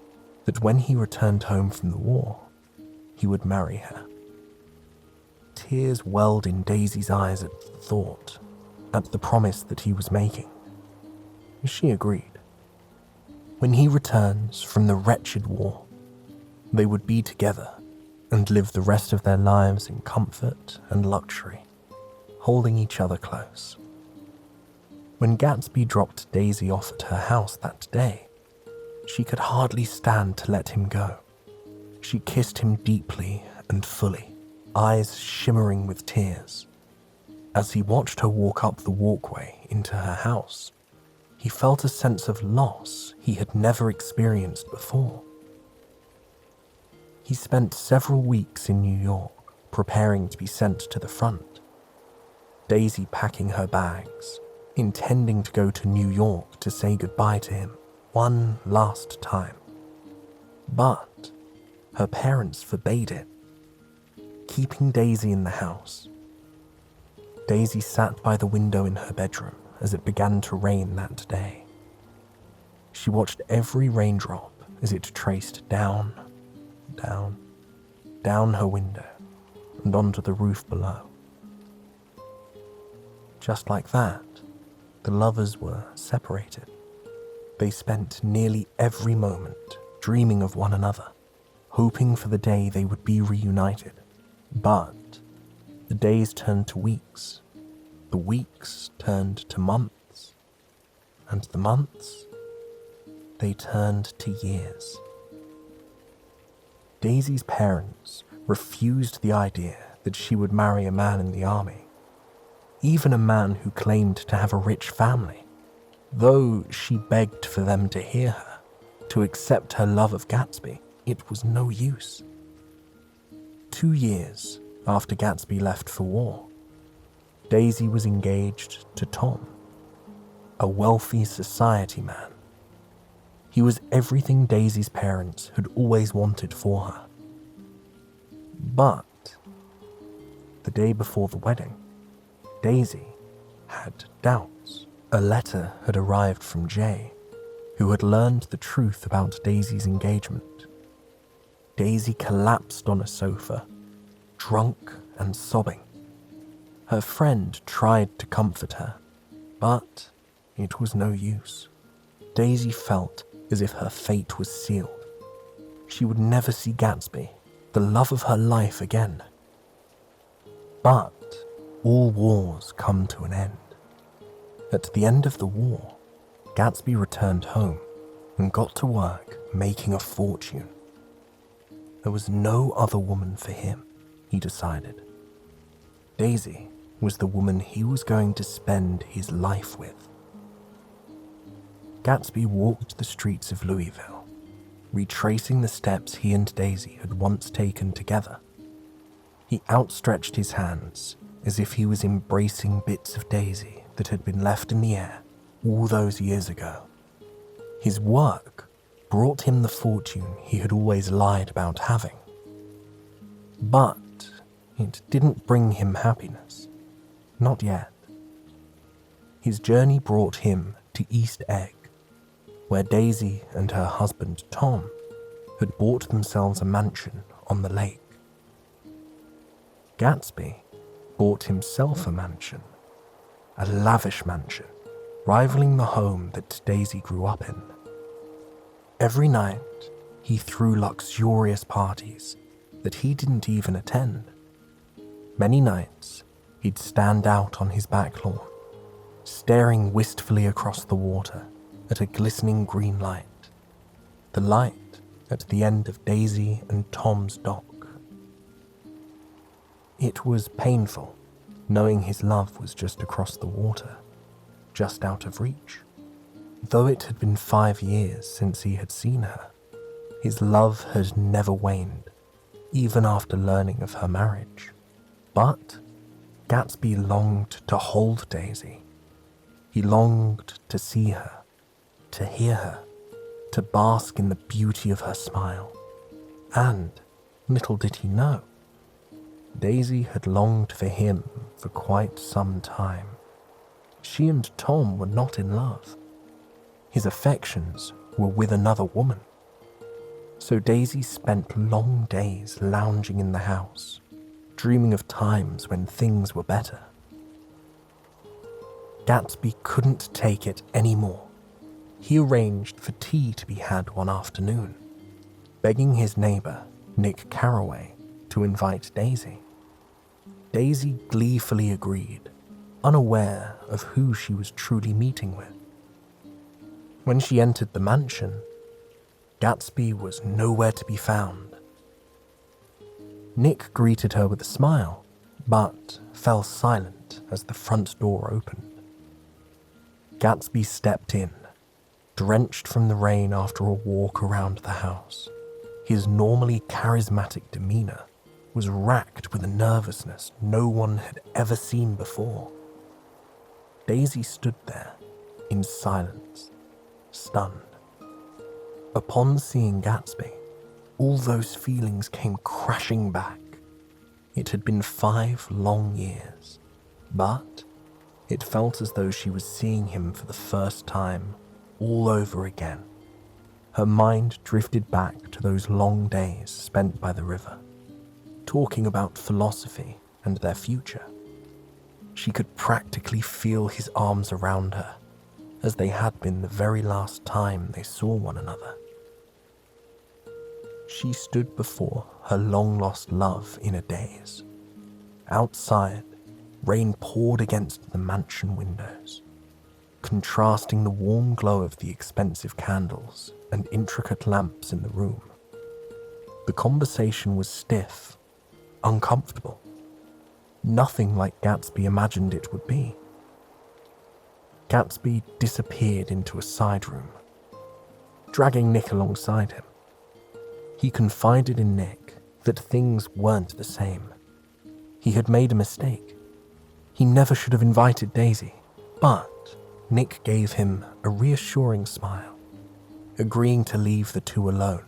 that when he returned home from the war, he would marry her. Tears welled in Daisy's eyes at the thought, at the promise that he was making. She agreed. When he returns from the wretched war, they would be together and live the rest of their lives in comfort and luxury, holding each other close. When Gatsby dropped Daisy off at her house that day, she could hardly stand to let him go. She kissed him deeply and fully, eyes shimmering with tears. As he watched her walk up the walkway into her house, he felt a sense of loss he had never experienced before. He spent several weeks in New York preparing to be sent to the front, Daisy packing her bags, intending to go to New York to say goodbye to him one last time. But her parents forbade it, keeping Daisy in the house. Daisy sat by the window in her bedroom as it began to rain that day. She watched every raindrop as it traced down, down, down her window and onto the roof below. Just like that, the lovers were separated. They spent nearly every moment dreaming of one another, hoping for the day they would be reunited. But the days turned to weeks, the weeks turned to months, and the months, they turned to years. Daisy's parents refused the idea that she would marry a man in the army. even a man who claimed to have a rich family. Though she begged for them to hear her, to accept her love of Gatsby, it was no use. 2 years after Gatsby left for war, Daisy was engaged to Tom, a wealthy society man. He was everything Daisy's parents had always wanted for her. But the day before the wedding, Daisy had doubts. A letter had arrived from Jay, who had learned the truth about Daisy's engagement. Daisy collapsed on a sofa, drunk and sobbing. Her friend tried to comfort her, but it was no use. Daisy felt as if her fate was sealed. She would never see Gatsby, the love of her life, again. But all wars come to an end. At the end of the war, Gatsby returned home and got to work making a fortune. There was no other woman for him, he decided. Daisy was the woman he was going to spend his life with. Gatsby walked the streets of Louisville, retracing the steps he and Daisy had once taken together. He outstretched his hands as if he was embracing bits of Daisy that had been left in the air all those years ago. His work brought him the fortune he had always lied about having. But it didn't bring him happiness. Not yet. His journey brought him to East Egg, where Daisy and her husband Tom had bought themselves a mansion on the lake. Gatsby bought himself a mansion, a lavish mansion, rivaling the home that Daisy grew up in. Every night, he threw luxurious parties that he didn't even attend. Many nights, he'd stand out on his back lawn, staring wistfully across the water at a glistening green light, the light at the end of Daisy and Tom's dock. It was painful, knowing his love was just across the water, just out of reach. Though it had been 5 years since he had seen her, his love had never waned, even after learning of her marriage. But Gatsby longed to hold Daisy. He longed to see her, to hear her, to bask in the beauty of her smile. And, little did he know, Daisy had longed for him for quite some time. She and Tom were not in love. His affections were with another woman. So Daisy spent long days lounging in the house, dreaming of times when things were better. Gatsby couldn't take it anymore. He arranged for tea to be had one afternoon, begging his neighbor, Nick Carraway, to invite Daisy. Daisy gleefully agreed, unaware of who she was truly meeting with. When she entered the mansion, Gatsby was nowhere to be found. Nick greeted her with a smile, but fell silent as the front door opened. Gatsby stepped in, drenched from the rain after a walk around the house. His normally charismatic demeanor was racked with a nervousness no one had ever seen before. Daisy stood there, in silence, stunned. Upon seeing Gatsby, all those feelings came crashing back. It had been 5 long years, but it felt as though she was seeing him for the first time all over again. Her mind drifted back to those long days spent by the river, talking about philosophy and their future. She could practically feel his arms around her, as they had been the very last time they saw one another. She stood before her long-lost love in a daze. Outside, rain poured against the mansion windows, contrasting the warm glow of the expensive candles and intricate lamps in the room. The conversation was stiff, uncomfortable. nothing like Gatsby imagined it would be. Gatsby disappeared into a side room, dragging Nick alongside him. He confided in Nick that things weren't the same. He had made a mistake. He never should have invited Daisy, but Nick gave him a reassuring smile, agreeing to leave the two alone.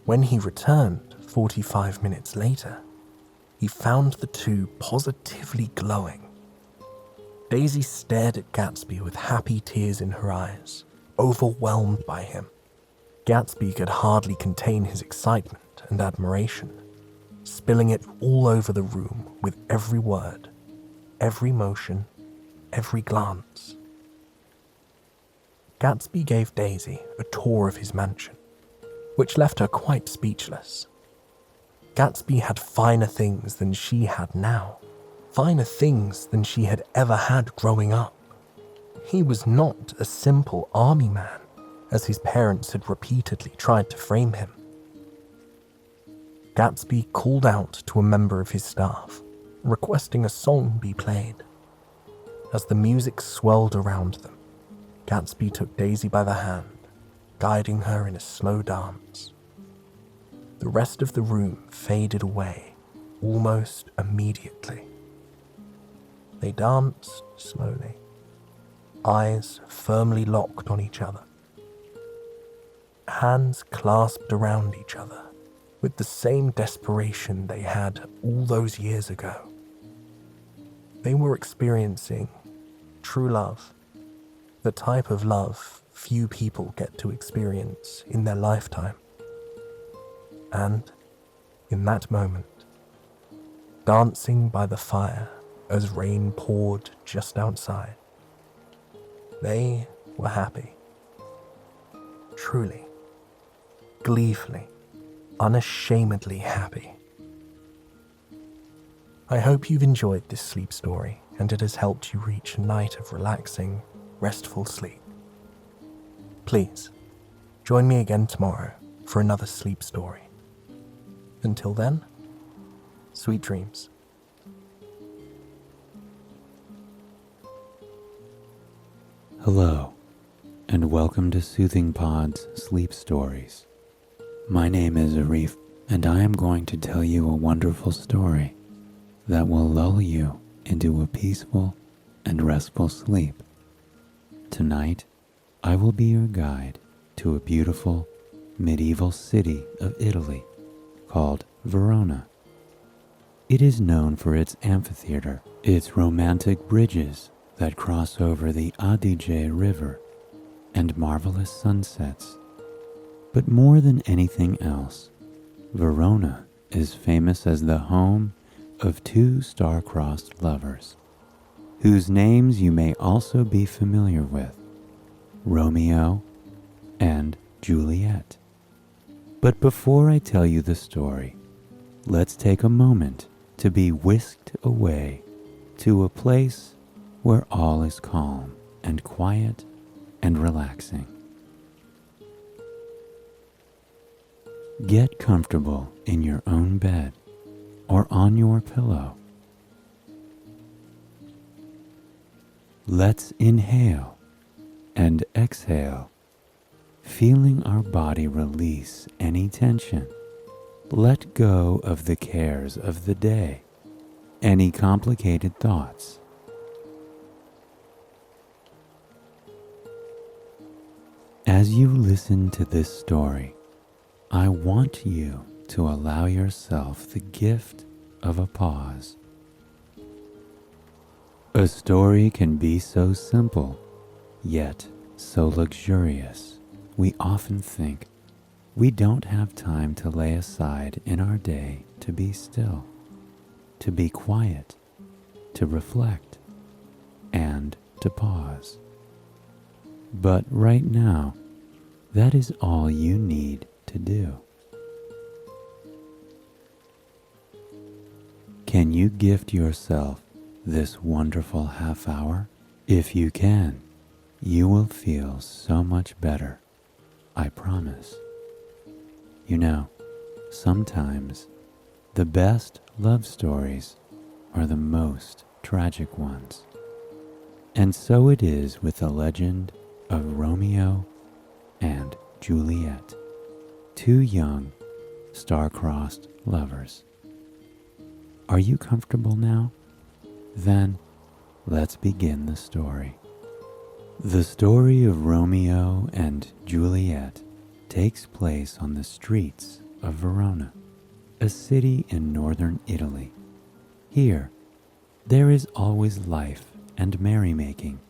When he returned 45 minutes later, he found the two positively glowing. Daisy stared at Gatsby with happy tears in her eyes, overwhelmed by him. Gatsby could hardly contain his excitement and admiration, spilling it all over the room with every word, every motion, every glance. Gatsby gave Daisy a tour of his mansion, which left her quite speechless. Gatsby had finer things than she had now, finer things than she had ever had growing up. He was not a simple army man, as his parents had repeatedly tried to frame him. Gatsby called out to a member of his staff, requesting a song be played. As the music swelled around them, Gatsby took Daisy by the hand, guiding her in a slow dance. The rest of the room faded away almost immediately. They danced slowly, eyes firmly locked on each other, hands clasped around each other with the same desperation they had all those years ago. They were experiencing true love, the type of love few people get to experience in their lifetime. And in that moment, dancing by the fire as rain poured just outside, they were happy. Truly, gleefully, unashamedly happy. I hope you've enjoyed this sleep story and it has helped you reach a night of relaxing, restful sleep. Please, join me again tomorrow for another sleep story. Until then, sweet dreams. Hello, and welcome to Soothing Pod's Sleep Stories. My name is Arif, and I am going to tell you a wonderful story that will lull you into a peaceful and restful sleep. Tonight, I will be your guide to a beautiful medieval city of Italy called Verona. It is known for its amphitheater, its romantic bridges that cross over the Adige River, and marvelous sunsets. But more than anything else, Verona is famous as the home of two star-crossed lovers, whose names you may also be familiar with, Romeo and Juliet. But before I tell you the story, let's take a moment to be whisked away to a place where all is calm and quiet and relaxing. Get comfortable in your own bed or on your pillow. Let's inhale and exhale, feeling our body release any tension. Let go of the cares of the day, any complicated thoughts. As you listen to this story, I want you to allow yourself the gift of a pause. A story can be so simple, yet so luxurious, we often think we don't have time to lay aside in our day to be still, to be quiet, to reflect, and to pause. But right now, that is all you need to do. Can you gift yourself this wonderful half hour? If you can, you will feel so much better, I promise. You know, sometimes the best love stories are the most tragic ones. And so it is with the legend of Romeo and Juliet, two young, star-crossed lovers. Are you comfortable now? Then let's begin the story. The story of Romeo and Juliet takes place on the streets of Verona, a city in northern Italy. Here, there is always life and merrymaking,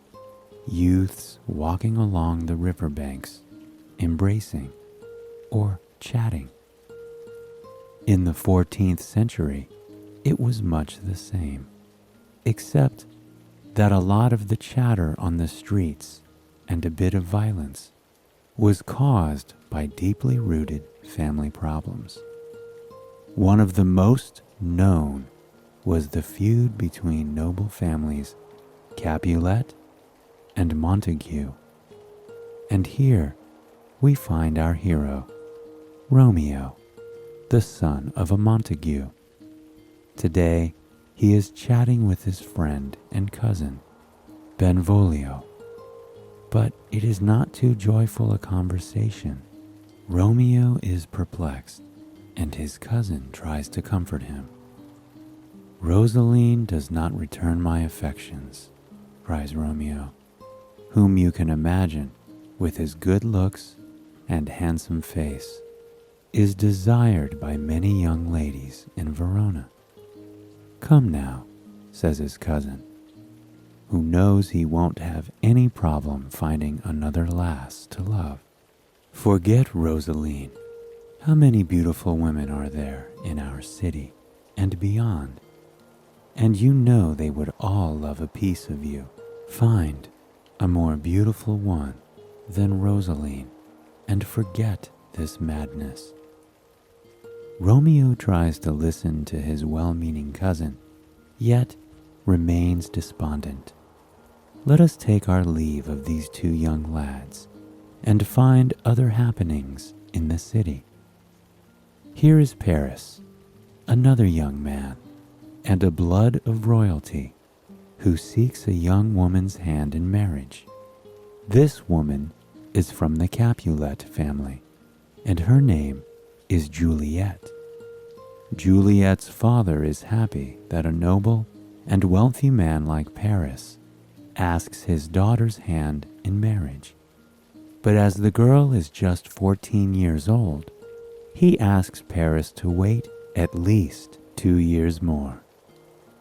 youths walking along the riverbanks, embracing or chatting. In the 14th century, it was much the same, except that a lot of the chatter on the streets and a bit of violence was caused by deeply rooted family problems. One of the most known was the feud between noble families Capulet and Montague. And here we find our hero, Romeo, the son of a Montague. Today, he is chatting with his friend and cousin, Benvolio. But it is not too joyful a conversation. Romeo is perplexed, and his cousin tries to comfort him. "Rosaline does not return my affections," cries Romeo, whom you can imagine, with his good looks and handsome face, is desired by many young ladies in Verona. "Come now," says his cousin, who knows he won't have any problem finding another lass to love. "Forget Rosaline. How many beautiful women are there in our city and beyond? And you know they would all love a piece of you. Find a more beautiful one than Rosaline and forget this madness." Romeo tries to listen to his well-meaning cousin, yet remains despondent. Let us take our leave of these two young lads and find other happenings in the city. Here is Paris, another young man, and a blood of royalty, who seeks a young woman's hand in marriage. This woman is from the Capulet family, and her name is Juliet. Juliet's father is happy that a noble and wealthy man like Paris asks his daughter's hand in marriage. But as the girl is just 14 years old, he asks Paris to wait at least 2 years more.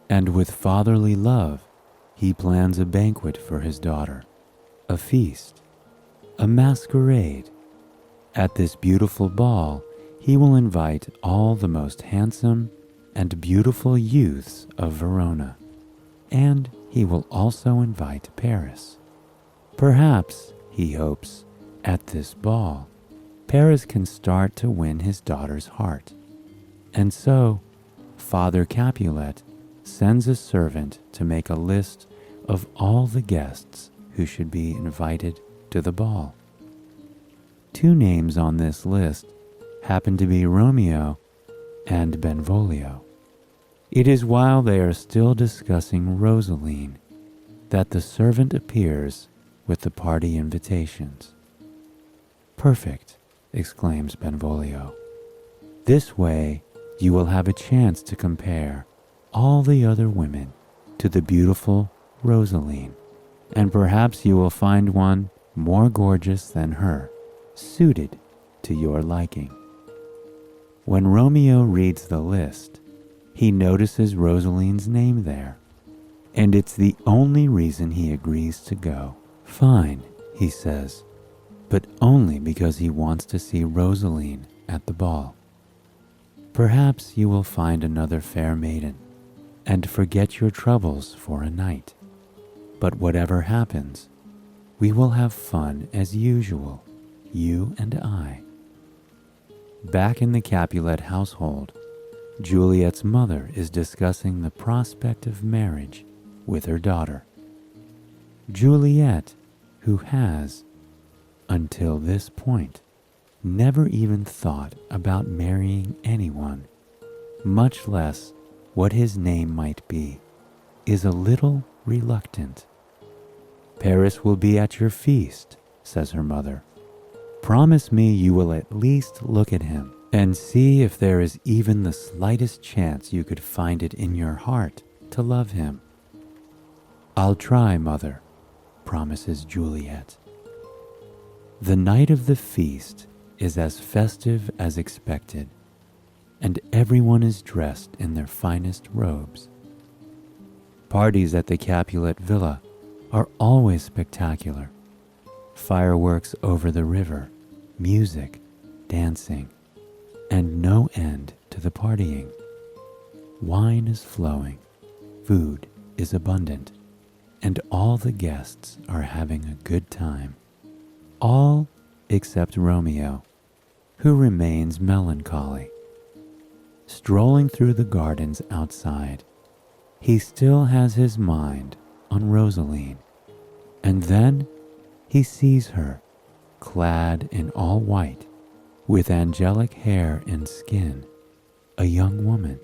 And with fatherly love, he plans a banquet for his daughter, a feast, a masquerade. At this beautiful ball, he will invite all the most handsome and beautiful youths of Verona, and he will also invite Paris. Perhaps, he hopes, at this ball, Paris can start to win his daughter's heart. And so, Father Capulet sends a servant to make a list of all the guests who should be invited to the ball. 2 names on this list happen to be Romeo and Benvolio. It is while they are still discussing Rosaline that the servant appears with the party invitations. "Perfect," exclaims Benvolio. "This way you will have a chance to compare all the other women to the beautiful Rosaline, and perhaps you will find one more gorgeous than her, suited to your liking." When Romeo reads the list, he notices Rosaline's name there, and it's the only reason he agrees to go. "Fine," he says, but only because he wants to see Rosaline at the ball. "Perhaps you will find another fair maiden, and forget your troubles for a night. But whatever happens, we will have fun as usual, you and I." Back in the Capulet household, Juliet's mother is discussing the prospect of marriage with her daughter. Juliet, who has, until this point, never even thought about marrying anyone, much less what his name might be, is a little reluctant. "Paris will be at your feast," says her mother. "Promise me you will at least look at him and see if there is even the slightest chance you could find it in your heart to love him." "I'll try, mother," promises Juliet. The night of the feast is as festive as expected, and everyone is dressed in their finest robes. Parties at the Capulet Villa are always spectacular. Fireworks over the river, music, dancing, and no end to the partying. Wine is flowing, food is abundant, and all the guests are having a good time. All except Romeo, who remains melancholy. Strolling through the gardens outside, he still has his mind on Rosaline, and then he sees her, clad in all white, with angelic hair and skin, a young woman,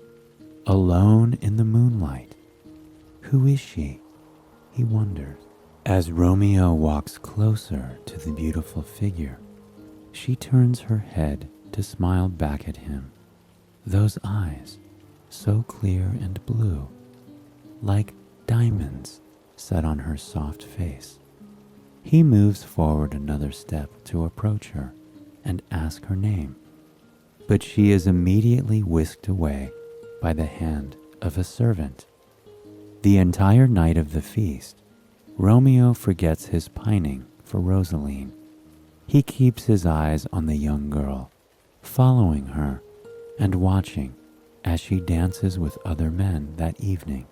alone in the moonlight. Who is she? He wonders. As Romeo walks closer to the beautiful figure, she turns her head to smile back at him. Those eyes, so clear and blue, like diamonds set on her soft face. He moves forward another step to approach her and ask her name, but she is immediately whisked away by the hand of a servant. The entire night of the feast, Romeo forgets his pining for Rosaline. He keeps his eyes on the young girl, following her and watching as she dances with other men that evening.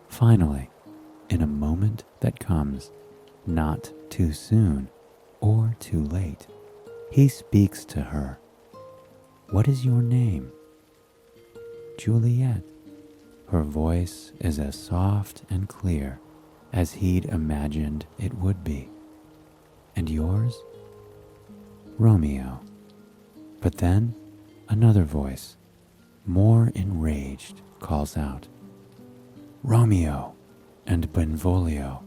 Finally, in a moment that comes not too soon or too late, he speaks to her. "What is your name?" "Juliet." Her voice is as soft and clear as he'd imagined it would be. "And yours?" "Romeo." But then another voice, more enraged, calls out, "Romeo and Benvolio,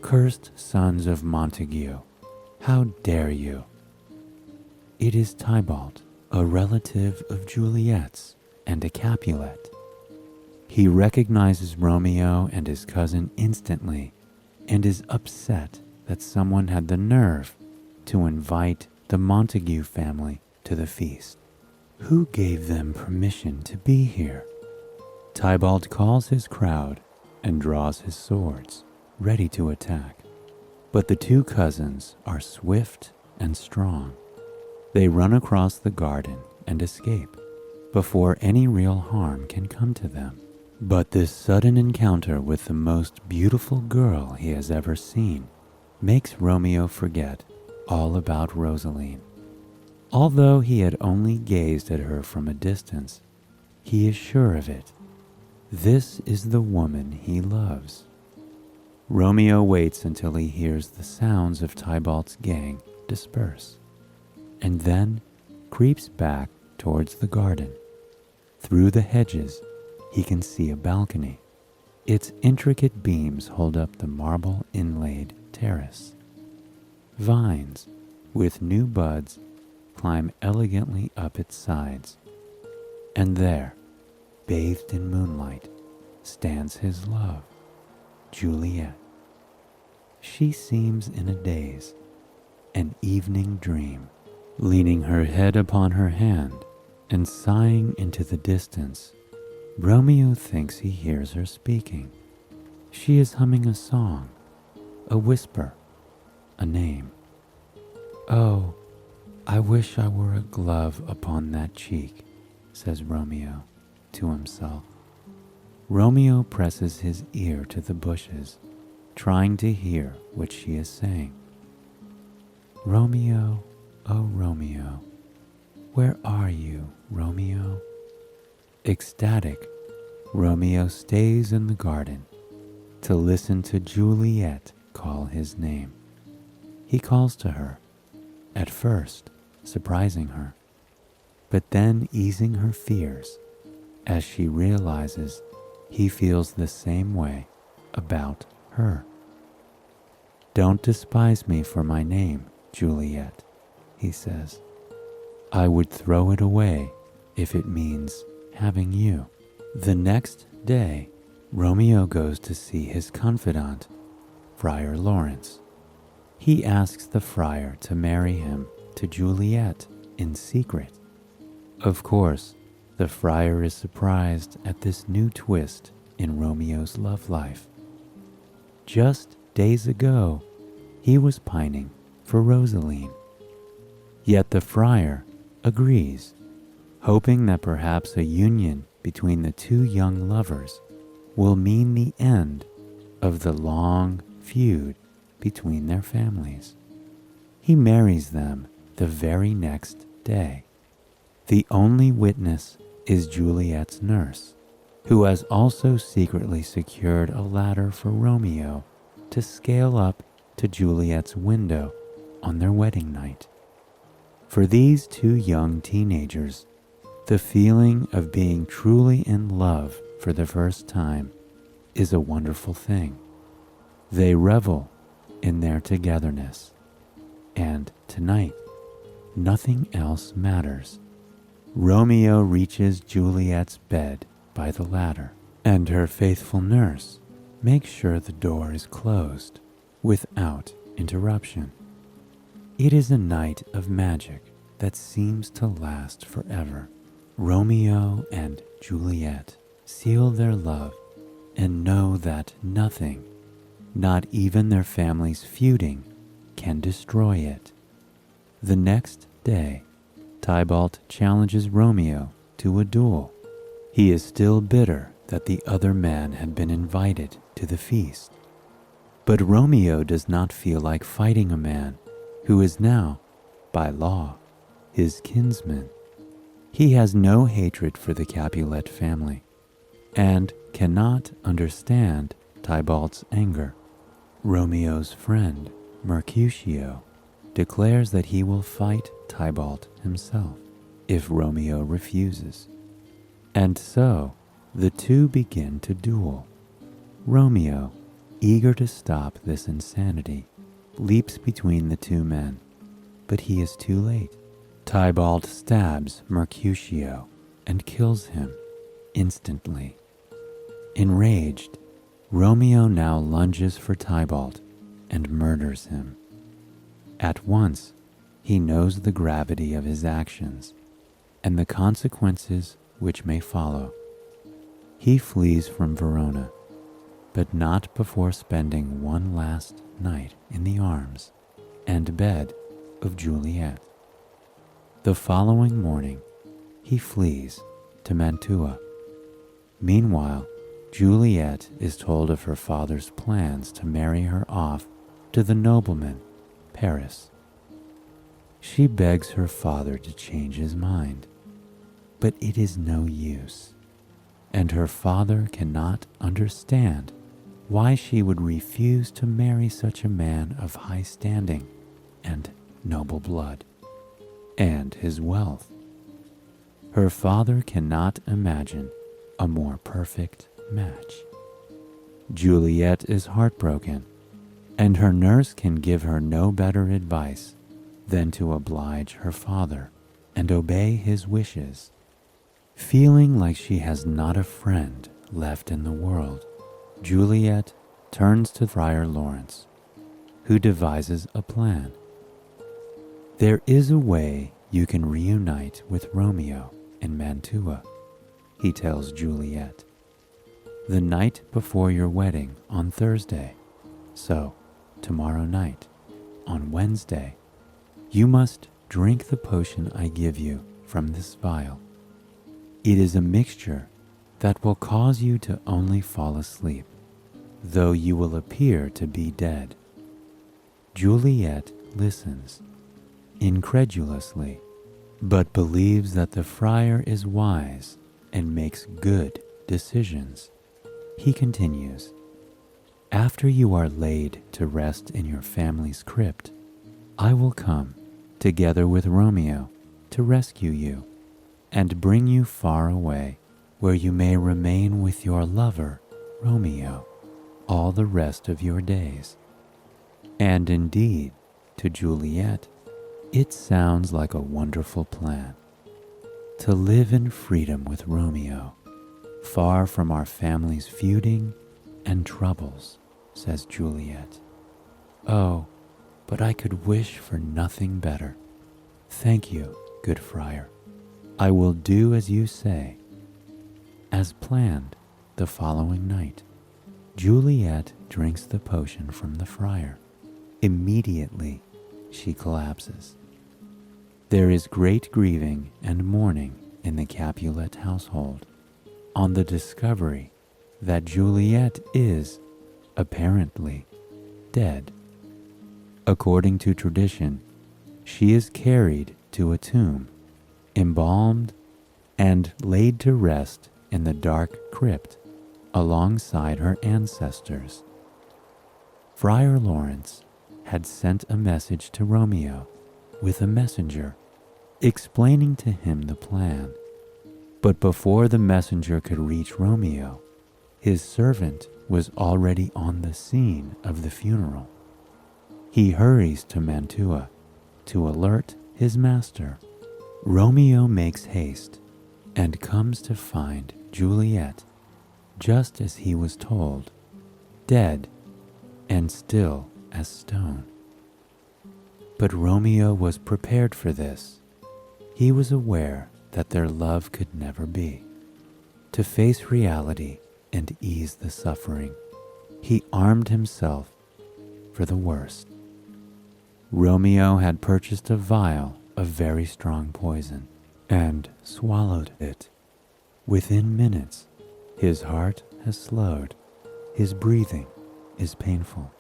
cursed sons of Montague, how dare you?" It is Tybalt, a relative of Juliet's and a Capulet. He recognizes Romeo and his cousin instantly and is upset that someone had the nerve to invite the Montague family to the feast. Who gave them permission to be here? Tybalt calls his crowd and draws his swords, ready to attack. But the two cousins are swift and strong. They run across the garden and escape before any real harm can come to them. But this sudden encounter with the most beautiful girl he has ever seen makes Romeo forget all about Rosaline. Although he had only gazed at her from a distance, he is sure of it. This is the woman he loves. Romeo waits until he hears the sounds of Tybalt's gang disperse, and then creeps back towards the garden. Through the hedges, he can see a balcony. Its intricate beams hold up the marble inlaid terrace. Vines with new buds climb elegantly up its sides. And there, bathed in moonlight, stands his love, Juliet. She seems in a daze, an evening dream, leaning her head upon her hand and sighing into the distance. Romeo thinks he hears her speaking. She is humming a song, a whisper, a name. "Oh, I wish I were a glove upon that cheek," says Romeo to himself. Romeo presses his ear to the bushes, trying to hear what she is saying. "Romeo, oh Romeo, where are you, Romeo?" Ecstatic, Romeo stays in the garden to listen to Juliet call his name. He calls to her, at first surprising her, but then easing her fears as she realizes he feels the same way about her. "Don't despise me for my name, Juliet," he says. "I would throw it away if it means having you." The next day, Romeo goes to see his confidant, Friar Lawrence. He asks the friar to marry him to Juliet in secret. Of course, the friar is surprised at this new twist in Romeo's love life. Just days ago, he was pining for Rosaline. Yet the friar agrees, hoping that perhaps a union between the two young lovers will mean the end of the long feud between their families. He marries them the very next day. The only witness is Juliet's nurse, who has also secretly secured a ladder for Romeo to scale up to Juliet's window on their wedding night. For these two young teenagers, the feeling of being truly in love for the first time is a wonderful thing. They revel in their togetherness, and tonight, nothing else matters. Romeo reaches Juliet's bed by the ladder, and her faithful nurse makes sure the door is closed without interruption. It is a night of magic that seems to last forever. Romeo and Juliet seal their love and know that nothing, not even their families feuding, can destroy it. The next day, Tybalt challenges Romeo to a duel. He is still bitter that the other man had been invited to the feast. But Romeo does not feel like fighting a man who is now, by law, his kinsman. He has no hatred for the Capulet family and cannot understand Tybalt's anger. Romeo's friend, Mercutio, declares that he will fight Tybalt himself if Romeo refuses. And so the two begin to duel. Romeo, eager to stop this insanity, leaps between the two men, but he is too late. Tybalt stabs Mercutio and kills him instantly. Enraged, Romeo now lunges for Tybalt and murders him. At once, he knows the gravity of his actions and the consequences which may follow. He flees from Verona, but not before spending one last night in the arms and bed of Juliet. The following morning, he flees to Mantua. Meanwhile, Juliet is told of her father's plans to marry her off to the nobleman, Paris. She begs her father to change his mind, but it is no use, and her father cannot understand why she would refuse to marry such a man of high standing and noble blood, and his wealth. Her father cannot imagine a more perfect match. Juliet is heartbroken, and her nurse can give her no better advice than to oblige her father and obey his wishes. Feeling like she has not a friend left in the world, Juliet turns to Friar Lawrence, who devises a plan. There is a way you can reunite with Romeo in Mantua, he tells Juliet. The night before your wedding on Thursday, so tomorrow night, on Wednesday, you must drink the potion I give you from this vial. It is a mixture that will cause you to only fall asleep, though you will appear to be dead. Juliet listens, incredulously, but believes that the friar is wise and makes good decisions. He continues, after you are laid to rest in your family's crypt, I will come, together with Romeo, to rescue you and bring you far away where you may remain with your lover, Romeo, all the rest of your days. And indeed, to Juliet, it sounds like a wonderful plan. To live in freedom with Romeo, far from our family's feuding and troubles, says Juliet. Oh, but I could wish for nothing better. Thank you, good friar. I will do as you say. As planned, the following night, Juliet drinks the potion from the friar. Immediately, she collapses. There is great grieving and mourning in the Capulet household on the discovery that Juliet is, apparently, dead. According to tradition, she is carried to a tomb, embalmed, and laid to rest in the dark crypt alongside her ancestors. Friar Lawrence had sent a message to Romeo with a messenger explaining to him the plan. But before the messenger could reach Romeo, his servant was already on the scene of the funeral. He hurries to Mantua to alert his master. Romeo makes haste and comes to find Juliet just as he was told, dead and still as stone. But Romeo was prepared for this. He was aware that their love could never be. To face reality and ease the suffering, he armed himself for the worst. Romeo had purchased a vial of very strong poison and swallowed it. Within minutes, his heart has slowed, his breathing is painful.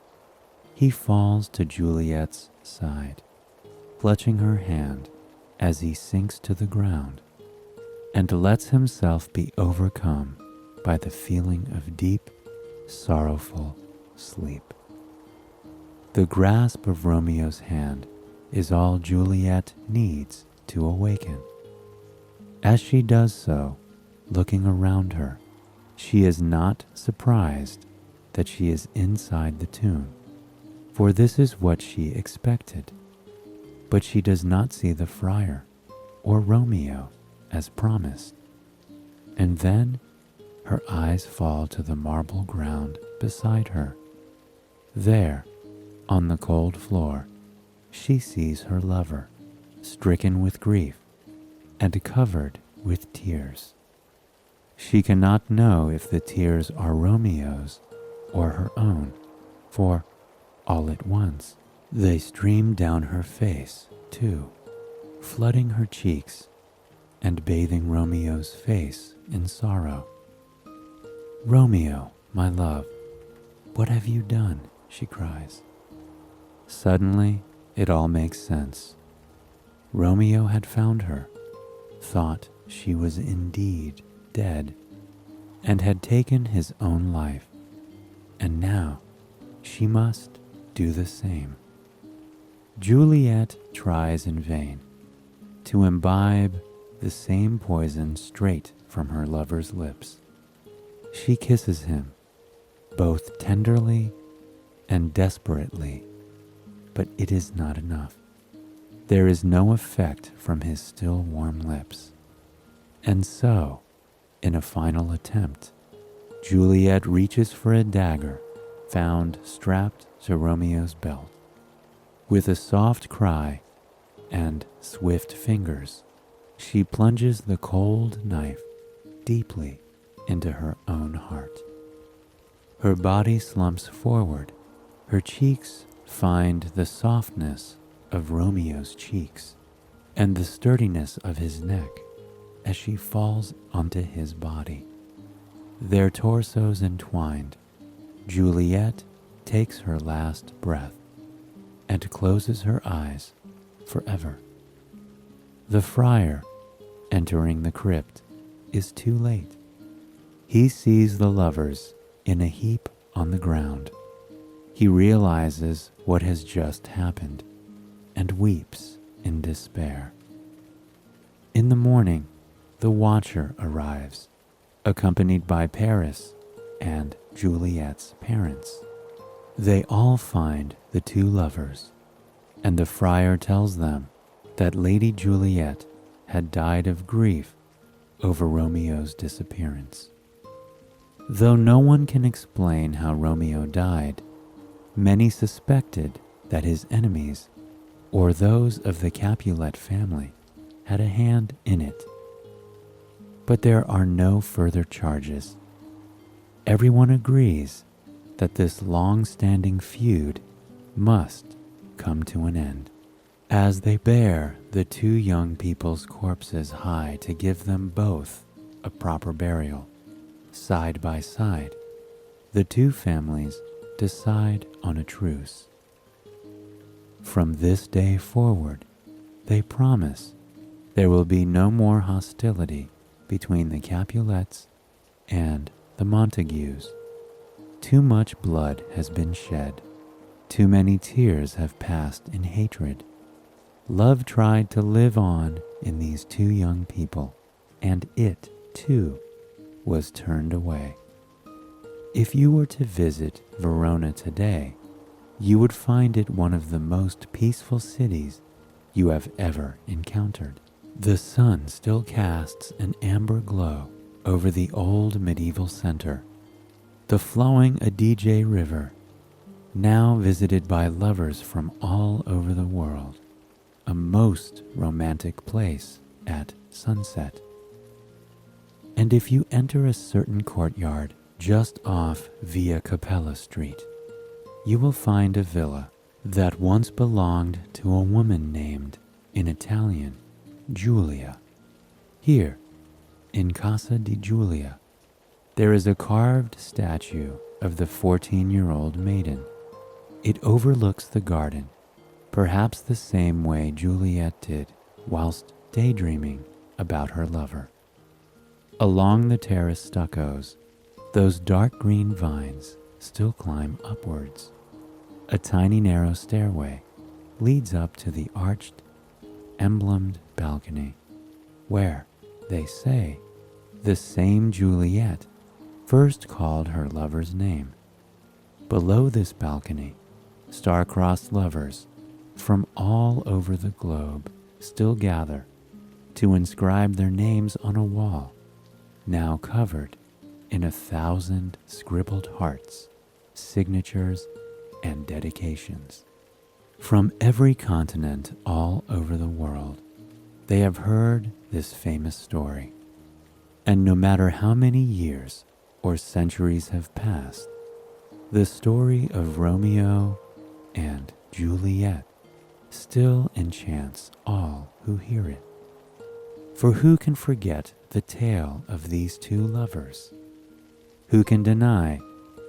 He falls to Juliet's side, clutching her hand as he sinks to the ground, and lets himself be overcome by the feeling of deep, sorrowful sleep. The grasp of Romeo's hand is all Juliet needs to awaken. As she does so, looking around her, she is not surprised that she is inside the tomb, for this is what she expected. But she does not see the friar or Romeo as promised. And then her eyes fall to the marble ground beside her. There, on the cold floor, she sees her lover, stricken with grief and covered with tears. She cannot know if the tears are Romeo's or her own, for all at once they stream down her face too, flooding her cheeks and bathing Romeo's face in sorrow. "Romeo, my love, what have you done?" she cries. Suddenly, it all makes sense. Romeo had found her, thought she was indeed dead, and had taken his own life, and now she must do the same. Juliet tries in vain to imbibe the same poison straight from her lover's lips. She kisses him, both tenderly and desperately, but it is not enough. There is no effect from his still warm lips. And so, in a final attempt, Juliet reaches for a dagger found strapped to Romeo's belt. With a soft cry and swift fingers, she plunges the cold knife deeply into her own heart. Her body slumps forward. Her cheeks find the softness of Romeo's cheeks and the sturdiness of his neck as she falls onto his body. Their torsos entwined, Juliet takes her last breath and closes her eyes forever. The friar, entering the crypt, is too late. He sees the lovers in a heap on the ground. He realizes what has just happened and weeps in despair. In the morning, the watcher arrives accompanied by Paris and Juliet's parents. They all find the two lovers, and the friar tells them that Lady Juliet had died of grief over Romeo's disappearance. Though no one can explain how Romeo died, many suspected that his enemies, or those of the Capulet family, had a hand in it. But there are no further charges. Everyone agrees that this long-standing feud must come to an end. As they bear the two young people's corpses high to give them both a proper burial, side by side, the two families decide on a truce. From this day forward, they promise there will be no more hostility between the Capulets and the Montagues. Too much blood has been shed. Too many tears have passed in hatred. Love tried to live on in these two young people, and it, too, was turned away. If you were to visit Verona today, you would find it one of the most peaceful cities you have ever encountered. The sun still casts an amber glow over the old medieval center. The flowing Adige River, now visited by lovers from all over the world, a most romantic place at sunset. And if you enter a certain courtyard just off Via Capella Street, you will find a villa that once belonged to a woman named, in Italian, Giulia. Here, in Casa di Giulia, there is a carved statue of the 14-year-old maiden. It overlooks the garden, perhaps the same way Juliet did whilst daydreaming about her lover. Along the terrace stuccos, those dark green vines still climb upwards. A tiny narrow stairway leads up to the arched, emblemed balcony, where, they say, the same Juliet first called her lover's name. Below this balcony, star-crossed lovers from all over the globe still gather to inscribe their names on a wall, now covered in 1,000 scribbled hearts, signatures, and dedications. From every continent all over the world, they have heard this famous story. And no matter how many years or centuries have passed, the story of Romeo and Juliet still enchants all who hear it. For who can forget the tale of these two lovers? Who can deny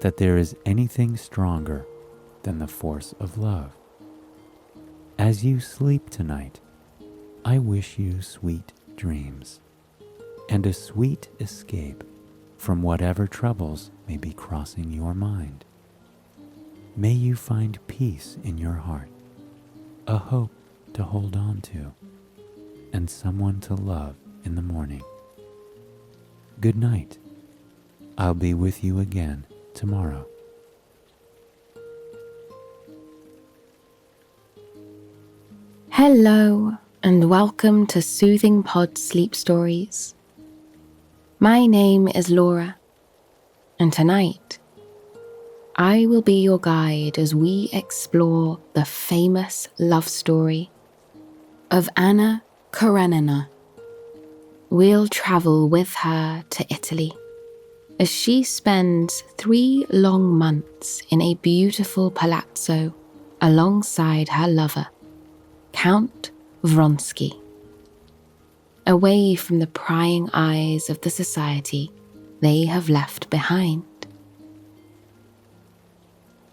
that there is anything stronger than the force of love? As you sleep tonight, I wish you sweet dreams and a sweet escape from whatever troubles may be crossing your mind. May you find peace in your heart, a hope to hold on to, and someone to love in the morning. Good night. I'll be with you again tomorrow. Hello, and welcome to Soothing Pod Sleep Stories. My name is Laura, and tonight I will be your guide as we explore the famous love story of Anna Karenina. We'll travel with her to Italy as she spends 3 long months in a beautiful palazzo alongside her lover, Count Vronsky, away from the prying eyes of the society they have left behind.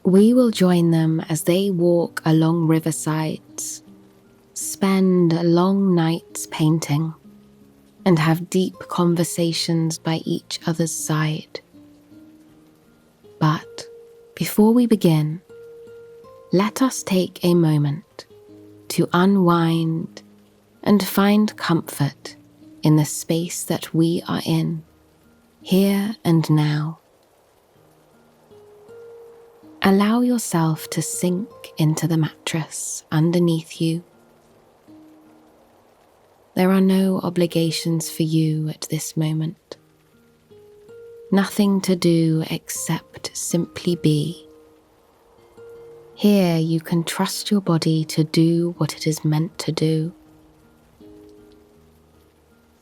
We will join them as they walk along riversides, spend long nights painting, and have deep conversations by each other's side. But before we begin, let us take a moment to unwind and find comfort in the space that we are in, here and now. Allow yourself to sink into the mattress underneath you. There are no obligations for you at this moment. Nothing to do except simply be. Here you can trust your body to do what it is meant to do.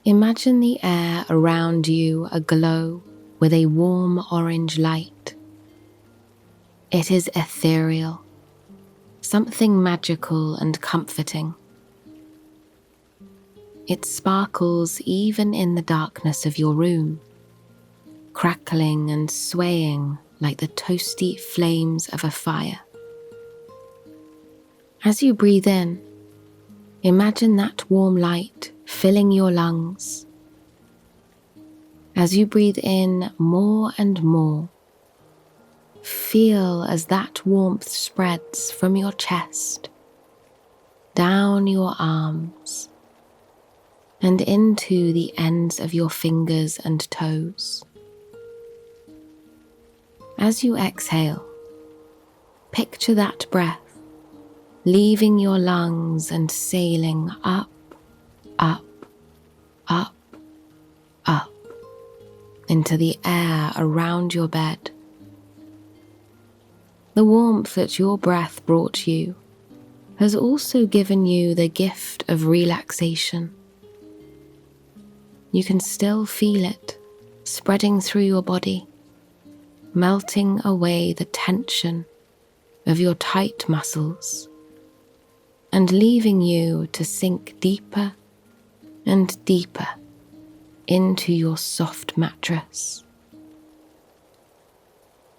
Imagine the air around you aglow with a warm orange light. It is ethereal, something magical and comforting. It sparkles even in the darkness of your room, crackling and swaying like the toasty flames of a fire. As you breathe in, imagine that warm light filling your lungs. As you breathe in more and more, feel as that warmth spreads from your chest, down your arms, and into the ends of your fingers and toes. As you exhale, picture that breath leaving your lungs and sailing up, up, up, up into the air around your bed. The warmth that your breath brought you has also given you the gift of relaxation. You can still feel it spreading through your body, melting away the tension of your tight muscles and leaving you to sink deeper and deeper into your soft mattress.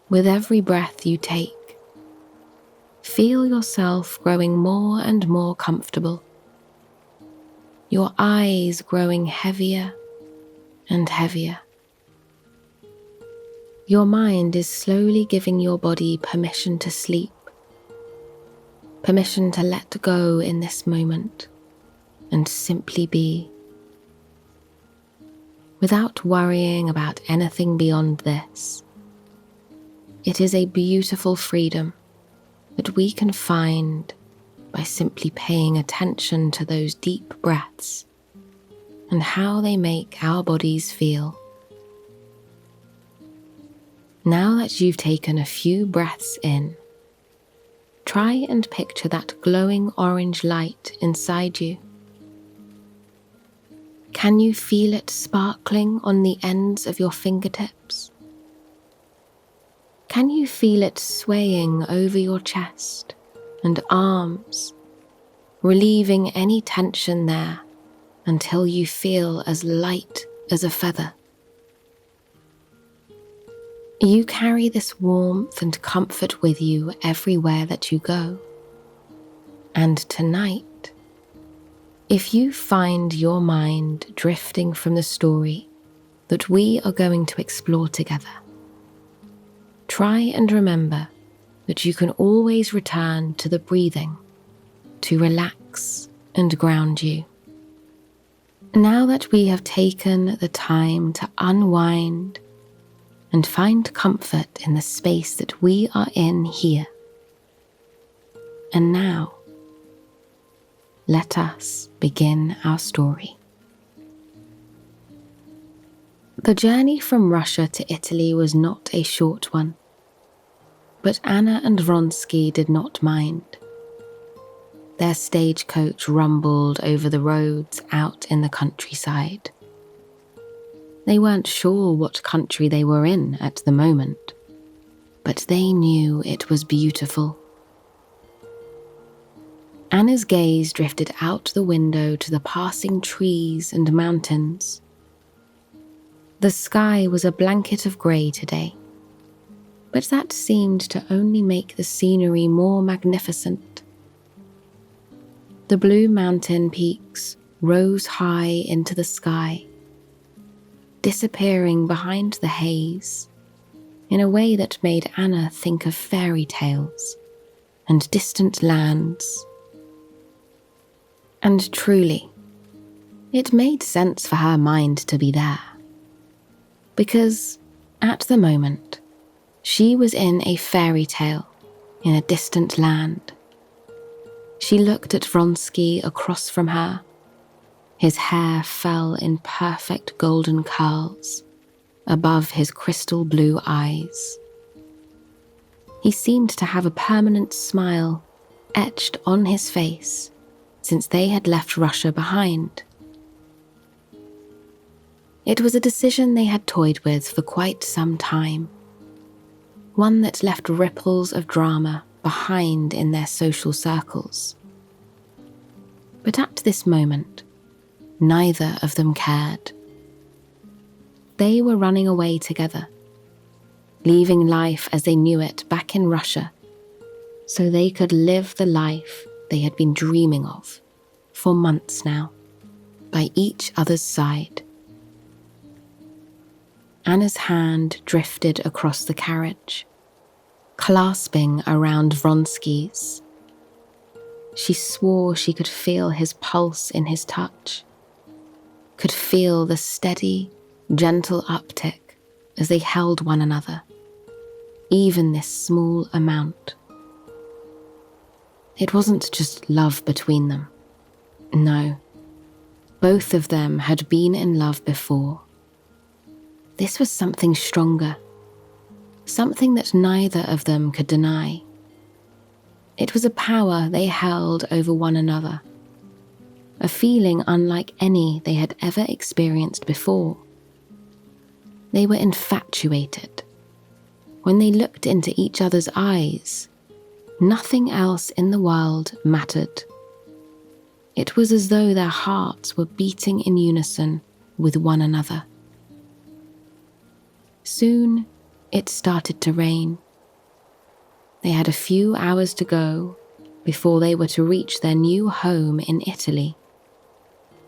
With every breath you take, feel yourself growing more and more comfortable, your eyes growing heavier and heavier. Your mind is slowly giving your body permission to sleep, permission to let go in this moment and simply be, without worrying about anything beyond this. It is a beautiful freedom that we can find by simply paying attention to those deep breaths and how they make our bodies feel. Now that you've taken a few breaths in, try and picture that glowing orange light inside you. Can you feel it sparkling on the ends of your fingertips? Can you feel it swaying over your chest and arms, relieving any tension there until you feel as light as a feather? You carry this warmth and comfort with you everywhere that you go. And tonight, if you find your mind drifting from the story that we are going to explore together, try and remember that you can always return to the breathing to relax and ground you. Now that we have taken the time to unwind and find comfort in the space that we are in here, and now, let us begin our story. The journey from Russia to Italy was not a short one, but Anna and Vronsky did not mind. Their stagecoach rumbled over the roads out in the countryside. They weren't sure what country they were in at the moment, but they knew it was beautiful. Anna's gaze drifted out the window to the passing trees and mountains. The sky was a blanket of grey today, but that seemed to only make the scenery more magnificent. The blue mountain peaks rose high into the sky, disappearing behind the haze in a way that made Anna think of fairy tales and distant lands. And truly, it made sense for her mind to be there. Because, at the moment, she was in a fairy tale in a distant land. She looked at Vronsky across from her. His hair fell in perfect golden curls above his crystal blue eyes. He seemed to have a permanent smile etched on his face since they had left Russia behind. It was a decision they had toyed with for quite some time, one that left ripples of drama behind in their social circles. But at this moment, neither of them cared. They were running away together, leaving life as they knew it back in Russia, so they could live the life they had been dreaming of for months now, by each other's side. Anna's hand drifted across the carriage, clasping around Vronsky's. She swore she could feel his pulse in his touch, could feel the steady, gentle uptick as they held one another, even this small amount. It wasn't just love between them. No, both of them had been in love before. This was something stronger, something that neither of them could deny. It was a power they held over one another, a feeling unlike any they had ever experienced before. They were infatuated. When they looked into each other's eyes, nothing else in the world mattered. It was as though their hearts were beating in unison with one another. Soon, it started to rain. They had a few hours to go before they were to reach their new home in Italy.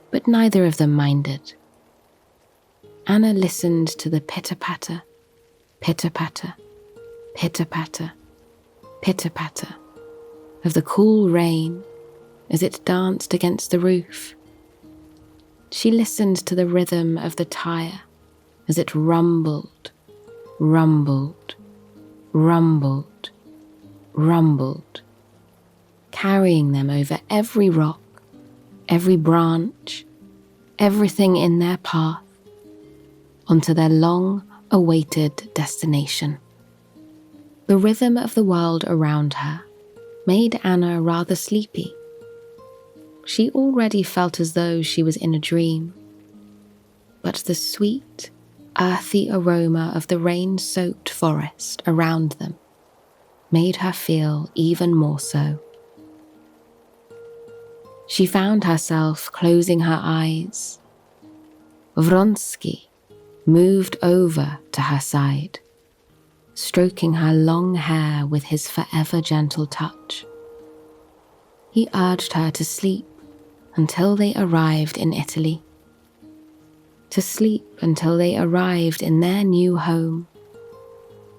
But neither of them minded. Anna listened to the pitter-patter, pitter-patter, pitter-patter, pitter-patter of the cool rain as it danced against the roof. She listened to the rhythm of the tire as it rumbled, rumbled, rumbled, rumbled, carrying them over every rock, every branch, everything in their path, onto their long-awaited destination. The rhythm of the world around her made Anna rather sleepy. She already felt as though she was in a dream, but the sweet, earthy aroma of the rain-soaked forest around them made her feel even more so. She found herself closing her eyes. Vronsky moved over to her side, stroking her long hair with his forever gentle touch. He urged her to sleep until they arrived in Italy, to sleep until they arrived in their new home.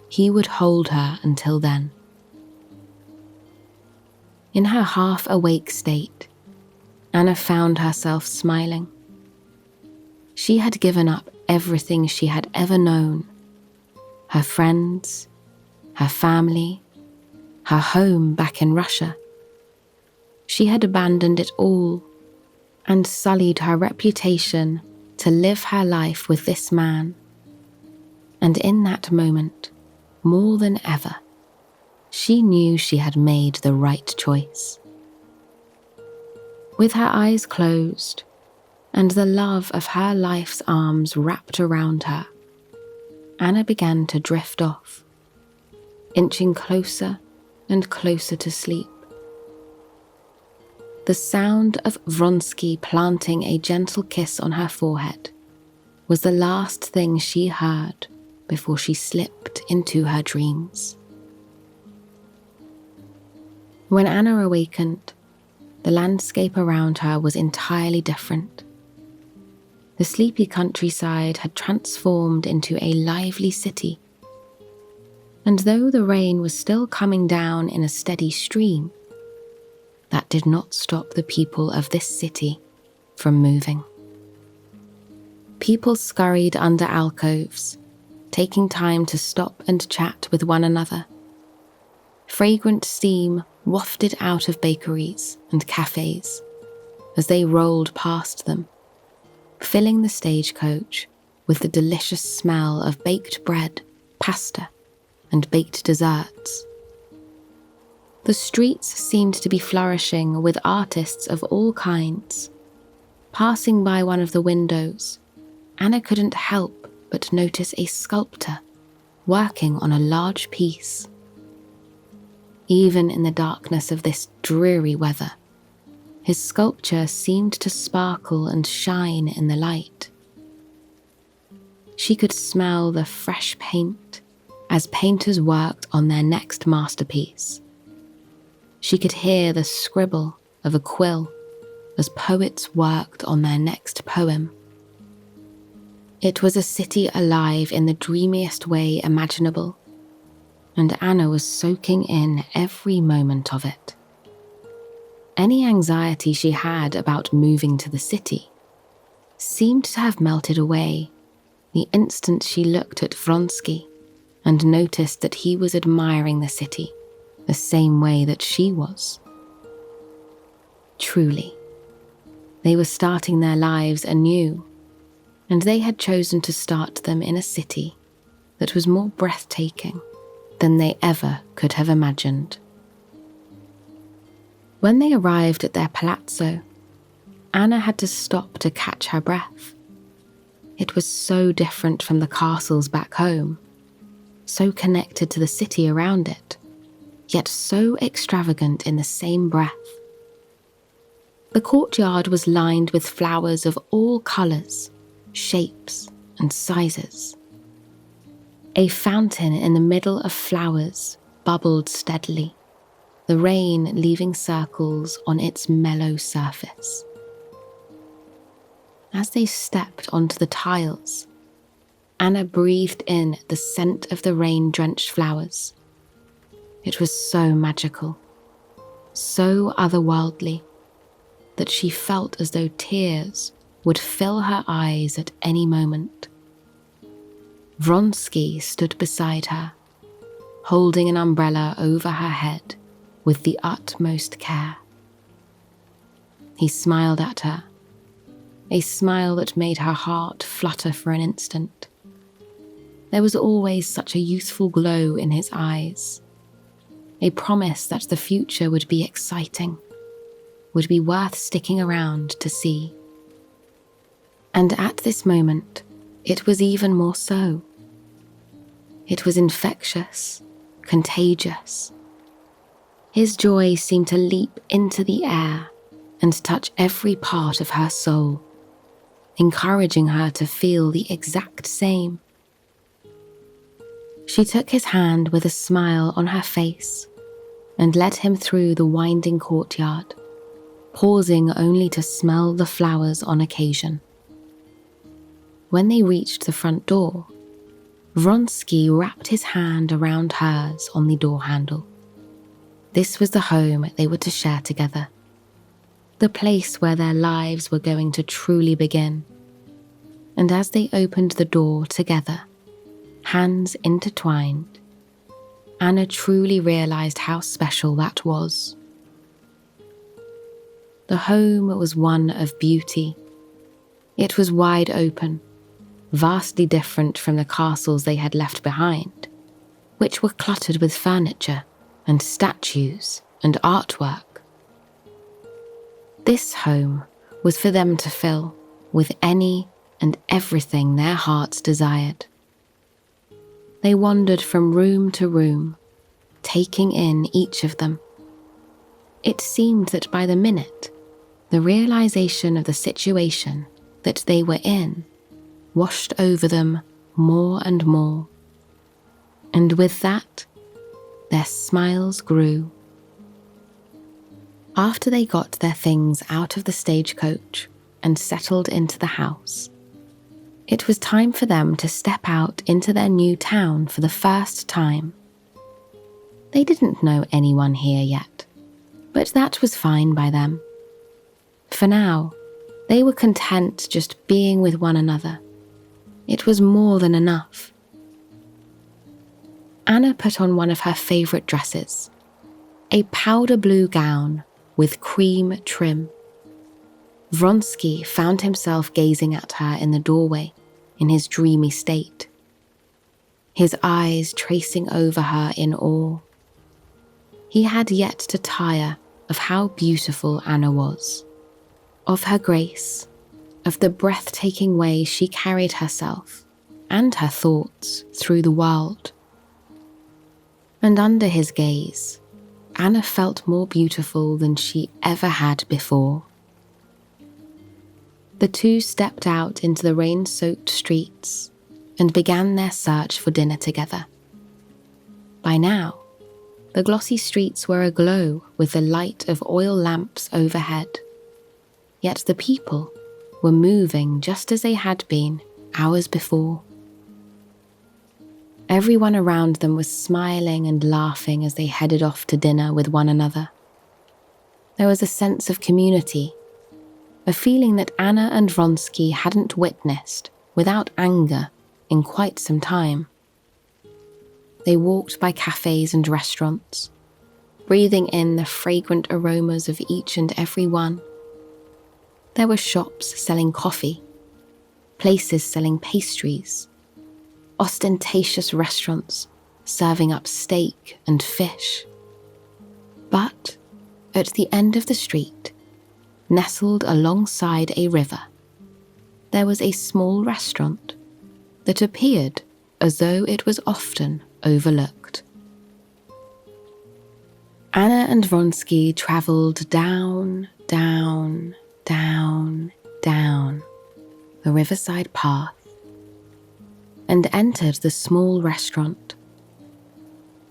He would hold her until then. In her half-awake state, Anna found herself smiling. She had given up everything she had ever known, her friends, her family, her home back in Russia. She had abandoned it all and sullied her reputation to live her life with this man. And in that moment, more than ever, she knew she had made the right choice. With her eyes closed and the love of her life's arms wrapped around her, Anna began to drift off, inching closer and closer to sleep. The sound of Vronsky planting a gentle kiss on her forehead was the last thing she heard before she slipped into her dreams. When Anna awakened, the landscape around her was entirely different. The sleepy countryside had transformed into a lively city, and though the rain was still coming down in a steady stream, that did not stop the people of this city from moving. People scurried under alcoves taking time to stop and chat with one another. Fragrant steam wafted out of bakeries and cafes as they rolled past them, filling the stagecoach with the delicious smell of baked bread, pasta, and baked desserts. The streets seemed to be flourishing with artists of all kinds. Passing by one of the windows, Anna couldn't help but notice a sculptor working on a large piece. Even in the darkness of this dreary weather, his sculpture seemed to sparkle and shine in the light. She could smell the fresh paint as painters worked on their next masterpiece. She could hear the scribble of a quill as poets worked on their next poem. It was a city alive in the dreamiest way imaginable, and Anna was soaking in every moment of it. Any anxiety she had about moving to the city seemed to have melted away the instant she looked at Vronsky and noticed that he was admiring the city the same way that she was. Truly, they were starting their lives anew, and they had chosen to start them in a city that was more breathtaking than they ever could have imagined. When they arrived at their palazzo, Anna had to stop to catch her breath. It was so different from the castles back home, so connected to the city around it, yet so extravagant in the same breath. The courtyard was lined with flowers of all colours, shapes, and sizes. A fountain in the middle of flowers bubbled steadily, the rain leaving circles on its mellow surface. As they stepped onto the tiles, Anna breathed in the scent of the rain-drenched flowers. It was so magical, so otherworldly, that she felt as though tears would fill her eyes at any moment. Vronsky stood beside her, holding an umbrella over her head with the utmost care. He smiled at her, a smile that made her heart flutter for an instant. There was always such a youthful glow in his eyes, a promise that the future would be exciting, would be worth sticking around to see. And at this moment, it was even more so. It was infectious, contagious. His joy seemed to leap into the air and touch every part of her soul, encouraging her to feel the exact same. She took his hand with a smile on her face and led him through the winding courtyard, pausing only to smell the flowers on occasion. When they reached the front door, Vronsky wrapped his hand around hers on the door handle. This was the home they were to share together, the place where their lives were going to truly begin. And as they opened the door together, hands intertwined, Anna truly realized how special that was. The home was one of beauty. It was wide open, vastly different from the castles they had left behind, which were cluttered with furniture and statues and artwork. This home was for them to fill with any and everything their hearts desired. They wandered from room to room, taking in each of them. It seemed that by the minute, the realization of the situation that they were in washed over them more and more. And with that, their smiles grew. After they got their things out of the stagecoach and settled into the house, it was time for them to step out into their new town for the first time. They didn't know anyone here yet, but that was fine by them. For now, they were content just being with one another. It was more than enough. Anna put on one of her favourite dresses, a powder blue gown with cream trim. Vronsky found himself gazing at her in the doorway in his dreamy state, his eyes tracing over her in awe. He had yet to tire of how beautiful Anna was, of her grace, of the breathtaking way she carried herself and her thoughts through the world. And under his gaze, Anna felt more beautiful than she ever had before. The two stepped out into the rain-soaked streets and began their search for dinner together. By now, the glossy streets were aglow with the light of oil lamps overhead, yet the people were moving just as they had been hours before. Everyone around them was smiling and laughing as they headed off to dinner with one another. There was a sense of community, a feeling that Anna and Vronsky hadn't witnessed without anger in quite some time. They walked by cafes and restaurants, breathing in the fragrant aromas of each and every one. There were shops selling coffee, places selling pastries, ostentatious restaurants serving up steak and fish. But at the end of the street, nestled alongside a river, there was a small restaurant that appeared as though it was often overlooked. Anna and Vronsky travelled down the riverside path and entered the small restaurant.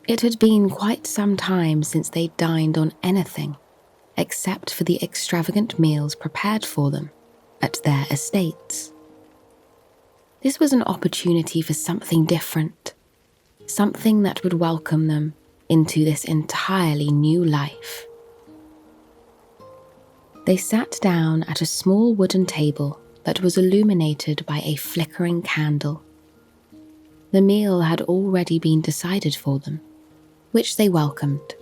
It had been quite some time since they'd dined on anything except for the extravagant meals prepared for them at their estates. This was an opportunity for something different, something that would welcome them into this entirely new life. They sat down at a small wooden table that was illuminated by a flickering candle. The meal had already been decided for them, which they welcomed.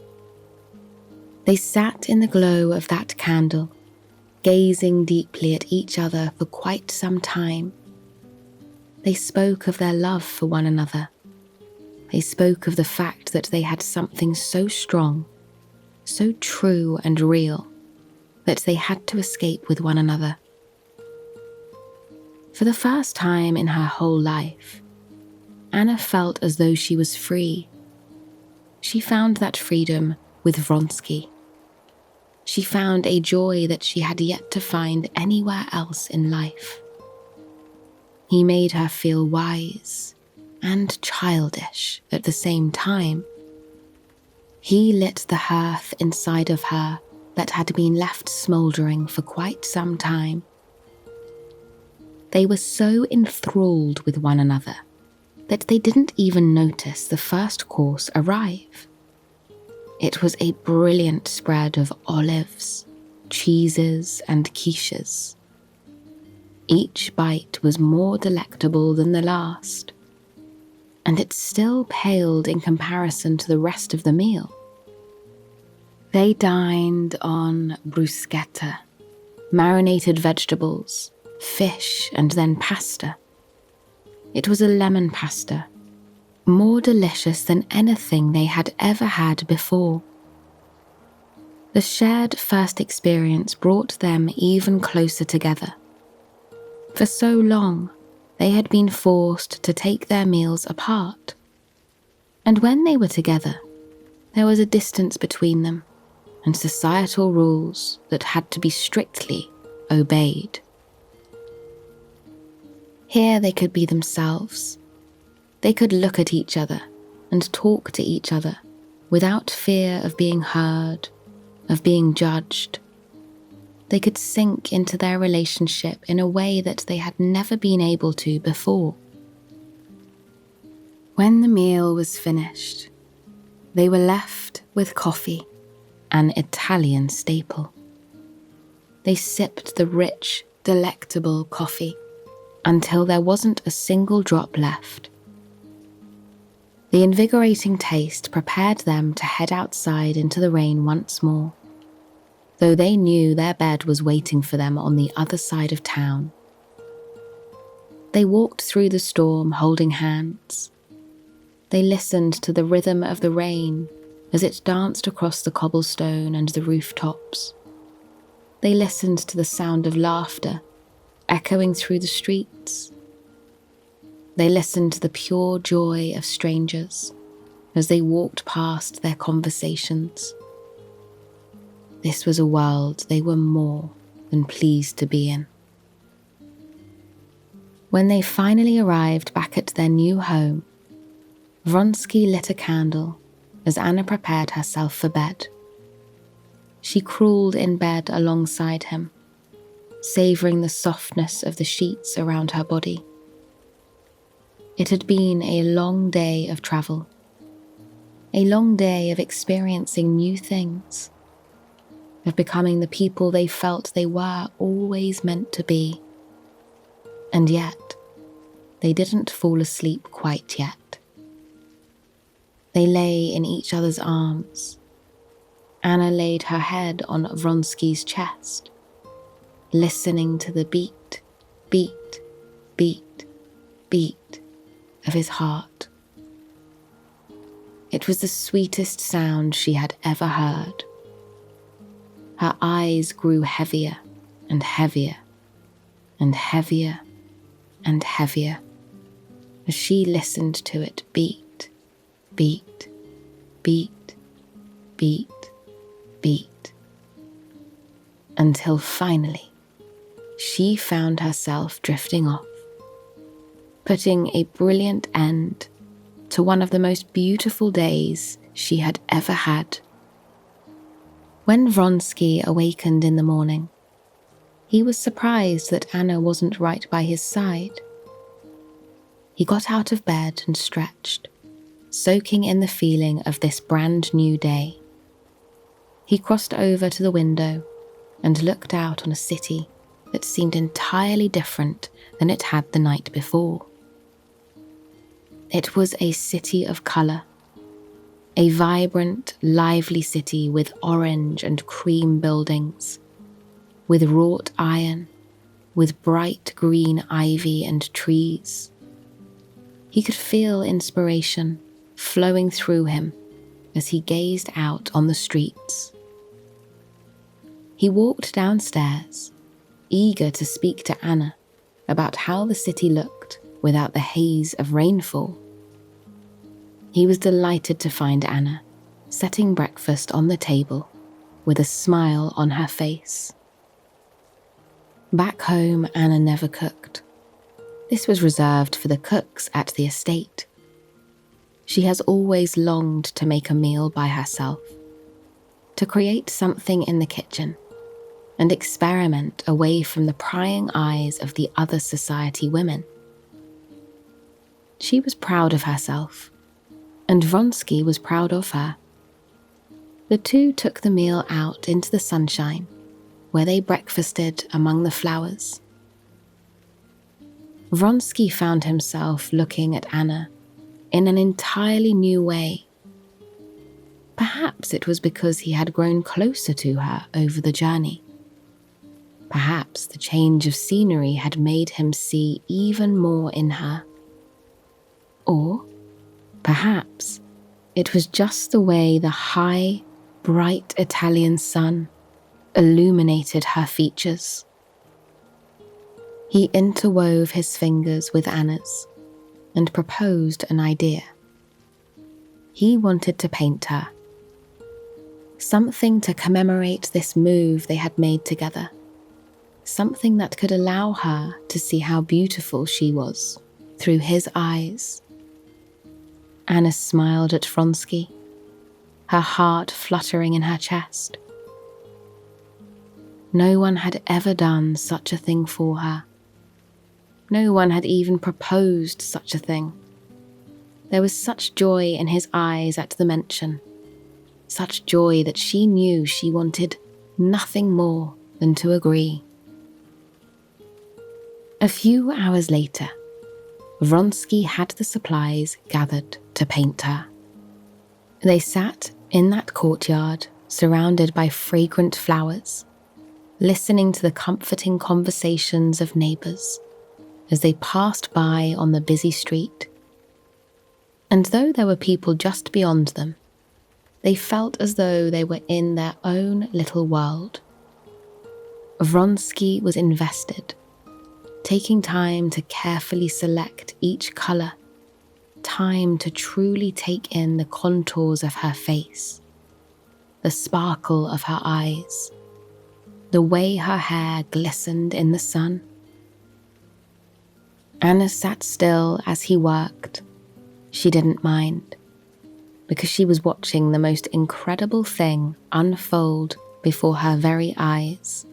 They sat in the glow of that candle, gazing deeply at each other for quite some time. They spoke of their love for one another. They spoke of the fact that they had something so strong, so true and real, that they had to escape with one another. For the first time in her whole life, Anna felt as though she was free. She found that freedom with Vronsky. She found a joy that she had yet to find anywhere else in life. He made her feel wise and childish at the same time. He lit the hearth inside of her that had been left smouldering for quite some time. They were so enthralled with one another that they didn't even notice the first course arrive. It was a brilliant spread of olives, cheeses, and quiches. Each bite was more delectable than the last, and it still paled in comparison to the rest of the meal. They dined on bruschetta, marinated vegetables, fish, and then pasta. It was a lemon pasta, more delicious than anything they had ever had before. The shared first experience brought them even closer together. For so long, they had been forced to take their meals apart. And when they were together, there was a distance between them and societal rules that had to be strictly obeyed. Here they could be themselves. They could look at each other and talk to each other without fear of being heard, of being judged. They could sink into their relationship in a way that they had never been able to before. When the meal was finished, they were left with coffee, an Italian staple. They sipped the rich, delectable coffee until there wasn't a single drop left. The invigorating taste prepared them to head outside into the rain once more, though they knew their bed was waiting for them on the other side of town. They walked through the storm holding hands. They listened to the rhythm of the rain as it danced across the cobblestone and the rooftops. They listened to the sound of laughter echoing through the streets. They listened to the pure joy of strangers as they walked past their conversations. This was a world they were more than pleased to be in. When they finally arrived back at their new home, Vronsky lit a candle as Anna prepared herself for bed. She crawled in bed alongside him, savouring the softness of the sheets around her body. It had been a long day of travel, a long day of experiencing new things, of becoming the people they felt they were always meant to be. And yet, they didn't fall asleep quite yet. They lay in each other's arms. Anna laid her head on Vronsky's chest, listening to the beat, beat, beat, beat of his heart. It was the sweetest sound she had ever heard. Her eyes grew heavier and heavier and heavier and heavier as she listened to it beat, beat, beat, beat, beat, until finally she found herself drifting off, putting a brilliant end to one of the most beautiful days she had ever had. When Vronsky awakened in the morning, he was surprised that Anna wasn't right by his side. He got out of bed and stretched, soaking in the feeling of this brand new day. He crossed over to the window and looked out on a city that seemed entirely different than it had the night before. It was a city of colour, a vibrant, lively city with orange and cream buildings, with wrought iron, with bright green ivy and trees. He could feel inspiration flowing through him as he gazed out on the streets. He walked downstairs, eager to speak to Anna about how the city looked without the haze of rainfall. He was delighted to find Anna setting breakfast on the table with a smile on her face. Back home, Anna never cooked. This was reserved for the cooks at the estate. She has always longed to make a meal by herself, to create something in the kitchen and experiment away from the prying eyes of the other society women. She was proud of herself, and Vronsky was proud of her. The two took the meal out into the sunshine, where they breakfasted among the flowers. Vronsky found himself looking at Anna in an entirely new way. Perhaps it was because he had grown closer to her over the journey. Perhaps the change of scenery had made him see even more in her. Or perhaps it was just the way the high, bright Italian sun illuminated her features. He interwove his fingers with Anna's and proposed an idea. He wanted to paint her, something to commemorate this move they had made together, something that could allow her to see how beautiful she was through his eyes. Anna smiled at Vronsky, her heart fluttering in her chest. No one had ever done such a thing for her. No one had even proposed such a thing. There was such joy in his eyes at the mention, such joy that she knew she wanted nothing more than to agree. A few hours later, Vronsky had the supplies gathered to paint her. They sat in that courtyard, surrounded by fragrant flowers, listening to the comforting conversations of neighbours as they passed by on the busy street. And though there were people just beyond them, they felt as though they were in their own little world. Vronsky was invested, taking time to carefully select each colour, time to truly take in the contours of her face, the sparkle of her eyes, the way her hair glistened in the sun. Anna sat still as he worked. She didn't mind, because she was watching the most incredible thing unfold before her very eyes.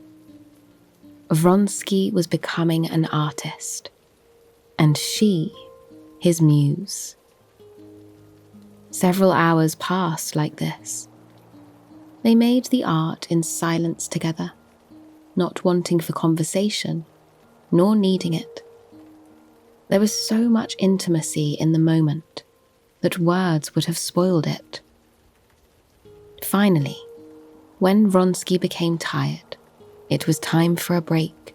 Vronsky was becoming an artist, and she, his muse. Several hours passed like this. They made the art in silence together, not wanting for conversation, nor needing it. There was so much intimacy in the moment that words would have spoiled it. Finally, when Vronsky became tired, it was time for a break.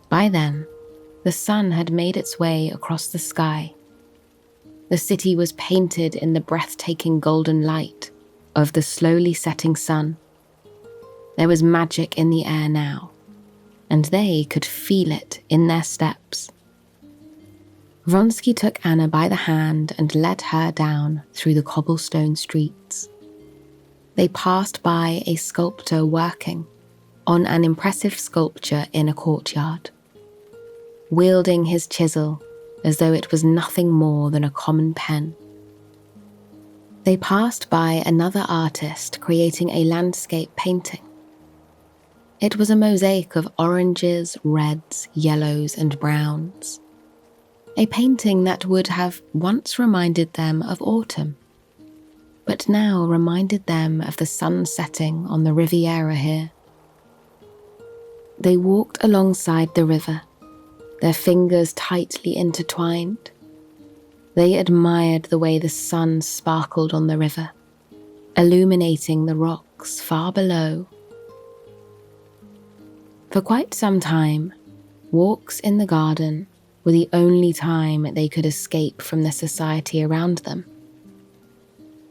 By then, the sun had made its way across the sky. The city was painted in the breathtaking golden light of the slowly setting sun. There was magic in the air now, and they could feel it in their steps. Vronsky took Anna by the hand and led her down through the cobblestone streets. They passed by a sculptor working on an impressive sculpture in a courtyard, wielding his chisel as though it was nothing more than a common pen. They passed by another artist creating a landscape painting. It was a mosaic of oranges, reds, yellows, and browns. A painting that would have once reminded them of autumn, but now reminded them of the sun setting on the Riviera here. They walked alongside the river, their fingers tightly intertwined. They admired the way the sun sparkled on the river, illuminating the rocks far below. For quite some time, walks in the garden were the only time they could escape from the society around them.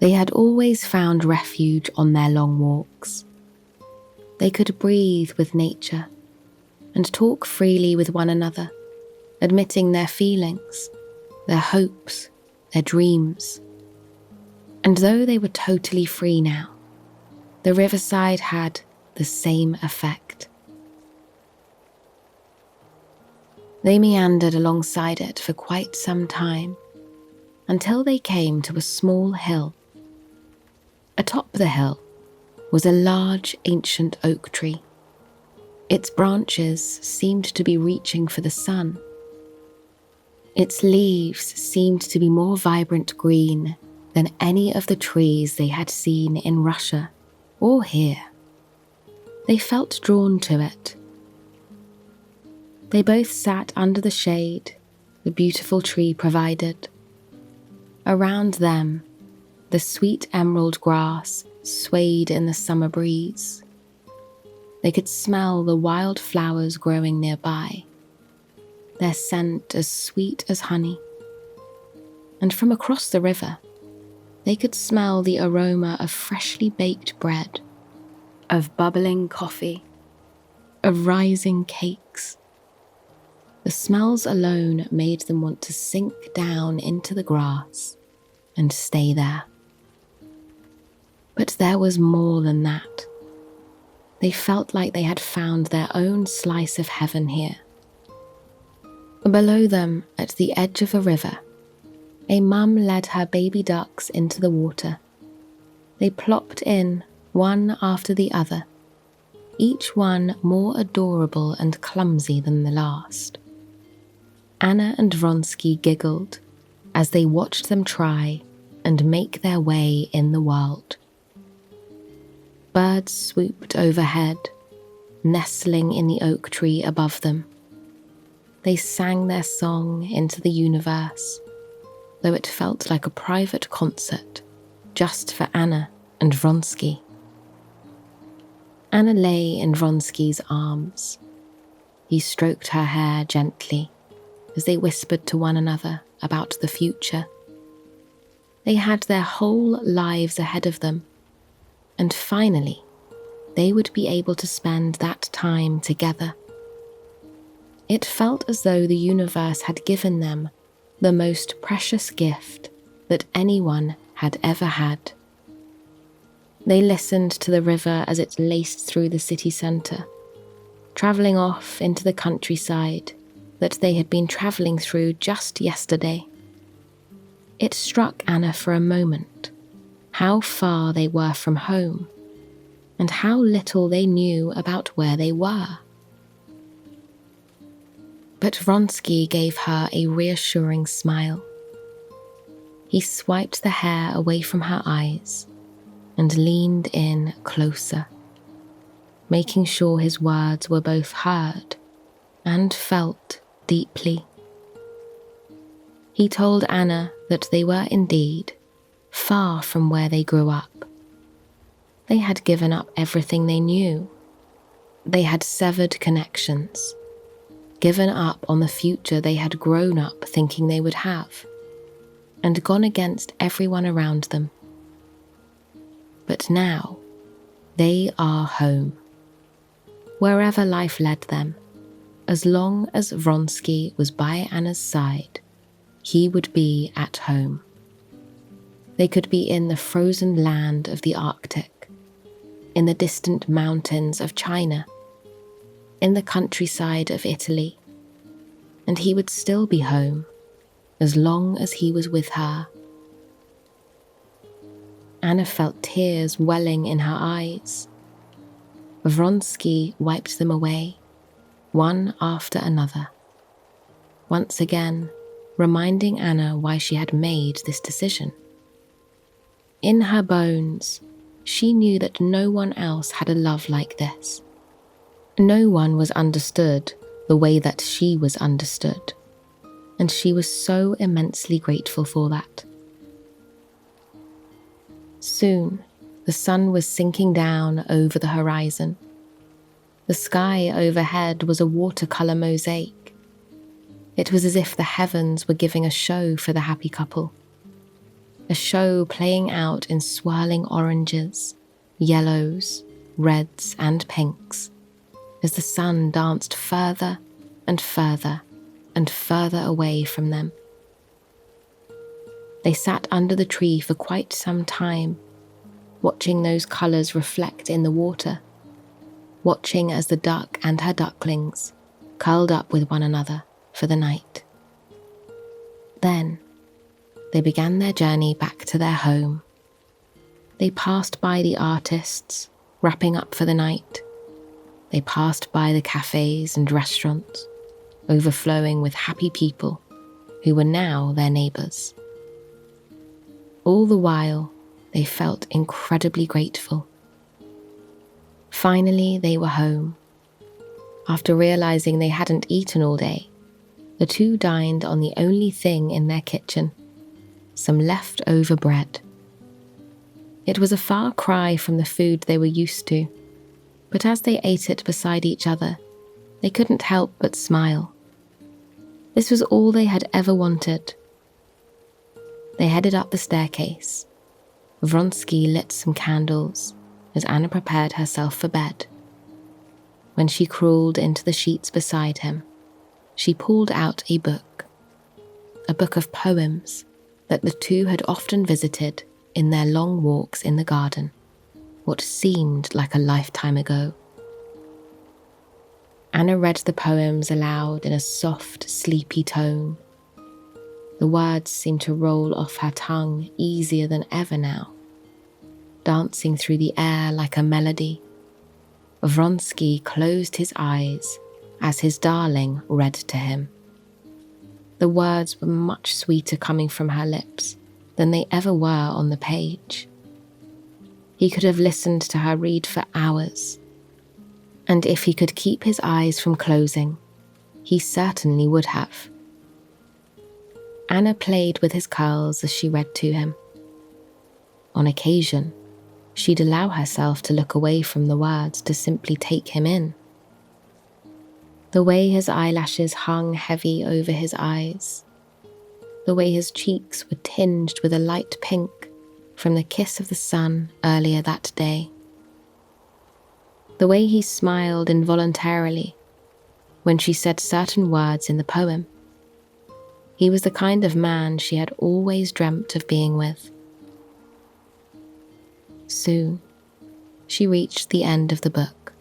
They had always found refuge on their long walks. They could breathe with nature and talk freely with one another, admitting their feelings, their hopes, their dreams. And though they were totally free now, the riverside had the same effect. They meandered alongside it for quite some time, until they came to a small hill. Atop the hill was a large ancient oak tree. Its branches seemed to be reaching for the sun. Its leaves seemed to be more vibrant green than any of the trees they had seen in Russia or here. They felt drawn to it. They both sat under the shade the beautiful tree provided. Around them, the sweet emerald grass swayed in the summer breeze. They could smell the wild flowers growing nearby, their scent as sweet as honey. And from across the river, they could smell the aroma of freshly baked bread, of bubbling coffee, of rising cakes. The smells alone made them want to sink down into the grass and stay there. But there was more than that. They felt like they had found their own slice of heaven here. Below them, at the edge of a river, a mum led her baby ducks into the water. They plopped in, one after the other, each one more adorable and clumsy than the last. Anna and Vronsky giggled as they watched them try and make their way in the world. Birds swooped overhead, nestling in the oak tree above them. They sang their song into the universe, though it felt like a private concert just for Anna and Vronsky. Anna lay in Vronsky's arms. He stroked her hair gently as they whispered to one another about the future. They had their whole lives ahead of them, and finally, they would be able to spend that time together. It felt as though the universe had given them the most precious gift that anyone had ever had. They listened to the river as it laced through the city centre, travelling off into the countryside that they had been travelling through just yesterday. It struck Anna for a moment how far they were from home and how little they knew about where they were. But Vronsky gave her a reassuring smile. He swiped the hair away from her eyes and leaned in closer, making sure his words were both heard and felt deeply. He told Anna that they were indeed far from where they grew up. They had given up everything they knew. They had severed connections, given up on the future they had grown up thinking they would have, and gone against everyone around them. But now, they are home. Wherever life led them, as long as Vronsky was by Anna's side, he would be at home. They could be in the frozen land of the Arctic, in the distant mountains of China, in the countryside of Italy, and he would still be home as long as he was with her. Anna felt tears welling in her eyes. Vronsky wiped them away, one after another, once again reminding Anna why she had made this decision. In her bones, she knew that no one else had a love like this. No one was understood the way that she was understood, and she was so immensely grateful for that. Soon, the sun was sinking down over the horizon. The sky overhead was a watercolour mosaic. It was as if the heavens were giving a show for the happy couple. A show playing out in swirling oranges, yellows, reds and pinks, as the sun danced further and further and further away from them. They sat under the tree for quite some time, watching those colours reflect in the water, watching as the duck and her ducklings curled up with one another for the night. Then they began their journey back to their home. They passed by the artists, wrapping up for the night. They passed by the cafes and restaurants, overflowing with happy people who were now their neighbours. All the while, they felt incredibly grateful. Finally, they were home. After realising they hadn't eaten all day, the two dined on the only thing in their kitchen, some leftover bread. It was a far cry from the food they were used to, but as they ate it beside each other, they couldn't help but smile. This was all they had ever wanted. They headed up the staircase. Vronsky lit some candles as Anna prepared herself for bed. When she crawled into the sheets beside him, she pulled out a book of poems that the two had often visited in their long walks in the garden, what seemed like a lifetime ago. Anna read the poems aloud in a soft, sleepy tone. The words seemed to roll off her tongue easier than ever now, dancing through the air like a melody. Vronsky closed his eyes as his darling read to him. The words were much sweeter coming from her lips than they ever were on the page. He could have listened to her read for hours, and if he could keep his eyes from closing, he certainly would have. Anna played with his curls as she read to him. On occasion, she'd allow herself to look away from the words to simply take him in. The way his eyelashes hung heavy over his eyes, the way his cheeks were tinged with a light pink from the kiss of the sun earlier that day. The way he smiled involuntarily when she said certain words in the poem. He was the kind of man she had always dreamt of being with. Soon, she reached the end of the book,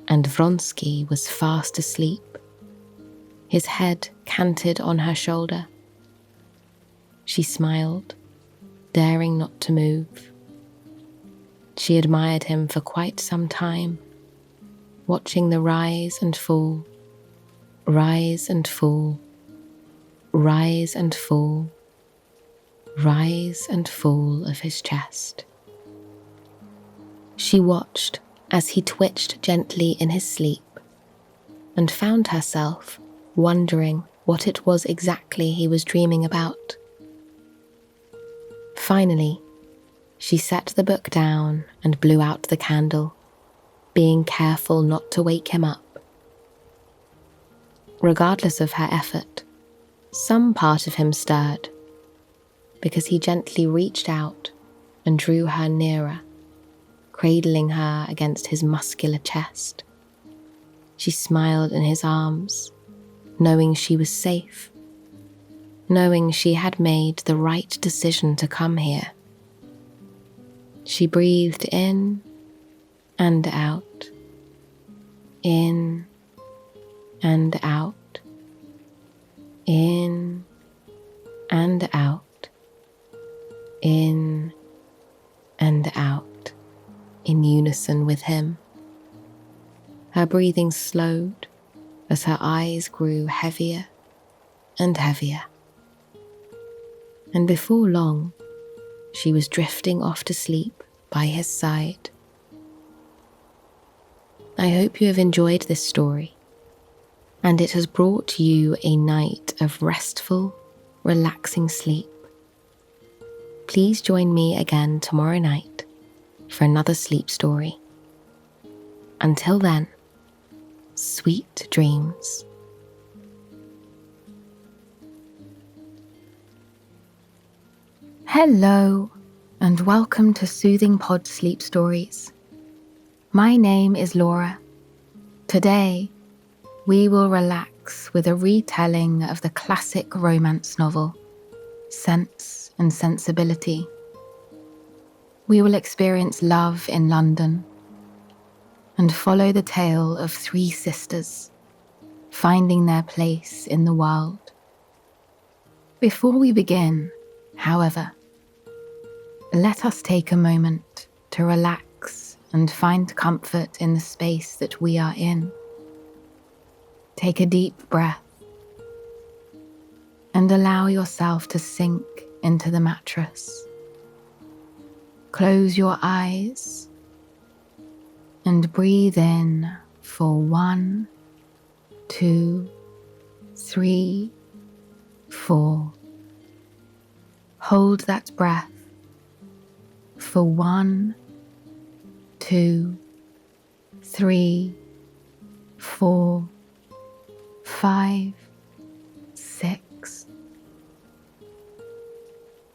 and Vronsky was fast asleep, his head canted on her shoulder. She smiled, daring not to move. She admired him for quite some time, watching the rise and fall, rise and fall, rise and fall, rise and fall of his chest. She watched as he twitched gently in his sleep and found herself wondering what it was exactly he was dreaming about. Finally, she set the book down and blew out the candle, being careful not to wake him up. Regardless of her effort, some part of him stirred, because he gently reached out and drew her nearer, cradling her against his muscular chest. She smiled in his arms, knowing she was safe, knowing she had made the right decision to come here. She breathed in and out, in and out, in and out, in and out, in unison with him. Her breathing slowed as her eyes grew heavier and heavier. And before long, she was drifting off to sleep by his side. I hope you have enjoyed this story, and it has brought you a night of restful, relaxing sleep. Please join me again tomorrow night for another sleep story. Until then, sweet dreams. Hello, and welcome to Soothing Pod Sleep Stories. My name is Laura. Today, we will relax with a retelling of the classic romance novel, Sense and Sensibility. We will experience love in London and follow the tale of three sisters finding their place in the world. Before we begin, however, let us take a moment to relax and find comfort in the space that we are in. Take a deep breath and allow yourself to sink into the mattress. Close your eyes and breathe in for 1, 2, 3, 4. Hold that breath for 1, 2, 3, 4, 5, 6.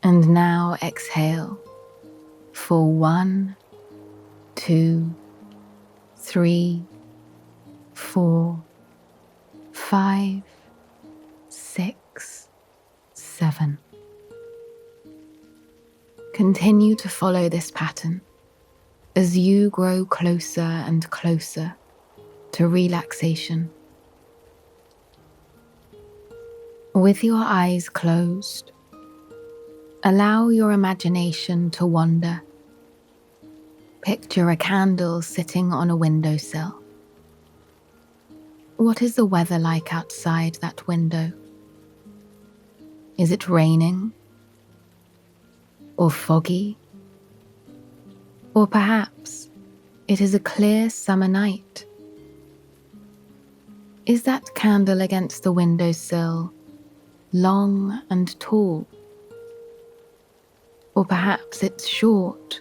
And now exhale for 1, 2, 3, 4, 5, 6, 7. Continue to follow this pattern as you grow closer and closer to relaxation. With your eyes closed, allow your imagination to wander. Picture a candle sitting on a windowsill. What is the weather like outside that window? Is it raining? Or foggy? Or perhaps it is a clear summer night. Is that candle against the windowsill long and tall? Or perhaps it's short,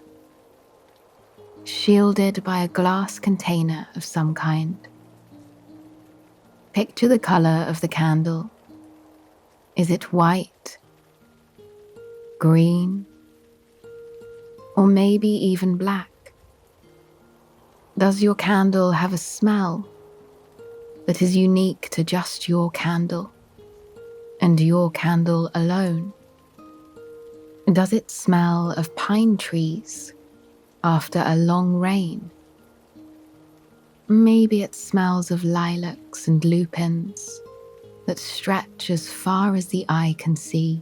shielded by a glass container of some kind. Picture the color of the candle. Is it white, green, or maybe even black? Does your candle have a smell that is unique to just your candle and your candle alone? Does it smell of pine trees after a long rain? Maybe it smells of lilacs and lupins that stretch as far as the eye can see.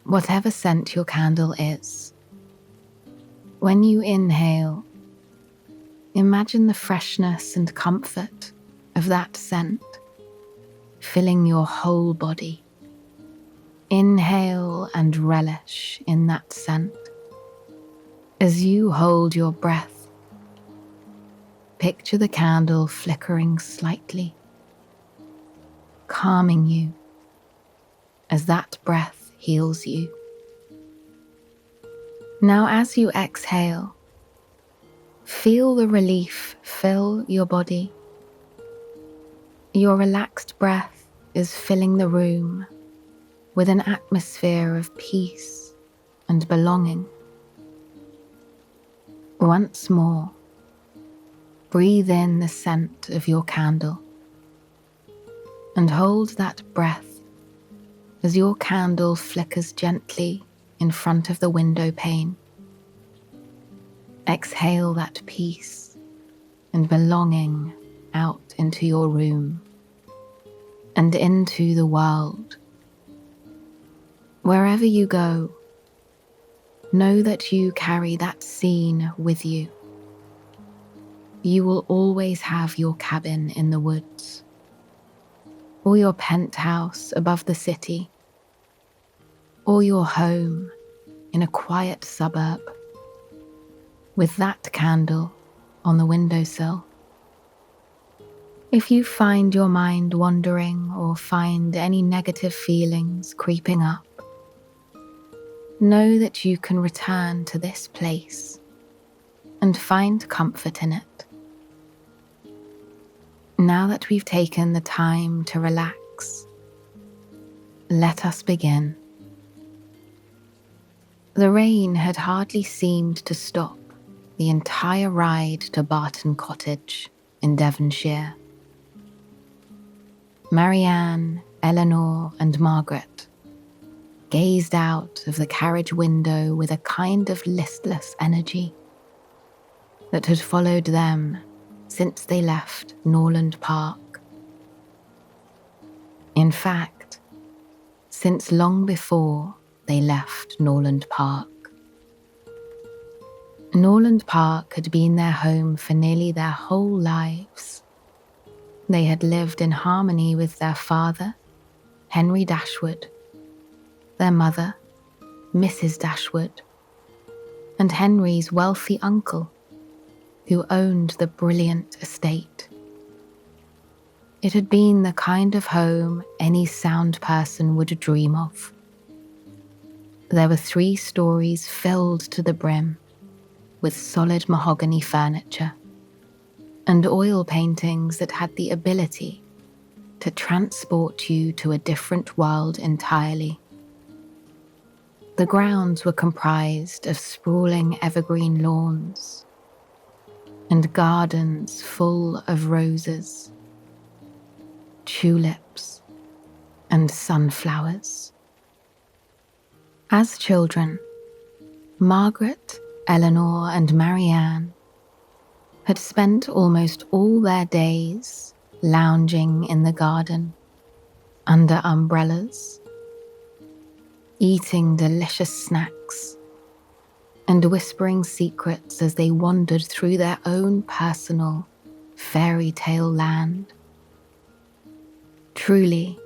Whatever scent your candle is, when you inhale, imagine the freshness and comfort of that scent filling your whole body. Inhale and relish in that scent. As you hold your breath, picture the candle flickering slightly, calming you as that breath heals you. Now, as you exhale, feel the relief fill your body. Your relaxed breath is filling the room with an atmosphere of peace and belonging. Once more, breathe in the scent of your candle and hold that breath as your candle flickers gently in front of the window pane. Exhale that peace and belonging out into your room and into the world. Wherever you go, know that you carry that scene with you. You will always have your cabin in the woods, or your penthouse above the city, or your home in a quiet suburb, with that candle on the windowsill. If you find your mind wandering or find any negative feelings creeping up, know that you can return to this place and find comfort in it. Now that we've taken the time to relax, let us begin. The rain had hardly seemed to stop the entire ride to Barton Cottage in Devonshire. Marianne, Eleanor, and Margaret gazed out of the carriage window with a kind of listless energy that had followed them since they left Norland Park. In fact, since long before they left Norland Park. Norland Park had been their home for nearly their whole lives. They had lived in harmony with their father, Henry Dashwood, their mother, Mrs. Dashwood, and Henry's wealthy uncle, who owned the brilliant estate. It had been the kind of home any sound person would dream of. There were 3 stories filled to the brim with solid mahogany furniture and oil paintings that had the ability to transport you to a different world entirely. The grounds were comprised of sprawling evergreen lawns and gardens full of roses, tulips, and sunflowers. As children, Margaret, Eleanor, and Marianne had spent almost all their days lounging in the garden under umbrellas, eating delicious snacks and whispering secrets as they wandered through their own personal fairy tale land. Truly,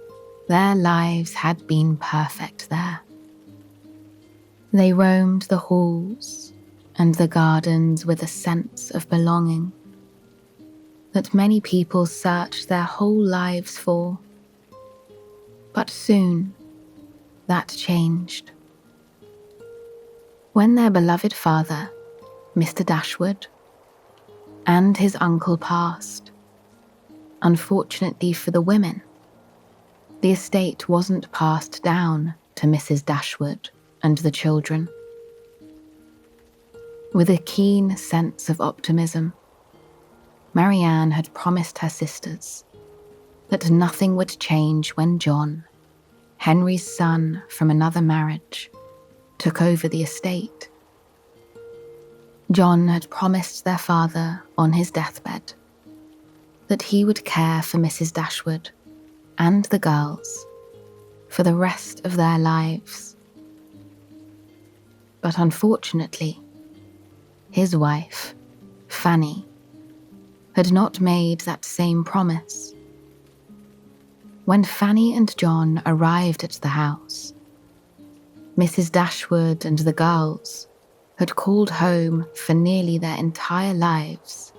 their lives had been perfect there. They roamed the halls and the gardens with a sense of belonging. that many people searched their whole lives for. But soon, that changed. When their beloved father, Mr. Dashwood, and his uncle passed, unfortunately for the women, the estate wasn't passed down to Mrs. Dashwood and the children. With a keen sense of optimism, Marianne had promised her sisters that nothing would change when John, Henry's son from another marriage, took over the estate. John had promised their father on his deathbed that he would care for Mrs. Dashwood and the girls for the rest of their lives. But unfortunately, his wife, Fanny, had not made that same promise. When Fanny and John arrived at the house, Mrs. Dashwood and the girls had called home for nearly their entire lives.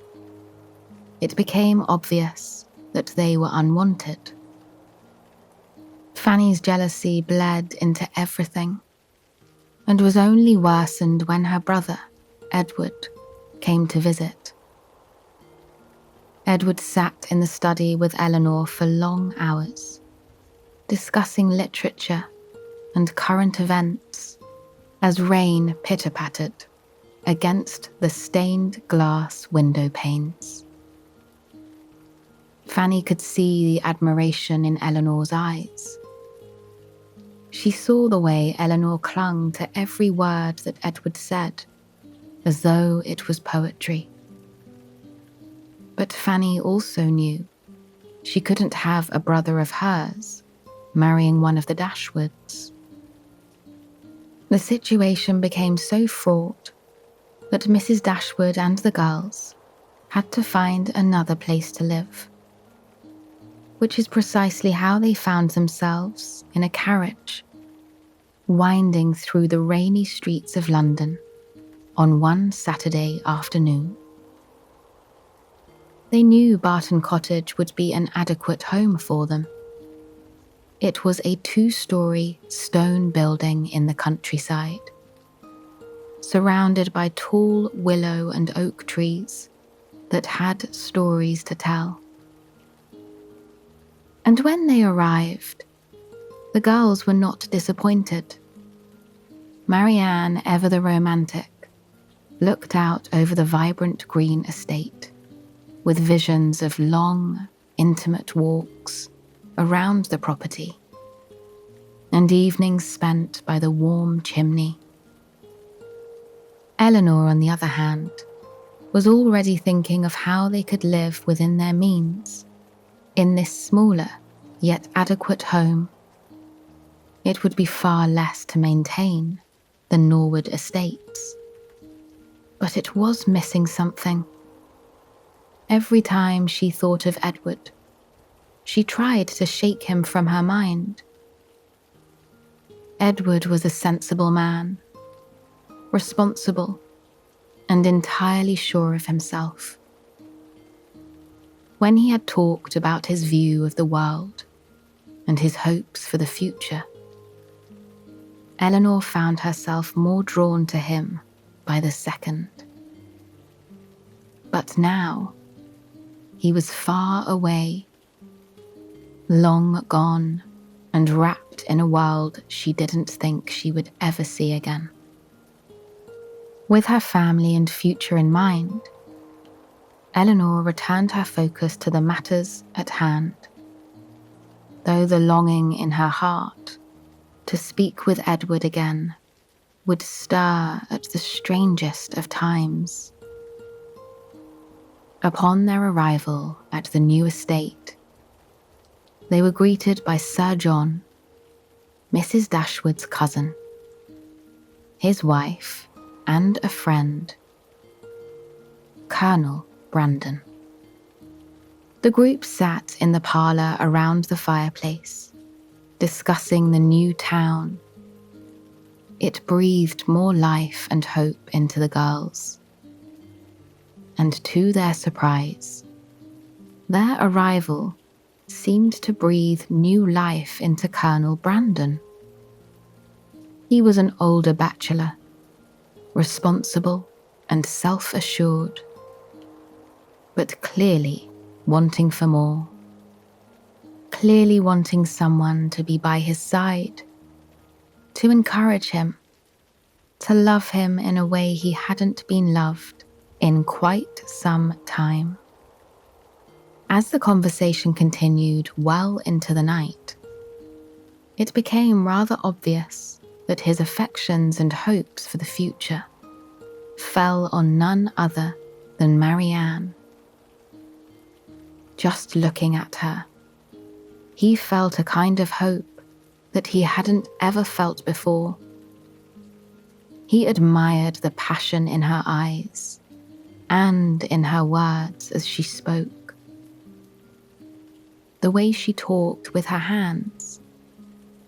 It became obvious that they were unwanted. Fanny's jealousy bled into everything and was only worsened when her brother, Edward, came to visit. Edward sat in the study with Eleanor for long hours, discussing literature and current events as rain pitter-pattered against the stained glass window panes. Fanny could see the admiration in Eleanor's eyes. She saw the way Eleanor clung to every word that Edward said, as though it was poetry. But Fanny also knew she couldn't have a brother of hers marrying one of the Dashwoods. The situation became so fraught that Mrs. Dashwood and the girls had to find another place to live, which is precisely how they found themselves in a carriage, winding through the rainy streets of London on one Saturday afternoon. They knew Barton Cottage would be an adequate home for them. It was a 2-story stone building in the countryside, surrounded by tall willow and oak trees that had stories to tell. And when they arrived, the girls were not disappointed. Marianne, ever the romantic, looked out over the vibrant green estate, with visions of long, intimate walks around the property, and evenings spent by the warm chimney. Eleanor, on the other hand, was already thinking of how they could live within their means, in this smaller, yet adequate home. It would be far less to maintain than Norwood Estates. But it was missing something. Every time she thought of Edward, she tried to shake him from her mind. Edward was a sensible man, responsible, and entirely sure of himself. When he had talked about his view of the world and his hopes for the future, Eleanor found herself more drawn to him by the second. But now, he was far away, long gone, and wrapped in a world she didn't think she would ever see again. With her family and future in mind, Eleanor returned her focus to the matters at hand, though the longing in her heart to speak with Edward again would stir at the strangest of times. Upon their arrival at the new estate, they were greeted by Sir John, Mrs. Dashwood's cousin, his wife, and a friend, Colonel Brandon. The group sat in the parlour around the fireplace, discussing the new town. It breathed more life and hope into the girls. And to their surprise, Their arrival seemed to breathe new life into Colonel Brandon. He was an older bachelor, responsible and self-assured, but clearly wanting for more. Clearly wanting someone to be by his side, to encourage him, to love him in a way he hadn't been loved in quite some time. As the conversation continued well into the night, it became rather obvious that his affections and hopes for the future fell on none other than Marianne. Just looking at her, he felt a kind of hope that he hadn't ever felt before. He admired the passion in her eyes and in her words as she spoke. The way she talked with her hands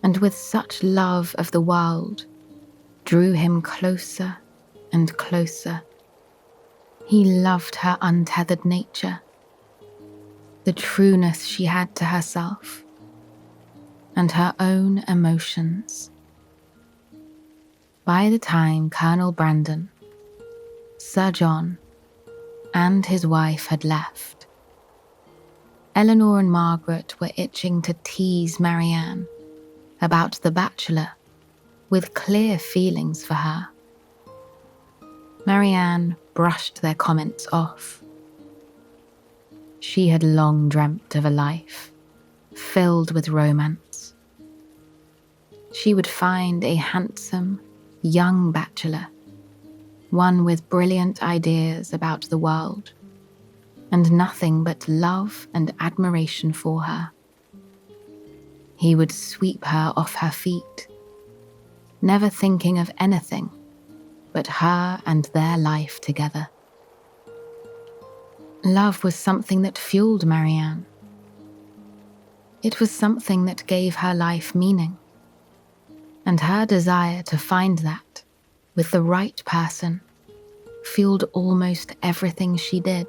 and with such love of the world drew him closer and closer. He loved her untethered nature, the trueness she had to herself, and her own emotions. By the time Colonel Brandon, Sir John, and his wife had left, Eleanor and Margaret were itching to tease Marianne about the bachelor with clear feelings for her. Marianne brushed their comments off. She had long dreamt of a life filled with romance. She would find a handsome, young bachelor, one with brilliant ideas about the world, and nothing but love and admiration for her. He would sweep her off her feet, never thinking of anything but her and their life together. Love was something that fueled Marianne. It was something that gave her life meaning, and her desire to find that with the right person fueled almost everything she did.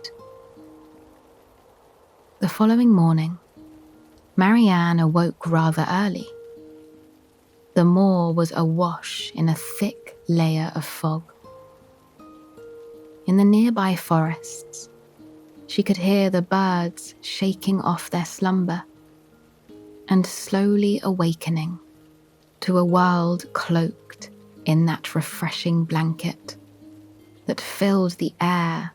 The following morning, Marianne awoke rather early. The moor was awash in a thick layer of fog. In the nearby forests, she could hear the birds shaking off their slumber and slowly awakening to a world cloaked in that refreshing blanket that filled the air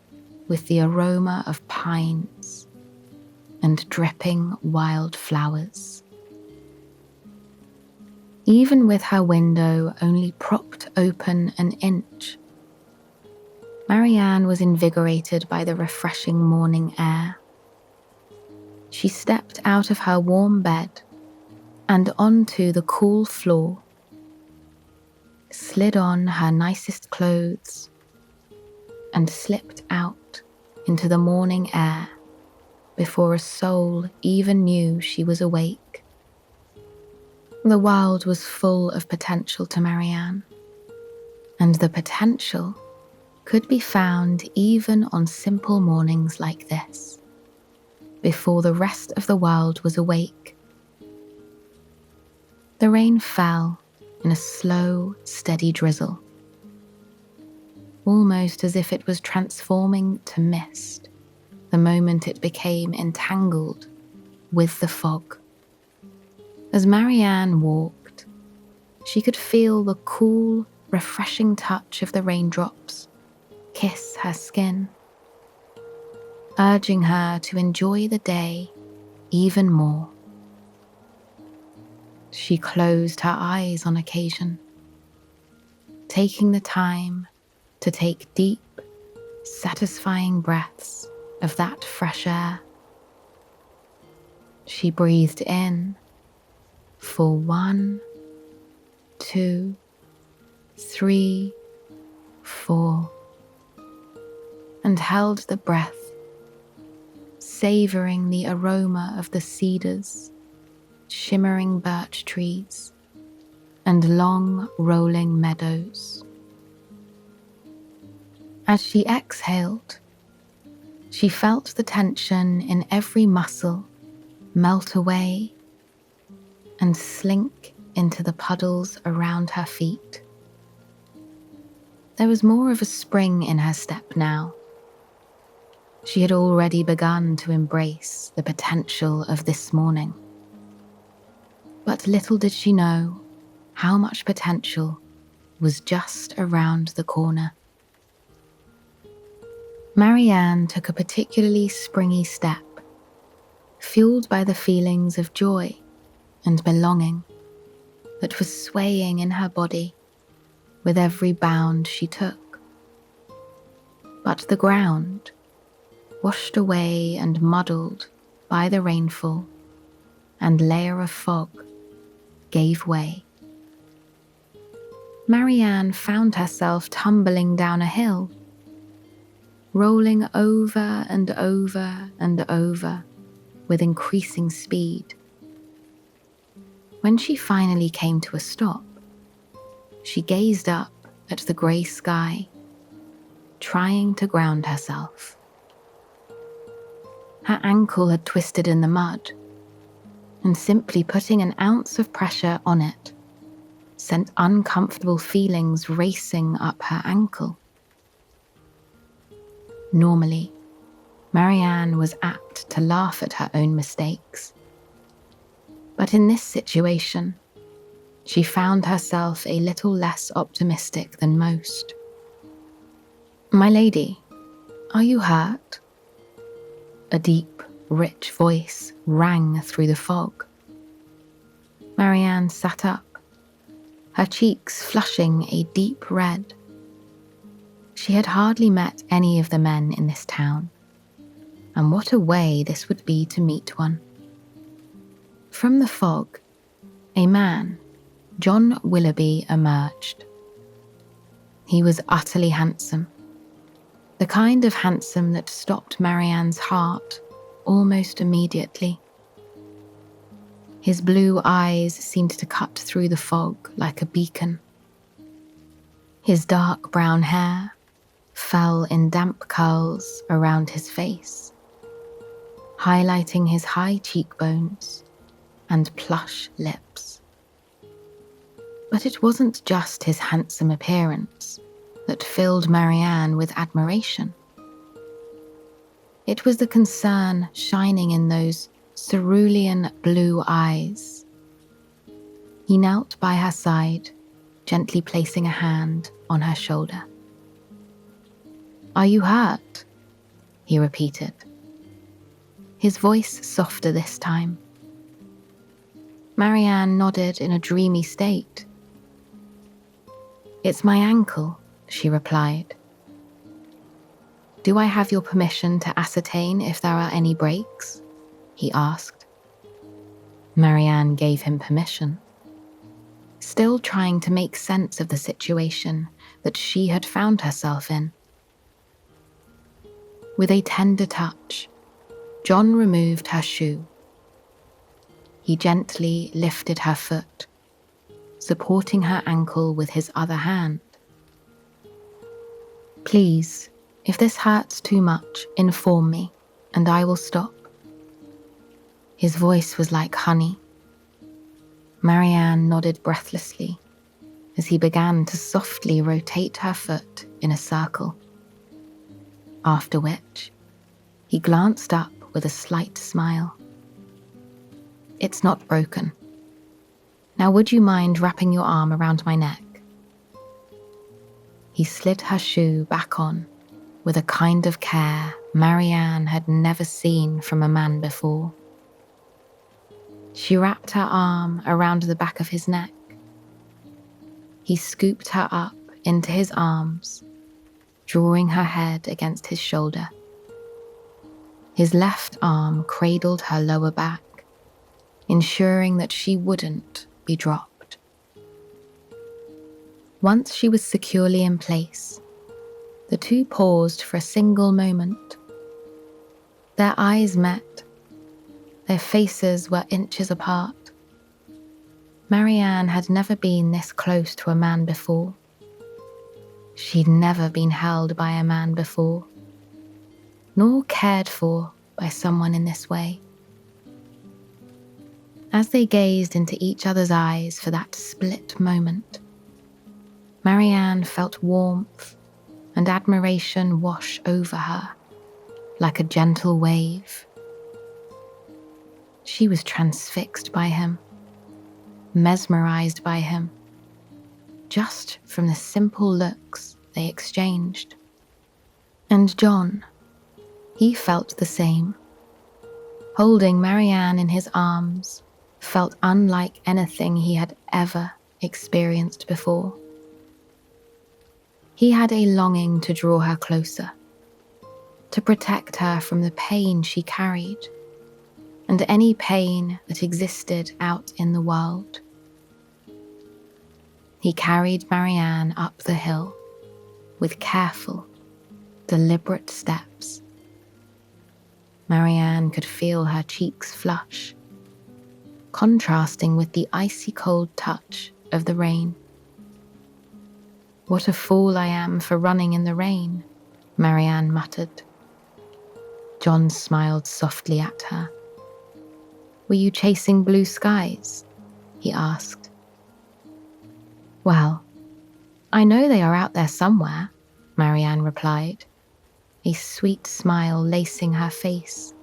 with the aroma of pines and dripping wild flowers. Even with her window only propped open an inch, Marianne was invigorated by the refreshing morning air. She stepped out of her warm bed and onto the cool floor, slid on her nicest clothes, and slipped out into the morning air before a soul even knew she was awake. The world was full of potential to Marianne, and the potential could be found even on simple mornings like this, before the rest of the world was awake. The rain fell in a slow, steady drizzle, almost as if it was transforming to mist the moment it became entangled with the fog. As Marianne walked, she could feel the cool, refreshing touch of the raindrops kiss her skin, urging her to enjoy the day even more. She closed her eyes on occasion, taking the time to take deep, satisfying breaths of that fresh air. She breathed in for 1, 2, 3, 4, and held the breath, savoring the aroma of the cedars, shimmering birch trees, and long rolling meadows. As she exhaled, She felt the tension in every muscle melt away and slink into the puddles around her feet. There was more of a spring in her step now. She had already begun to embrace the potential of this morning. But little did she know how much potential was just around the corner. Marianne took a particularly springy step, fueled by the feelings of joy and belonging that was swaying in her body with every bound she took. But the ground, washed away and muddled by the rainfall and layer of fog, gave way. Marianne found herself tumbling down a hill, rolling over and over and over with increasing speed. When she finally came to a stop, she gazed up at the grey sky, trying to ground herself. Her ankle had twisted in the mud, and simply putting an ounce of pressure on it sent uncomfortable feelings racing up her ankle. Normally, Marianne was apt to laugh at her own mistakes. But in this situation, she found herself a little less optimistic than most. "My lady, are you hurt?" A deep, rich voice rang through the fog. Marianne sat up, her cheeks flushing a deep red. She had hardly met any of the men in this town, and what a way this would be to meet one. From the fog, a man, John Willoughby, emerged. He was utterly handsome, the kind of handsome that stopped Marianne's heart almost immediately. His blue eyes seemed to cut through the fog like a beacon. His dark brown hair fell in damp curls around his face, highlighting his high cheekbones and plush lips. But it wasn't just his handsome appearance that filled Marianne with admiration. It was the concern shining in those cerulean blue eyes. He knelt by her side, gently placing a hand on her shoulder. "Are you hurt?" he repeated, his voice softer this time. Marianne nodded in a dreamy state. "It's my ankle," she replied. "Do I have your permission to ascertain if there are any breaks?" he asked. Marianne gave him permission, still trying to make sense of the situation that she had found herself in. With a tender touch, John removed her shoe. He gently lifted her foot, supporting her ankle with his other hand. "Please, if this hurts too much, inform me, and I will stop." His voice was like honey. Marianne nodded breathlessly as he began to softly rotate her foot in a circle. After which, he glanced up with a slight smile. "It's not broken. Now would you mind wrapping your arm around my neck?" He slid her shoe back on with a kind of care Marianne had never seen from a man before. She wrapped her arm around the back of his neck. He scooped her up into his arms, drawing her head against his shoulder. His left arm cradled her lower back, ensuring that she wouldn't be dropped. Once she was securely in place, the two paused for a single moment. Their eyes met. Their faces were inches apart. Marianne had never been this close to a man before. She'd never been held by a man before. nor cared for by someone in this way. As they gazed into each other's eyes for that split moment, Marianne felt warmth and admiration wash over her like a gentle wave. She was transfixed by him, mesmerized by him, just from the simple looks they exchanged. And John, he felt the same. Holding Marianne in his arms felt unlike anything he had ever experienced before. He had a longing to draw her closer, to protect her from the pain she carried, and any pain that existed out in the world. He carried Marianne up the hill with careful, deliberate steps. Marianne could feel her cheeks flush, contrasting with the icy cold touch of the rain. "What a fool I am for running in the rain," Marianne muttered. John smiled softly at her. "Were you chasing blue skies?" he asked. "Well, I know they are out there somewhere," Marianne replied, a sweet smile lacing her face.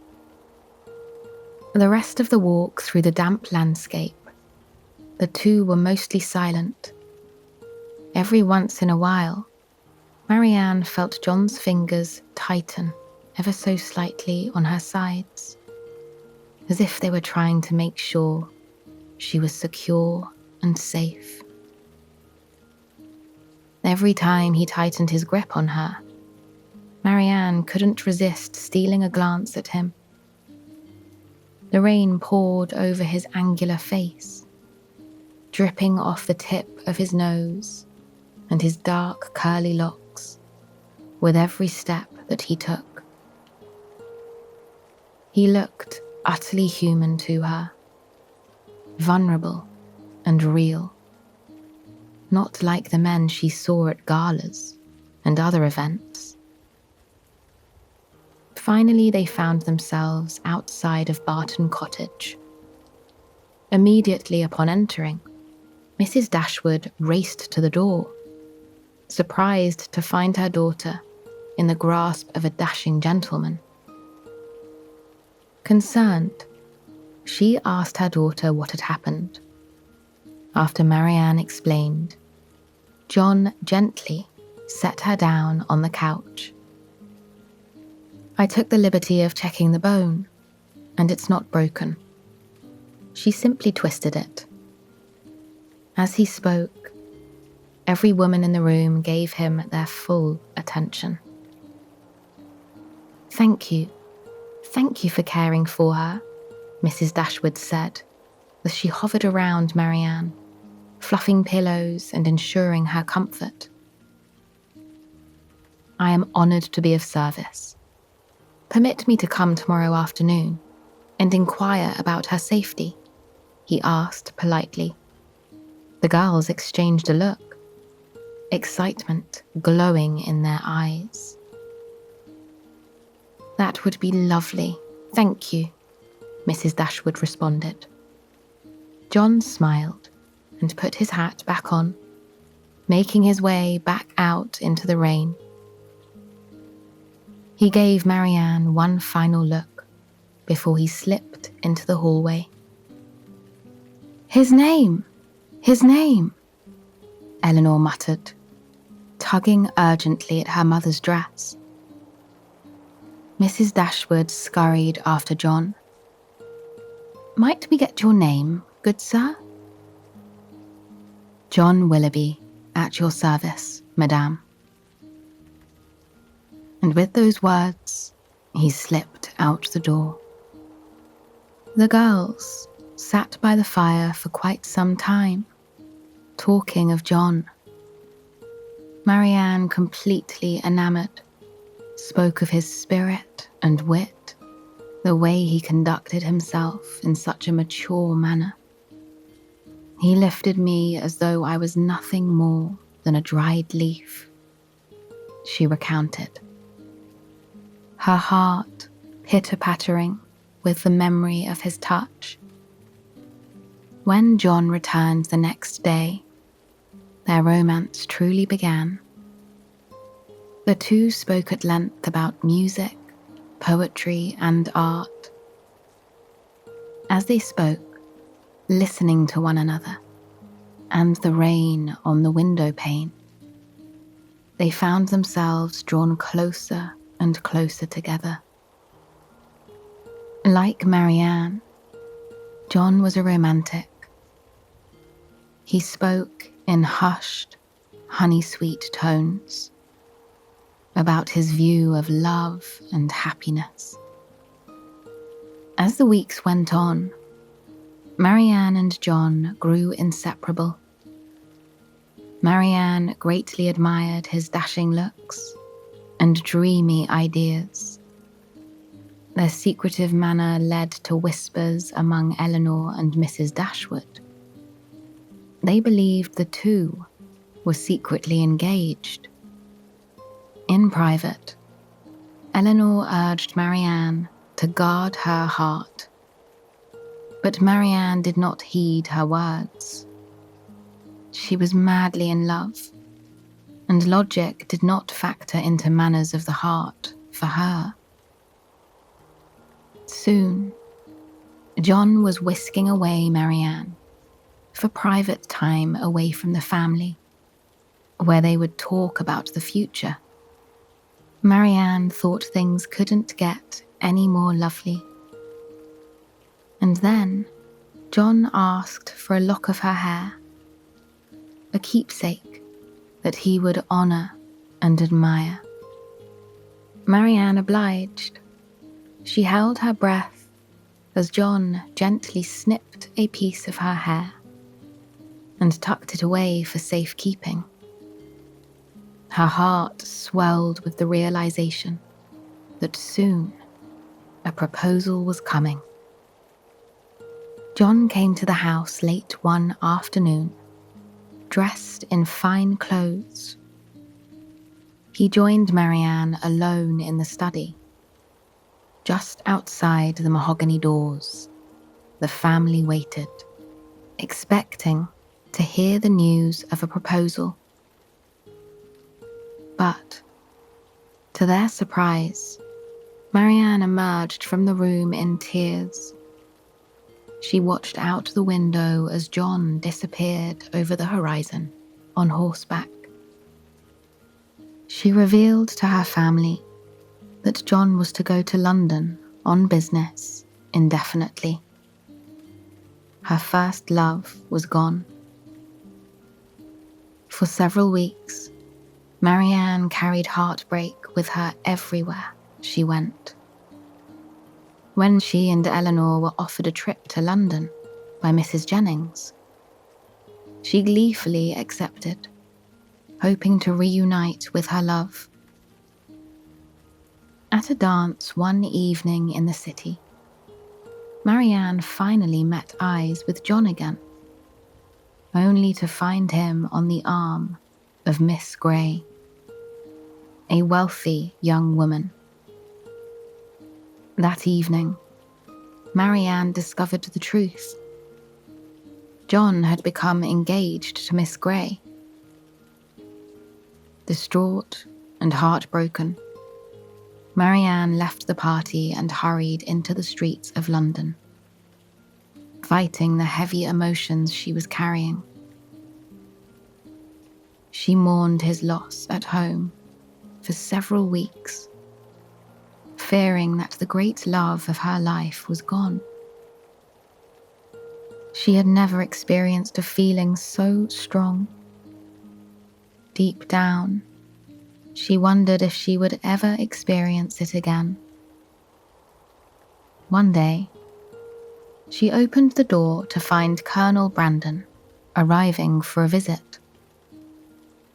The rest of the walk through the damp landscape, the two were mostly silent. Every once in a while, Marianne felt John's fingers tighten ever so slightly on her sides, as if they were trying to make sure she was secure and safe. Every time he tightened his grip on her, Marianne couldn't resist stealing a glance at him. The rain poured over his angular face, dripping off the tip of his nose and his dark curly locks with every step that he took. He looked utterly human to her, vulnerable and real, not like the men she saw at galas and other events. Finally, they found themselves outside of Barton Cottage. Immediately upon entering, Mrs. Dashwood raced to the door, surprised to find her daughter in the grasp of a dashing gentleman. Concerned, she asked her daughter what had happened. After Marianne explained, John gently set her down on the couch. "I took the liberty of checking the bone, and it's not broken. She simply twisted it." As he spoke, every woman in the room gave him their full attention. Thank you for caring for her," Mrs. Dashwood said, as she hovered around Marianne, fluffing pillows and ensuring her comfort. "I am honoured to be of service. Permit me to come tomorrow afternoon and inquire about her safety," he asked politely. The girls exchanged a look, excitement glowing in their eyes. "That would be lovely, thank you," Mrs. Dashwood responded. John smiled and put his hat back on, making his way back out into the rain. He gave Marianne one final look before he slipped into the hallway. His name! Eleanor muttered, tugging urgently at her mother's dress. Mrs. Dashwood scurried after John. "Might we get your name, good sir?" "John Willoughby, at your service, madame." And with those words, he slipped out the door. The girls sat by the fire for quite some time, talking of John. Marianne, completely enamoured, spoke of his spirit and wit, the way he conducted himself in such a mature manner. "He lifted me as though I was nothing more than a dried leaf," she recounted. her heart pitter-pattering with the memory of his touch. When John returned the next day, their romance truly began. The two spoke at length about music, poetry, and art. As they spoke, listening to one another, and the rain on the window pane, they found themselves drawn closer and closer together. Like Marianne, John was a romantic. He spoke in hushed, honey-sweet tones about his view of love and happiness. As the weeks went on, Marianne and John grew inseparable. Marianne greatly admired his dashing looks and dreamy ideas. Their secretive manner led to whispers among Eleanor and Mrs. Dashwood. They believed the two were secretly engaged. In private, Eleanor urged Marianne to guard her heart, but Marianne did not heed her words. She was madly in love, and logic did not factor into matters of the heart for her. Soon, John was whisking away Marianne for private time away from the family, where they would talk about the future. Marianne thought things couldn't get any more lovely. And then John asked for a lock of her hair, a keepsake that he would honour and admire. Marianne obliged. She held her breath as John gently snipped a piece of her hair and tucked it away for safekeeping. Her heart swelled with the realization that soon a proposal was coming. John came to the house late one afternoon, dressed in fine clothes. He joined Marianne alone in the study. Just outside the mahogany doors, the family waited, expecting to hear the news of a proposal. But, to their surprise, Marianne emerged from the room in tears. She watched out the window as John disappeared over the horizon on horseback. She revealed to her family that John was to go to London on business indefinitely. Her first love was gone. For several weeks, Marianne carried heartbreak with her everywhere she went. When she and Eleanor were offered a trip to London by Mrs. Jennings, she gleefully accepted, hoping to reunite with her love. At a dance one evening in the city, Marianne finally met eyes with John again, only to find him on the arm of Miss Grey, a wealthy young woman. That evening, Marianne discovered the truth. John had become engaged to Miss Grey. Distraught and heartbroken, Marianne left the party and hurried into the streets of London, fighting the heavy emotions she was carrying. She mourned his loss at home for several weeks, fearing that the great love of her life was gone. She had never experienced a feeling so strong. Deep down, she wondered if she would ever experience it again. One day, she opened the door to find Colonel Brandon arriving for a visit.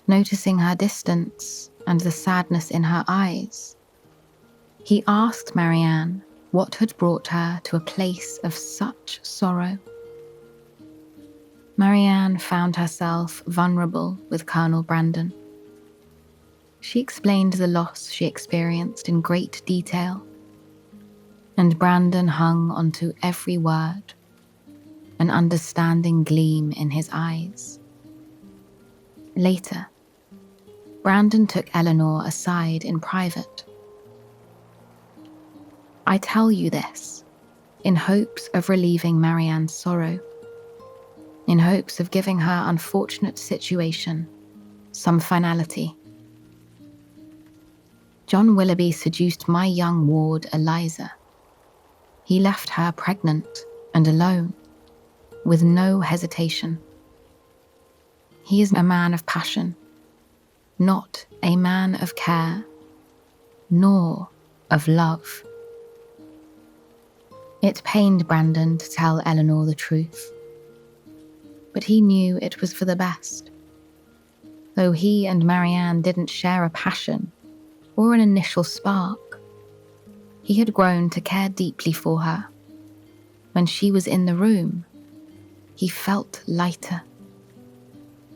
Noticing her distance and the sadness in her eyes, he asked Marianne what had brought her to a place of such sorrow. Marianne found herself vulnerable with Colonel Brandon. She explained the loss she experienced in great detail, and Brandon hung onto every word, an understanding gleam in his eyes. Later, Brandon took Eleanor aside in private. "I tell you this in hopes of relieving Marianne's sorrow, in hopes of giving her unfortunate situation some finality. John Willoughby seduced my young ward Eliza. He left her pregnant and alone, with no hesitation. He is a man of passion, not a man of care, nor of love." It pained Brandon to tell Eleanor the truth, but he knew it was for the best. Though he and Marianne didn't share a passion or an initial spark, he had grown to care deeply for her. When she was in the room, he felt lighter.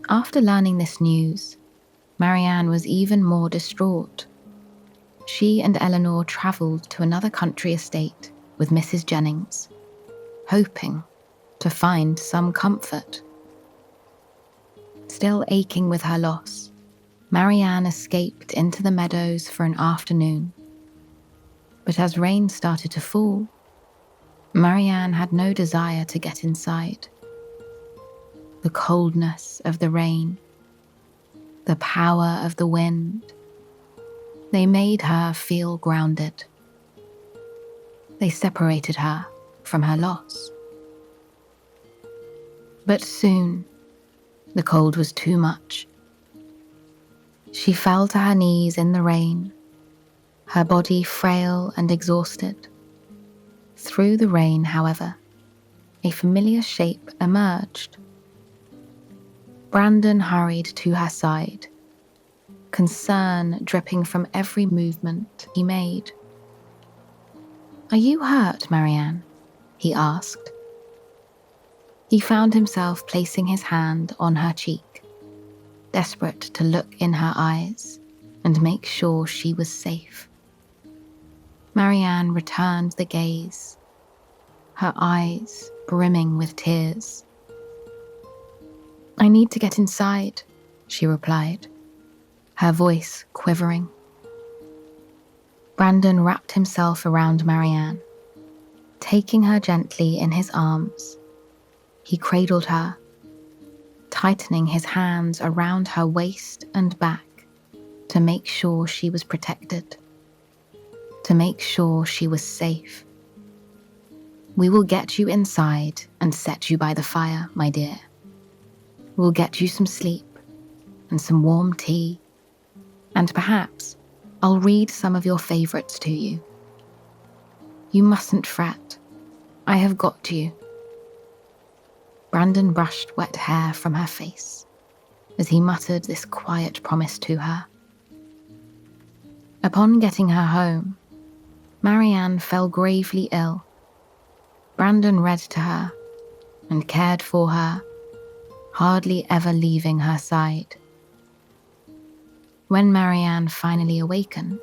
After learning this news, Marianne was even more distraught. She and Eleanor travelled to another country estate with Mrs. Jennings, hoping to find some comfort. Still aching with her loss, Marianne escaped into the meadows for an afternoon. But as rain started to fall, Marianne had no desire to get inside. The coldness of the rain, the power of the wind, they made her feel grounded. They separated her from her loss. But soon, the cold was too much. She fell to her knees in the rain, her body frail and exhausted. Through the rain, however, a familiar shape emerged. Brandon hurried to her side, concern dripping from every movement he made. "Are you hurt, Marianne?" he asked. He found himself placing his hand on her cheek, desperate to look in her eyes and make sure she was safe. Marianne returned the gaze, her eyes brimming with tears. "I need to get inside," she replied, her voice quivering. Brandon wrapped himself around Marianne, taking her gently in his arms. He cradled her, tightening his hands around her waist and back to make sure she was protected, to make sure she was safe. "We will get you inside and set you by the fire, my dear. We'll get you some sleep and some warm tea, and perhaps I'll read some of your favourites to you. You mustn't fret. I have got you." Brandon brushed wet hair from her face as he muttered this quiet promise to her. Upon getting her home, Marianne fell gravely ill. Brandon read to her and cared for her, hardly ever leaving her side. When Marianne finally awakened,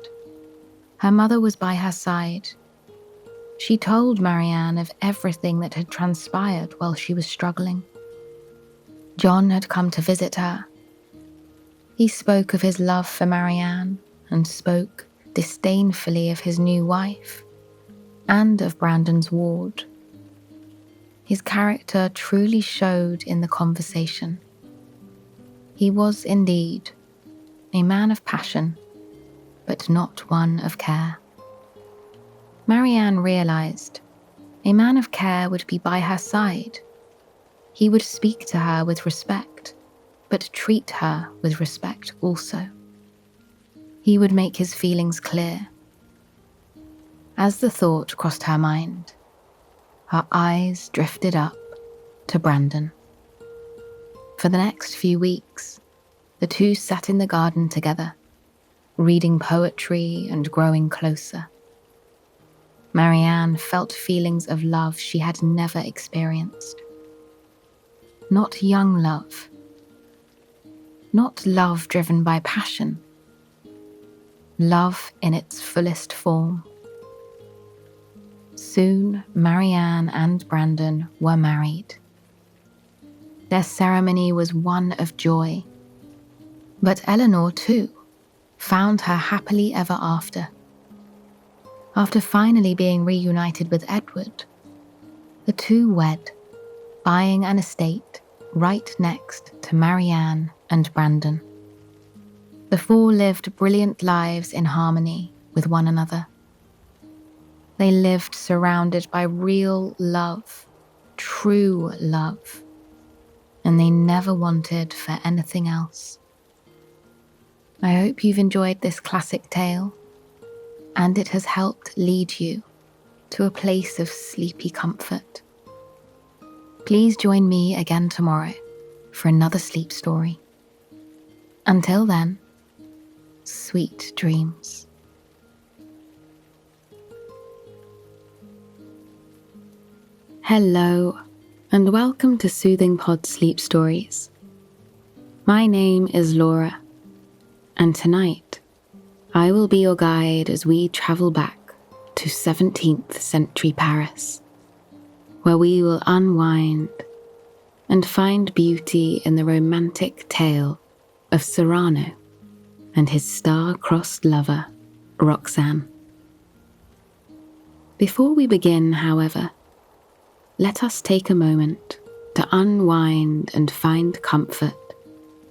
her mother was by her side. She told Marianne of everything that had transpired while she was struggling. John had come to visit her. He spoke of his love for Marianne and spoke disdainfully of his new wife and of Brandon's ward. His character truly showed in the conversation. He was indeed a man of passion, but not one of care. Marianne realized a man of care would be by her side. He would speak to her with respect, but treat her with respect also. He would make his feelings clear. As the thought crossed her mind, her eyes drifted up to Brandon. For the next few weeks, the two sat in the garden together, reading poetry and growing closer. Marianne felt feelings of love she had never experienced. Not young love, not love driven by passion, love in its fullest form. Soon, Marianne and Brandon were married. Their ceremony was one of joy, but Eleanor, too, found her happily ever after. After finally being reunited with Edward, the two wed, buying an estate right next to Marianne and Brandon. The four lived brilliant lives in harmony with one another. They lived surrounded by real love, true love, and they never wanted for anything else. I hope you've enjoyed this classic tale, and it has helped lead you to a place of sleepy comfort. Please join me again tomorrow for another sleep story. Until then, sweet dreams. Hello, and welcome to Soothing Pod Sleep Stories. My name is Laura, and tonight I will be your guide as we travel back to 17th century Paris, where we will unwind and find beauty in the romantic tale of Cyrano and his star-crossed lover, Roxane. Before we begin, however, let us take a moment to unwind and find comfort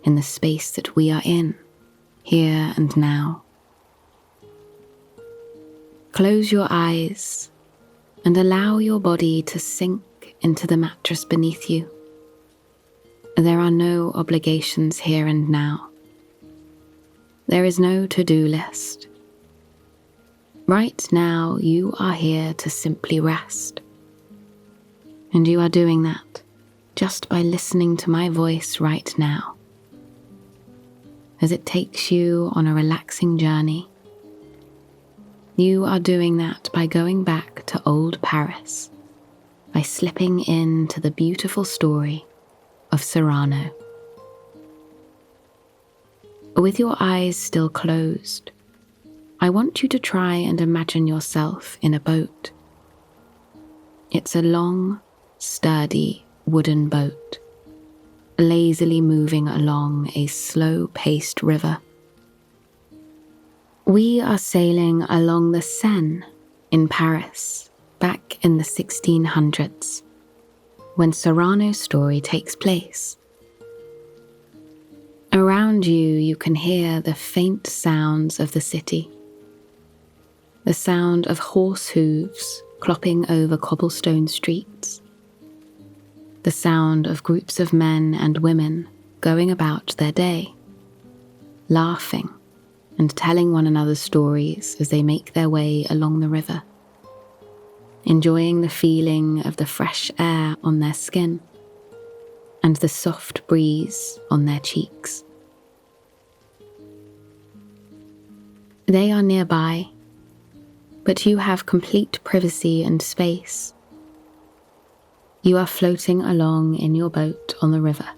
in the space that we are in, here and now. Close your eyes and allow your body to sink into the mattress beneath you. There are no obligations here and now. There is no to-do list. Right now, you are here to simply rest. And you are doing that just by listening to my voice right now, as it takes you on a relaxing journey. You are doing that by going back to old Paris, by slipping into the beautiful story of Cyrano. With your eyes still closed, I want you to try and imagine yourself in a boat. It's a long, sturdy wooden boat, lazily moving along a slow-paced river. We are sailing along the Seine in Paris back in the 1600s, when Cyrano's story takes place. Around you can hear the faint sounds of the city. The sound of horse hooves clopping over cobblestone streets. The sound of groups of men and women going about their day, laughing and telling one another stories as they make their way along the river, enjoying the feeling of the fresh air on their skin and the soft breeze on their cheeks. They are nearby, but you have complete privacy and space. You are floating along in your boat on the river,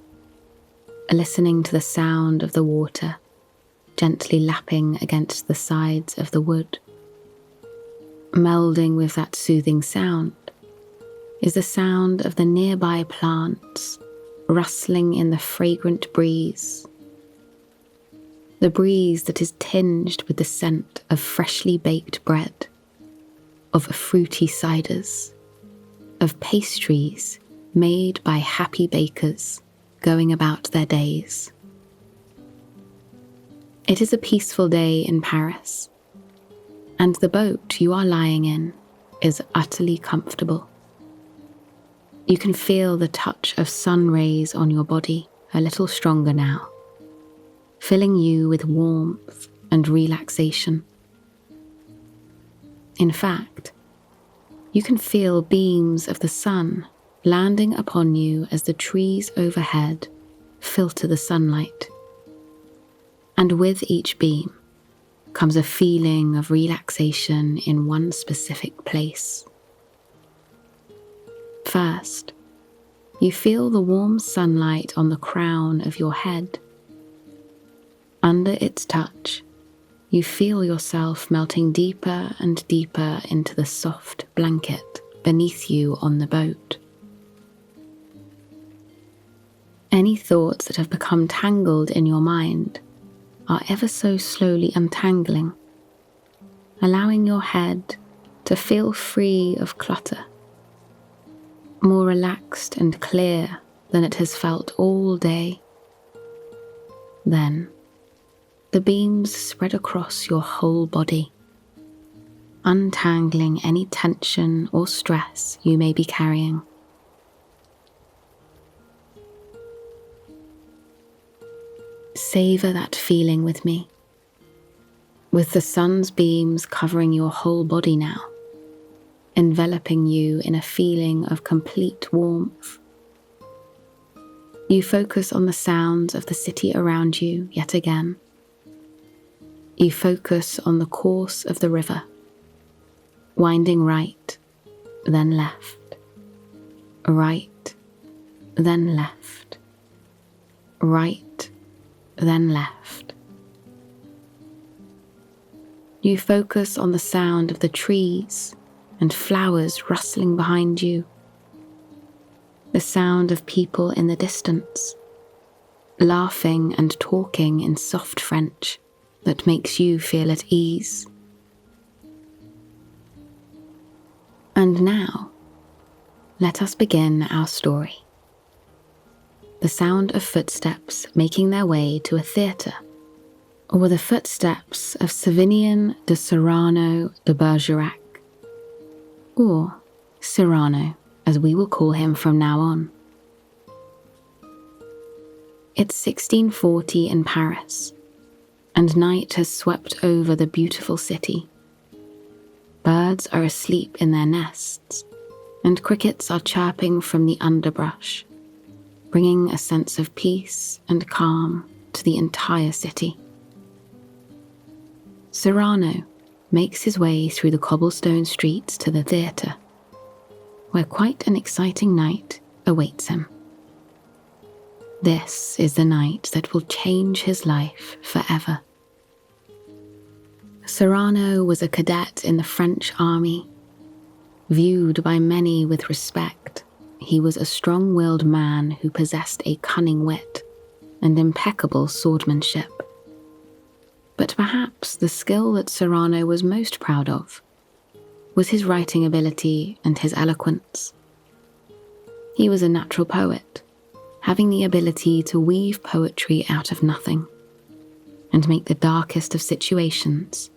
listening to the sound of the water gently lapping against the sides of the wood. Melding with that soothing sound is the sound of the nearby plants rustling in the fragrant breeze. The breeze that is tinged with the scent of freshly baked bread, of fruity ciders, of pastries made by happy bakers going about their days. It is a peaceful day in Paris, and the boat you are lying in is utterly comfortable. You can feel the touch of sun rays on your body a little stronger now, filling you with warmth and relaxation. In fact, you can feel beams of the sun landing upon you as the trees overhead filter the sunlight. And with each beam comes a feeling of relaxation in one specific place. First, you feel the warm sunlight on the crown of your head. Under its touch, you feel yourself melting deeper and deeper into the soft blanket beneath you on the boat. Any thoughts that have become tangled in your mind are ever so slowly untangling, allowing your head to feel free of clutter, more relaxed and clear than it has felt all day. Then, the beams spread across your whole body, untangling any tension or stress you may be carrying. Savor that feeling with me, with the sun's beams covering your whole body now, enveloping you in a feeling of complete warmth. You focus on the sounds of the city around you yet again. You focus on the course of the river, winding right, then left, right, then left, right, then left. You focus on the sound of the trees and flowers rustling behind you, the sound of people in the distance, laughing and talking in soft French that makes you feel at ease. And now, let us begin our story. The sound of footsteps making their way to a theatre, or the footsteps of Cyrano de Bergerac, or Cyrano, as we will call him from now on. It's 1640 in Paris, and night has swept over the beautiful city. Birds are asleep in their nests, and crickets are chirping from the underbrush, bringing a sense of peace and calm to the entire city. Cyrano makes his way through the cobblestone streets to the theatre, where quite an exciting night awaits him. This is the night that will change his life forever. Cyrano was a cadet in the French army. Viewed by many with respect, he was a strong-willed man who possessed a cunning wit and impeccable swordsmanship. But perhaps the skill that Cyrano was most proud of was his writing ability and his eloquence. He was a natural poet, having the ability to weave poetry out of nothing and make the darkest of situations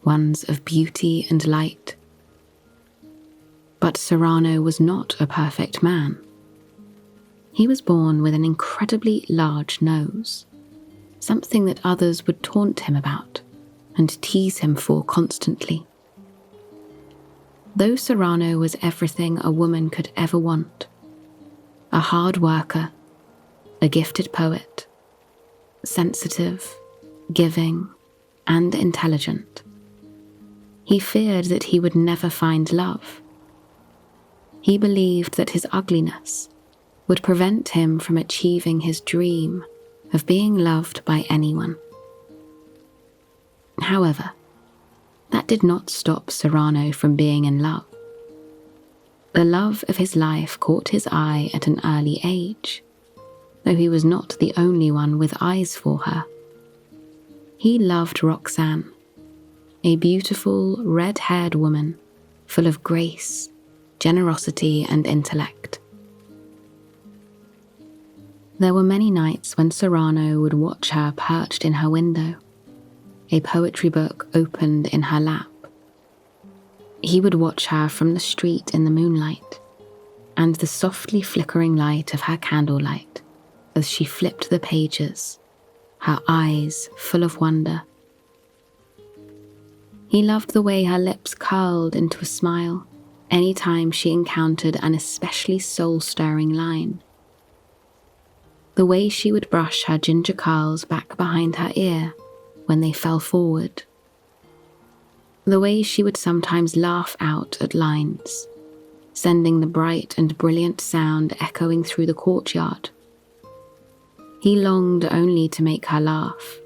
ones of beauty and light. But Cyrano was not a perfect man. He was born with an incredibly large nose, something that others would taunt him about and tease him for constantly. Though Cyrano was everything a woman could ever want, a hard worker, a gifted poet, sensitive, giving, and intelligent, he feared that he would never find love. He believed that his ugliness would prevent him from achieving his dream of being loved by anyone. However, that did not stop Cyrano from being in love. The love of his life caught his eye at an early age, though he was not the only one with eyes for her. He loved Roxane, a beautiful, red-haired woman full of grace, generosity, and intellect. There were many nights when Cyrano would watch her perched in her window, a poetry book opened in her lap. He would watch her from the street in the moonlight and the softly flickering light of her candlelight as she flipped the pages, her eyes full of wonder. He loved the way her lips curled into a smile any time she encountered an especially soul-stirring line. The way she would brush her ginger curls back behind her ear when they fell forward. The way she would sometimes laugh out at lines, sending the bright and brilliant sound echoing through the courtyard. He longed only to make her laugh,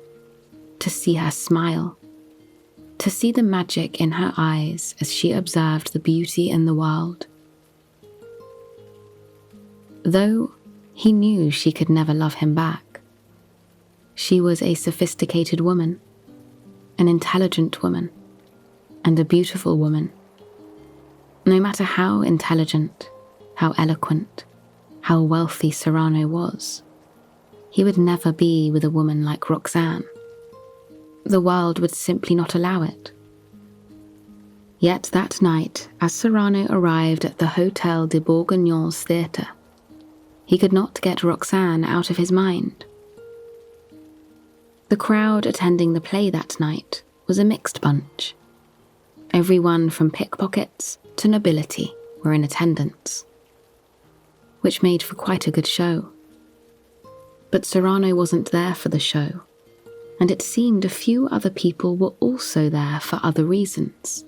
to see her smile, to see the magic in her eyes as she observed the beauty in the world. Though he knew she could never love him back, she was a sophisticated woman, an intelligent woman, and a beautiful woman. No matter how intelligent, how eloquent, how wealthy Cyrano was, he would never be with a woman like Roxane. The world would simply not allow it. Yet that night, as Cyrano arrived at the Hotel de Bourguignon's theatre, he could not get Roxane out of his mind. The crowd attending the play that night was a mixed bunch. Everyone from pickpockets to nobility were in attendance, which made for quite a good show. But Cyrano wasn't there for the show, and it seemed a few other people were also there for other reasons.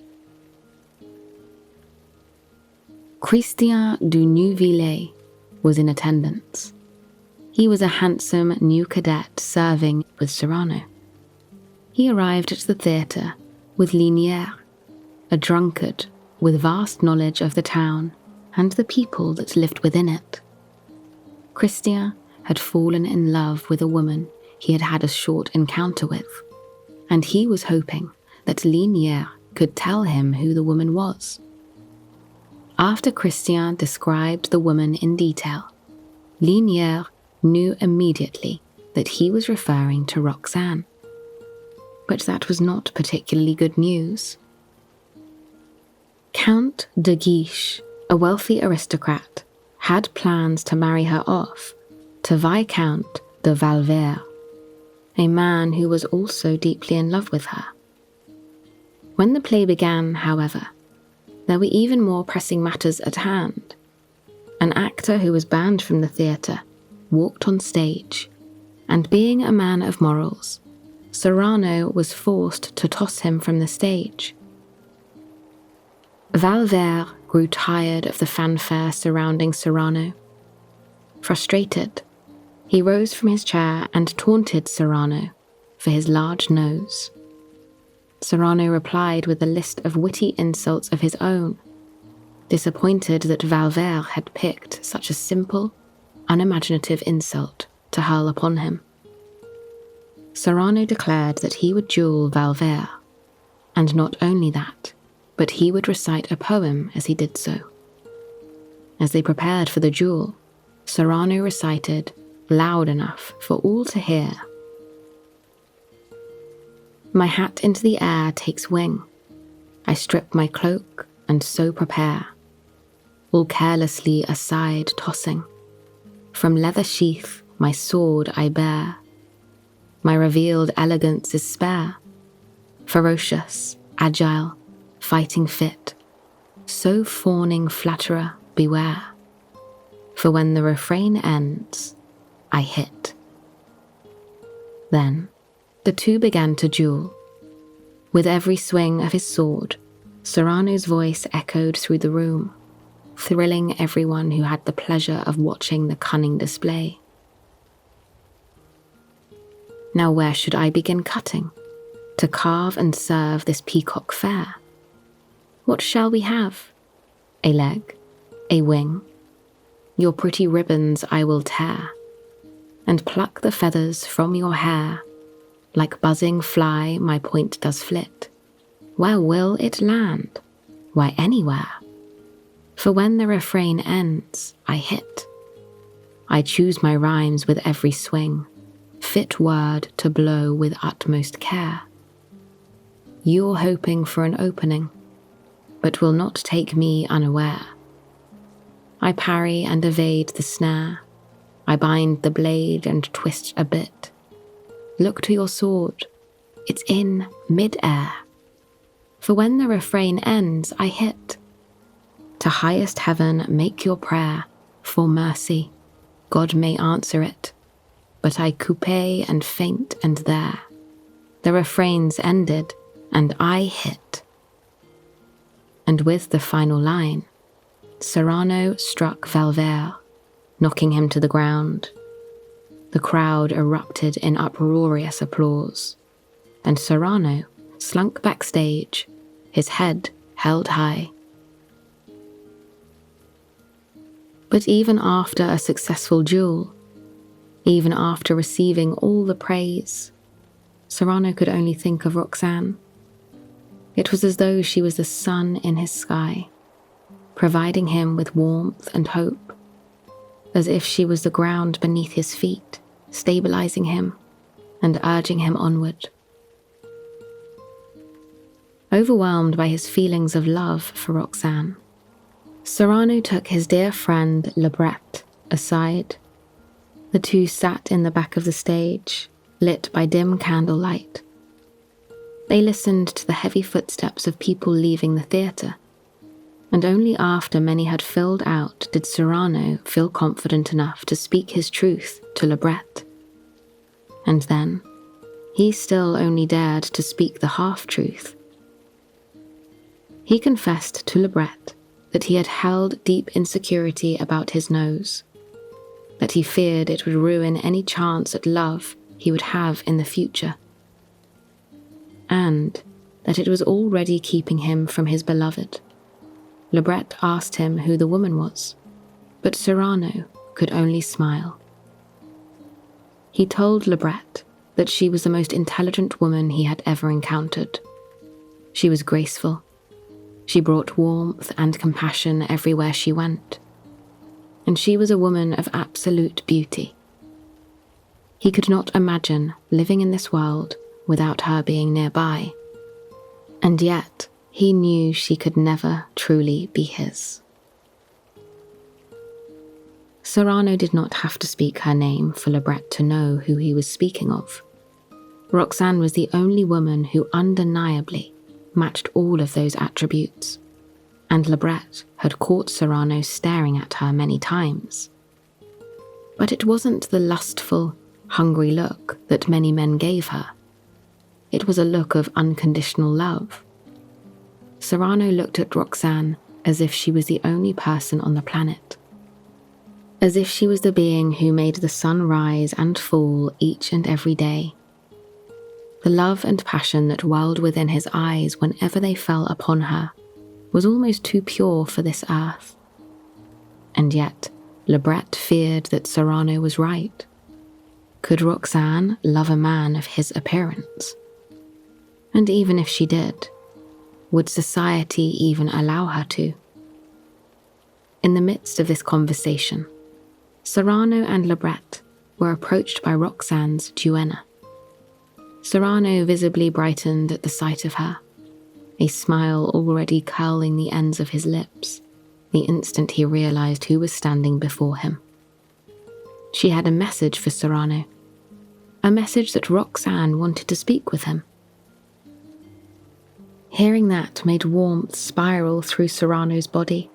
Christian du Neuvillette was in attendance. He was a handsome new cadet serving with Cyrano. He arrived at the theatre with Eyre, a drunkard with vast knowledge of the town and the people that lived within it. Christian had fallen in love with a woman he had had a short encounter with, and he was hoping that Eyre could tell him who the woman was. After Christian described the woman in detail, Eyre knew immediately that he was referring to Roxane. But that was not particularly good news. Count de Guiche, a wealthy aristocrat, had plans to marry her off to Viscount de Valverde, a man who was also deeply in love with her. When the play began, however, there were even more pressing matters at hand. An actor who was banned from the theatre walked on stage, and being a man of morals, Cyrano was forced to toss him from the stage. Valverde grew tired of the fanfare surrounding Cyrano. Frustrated, he rose from his chair and taunted Cyrano for his large nose. Cyrano replied with a list of witty insults of his own, disappointed that Valverde had picked such a simple, unimaginative insult to hurl upon him. Cyrano declared that he would duel Valverde, and not only that, but he would recite a poem as he did so. As they prepared for the duel, Cyrano recited loud enough for all to hear. My hat into the air takes wing. I strip my cloak and so prepare, all carelessly aside tossing. From leather sheath my sword I bear. My revealed elegance is spare, ferocious, agile, fighting fit. So fawning flatterer beware, for when the refrain ends, I hit. Then the two began to duel. With every swing of his sword, Cyrano's voice echoed through the room, thrilling everyone who had the pleasure of watching the cunning display. Now where should I begin cutting, to carve and serve this peacock fair? What shall we have? A leg? A wing? Your pretty ribbons I will tear, and pluck the feathers from your hair. Like buzzing fly my point does flit. Where will it land? Why, anywhere. For when the refrain ends, I hit. I choose my rhymes with every swing, fit word to blow with utmost care. You're hoping for an opening, but will not take me unaware. I parry and evade the snare. I bind the blade and twist a bit. Look to your sword, it's in mid-air. For when the refrain ends, I hit. To highest heaven make your prayer, for mercy, God may answer it. But I coupe and faint, and there the refrain's ended, and I hit. And with the final line, Cyrano struck Valverde, knocking him to the ground. The crowd erupted in uproarious applause, and Cyrano slunk backstage, his head held high. But even after a successful duel, even after receiving all the praise, Cyrano could only think of Roxane. It was as though she was the sun in his sky, providing him with warmth and hope, as if she was the ground beneath his feet, stabilizing him and urging him onward. Overwhelmed by his feelings of love for Roxane, Cyrano took his dear friend Lebret aside. The two sat in the back of the stage, lit by dim candlelight. They listened to the heavy footsteps of people leaving the theatre, and only after many had filed out did Cyrano feel confident enough to speak his truth to Lebret. And then, he still only dared to speak the half-truth. He confessed to Lebret that he had held deep insecurity about his nose, that he feared it would ruin any chance at love he would have in the future, and that it was already keeping him from his beloved. Lebret asked him who the woman was, but Cyrano could only smile. He told Lebret that she was the most intelligent woman he had ever encountered. She was graceful. She brought warmth and compassion everywhere she went. And she was a woman of absolute beauty. He could not imagine living in this world without her being nearby. And yet, he knew she could never truly be his. Cyrano did not have to speak her name for Lebret to know who he was speaking of. Roxane was the only woman who undeniably matched all of those attributes, and Lebret had caught Cyrano staring at her many times. But it wasn't the lustful, hungry look that many men gave her. It was a look of unconditional love. Cyrano looked at Roxane as if she was the only person on the planet, as if she was the being who made the sun rise and fall each and every day. The love and passion that welled within his eyes whenever they fell upon her was almost too pure for this earth. And yet, Lebret feared that Cyrano was right. Could Roxane love a man of his appearance? And even if she did, would society even allow her to? In the midst of this conversation, Cyrano and Lebret were approached by Roxane's duenna. Cyrano visibly brightened at the sight of her, a smile already curling the ends of his lips the instant he realized who was standing before him. She had a message for Cyrano, a message that Roxane wanted to speak with him. Hearing that made warmth spiral through Cyrano's body.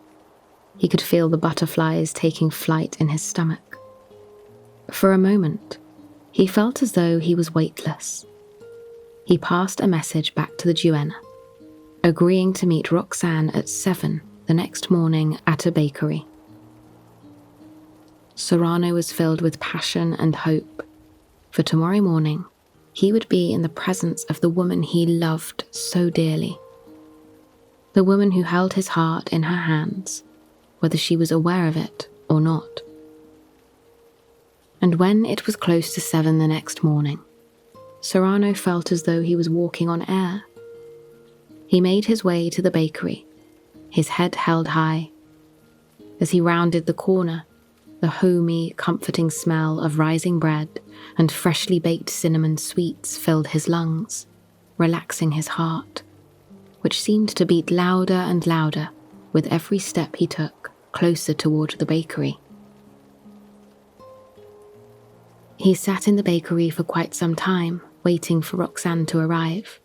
He could feel the butterflies taking flight in his stomach. For a moment, he felt as though he was weightless. He passed a message back to the duenna, agreeing to meet Roxane at 7 the next morning at a bakery. Cyrano was filled with passion and hope, for tomorrow morning he would be in the presence of the woman he loved so dearly, the woman who held his heart in her hands, whether she was aware of it or not. And when it was close to 7 the next morning, Cyrano felt as though he was walking on air. He made his way to the bakery, his head held high. As he rounded the corner, the homey, comforting smell of rising bread and freshly baked cinnamon sweets filled his lungs, relaxing his heart, which seemed to beat louder and louder with every step he took closer toward the bakery. He sat in the bakery for quite some time, waiting for Roxane to arrive.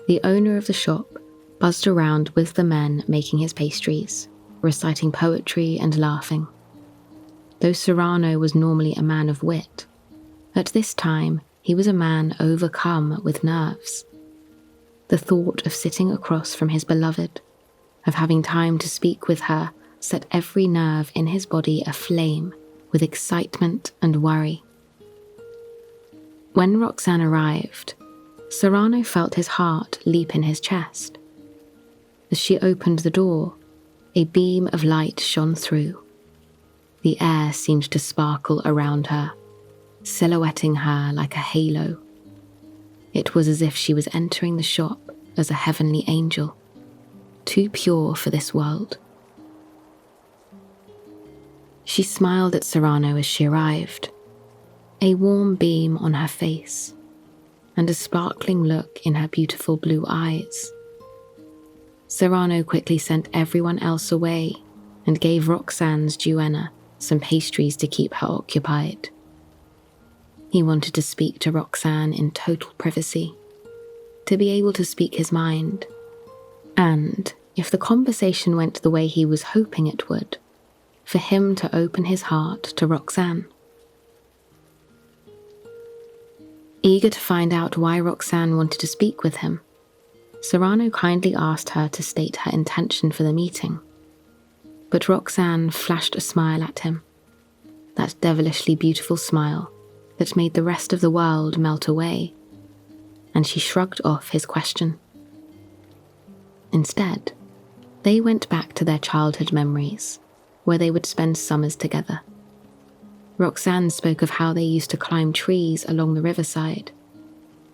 The owner of the shop buzzed around with the men making his pastries, reciting poetry and laughing. Though Cyrano was normally a man of wit, at this time he was a man overcome with nerves. The thought of sitting across from his beloved, of having time to speak with her, set every nerve in his body aflame with excitement and worry. When Roxane arrived, Cyrano felt his heart leap in his chest. As she opened the door, a beam of light shone through. The air seemed to sparkle around her, silhouetting her like a halo. It was as if she was entering the shop as a heavenly angel, too pure for this world. She smiled at Cyrano as she arrived, a warm beam on her face, and a sparkling look in her beautiful blue eyes. Cyrano quickly sent everyone else away and gave Roxane's duenna some pastries to keep her occupied. He wanted to speak to Roxane in total privacy, to be able to speak his mind, and, if the conversation went the way he was hoping it would, for him to open his heart to Roxane. Eager to find out why Roxane wanted to speak with him, Cyrano kindly asked her to state her intention for the meeting. But Roxane flashed a smile at him, that devilishly beautiful smile that made the rest of the world melt away, and she shrugged off his question. Instead, they went back to their childhood memories, where they would spend summers together. Roxane spoke of how they used to climb trees along the riverside,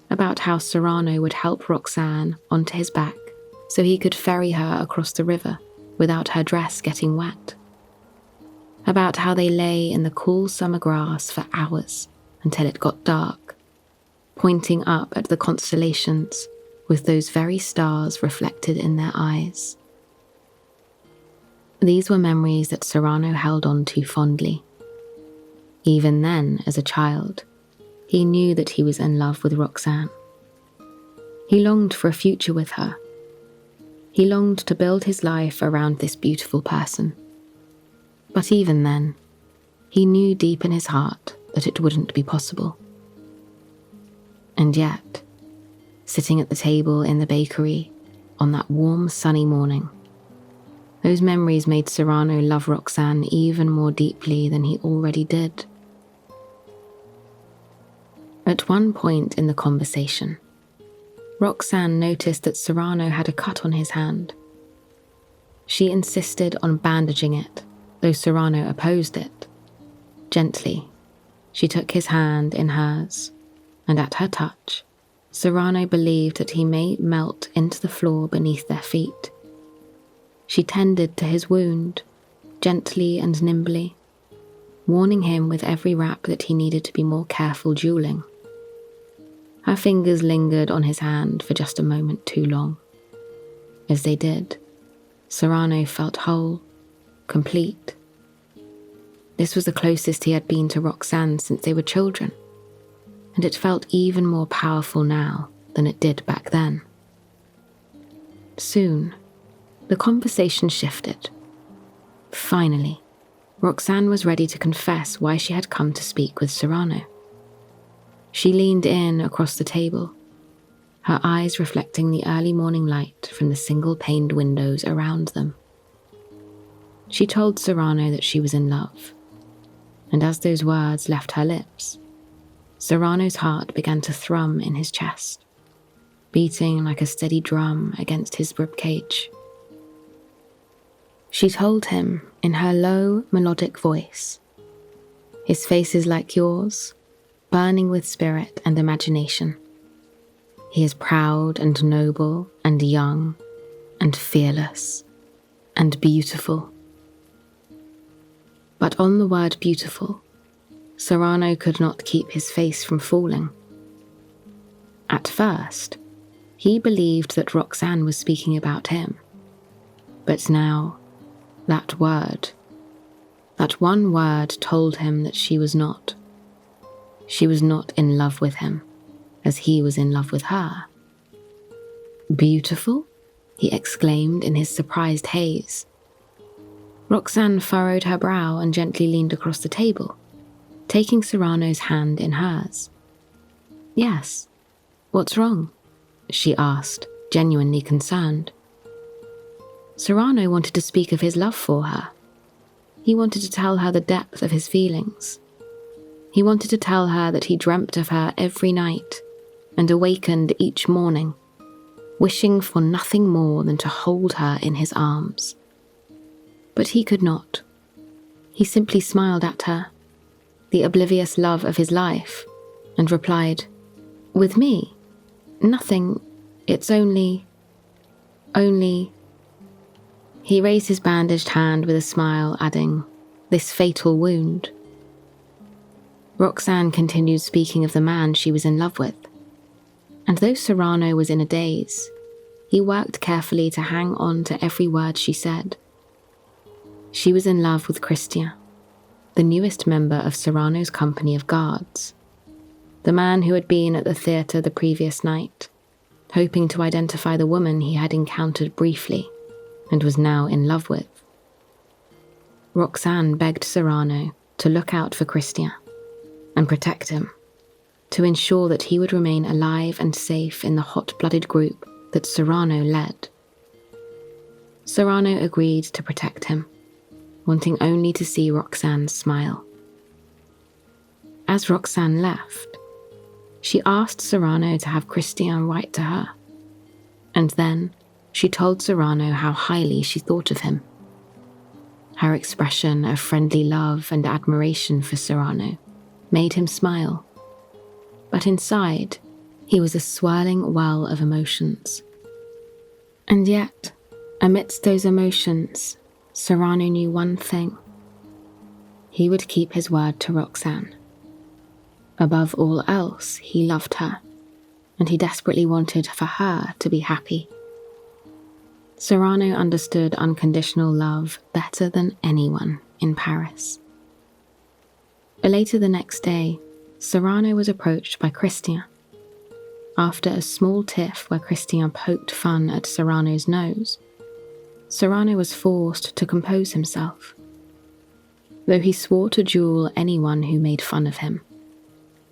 about how Cyrano would help Roxane onto his back so he could ferry her across the river without her dress getting wet, about how they lay in the cool summer grass for hours until it got dark, pointing up at the constellations with those very stars reflected in their eyes. These were memories that Cyrano held on to fondly. Even then, as a child, he knew that he was in love with Roxane. He longed for a future with her. He longed to build his life around this beautiful person. But even then, he knew deep in his heart that it wouldn't be possible. And yet, sitting at the table in the bakery on that warm, sunny morning, those memories made Cyrano love Roxane even more deeply than he already did. At one point in the conversation, Roxane noticed that Cyrano had a cut on his hand. She insisted on bandaging it, though Cyrano opposed it. Gently, she took his hand in hers, and at her touch, Cyrano believed that he may melt into the floor beneath their feet. She tended to his wound, gently and nimbly, warning him with every rap that he needed to be more careful dueling. Her fingers lingered on his hand for just a moment too long. As they did, Cyrano felt whole, complete. This was the closest he had been to Roxane since they were children, and it felt even more powerful now than it did back then. Soon, the conversation shifted. Finally, Roxane was ready to confess why she had come to speak with Cyrano. She leaned in across the table, her eyes reflecting the early morning light from the single-paned windows around them. She told Cyrano that she was in love, and as those words left her lips, Cyrano's heart began to thrum in his chest, beating like a steady drum against his ribcage. She told him in her low, melodic voice, "His face is like yours, burning with spirit and imagination. He is proud and noble and young and fearless and beautiful." But on the word beautiful, Cyrano could not keep his face from falling. At first, he believed that Roxane was speaking about him. But now, that one word told him that she was not. She was not in love with him, as he was in love with her. "Beautiful?" he exclaimed in his surprised haze. Roxane furrowed her brow and gently leaned across the table, taking Cyrano's hand in hers. "Yes, what's wrong?" she asked, genuinely concerned. Cyrano wanted to speak of his love for her. He wanted to tell her the depth of his feelings. He wanted to tell her that he dreamt of her every night, and awakened each morning, wishing for nothing more than to hold her in his arms. But he could not. He simply smiled at her, the oblivious love of his life, and replied, "With me? Nothing. It's only..." He raised his bandaged hand with a smile, adding, "This fatal wound." Roxane continued speaking of the man she was in love with, and though Cyrano was in a daze, he worked carefully to hang on to every word she said. She was in love with Christian, the newest member of Cyrano's company of guards, the man who had been at the theatre the previous night, hoping to identify the woman he had encountered briefly and was now in love with. Roxane begged Cyrano to look out for Christian and protect him, to ensure that he would remain alive and safe in the hot-blooded group that Cyrano led. Cyrano agreed to protect him, wanting only to see Roxane smile. As Roxane left, she asked Cyrano to have Christian write to her, and then she told Cyrano how highly she thought of him. Her expression of friendly love and admiration for Cyrano made him smile, but inside he was a swirling well of emotions. And yet, amidst those emotions, Cyrano knew one thing. He would keep his word to Roxane. Above all else, he loved her, and he desperately wanted for her to be happy. Cyrano understood unconditional love better than anyone in Paris. Later the next day, Cyrano was approached by Christian. After a small tiff where Christian poked fun at Cyrano's nose, Cyrano was forced to compose himself. Though he swore to duel anyone who made fun of him,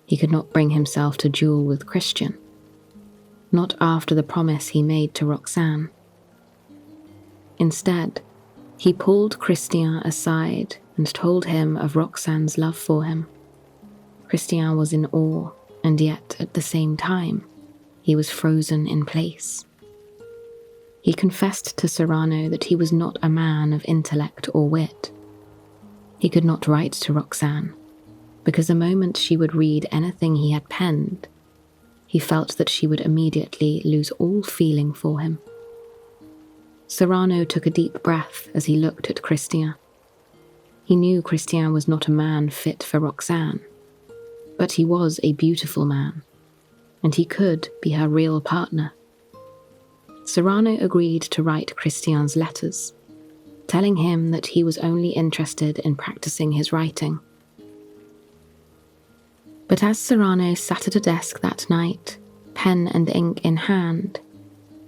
he could not bring himself to duel with Christian, not after the promise he made to Roxane. Instead, he pulled Christian aside and told him of Roxane's love for him. Christian was in awe, and yet, at the same time, he was frozen in place. He confessed to Cyrano that he was not a man of intellect or wit. He could not write to Roxane, because the moment she would read anything he had penned, he felt that she would immediately lose all feeling for him. Cyrano took a deep breath as he looked at Christian. He knew Christian was not a man fit for Roxane, but he was a beautiful man, and he could be her real partner. Cyrano agreed to write Christian's letters, telling him that he was only interested in practicing his writing. But as Cyrano sat at a desk that night, pen and ink in hand,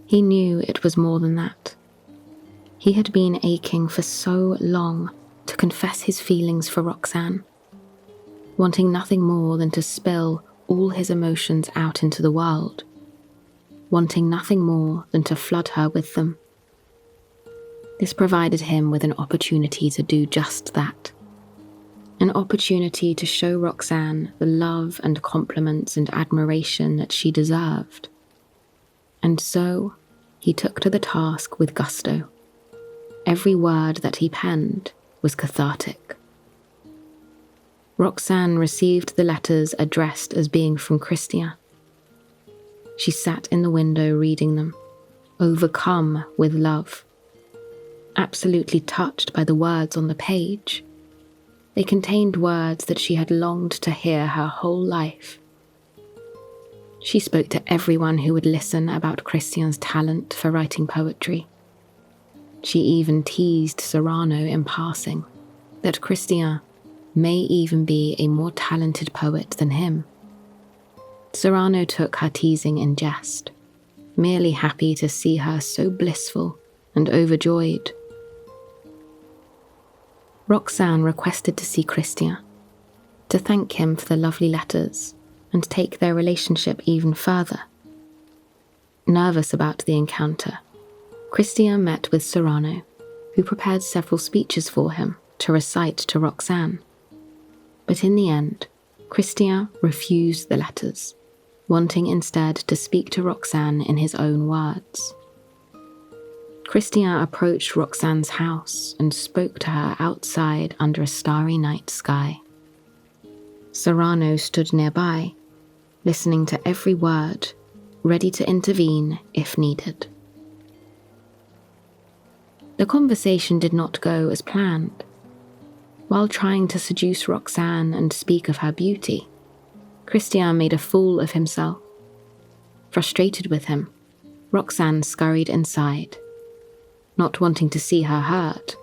he knew it was more than that. He had been aching for so long to confess his feelings for Roxane, wanting nothing more than to spill all his emotions out into the world, wanting nothing more than to flood her with them. This provided him with an opportunity to do just that, an opportunity to show Roxane the love and compliments and admiration that she deserved. And so he took to the task with gusto. Every word that he penned was cathartic. Roxane received the letters addressed as being from Christian. She sat in the window reading them, overcome with love, absolutely touched by the words on the page. They contained words that she had longed to hear her whole life. She spoke to everyone who would listen about Christian's talent for writing poetry. She even teased Cyrano in passing that Christian may even be a more talented poet than him. Cyrano took her teasing in jest, merely happy to see her so blissful and overjoyed. Roxane requested to see Christian, to thank him for the lovely letters and take their relationship even further. Nervous about the encounter, Christian met with Cyrano, who prepared several speeches for him to recite to Roxane. But in the end, Christian refused the letters, wanting instead to speak to Roxane in his own words. Christian approached Roxane's house and spoke to her outside under a starry night sky. Cyrano stood nearby, listening to every word, ready to intervene if needed. The conversation did not go as planned. While trying to seduce Roxane and speak of her beauty, Christian made a fool of himself. Frustrated with him, Roxane scurried inside, not wanting to see her hurt,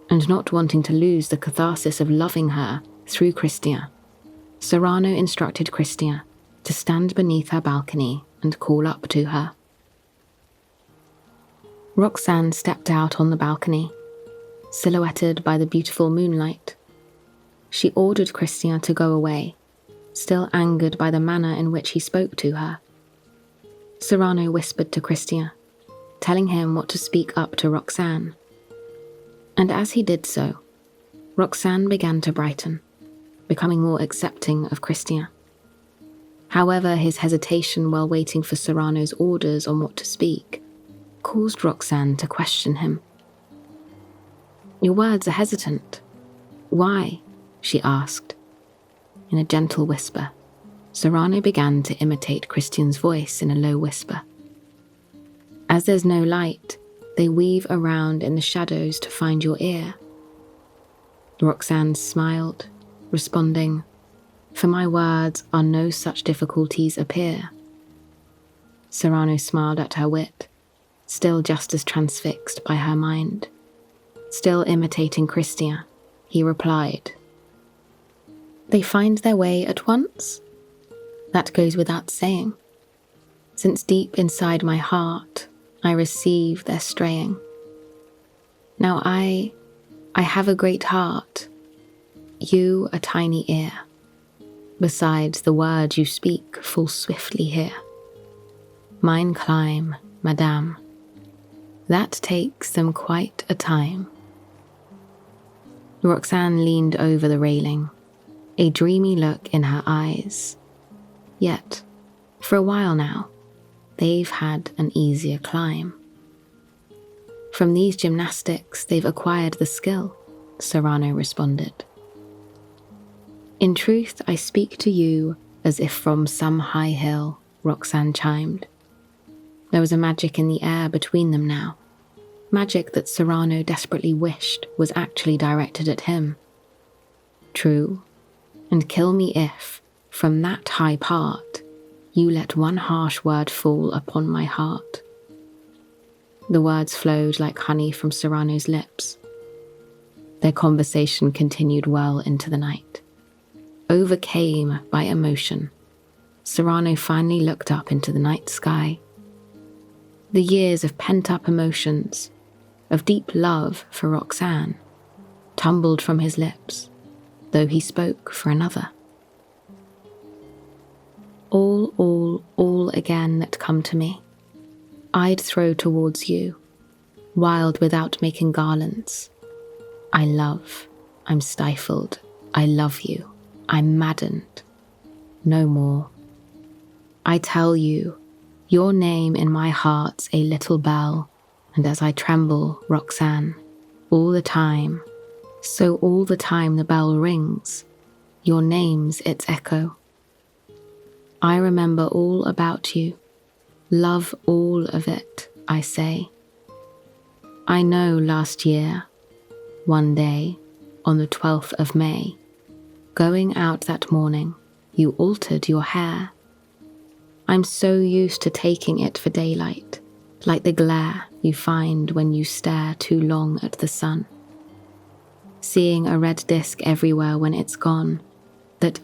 and not wanting to lose the catharsis of loving her through Christian. Cyrano instructed Christian to stand beneath her balcony and call up to her. Roxane stepped out on the balcony, silhouetted by the beautiful moonlight. She ordered Christian to go away, still angered by the manner in which he spoke to her. Cyrano whispered to Christian, telling him what to speak up to Roxane. And as he did so, Roxane began to brighten, becoming more accepting of Christian. However, his hesitation while waiting for Cyrano's orders on what to speak caused Roxane to question him. "Your words are hesitant. Why?" she asked. In a gentle whisper, Cyrano began to imitate Christian's voice in a low whisper. "As there's no light, they weave around in the shadows to find your ear." Roxane smiled, responding, "For my words are no such difficulties appear." Cyrano smiled at her wit, still just as transfixed by her mind. Still imitating Christian, he replied, "They find their way at once? That goes without saying, since deep inside my heart I receive their straying. Now I have a great heart, you a tiny ear. Besides, the words you speak fall swiftly here. Mine climb, madame. That takes them quite a time." Roxane leaned over the railing, a dreamy look in her eyes. Yet, for a while now, they've had an easier climb. "From these gymnastics they've acquired the skill," Cyrano responded. "In truth, I speak to you as if from some high hill," Roxane chimed. There was a magic in the air between them now, magic that Cyrano desperately wished was actually directed at him. "True, and kill me if, from that high part, you let one harsh word fall upon my heart." The words flowed like honey from Cyrano's lips. Their conversation continued well into the night. Overcame by emotion, Cyrano finally looked up into the night sky. The years of pent-up emotions, of deep love for Roxane, tumbled from his lips, though he spoke for another. All again that come to me, I'd throw towards you, wild without making garlands. I love, I'm stifled, I love you, I'm maddened. No more. I tell you, your name in my heart's a little bell, and as I tremble, Roxane, all the time, so all the time the bell rings, your name's its echo. I remember all about you, love all of it, I say. I know last year, one day, on the 12th of May, going out that morning, you altered your hair. I'm so used to taking it for daylight, like the glare you find when you stare too long at the sun. Seeing a red disk everywhere when it's gone, that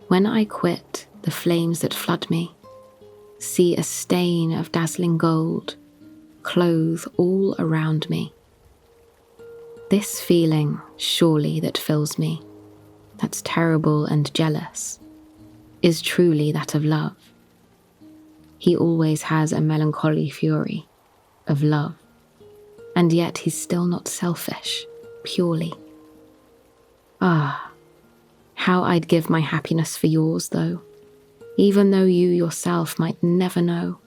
when I quit the flames that flood me, see a stain of dazzling gold clothe all around me. This feeling, surely, that fills me, that's terrible and jealous, is truly that of love. He always has a melancholy fury of love, and yet he's still not selfish, purely. Ah, how I'd give my happiness for yours, though. even though you yourself might never know.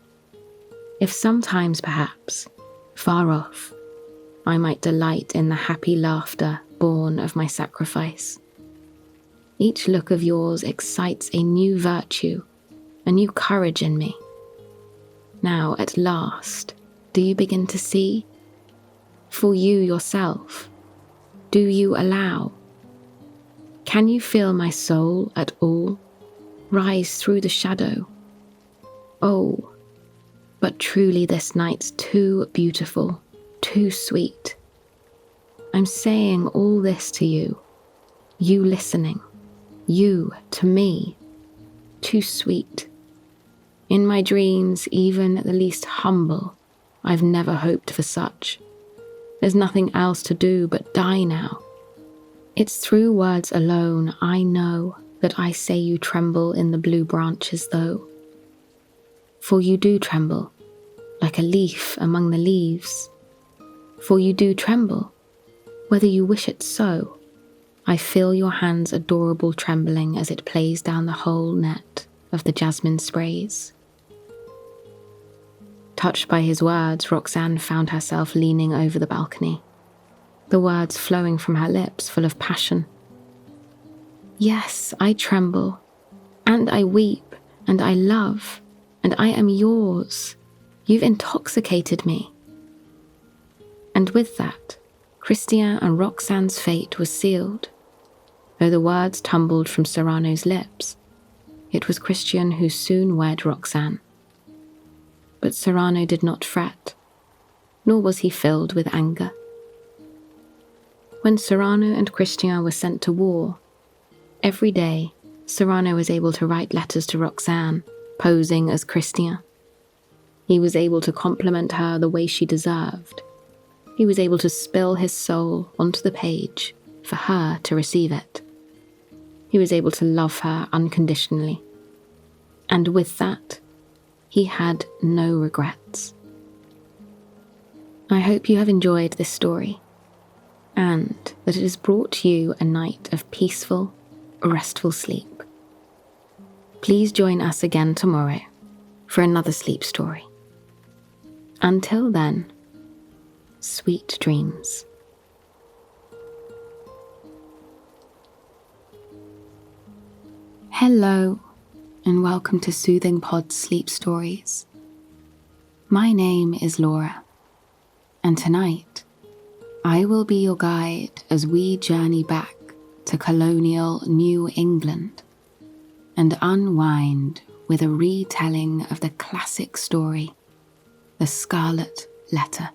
If sometimes, perhaps, far off, I might delight in the happy laughter born of my sacrifice. Each look of yours excites a new virtue, a new courage in me. Now, at last, do you begin to see? For you yourself, do you allow? Can you feel my soul at all rise through the shadow? Oh, but truly this night's too beautiful, too sweet. I'm saying all this to you, you listening, you to me, too sweet. In my dreams, even the least humble, I've never hoped for such. There's nothing else to do but die now. It's through words alone I know that I say you tremble in the blue branches though. For you do tremble, like a leaf among the leaves. For you do tremble, whether you wish it so. I feel your hand's adorable trembling as it plays down the whole net of the jasmine sprays. Touched by his words, Roxane found herself leaning over the balcony, the words flowing from her lips full of passion. Yes, I tremble, and I weep, and I love, and I am yours. You've intoxicated me. And with that, Christian and Roxane's fate was sealed. Though the words tumbled from Cyrano's lips, it was Christian who soon wed Roxane. But Cyrano did not fret, nor was he filled with anger. When Cyrano and Christian were sent to war, every day Cyrano was able to write letters to Roxane, posing as Christian. He was able to compliment her the way she deserved. He was able to spill his soul onto the page for her to receive it. He was able to love her unconditionally. And with that, he had no regrets. I hope you have enjoyed this story, and that it has brought you a night of peaceful, restful sleep. Please join us again tomorrow for another sleep story. Until then, sweet dreams. Hello, and welcome to Soothing Pod's Sleep Stories. My name is Laura, and tonight I will be your guide as we journey back to colonial New England and unwind with a retelling of the classic story, The Scarlet Letter.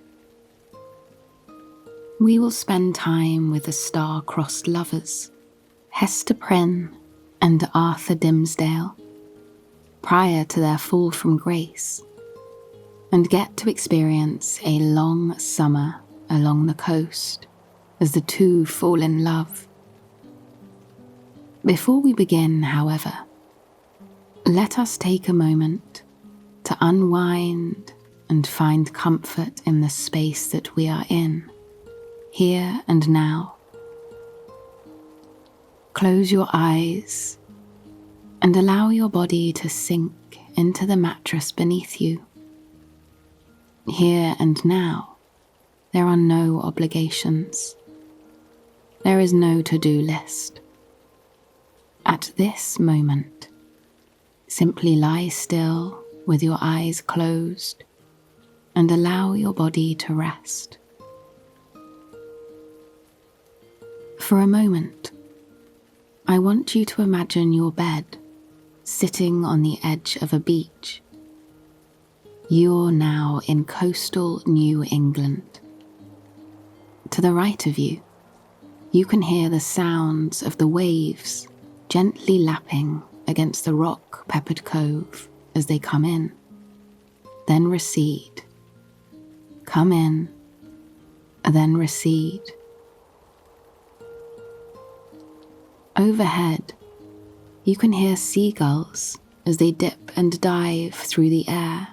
We will spend time with the star-crossed lovers, Hester Prynne and Arthur Dimmesdale, prior to their fall from grace, and get to experience a long summer along the coast as the two fall in love. Before we begin, however, let us take a moment to unwind and find comfort in the space that we are in, here and now. Close your eyes and allow your body to sink into the mattress beneath you. Here and now, there are no obligations. There is no to-do list. At this moment, simply lie still with your eyes closed and allow your body to rest. For a moment, I want you to imagine your bed sitting on the edge of a beach. You're now in coastal New England. To the right of you, you can hear the sounds of the waves gently lapping against the rock-peppered cove as they come in, then recede. Come in, then recede. Overhead, you can hear seagulls as they dip and dive through the air,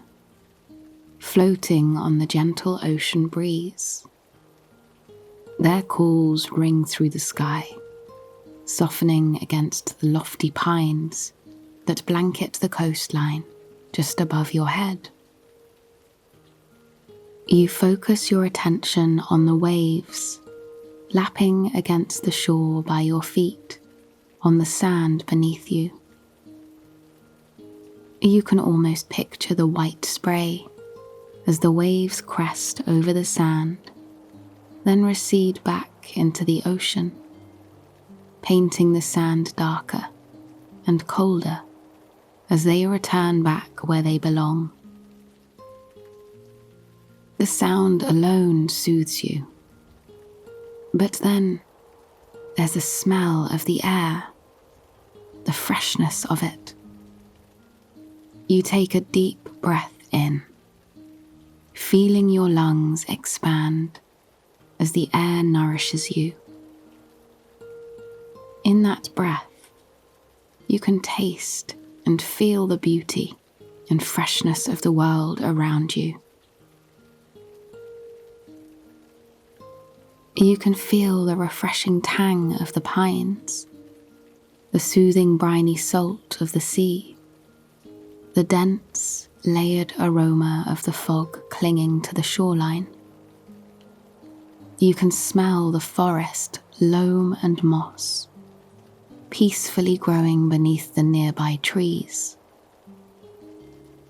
floating on the gentle ocean breeze. Their calls ring through the sky, softening against the lofty pines that blanket the coastline just above your head. You focus your attention on the waves lapping against the shore by your feet on the sand beneath you. You can almost picture the white spray as the waves crest over the sand, then recede back into the ocean, painting the sand darker and colder as they return back where they belong. The sound alone soothes you, but then there's the smell of the air, the freshness of it. You take a deep breath in, feeling your lungs expand as the air nourishes you. In that breath, you can taste and feel the beauty and freshness of the world around you. You can feel the refreshing tang of the pines, the soothing briny salt of the sea, the dense, layered aroma of the fog clinging to the shoreline. You can smell the forest, loam and moss, peacefully growing beneath the nearby trees.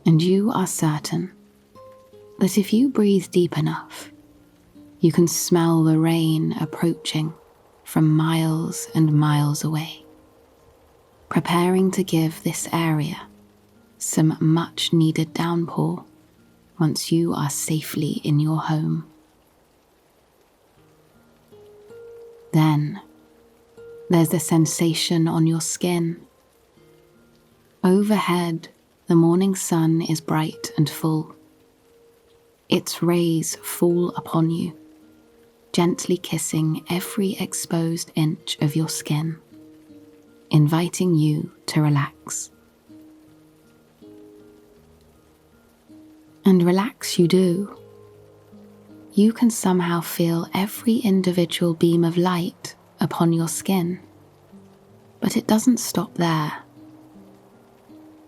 And you are certain that if you breathe deep enough, you can smell the rain approaching from miles and miles away, preparing to give this area some much-needed downpour once you are safely in your home. Then, there's the sensation on your skin. Overhead, the morning sun is bright and full. Its rays fall upon you, gently kissing every exposed inch of your skin, inviting you to relax. And relax you do. You can somehow feel every individual beam of light upon your skin, but it doesn't stop there.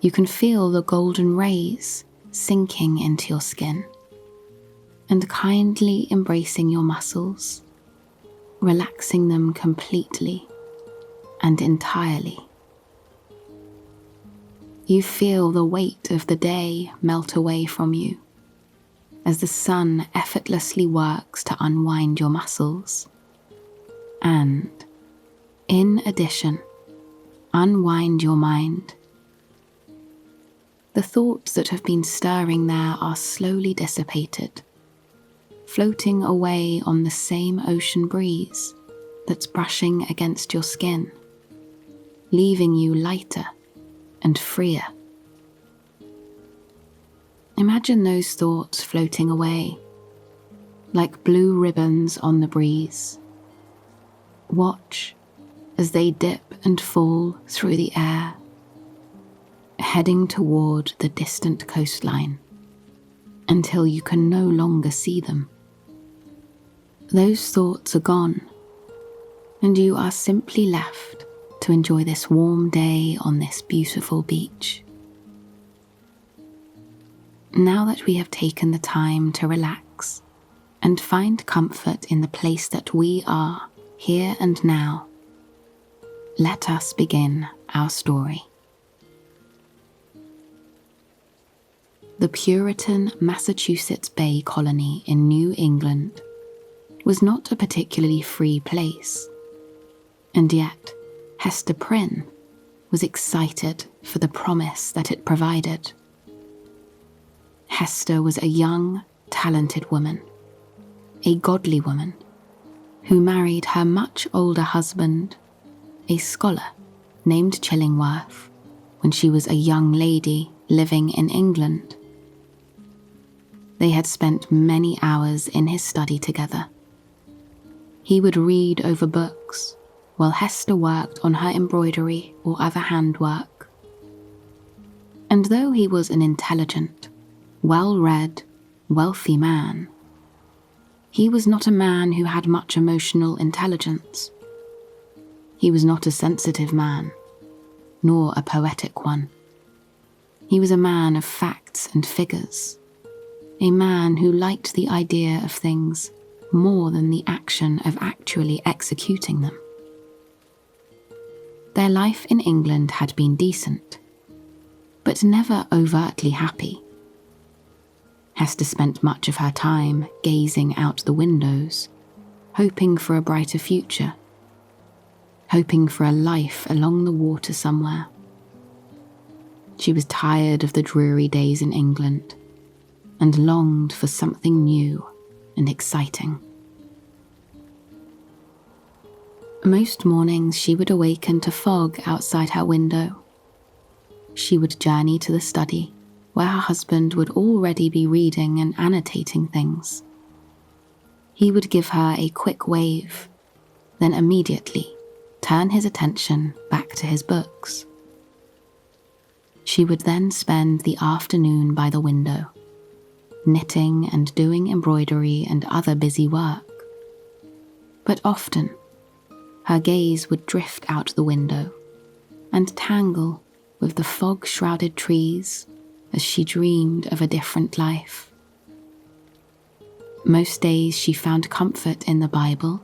You can feel the golden rays sinking into your skin and kindly embracing your muscles, relaxing them completely and entirely. You feel the weight of the day melt away from you as the sun effortlessly works to unwind your muscles and, in addition, unwind your mind. The thoughts that have been stirring there are slowly dissipated, floating away on the same ocean breeze that's brushing against your skin, leaving you lighter and freer. Imagine those thoughts floating away, like blue ribbons on the breeze. Watch as they dip and fall through the air, heading toward the distant coastline, until you can no longer see them. Those thoughts are gone, and you are simply left to enjoy this warm day on this beautiful beach. Now that we have taken the time to relax and find comfort in the place that we are, here and now, let us begin our story. The Puritan Massachusetts Bay Colony in New England was not a particularly free place, and yet Hester Prynne was excited for the promise that it provided. Hester was a young, talented woman, a godly woman, who married her much older husband, a scholar named Chillingworth, when she was a young lady living in England. They had spent many hours in his study together. He would read over books, while Hester worked on her embroidery or other handwork. And though he was an intelligent, well-read, wealthy man, he was not a man who had much emotional intelligence. He was not a sensitive man, nor a poetic one. He was a man of facts and figures, a man who liked the idea of things more than the action of actually executing them. Their life in England had been decent, but never overtly happy. Hester spent much of her time gazing out the windows, hoping for a brighter future, hoping for a life along the water somewhere. She was tired of the dreary days in England and longed for something new and exciting. Most mornings she would awaken to fog outside her window. She would journey to the study, where her husband would already be reading and annotating things. He would give her a quick wave, then immediately turn his attention back to his books. She would then spend the afternoon by the window, knitting and doing embroidery and other busy work. But often, her gaze would drift out the window and tangle with the fog-shrouded trees as she dreamed of a different life. Most days she found comfort in the Bible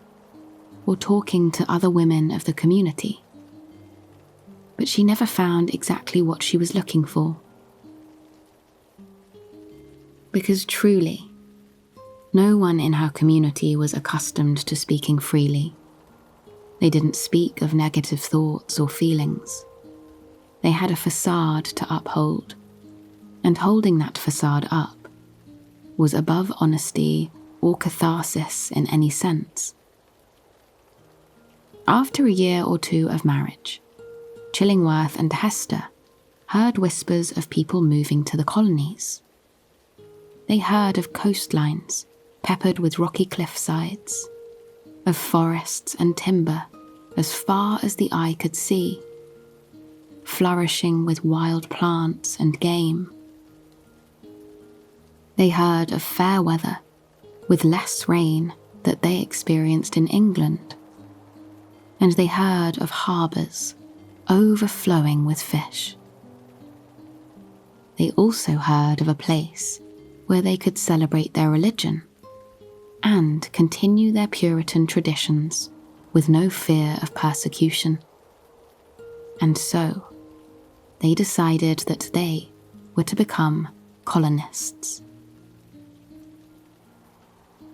or talking to other women of the community, but she never found exactly what she was looking for. Because truly, no one in her community was accustomed to speaking freely. They didn't speak of negative thoughts or feelings. They had a facade to uphold, and holding that facade up was above honesty or catharsis in any sense. After a year or two of marriage, Chillingworth and Hester heard whispers of people moving to the colonies. They heard of coastlines peppered with rocky cliffsides, of forests and timber as far as the eye could see, flourishing with wild plants and game. They heard of fair weather with less rain that they experienced in England, and they heard of harbours overflowing with fish. They also heard of a place where they could celebrate their religion and continue their Puritan traditions with no fear of persecution. And so, they decided that they were to become colonists.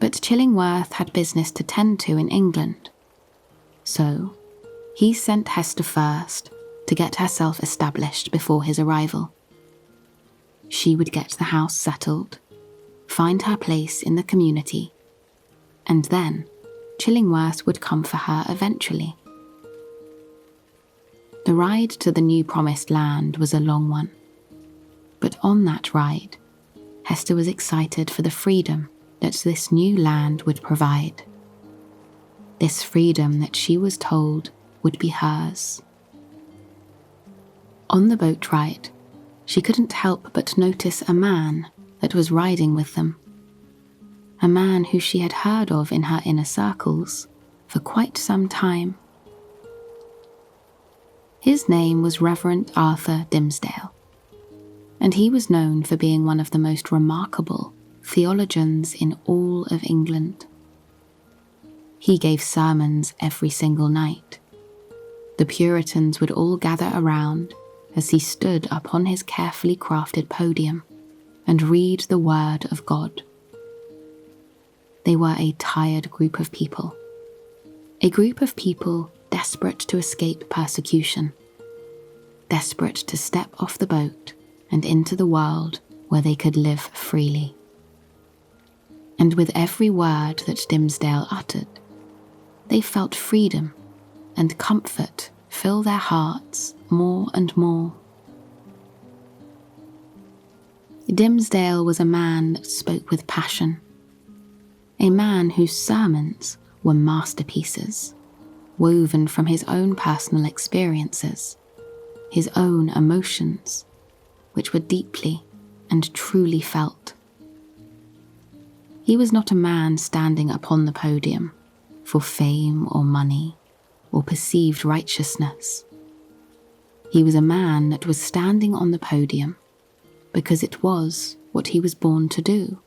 But Chillingworth had business to tend to in England, so he sent Hester first to get herself established before his arrival. She would get the house settled, find her place in the community, and then Chillingworth would come for her eventually. The ride to the new promised land was a long one, but on that ride, Hester was excited for the freedom that this new land would provide. This freedom that she was told would be hers. On the boat ride, she couldn't help but notice a man that was riding with them, a man who she had heard of in her inner circles for quite some time. His name was Reverend Arthur Dimmesdale, and he was known for being one of the most remarkable theologians in all of England. He gave sermons every single night. The Puritans would all gather around as he stood upon his carefully crafted podium and read the word of God. They were a tired group of people desperate to escape persecution, desperate to step off the boat and into the world where they could live freely. And with every word that Dimmesdale uttered, they felt freedom and comfort fill their hearts more and more. Dimmesdale was a man that spoke with passion, a man whose sermons were masterpieces, woven from his own personal experiences, his own emotions, which were deeply and truly felt. He was not a man standing upon the podium for fame or money or perceived righteousness. He was a man that was standing on the podium because it was what he was born to do,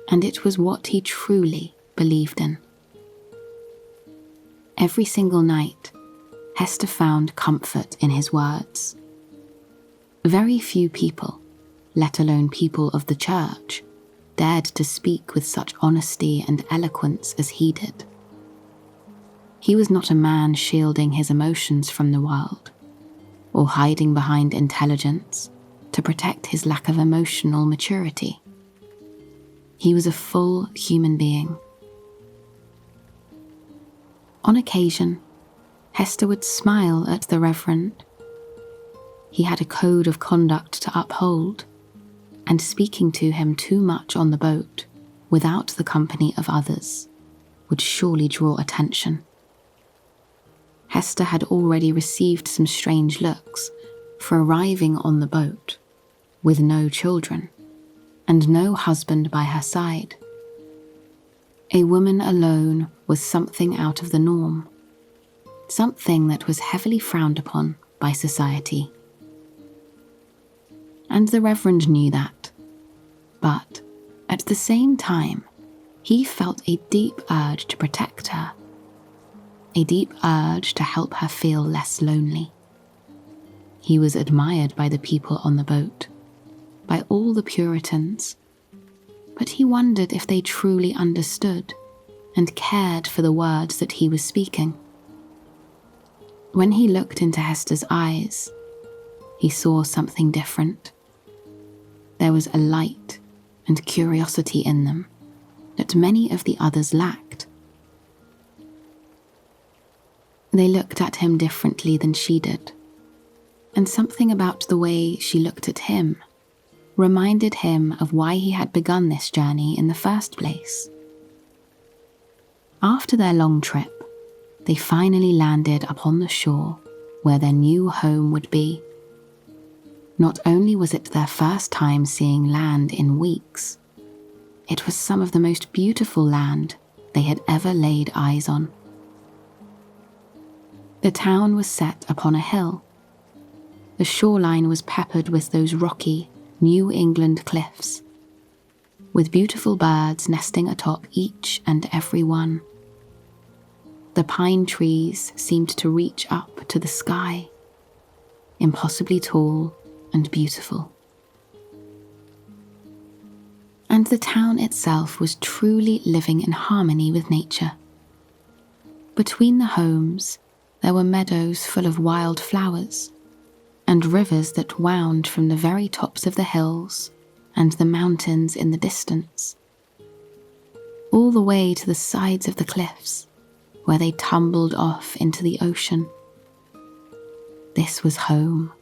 and it was what he truly believed in. Every single night, Hester found comfort in his words. Very few people, let alone people of the church, dared to speak with such honesty and eloquence as he did. He was not a man shielding his emotions from the world, or hiding behind intelligence to protect his lack of emotional maturity. He was a full human being. On occasion, Hester would smile at the Reverend. He had a code of conduct to uphold, and speaking to him too much on the boat, without the company of others, would surely draw attention. Hester had already received some strange looks for arriving on the boat with no children and no husband by her side. A woman alone was something out of the norm, something that was heavily frowned upon by society. And the Reverend knew that, but at the same time, he felt a deep urge to protect her, a deep urge to help her feel less lonely. He was admired by the people on the boat, by all the Puritans, but he wondered if they truly understood and cared for the words that he was speaking. When he looked into Hester's eyes, he saw something different. There was a light and curiosity in them that many of the others lacked. They looked at him differently than she did, and something about the way she looked at him reminded him of why he had begun this journey in the first place. After their long trip, they finally landed upon the shore where their new home would be. Not only was it their first time seeing land in weeks, it was some of the most beautiful land they had ever laid eyes on. The town was set upon a hill. The shoreline was peppered with those rocky New England cliffs, with beautiful birds nesting atop each and every one. The pine trees seemed to reach up to the sky, impossibly tall and beautiful. And the town itself was truly living in harmony with nature. Between the homes, there were meadows full of wild flowers, and rivers that wound from the very tops of the hills and the mountains in the distance, all the way to the sides of the cliffs, where they tumbled off into the ocean. This was home,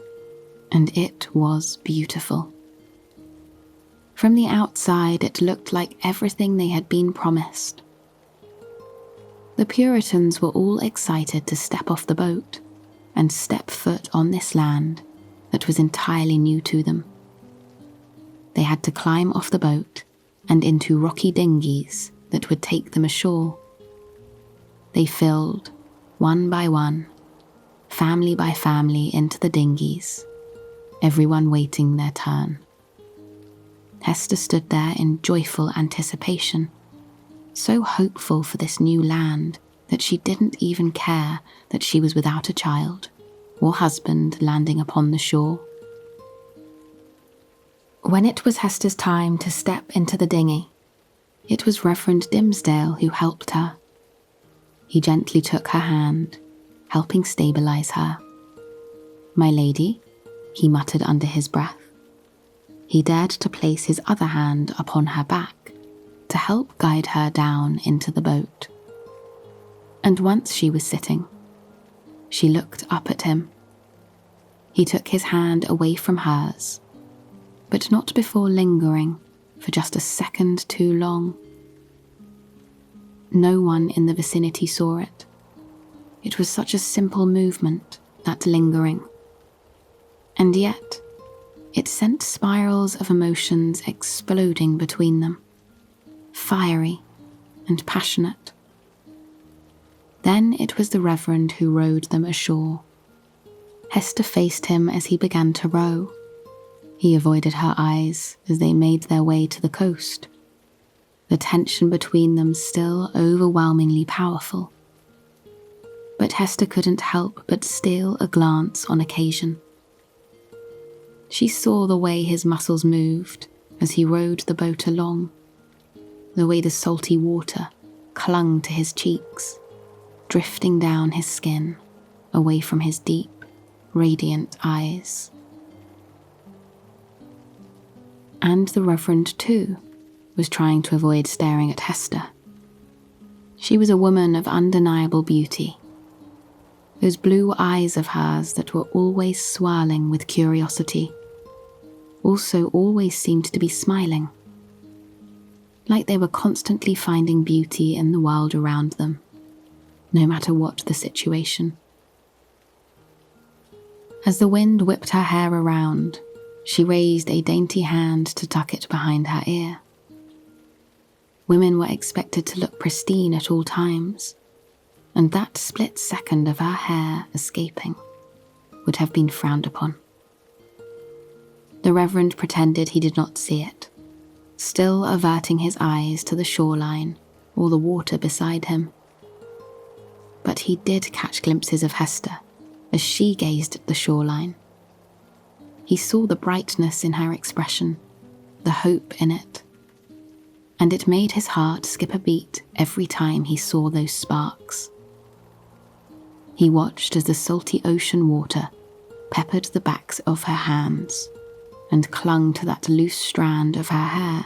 and it was beautiful. From the outside, it looked like everything they had been promised. The Puritans were all excited to step off the boat and step foot on this land that was entirely new to them. They had to climb off the boat and into rocky dinghies that would take them ashore. They filled, one by one, family by family, into the dinghies, everyone waiting their turn. Hester stood there in joyful anticipation, so hopeful for this new land that she didn't even care that she was without a child or husband landing upon the shore. When it was Hester's time to step into the dinghy, it was Reverend Dimmesdale who helped her. He gently took her hand, helping stabilize her. "My lady," he muttered under his breath. He dared to place his other hand upon her back to help guide her down into the boat. And once she was sitting, she looked up at him. He took his hand away from hers, but not before lingering for just a second too long. No one in the vicinity saw it. It was such a simple movement, that lingering. And yet, it sent spirals of emotions exploding between them, fiery and passionate. Then it was the Reverend who rowed them ashore. Hester faced him as he began to row. He avoided her eyes as they made their way to the coast, the tension between them still overwhelmingly powerful. But Hester couldn't help but steal a glance on occasion. She saw the way his muscles moved as he rowed the boat along, the way the salty water clung to his cheeks, drifting down his skin, away from his deep, radiant eyes. And the Reverend, too, was trying to avoid staring at Hester. She was a woman of undeniable beauty. Those blue eyes of hers that were always swirling with curiosity also always seemed to be smiling, like they were constantly finding beauty in the world around them, no matter what the situation. As the wind whipped her hair around, she raised a dainty hand to tuck it behind her ear. Women were expected to look pristine at all times, and that split second of her hair escaping would have been frowned upon. The Reverend pretended he did not see it, still averting his eyes to the shoreline or the water beside him. But he did catch glimpses of Hester as she gazed at the shoreline. He saw the brightness in her expression, the hope in it, and it made his heart skip a beat every time he saw those sparks. He watched as the salty ocean water peppered the backs of her hands and clung to that loose strand of her hair.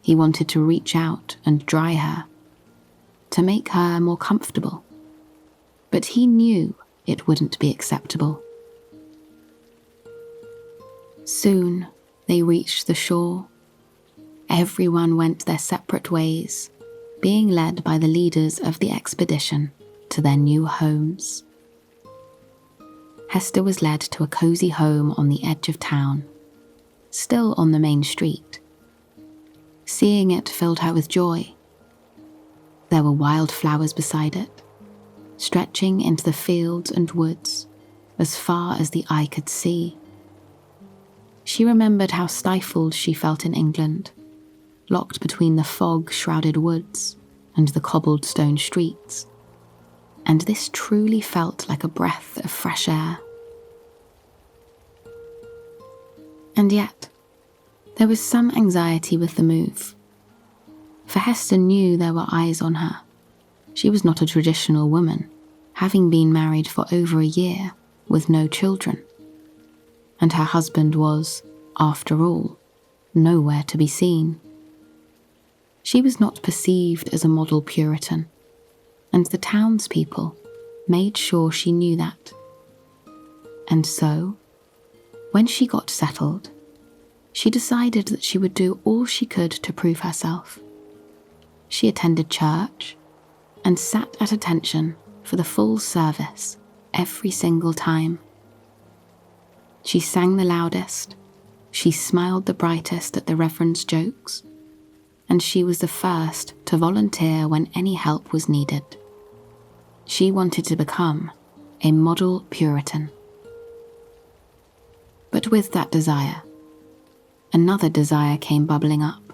He wanted to reach out and dry her, to make her more comfortable, but he knew it wouldn't be acceptable. Soon they reached the shore. Everyone went their separate ways, being led by the leaders of the expedition to their new homes. Hester was led to a cozy home on the edge of town, still on the main street. Seeing it filled her with joy. There were wildflowers beside it, stretching into the fields and woods as far as the eye could see. She remembered how stifled she felt in England, locked between the fog-shrouded woods and the cobbled stone streets, and this truly felt like a breath of fresh air. And yet, there was some anxiety with the move, for Hester knew there were eyes on her. She was not a traditional woman, having been married for over a year with no children, and her husband was, after all, nowhere to be seen. She was not perceived as a model Puritan, and the townspeople made sure she knew that. And so, when she got settled, she decided that she would do all she could to prove herself. She attended church and sat at attention for the full service every single time. She sang the loudest, she smiled the brightest at the Reverend's jokes, and she was the first to volunteer when any help was needed. She wanted to become a model Puritan. But with that desire, another desire came bubbling up.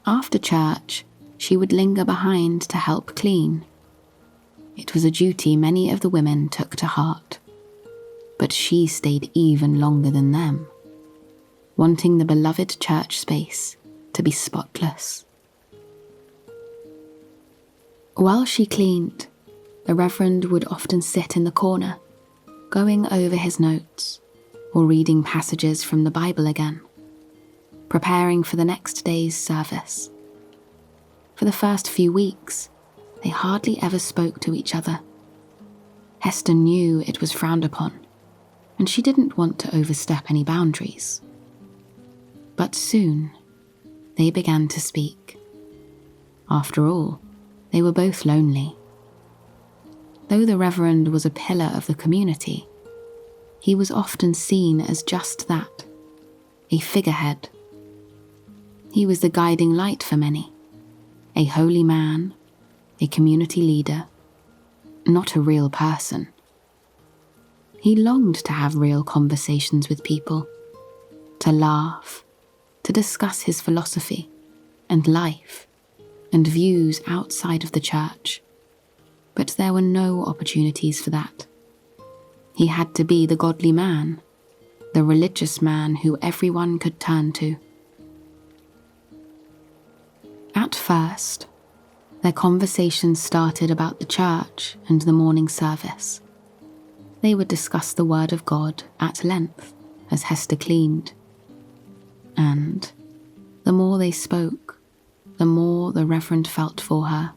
After church, she would linger behind to help clean. It was a duty many of the women took to heart, but she stayed even longer than them, wanting the beloved church space to be spotless. While she cleaned, the Reverend would often sit in the corner, going over his notes or reading passages from the Bible again, preparing for the next day's service. For the first few weeks, they hardly ever spoke to each other. Hester knew it was frowned upon, and she didn't want to overstep any boundaries. But soon, they began to speak. After all, they were both lonely. Though the Reverend was a pillar of the community, he was often seen as just that, a figurehead. He was the guiding light for many, a holy man, a community leader, not a real person. He longed to have real conversations with people, to laugh, to discuss his philosophy and life and views outside of the church. But there were no opportunities for that. He had to be the godly man, the religious man who everyone could turn to. At first, their conversations started about the church and the morning service. They would discuss the word of God at length as Hester cleaned. And the more they spoke, the more the Reverend felt for her.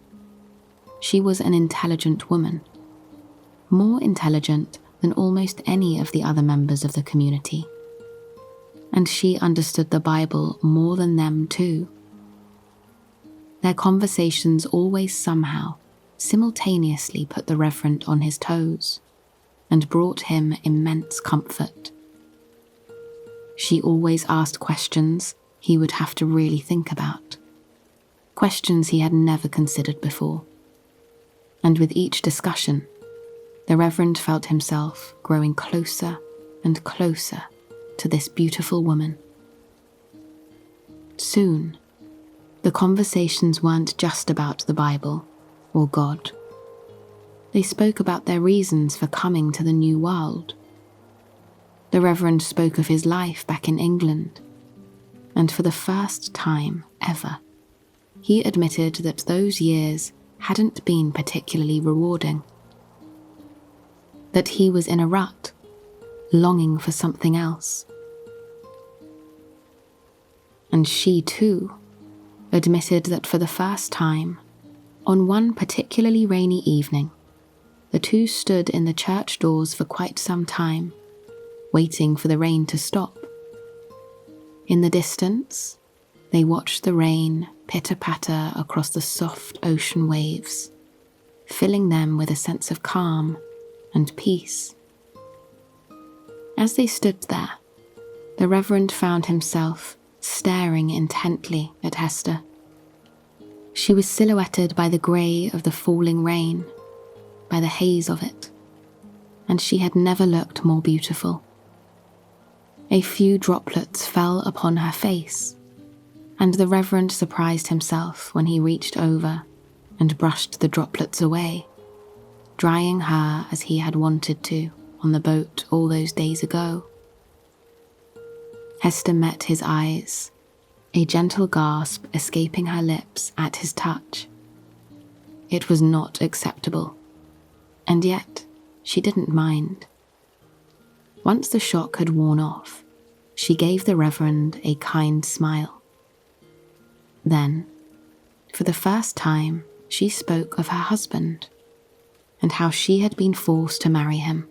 She was an intelligent woman, more intelligent than almost any of the other members of the community. And she understood the Bible more than them too. Their conversations always somehow, simultaneously put the Reverend on his toes and brought him immense comfort. She always asked questions he would have to really think about, questions he had never considered before. And with each discussion, the Reverend felt himself growing closer and closer to this beautiful woman. Soon, the conversations weren't just about the Bible or God. They spoke about their reasons for coming to the New World. The Reverend spoke of his life back in England, and for the first time ever, he admitted that those years hadn't been particularly rewarding. That he was in a rut, longing for something else. And she too admitted that for the first time, on one particularly rainy evening, the two stood in the church doors for quite some time, waiting for the rain to stop. In the distance, they watched the rain pitter-patter across the soft ocean waves, filling them with a sense of calm and peace. As they stood there, the Reverend found himself staring intently at Hester. She was silhouetted by the grey of the falling rain, by the haze of it, and she had never looked more beautiful. A few droplets fell upon her face, and the Reverend surprised himself when he reached over and brushed the droplets away, drying her as he had wanted to on the boat all those days ago. Hester met his eyes, a gentle gasp escaping her lips at his touch. It was not acceptable, and yet she didn't mind. Once the shock had worn off, she gave the Reverend a kind smile. Then, for the first time, she spoke of her husband, and how she had been forced to marry him,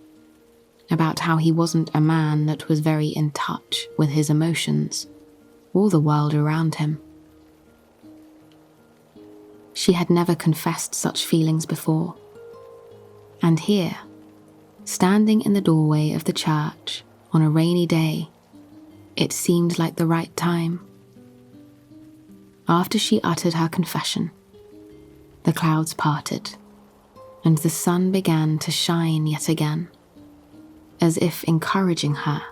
about how he wasn't a man that was very in touch with his emotions or the world around him. She had never confessed such feelings before, and here, standing in the doorway of the church on a rainy day, it seemed like the right time. After she uttered her confession, the clouds parted, and the sun began to shine yet again, as if encouraging her,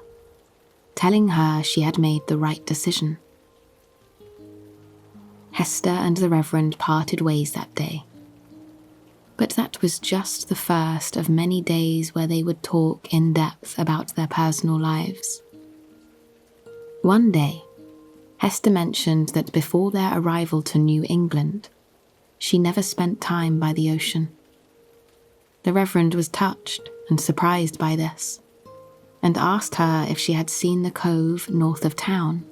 telling her she had made the right decision. Hester and the Reverend parted ways that day, but that was just the first of many days where they would talk in depth about their personal lives. One day, Hester mentioned that before their arrival to New England, she never spent time by the ocean. The Reverend was touched and surprised by this, and asked her if she had seen the cove north of town.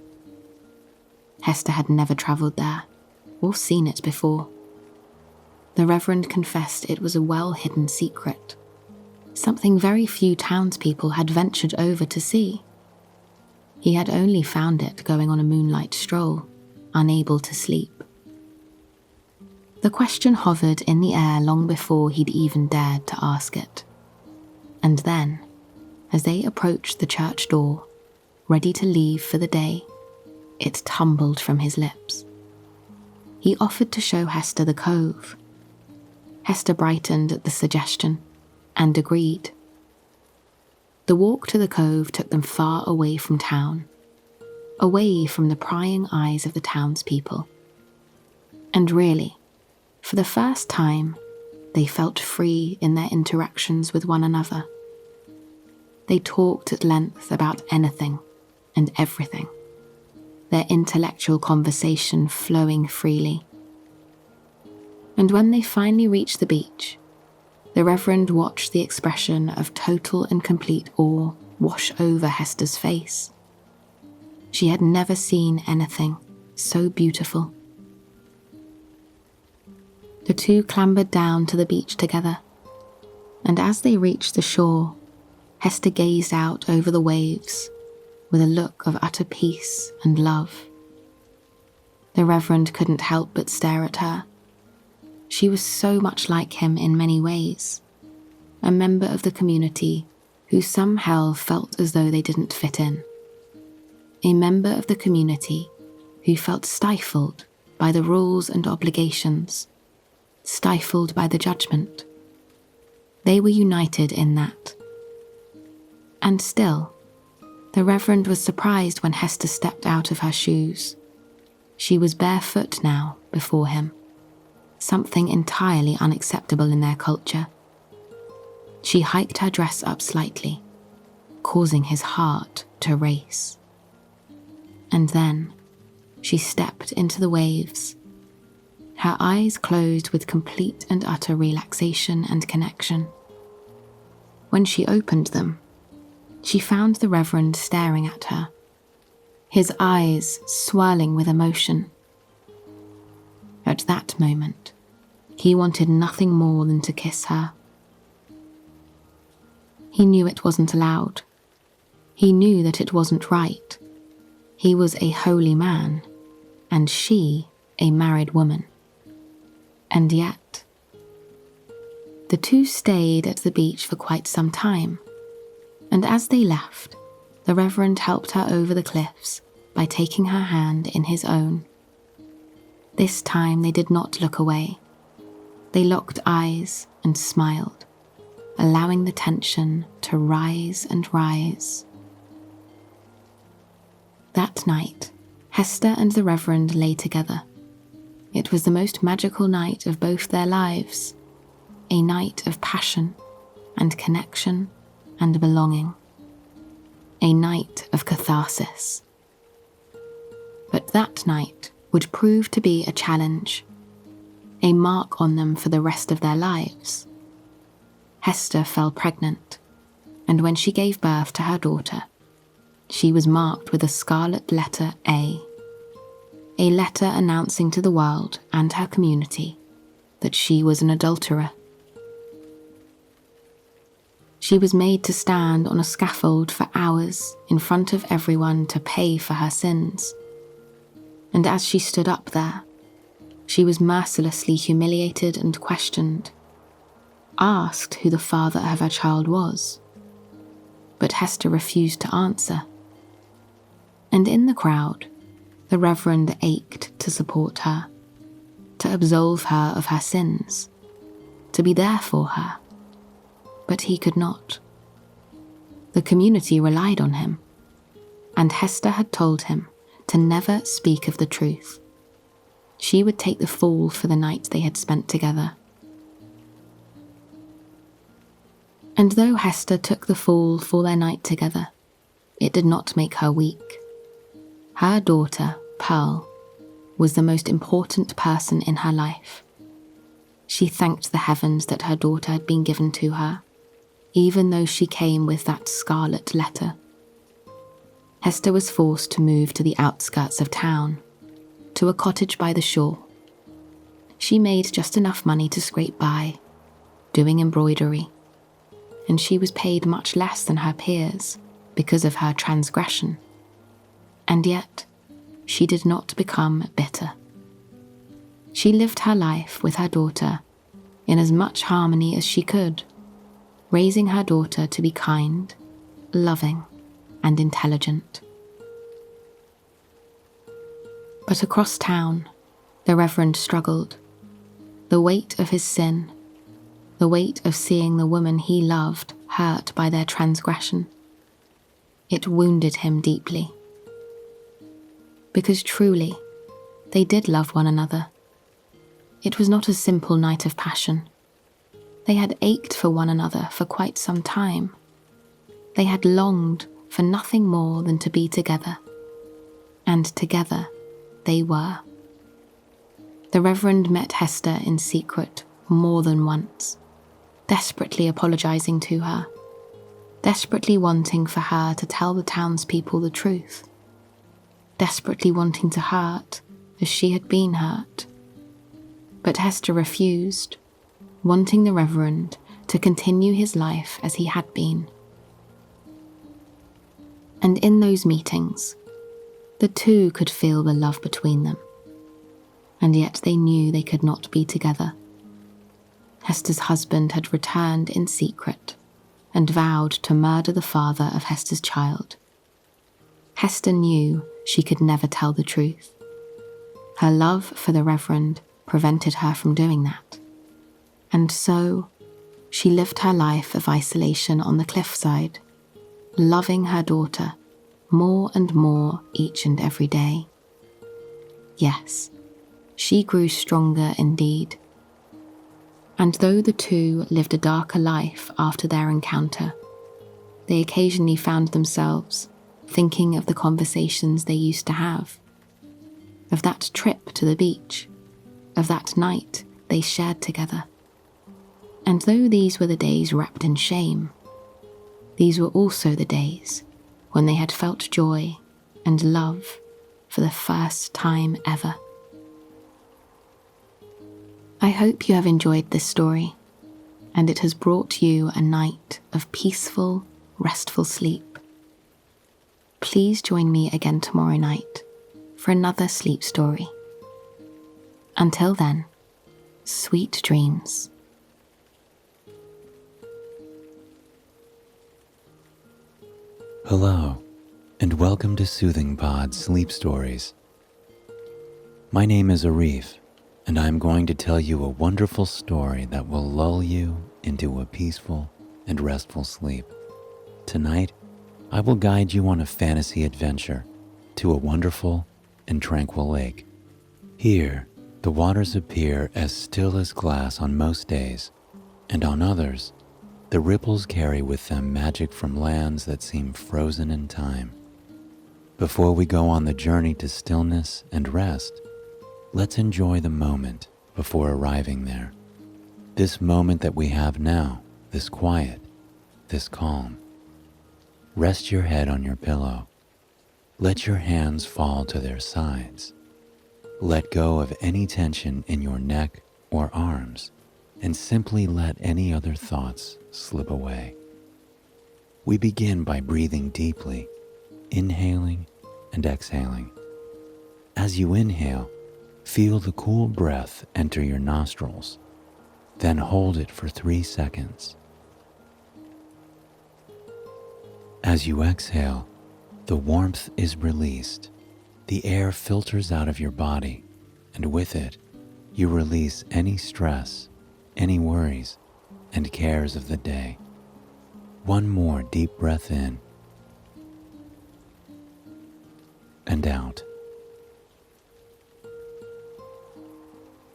Hester had never travelled there, or seen it before. The Reverend confessed it was a well-hidden secret, something very few townspeople had ventured over to see. He had only found it going on a moonlight stroll, unable to sleep. The question hovered in the air long before he'd even dared to ask it. And then, as they approached the church door, ready to leave for the day, it tumbled from his lips. He offered to show Hester the cove. Hester brightened at the suggestion and agreed. The walk to the cove took them far away from town, away from the prying eyes of the townspeople. And really, for the first time, they felt free in their interactions with one another. They talked at length about anything and everything, their intellectual conversation flowing freely. And when they finally reached the beach, the Reverend watched the expression of total and complete awe wash over Hester's face. She had never seen anything so beautiful. The two clambered down to the beach together, and as they reached the shore, Hester gazed out over the waves with a look of utter peace and love. The Reverend couldn't help but stare at her. She was so much like him in many ways, a member of the community who somehow felt as though they didn't fit in. A member of the community who felt stifled by the rules and obligations, stifled by the judgment. They were united in that. And still, the Reverend was surprised when Hester stepped out of her shoes. She was barefoot now before him, something entirely unacceptable in their culture. She hiked her dress up slightly, causing his heart to race. And then she stepped into the waves, her eyes closed with complete and utter relaxation and connection. When she opened them, she found the Reverend staring at her, his eyes swirling with emotion. At that moment, he wanted nothing more than to kiss her. He knew it wasn't allowed. He knew that it wasn't right. He was a holy man, and she a married woman. And yet, the two stayed at the beach for quite some time, and as they left, the Reverend helped her over the cliffs by taking her hand in his own. This time they did not look away. They locked eyes and smiled, allowing the tension to rise and rise. That night, Hester and the Reverend lay together. It was the most magical night of both their lives, a night of passion and connection and belonging, a night of catharsis. But that night would prove to be a challenge, a mark on them for the rest of their lives. Hester fell pregnant, and when she gave birth to her daughter, she was marked with a scarlet letter A, a letter announcing to the world and her community that she was an adulterer. She was made to stand on a scaffold for hours in front of everyone to pay for her sins. And as she stood up there, she was mercilessly humiliated and questioned, asked who the father of her child was. But Hester refused to answer. And in the crowd, the Reverend ached to support her, to absolve her of her sins, to be there for her. But he could not. The community relied on him, and Hester had told him to never speak of the truth. She would take the fall for the night they had spent together. And though Hester took the fall for their night together, it did not make her weak. Her daughter, Pearl, was the most important person in her life. She thanked the heavens that her daughter had been given to her, even though she came with that scarlet letter. Hester was forced to move to the outskirts of town, to a cottage by the shore. She made just enough money to scrape by, doing embroidery, and she was paid much less than her peers because of her transgression. And yet, she did not become bitter. She lived her life with her daughter in as much harmony as she could, raising her daughter to be kind, loving, and intelligent. But across town, the Reverend struggled. The weight of his sin, the weight of seeing the woman he loved hurt by their transgression. It wounded him deeply. Because truly, they did love one another. It was not a simple night of passion. They had ached for one another for quite some time. They had longed for nothing more than to be together. And together they were. The Reverend met Hester in secret more than once, desperately apologising to her, desperately wanting for her to tell the townspeople the truth, desperately wanting to hurt as she had been hurt. But Hester refused, wanting the Reverend to continue his life as he had been. And in those meetings, the two could feel the love between them, and yet they knew they could not be together. Hester's husband had returned in secret and vowed to murder the father of Hester's child. Hester knew she could never tell the truth. Her love for the Reverend prevented her from doing that. And so, she lived her life of isolation on the cliffside, loving her daughter more and more each and every day. Yes, she grew stronger indeed. And though the two lived a darker life after their encounter, they occasionally found themselves thinking of the conversations they used to have, of that trip to the beach, of that night they shared together. And though these were the days wrapped in shame, these were also the days when they had felt joy and love for the first time ever. I hope you have enjoyed this story, and it has brought you a night of peaceful, restful sleep. Please join me again tomorrow night for another sleep story. Until then, sweet dreams. Hello, and welcome to Soothing Pod's Sleep Stories. My name is Arif, and I'm going to tell you a wonderful story that will lull you into a peaceful and restful sleep. Tonight, I will guide you on a fantasy adventure to a wonderful and tranquil lake. Here, the waters appear as still as glass on most days, and on others, the ripples carry with them magic from lands that seem frozen in time. Before we go on the journey to stillness and rest, let's enjoy the moment before arriving there. This moment that we have now, this quiet, this calm. Rest your head on your pillow. Let your hands fall to their sides. Let go of any tension in your neck or arms, and simply let any other thoughts slip away. We begin by breathing deeply, inhaling and exhaling. As you inhale, feel the cool breath enter your nostrils, then hold it for 3 seconds. As you exhale, the warmth is released. The air filters out of your body, and with it, you release any stress, any worries, and cares of the day. One more deep breath in and out.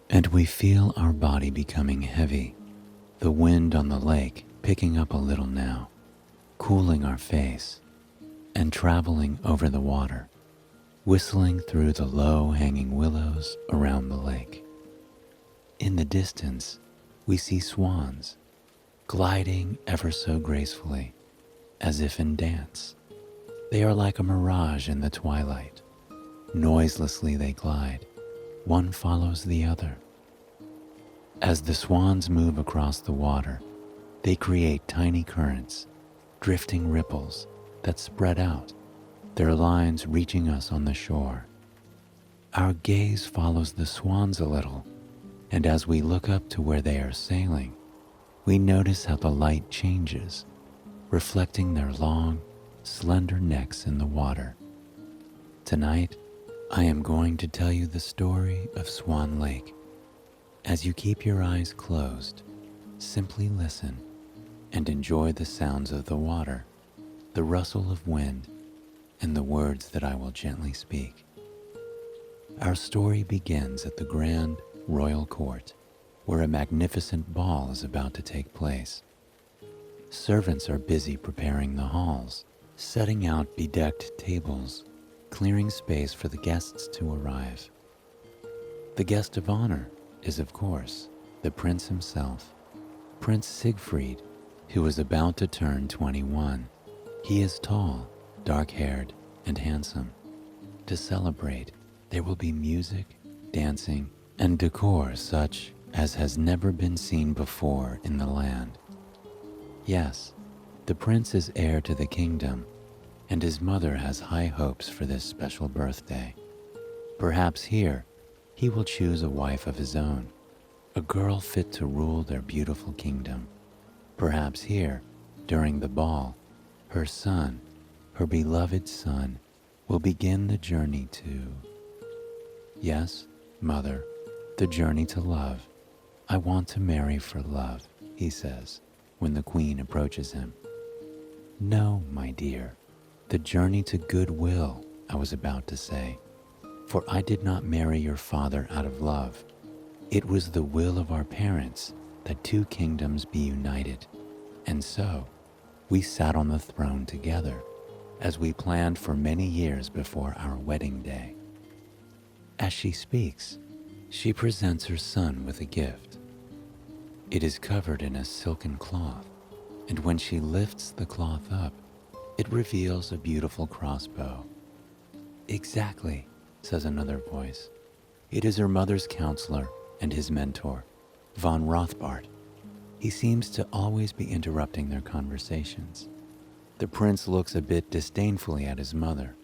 And we feel our body becoming heavy, the wind on the lake picking up a little now, cooling our face, and traveling over the water, whistling through the low-hanging willows around the lake. In the distance, we see swans, gliding ever so gracefully, as if in dance. They are like a mirage in the twilight. Noiselessly they glide, one follows the other. As the swans move across the water, they create tiny currents, drifting ripples that spread out, their lines reaching us on the shore. Our gaze follows the swans a little, and as we look up to where they are sailing, we notice how the light changes, reflecting their long, slender necks in the water. Tonight, I am going to tell you the story of Swan Lake. As you keep your eyes closed, simply listen and enjoy the sounds of the water, the rustle of wind, and the words that I will gently speak. Our story begins at the grand royal court, where a magnificent ball is about to take place. Servants are busy preparing the halls, setting out bedecked tables, clearing space for the guests to arrive. The guest of honor is, of course, the prince himself, Prince Siegfried, who is about to turn 21. He is tall, dark-haired, and handsome. To celebrate, there will be music, dancing, and decor such as has never been seen before in the land. Yes, the prince is heir to the kingdom, and his mother has high hopes for this special birthday. Perhaps here, he will choose a wife of his own, a girl fit to rule their beautiful kingdom. Perhaps here, during the ball, her son, her beloved son, will begin the journey to... Yes, mother, the journey to love. I want to marry for love, he says, when the queen approaches him. No, my dear, the journey to goodwill, I was about to say, for I did not marry your father out of love. It was the will of our parents that two kingdoms be united, and so we sat on the throne together, as we planned for many years before our wedding day. As she speaks, she presents her son with a gift. It is covered in a silken cloth, and when she lifts the cloth up, it reveals a beautiful crossbow. Exactly, says another voice. It is her mother's counselor and his mentor, von Rothbart. He seems to always be interrupting their conversations. The prince looks a bit disdainfully at his mother,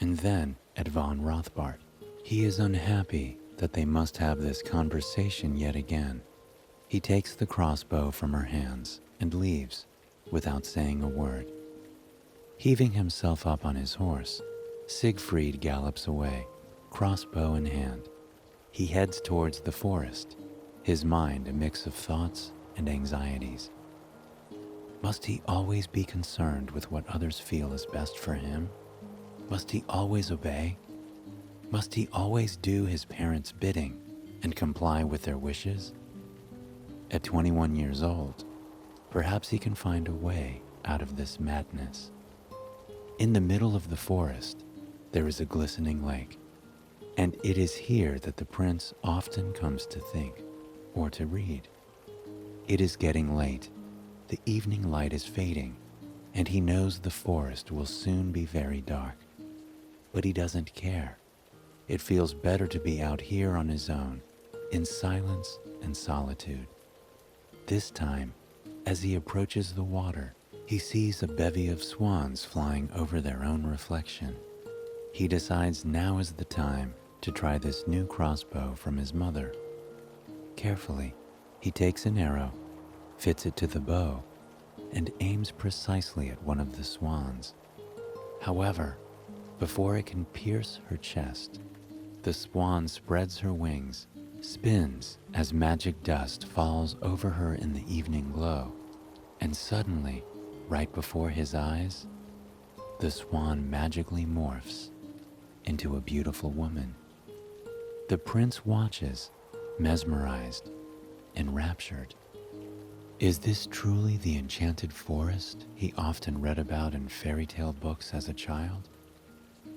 and then at von Rothbart. He is unhappy that they must have this conversation yet again. He takes the crossbow from her hands and leaves without saying a word. Heaving himself up on his horse, Siegfried gallops away, crossbow in hand. He heads towards the forest, his mind a mix of thoughts and anxieties. Must he always be concerned with what others feel is best for him? Must he always obey? Must he always do his parents' bidding and comply with their wishes? At 21 years old, perhaps he can find a way out of this madness. In the middle of the forest, there is a glistening lake, and it is here that the prince often comes to think or to read. It is getting late, the evening light is fading, and he knows the forest will soon be very dark. But he doesn't care. It feels better to be out here on his own, in silence and solitude. This time, as he approaches the water, he sees a bevy of swans flying over their own reflection. He decides now is the time to try this new crossbow from his mother. Carefully, he takes an arrow, fits it to the bow, and aims precisely at one of the swans. However, before it can pierce her chest, the swan spreads her wings, spins as magic dust falls over her in the evening glow, and suddenly, right before his eyes, the swan magically morphs into a beautiful woman. The prince watches, mesmerized, enraptured. Is this truly the enchanted forest he often read about in fairy tale books as a child?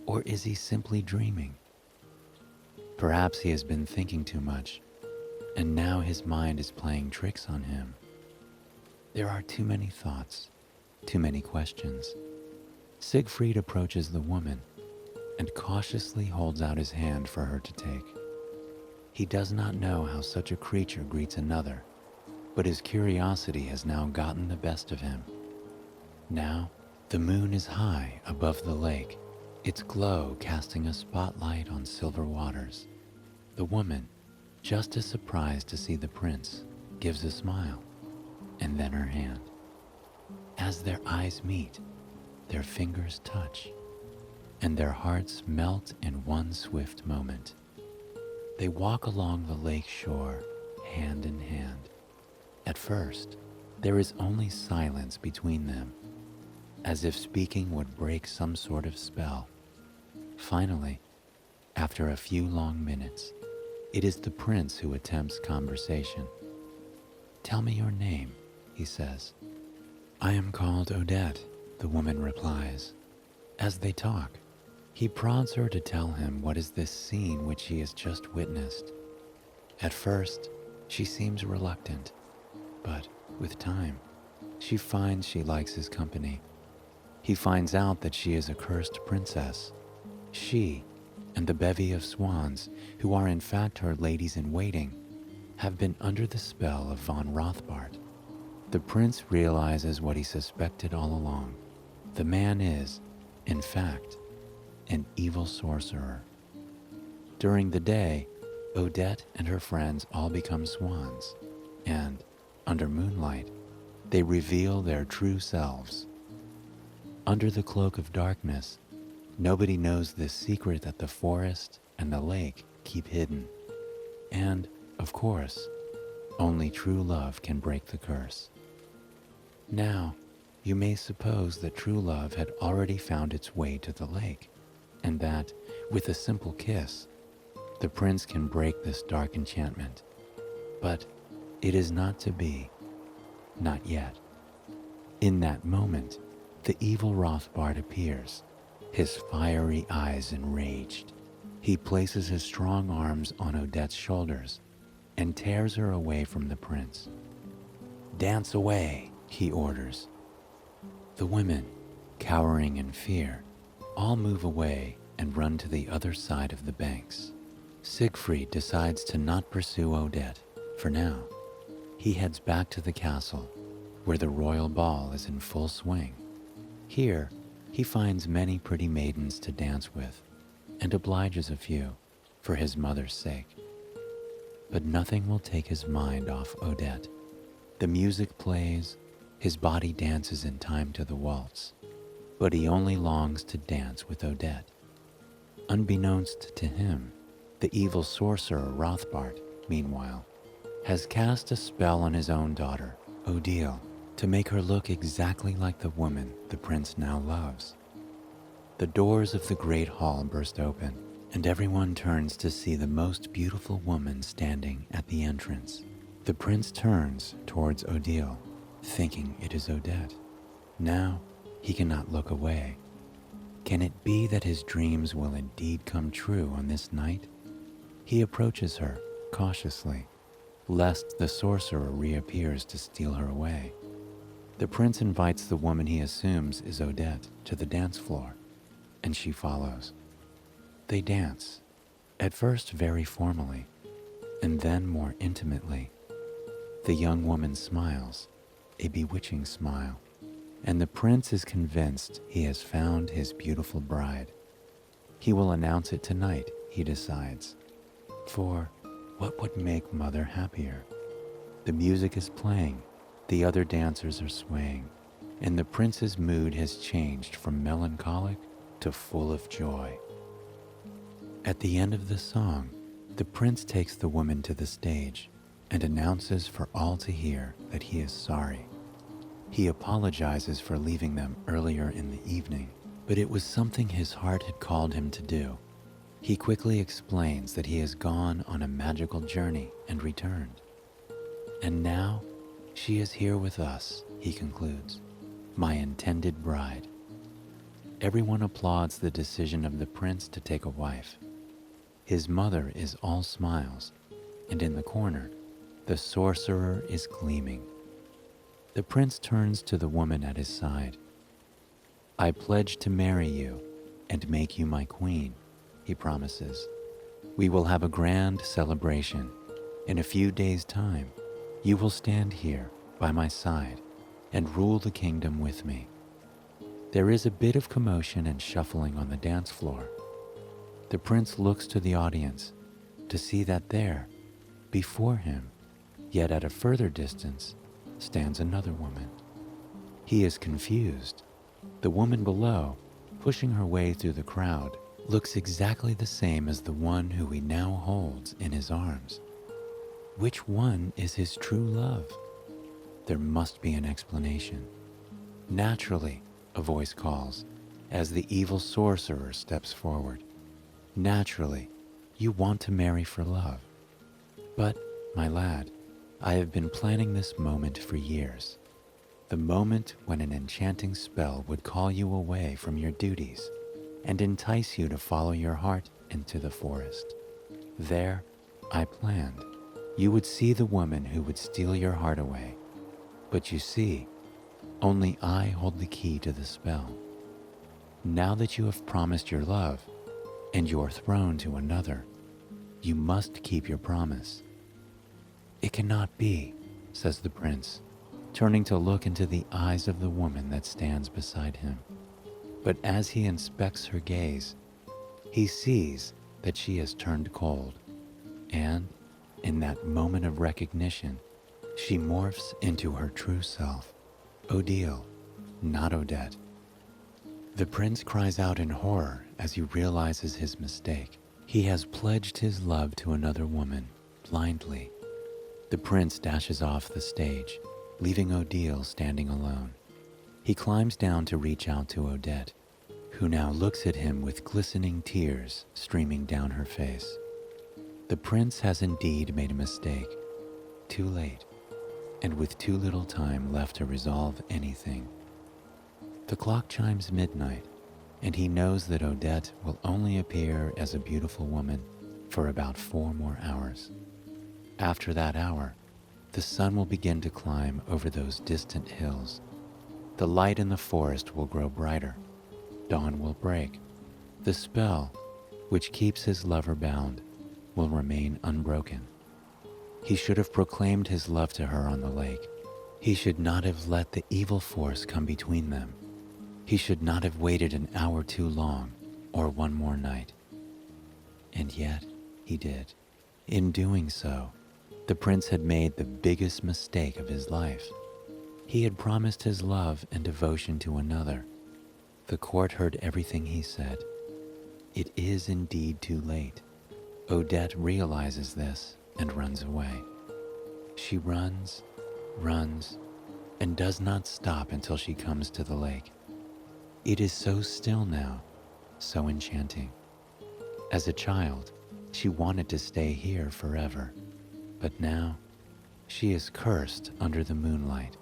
Or is he simply dreaming? Perhaps he has been thinking too much, and now his mind is playing tricks on him. There are too many thoughts, too many questions. Siegfried approaches the woman and cautiously holds out his hand for her to take. He does not know how such a creature greets another, but his curiosity has now gotten the best of him. Now, the moon is high above the lake, its glow casting a spotlight on silver waters. The woman, just as surprised to see the prince, gives a smile, and then her hand. As their eyes meet, their fingers touch, and their hearts melt in one swift moment. They walk along the lake shore, hand in hand. At first, There is only silence between them, as if speaking would break some sort of spell. Finally, after a few long minutes, it is the prince who attempts conversation. "Tell me your name," he says. "I am called Odette," the woman replies. As they talk, he prods her to tell him what is this scene which she has just witnessed. At first, she seems reluctant, but with time, she finds she likes his company. He finds out that she is a cursed princess. She and the bevy of swans, who are in fact her ladies-in-waiting, have been under the spell of von Rothbart. The prince realizes what he suspected all along. The man is, in fact, an evil sorcerer. During the day, Odette and her friends all become swans, and, under moonlight, they reveal their true selves. Under the cloak of darkness, nobody knows this secret that the forest and the lake keep hidden. And, of course, only true love can break the curse. Now, you may suppose that true love had already found its way to the lake, and that, with a simple kiss, the prince can break this dark enchantment. But it is not to be. Not yet. In that moment, the evil Rothbart appears, his fiery eyes enraged. He places his strong arms on Odette's shoulders and tears her away from the prince. "Dance away," he orders. The women, cowering in fear, all move away and run to the other side of the banks. Siegfried decides to not pursue Odette for now. He heads back to the castle, where the royal ball is in full swing. Here, he finds many pretty maidens to dance with, and obliges a few for his mother's sake. But nothing will take his mind off Odette. The music plays, his body dances in time to the waltz, but he only longs to dance with Odette. Unbeknownst to him, the evil sorcerer Rothbart, meanwhile, has cast a spell on his own daughter, Odile, to make her look exactly like the woman the prince now loves. The doors of the great hall burst open, and everyone turns to see the most beautiful woman standing at the entrance. The prince turns towards Odile, thinking it is Odette. Now he cannot look away. Can it be that his dreams will indeed come true on this night? He approaches her cautiously, lest the sorcerer reappears to steal her away. The prince invites the woman he assumes is Odette to the dance floor, and she follows. They dance, at first very formally, and then more intimately. The young woman smiles, a bewitching smile, and the prince is convinced he has found his beautiful bride. He will announce it tonight, he decides, for what would make mother happier? The music is playing, the other dancers are swaying, and the prince's mood has changed from melancholic to full of joy. At the end of the song, the prince takes the woman to the stage and announces for all to hear that he is sorry. He apologizes for leaving them earlier in the evening, but it was something his heart had called him to do. He quickly explains that he has gone on a magical journey and returned. And now, she is here with us, he concludes, my intended bride. Everyone applauds the decision of the prince to take a wife. His mother is all smiles, and in the corner, the sorcerer is gleaming. The prince turns to the woman at his side. "I pledge to marry you and make you my queen," he promises. "We will have a grand celebration. In a few days' time, you will stand here by my side and rule the kingdom with me." There is a bit of commotion and shuffling on the dance floor. The prince looks to the audience to see that there, before him, yet at a further distance, stands another woman. He is confused. The woman below, pushing her way through the crowd, looks exactly the same as the one who he now holds in his arms. Which one is his true love? There must be an explanation. Naturally, a voice calls, as the evil sorcerer steps forward. Naturally, you want to marry for love. But, my lad, I have been planning this moment for years. The moment when an enchanting spell would call you away from your duties and entice you to follow your heart into the forest. There, I planned, you would see the woman who would steal your heart away. But you see, only I hold the key to the spell. Now that you have promised your love and your throne to another, you must keep your promise. It cannot be, says the prince, turning to look into the eyes of the woman that stands beside him. But as he inspects her gaze, he sees that she has turned cold, and in that moment of recognition, she morphs into her true self, Odile, not Odette. The prince cries out in horror as he realizes his mistake. He has pledged his love to another woman, blindly. The prince dashes off the stage, leaving Odile standing alone. He climbs down to reach out to Odette, who now looks at him with glistening tears streaming down her face. The prince has indeed made a mistake, too late, and with too little time left to resolve anything. The clock chimes midnight, and he knows that Odette will only appear as a beautiful woman for about 4 more hours. After that hour, the sun will begin to climb over those distant hills. The light in the forest will grow brighter. Dawn will break. The spell, which keeps his lover bound, will remain unbroken. He should have proclaimed his love to her on the lake. He should not have let the evil force come between them. He should not have waited an hour too long, or 1 more night. And yet, he did. In doing so, the prince had made the biggest mistake of his life. He had promised his love and devotion to another. The court heard everything he said. It is indeed too late. Odette realizes this and runs away. She runs, and does not stop until she comes to the lake. It is so still now, so enchanting. As a child, she wanted to stay here forever, but now she is cursed under the moonlight,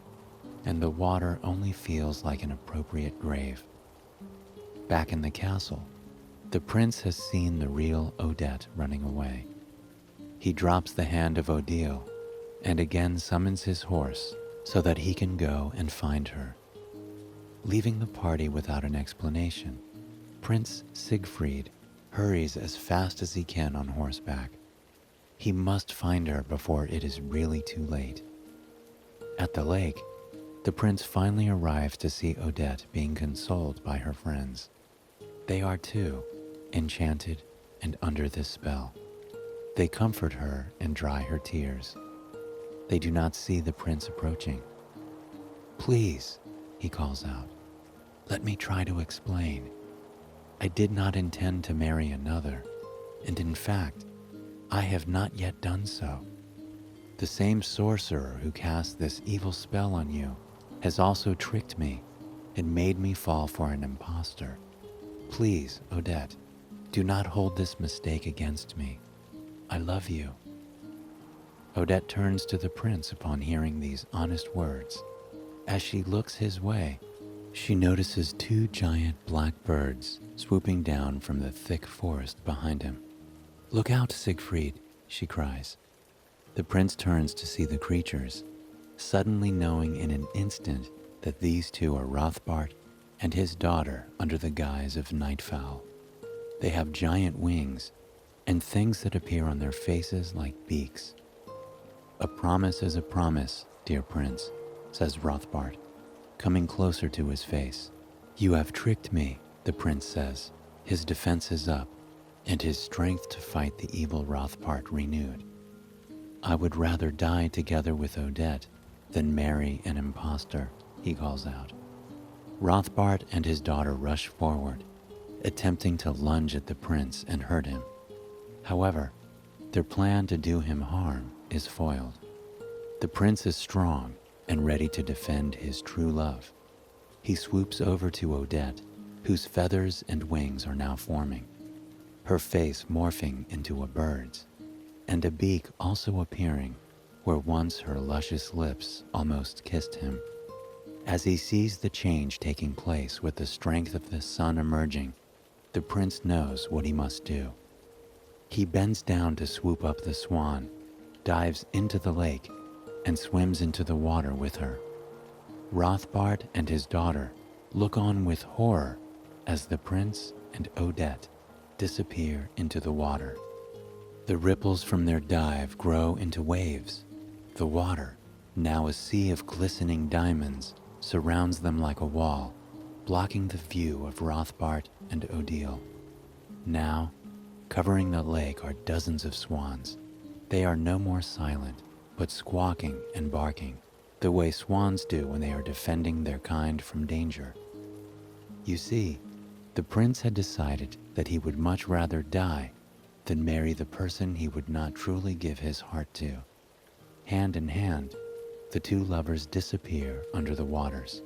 and the water only feels like an appropriate grave. Back in the castle, the prince has seen the real Odette running away. He drops the hand of Odile and again summons his horse so that he can go and find her. Leaving the party without an explanation, Prince Siegfried hurries as fast as he can on horseback. He must find her before it is really too late. At the lake, the prince finally arrives to see Odette being consoled by her friends. They are too enchanted and under this spell. They comfort her and dry her tears. They do not see the prince approaching. "Please," he calls out, "let me try to explain. I did not intend to marry another, and in fact, I have not yet done so. The same sorcerer who cast this evil spell on you has also tricked me and made me fall for an impostor. Please, Odette, do not hold this mistake against me. I love you." Odette turns to the prince upon hearing these honest words. As she looks his way, she notices 2 giant black birds swooping down from the thick forest behind him. "Look out, Siegfried," she cries. The prince turns to see the creatures, suddenly knowing in an instant that these 2 are Rothbart and his daughter under the guise of nightfowl. They have giant wings and things that appear on their faces like beaks. "A promise is a promise, dear prince," says Rothbart, coming closer to his face. "You have tricked me," the prince says, his defenses up and his strength to fight the evil Rothbart renewed. "I would rather die together with Odette than marry an impostor," he calls out. Rothbart and his daughter rush forward, attempting to lunge at the prince and hurt him. However, their plan to do him harm is foiled. The prince is strong and ready to defend his true love. He swoops over to Odette, whose feathers and wings are now forming, her face morphing into a bird's, and a beak also appearing where once her luscious lips almost kissed him. As he sees the change taking place with the strength of the sun emerging, the prince knows what he must do. He bends down to swoop up the swan, dives into the lake, and swims into the water with her. Rothbart and his daughter look on with horror as the prince and Odette disappear into the water. The ripples from their dive grow into waves. The water, now a sea of glistening diamonds, surrounds them like a wall, blocking the view of Rothbart and Odile. Now, covering the lake are dozens of swans. They are no more silent, but squawking and barking, the way swans do when they are defending their kind from danger. You see, the prince had decided that he would much rather die than marry the person he would not truly give his heart to. Hand in hand, the two lovers disappear under the waters.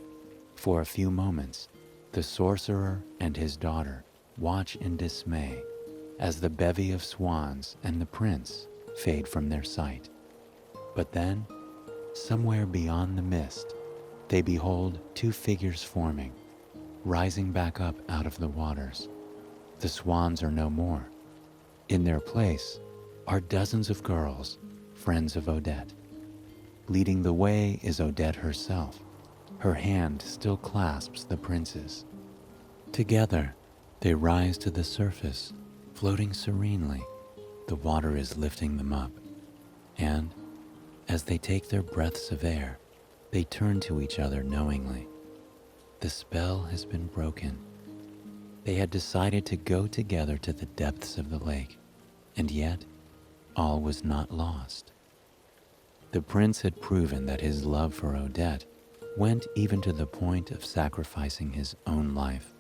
For a few moments, the sorcerer and his daughter watch in dismay as the bevy of swans and the prince fade from their sight. But then, somewhere beyond the mist, they behold two figures forming, rising back up out of the waters. The swans are no more. In their place are dozens of girls, friends of Odette. Leading the way is Odette herself. Her hand still clasps the prince's. Together, they rise to the surface, floating serenely. The water is lifting them up, and as they take their breaths of air, they turn to each other knowingly. The spell has been broken. They had decided to go together to the depths of the lake, and yet all was not lost. The prince had proven that his love for Odette went even to the point of sacrificing his own life.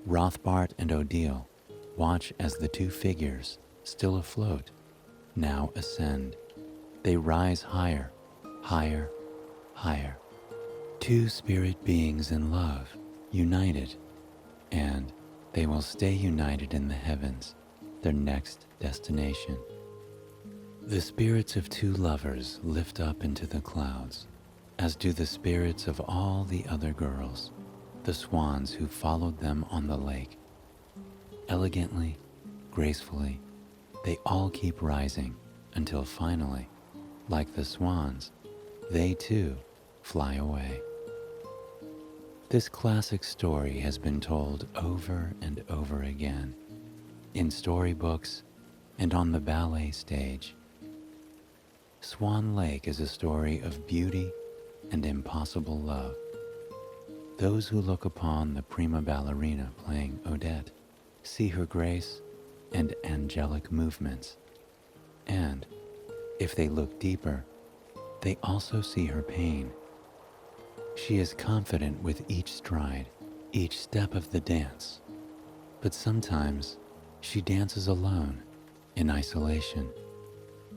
Rothbart and Odile watch as the two figures, still afloat, now ascend. They rise higher, higher, higher. Two spirit beings in love, united, and they will stay united in the heavens, their next destination. The spirits of two lovers lift up into the clouds, as do the spirits of all the other girls, the swans who followed them on the lake. Elegantly, gracefully, they all keep rising until finally, like the swans, they too fly away. This classic story has been told over and over again, in storybooks and on the ballet stage. Swan Lake is a story of beauty and impossible love. Those who look upon the prima ballerina playing Odette see her grace and angelic movements, and if they look deeper, they also see her pain. She is confident with each stride, each step of the dance, but sometimes she dances alone, in isolation,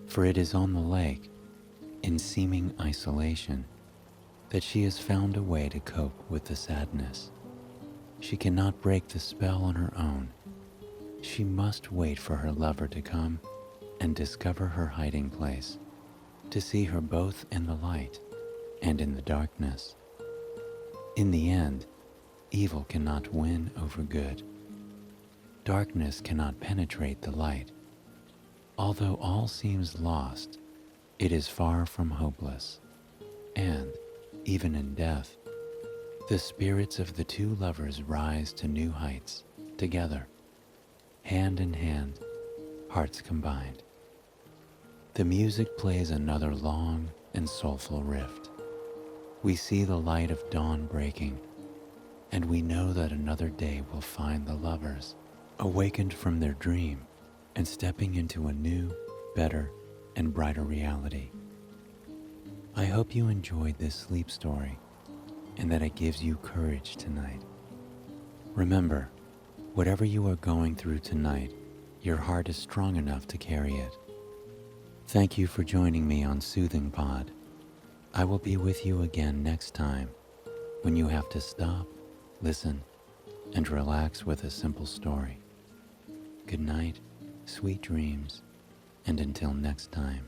for it is on the lake, in seeming isolation, that she has found a way to cope with the sadness. She cannot break the spell on her own. She must wait for her lover to come and discover her hiding place, to see her both in the light and in the darkness. In the end, evil cannot win over good. Darkness cannot penetrate the light. Although all seems lost, it is far from hopeless, and even in death, the spirits of the two lovers rise to new heights together, hand in hand, hearts combined. The music plays another long and soulful rift. We see the light of dawn breaking, and we know that another day will find the lovers awakened from their dream and stepping into a new, better, and brighter reality. I hope you enjoyed this sleep story and that it gives you courage tonight. Remember, whatever you are going through tonight, your heart is strong enough to carry it. Thank you for joining me on Soothing Pod. I will be with you again next time when you have to stop, listen, and relax with a simple story. Good night, sweet dreams, and until next time.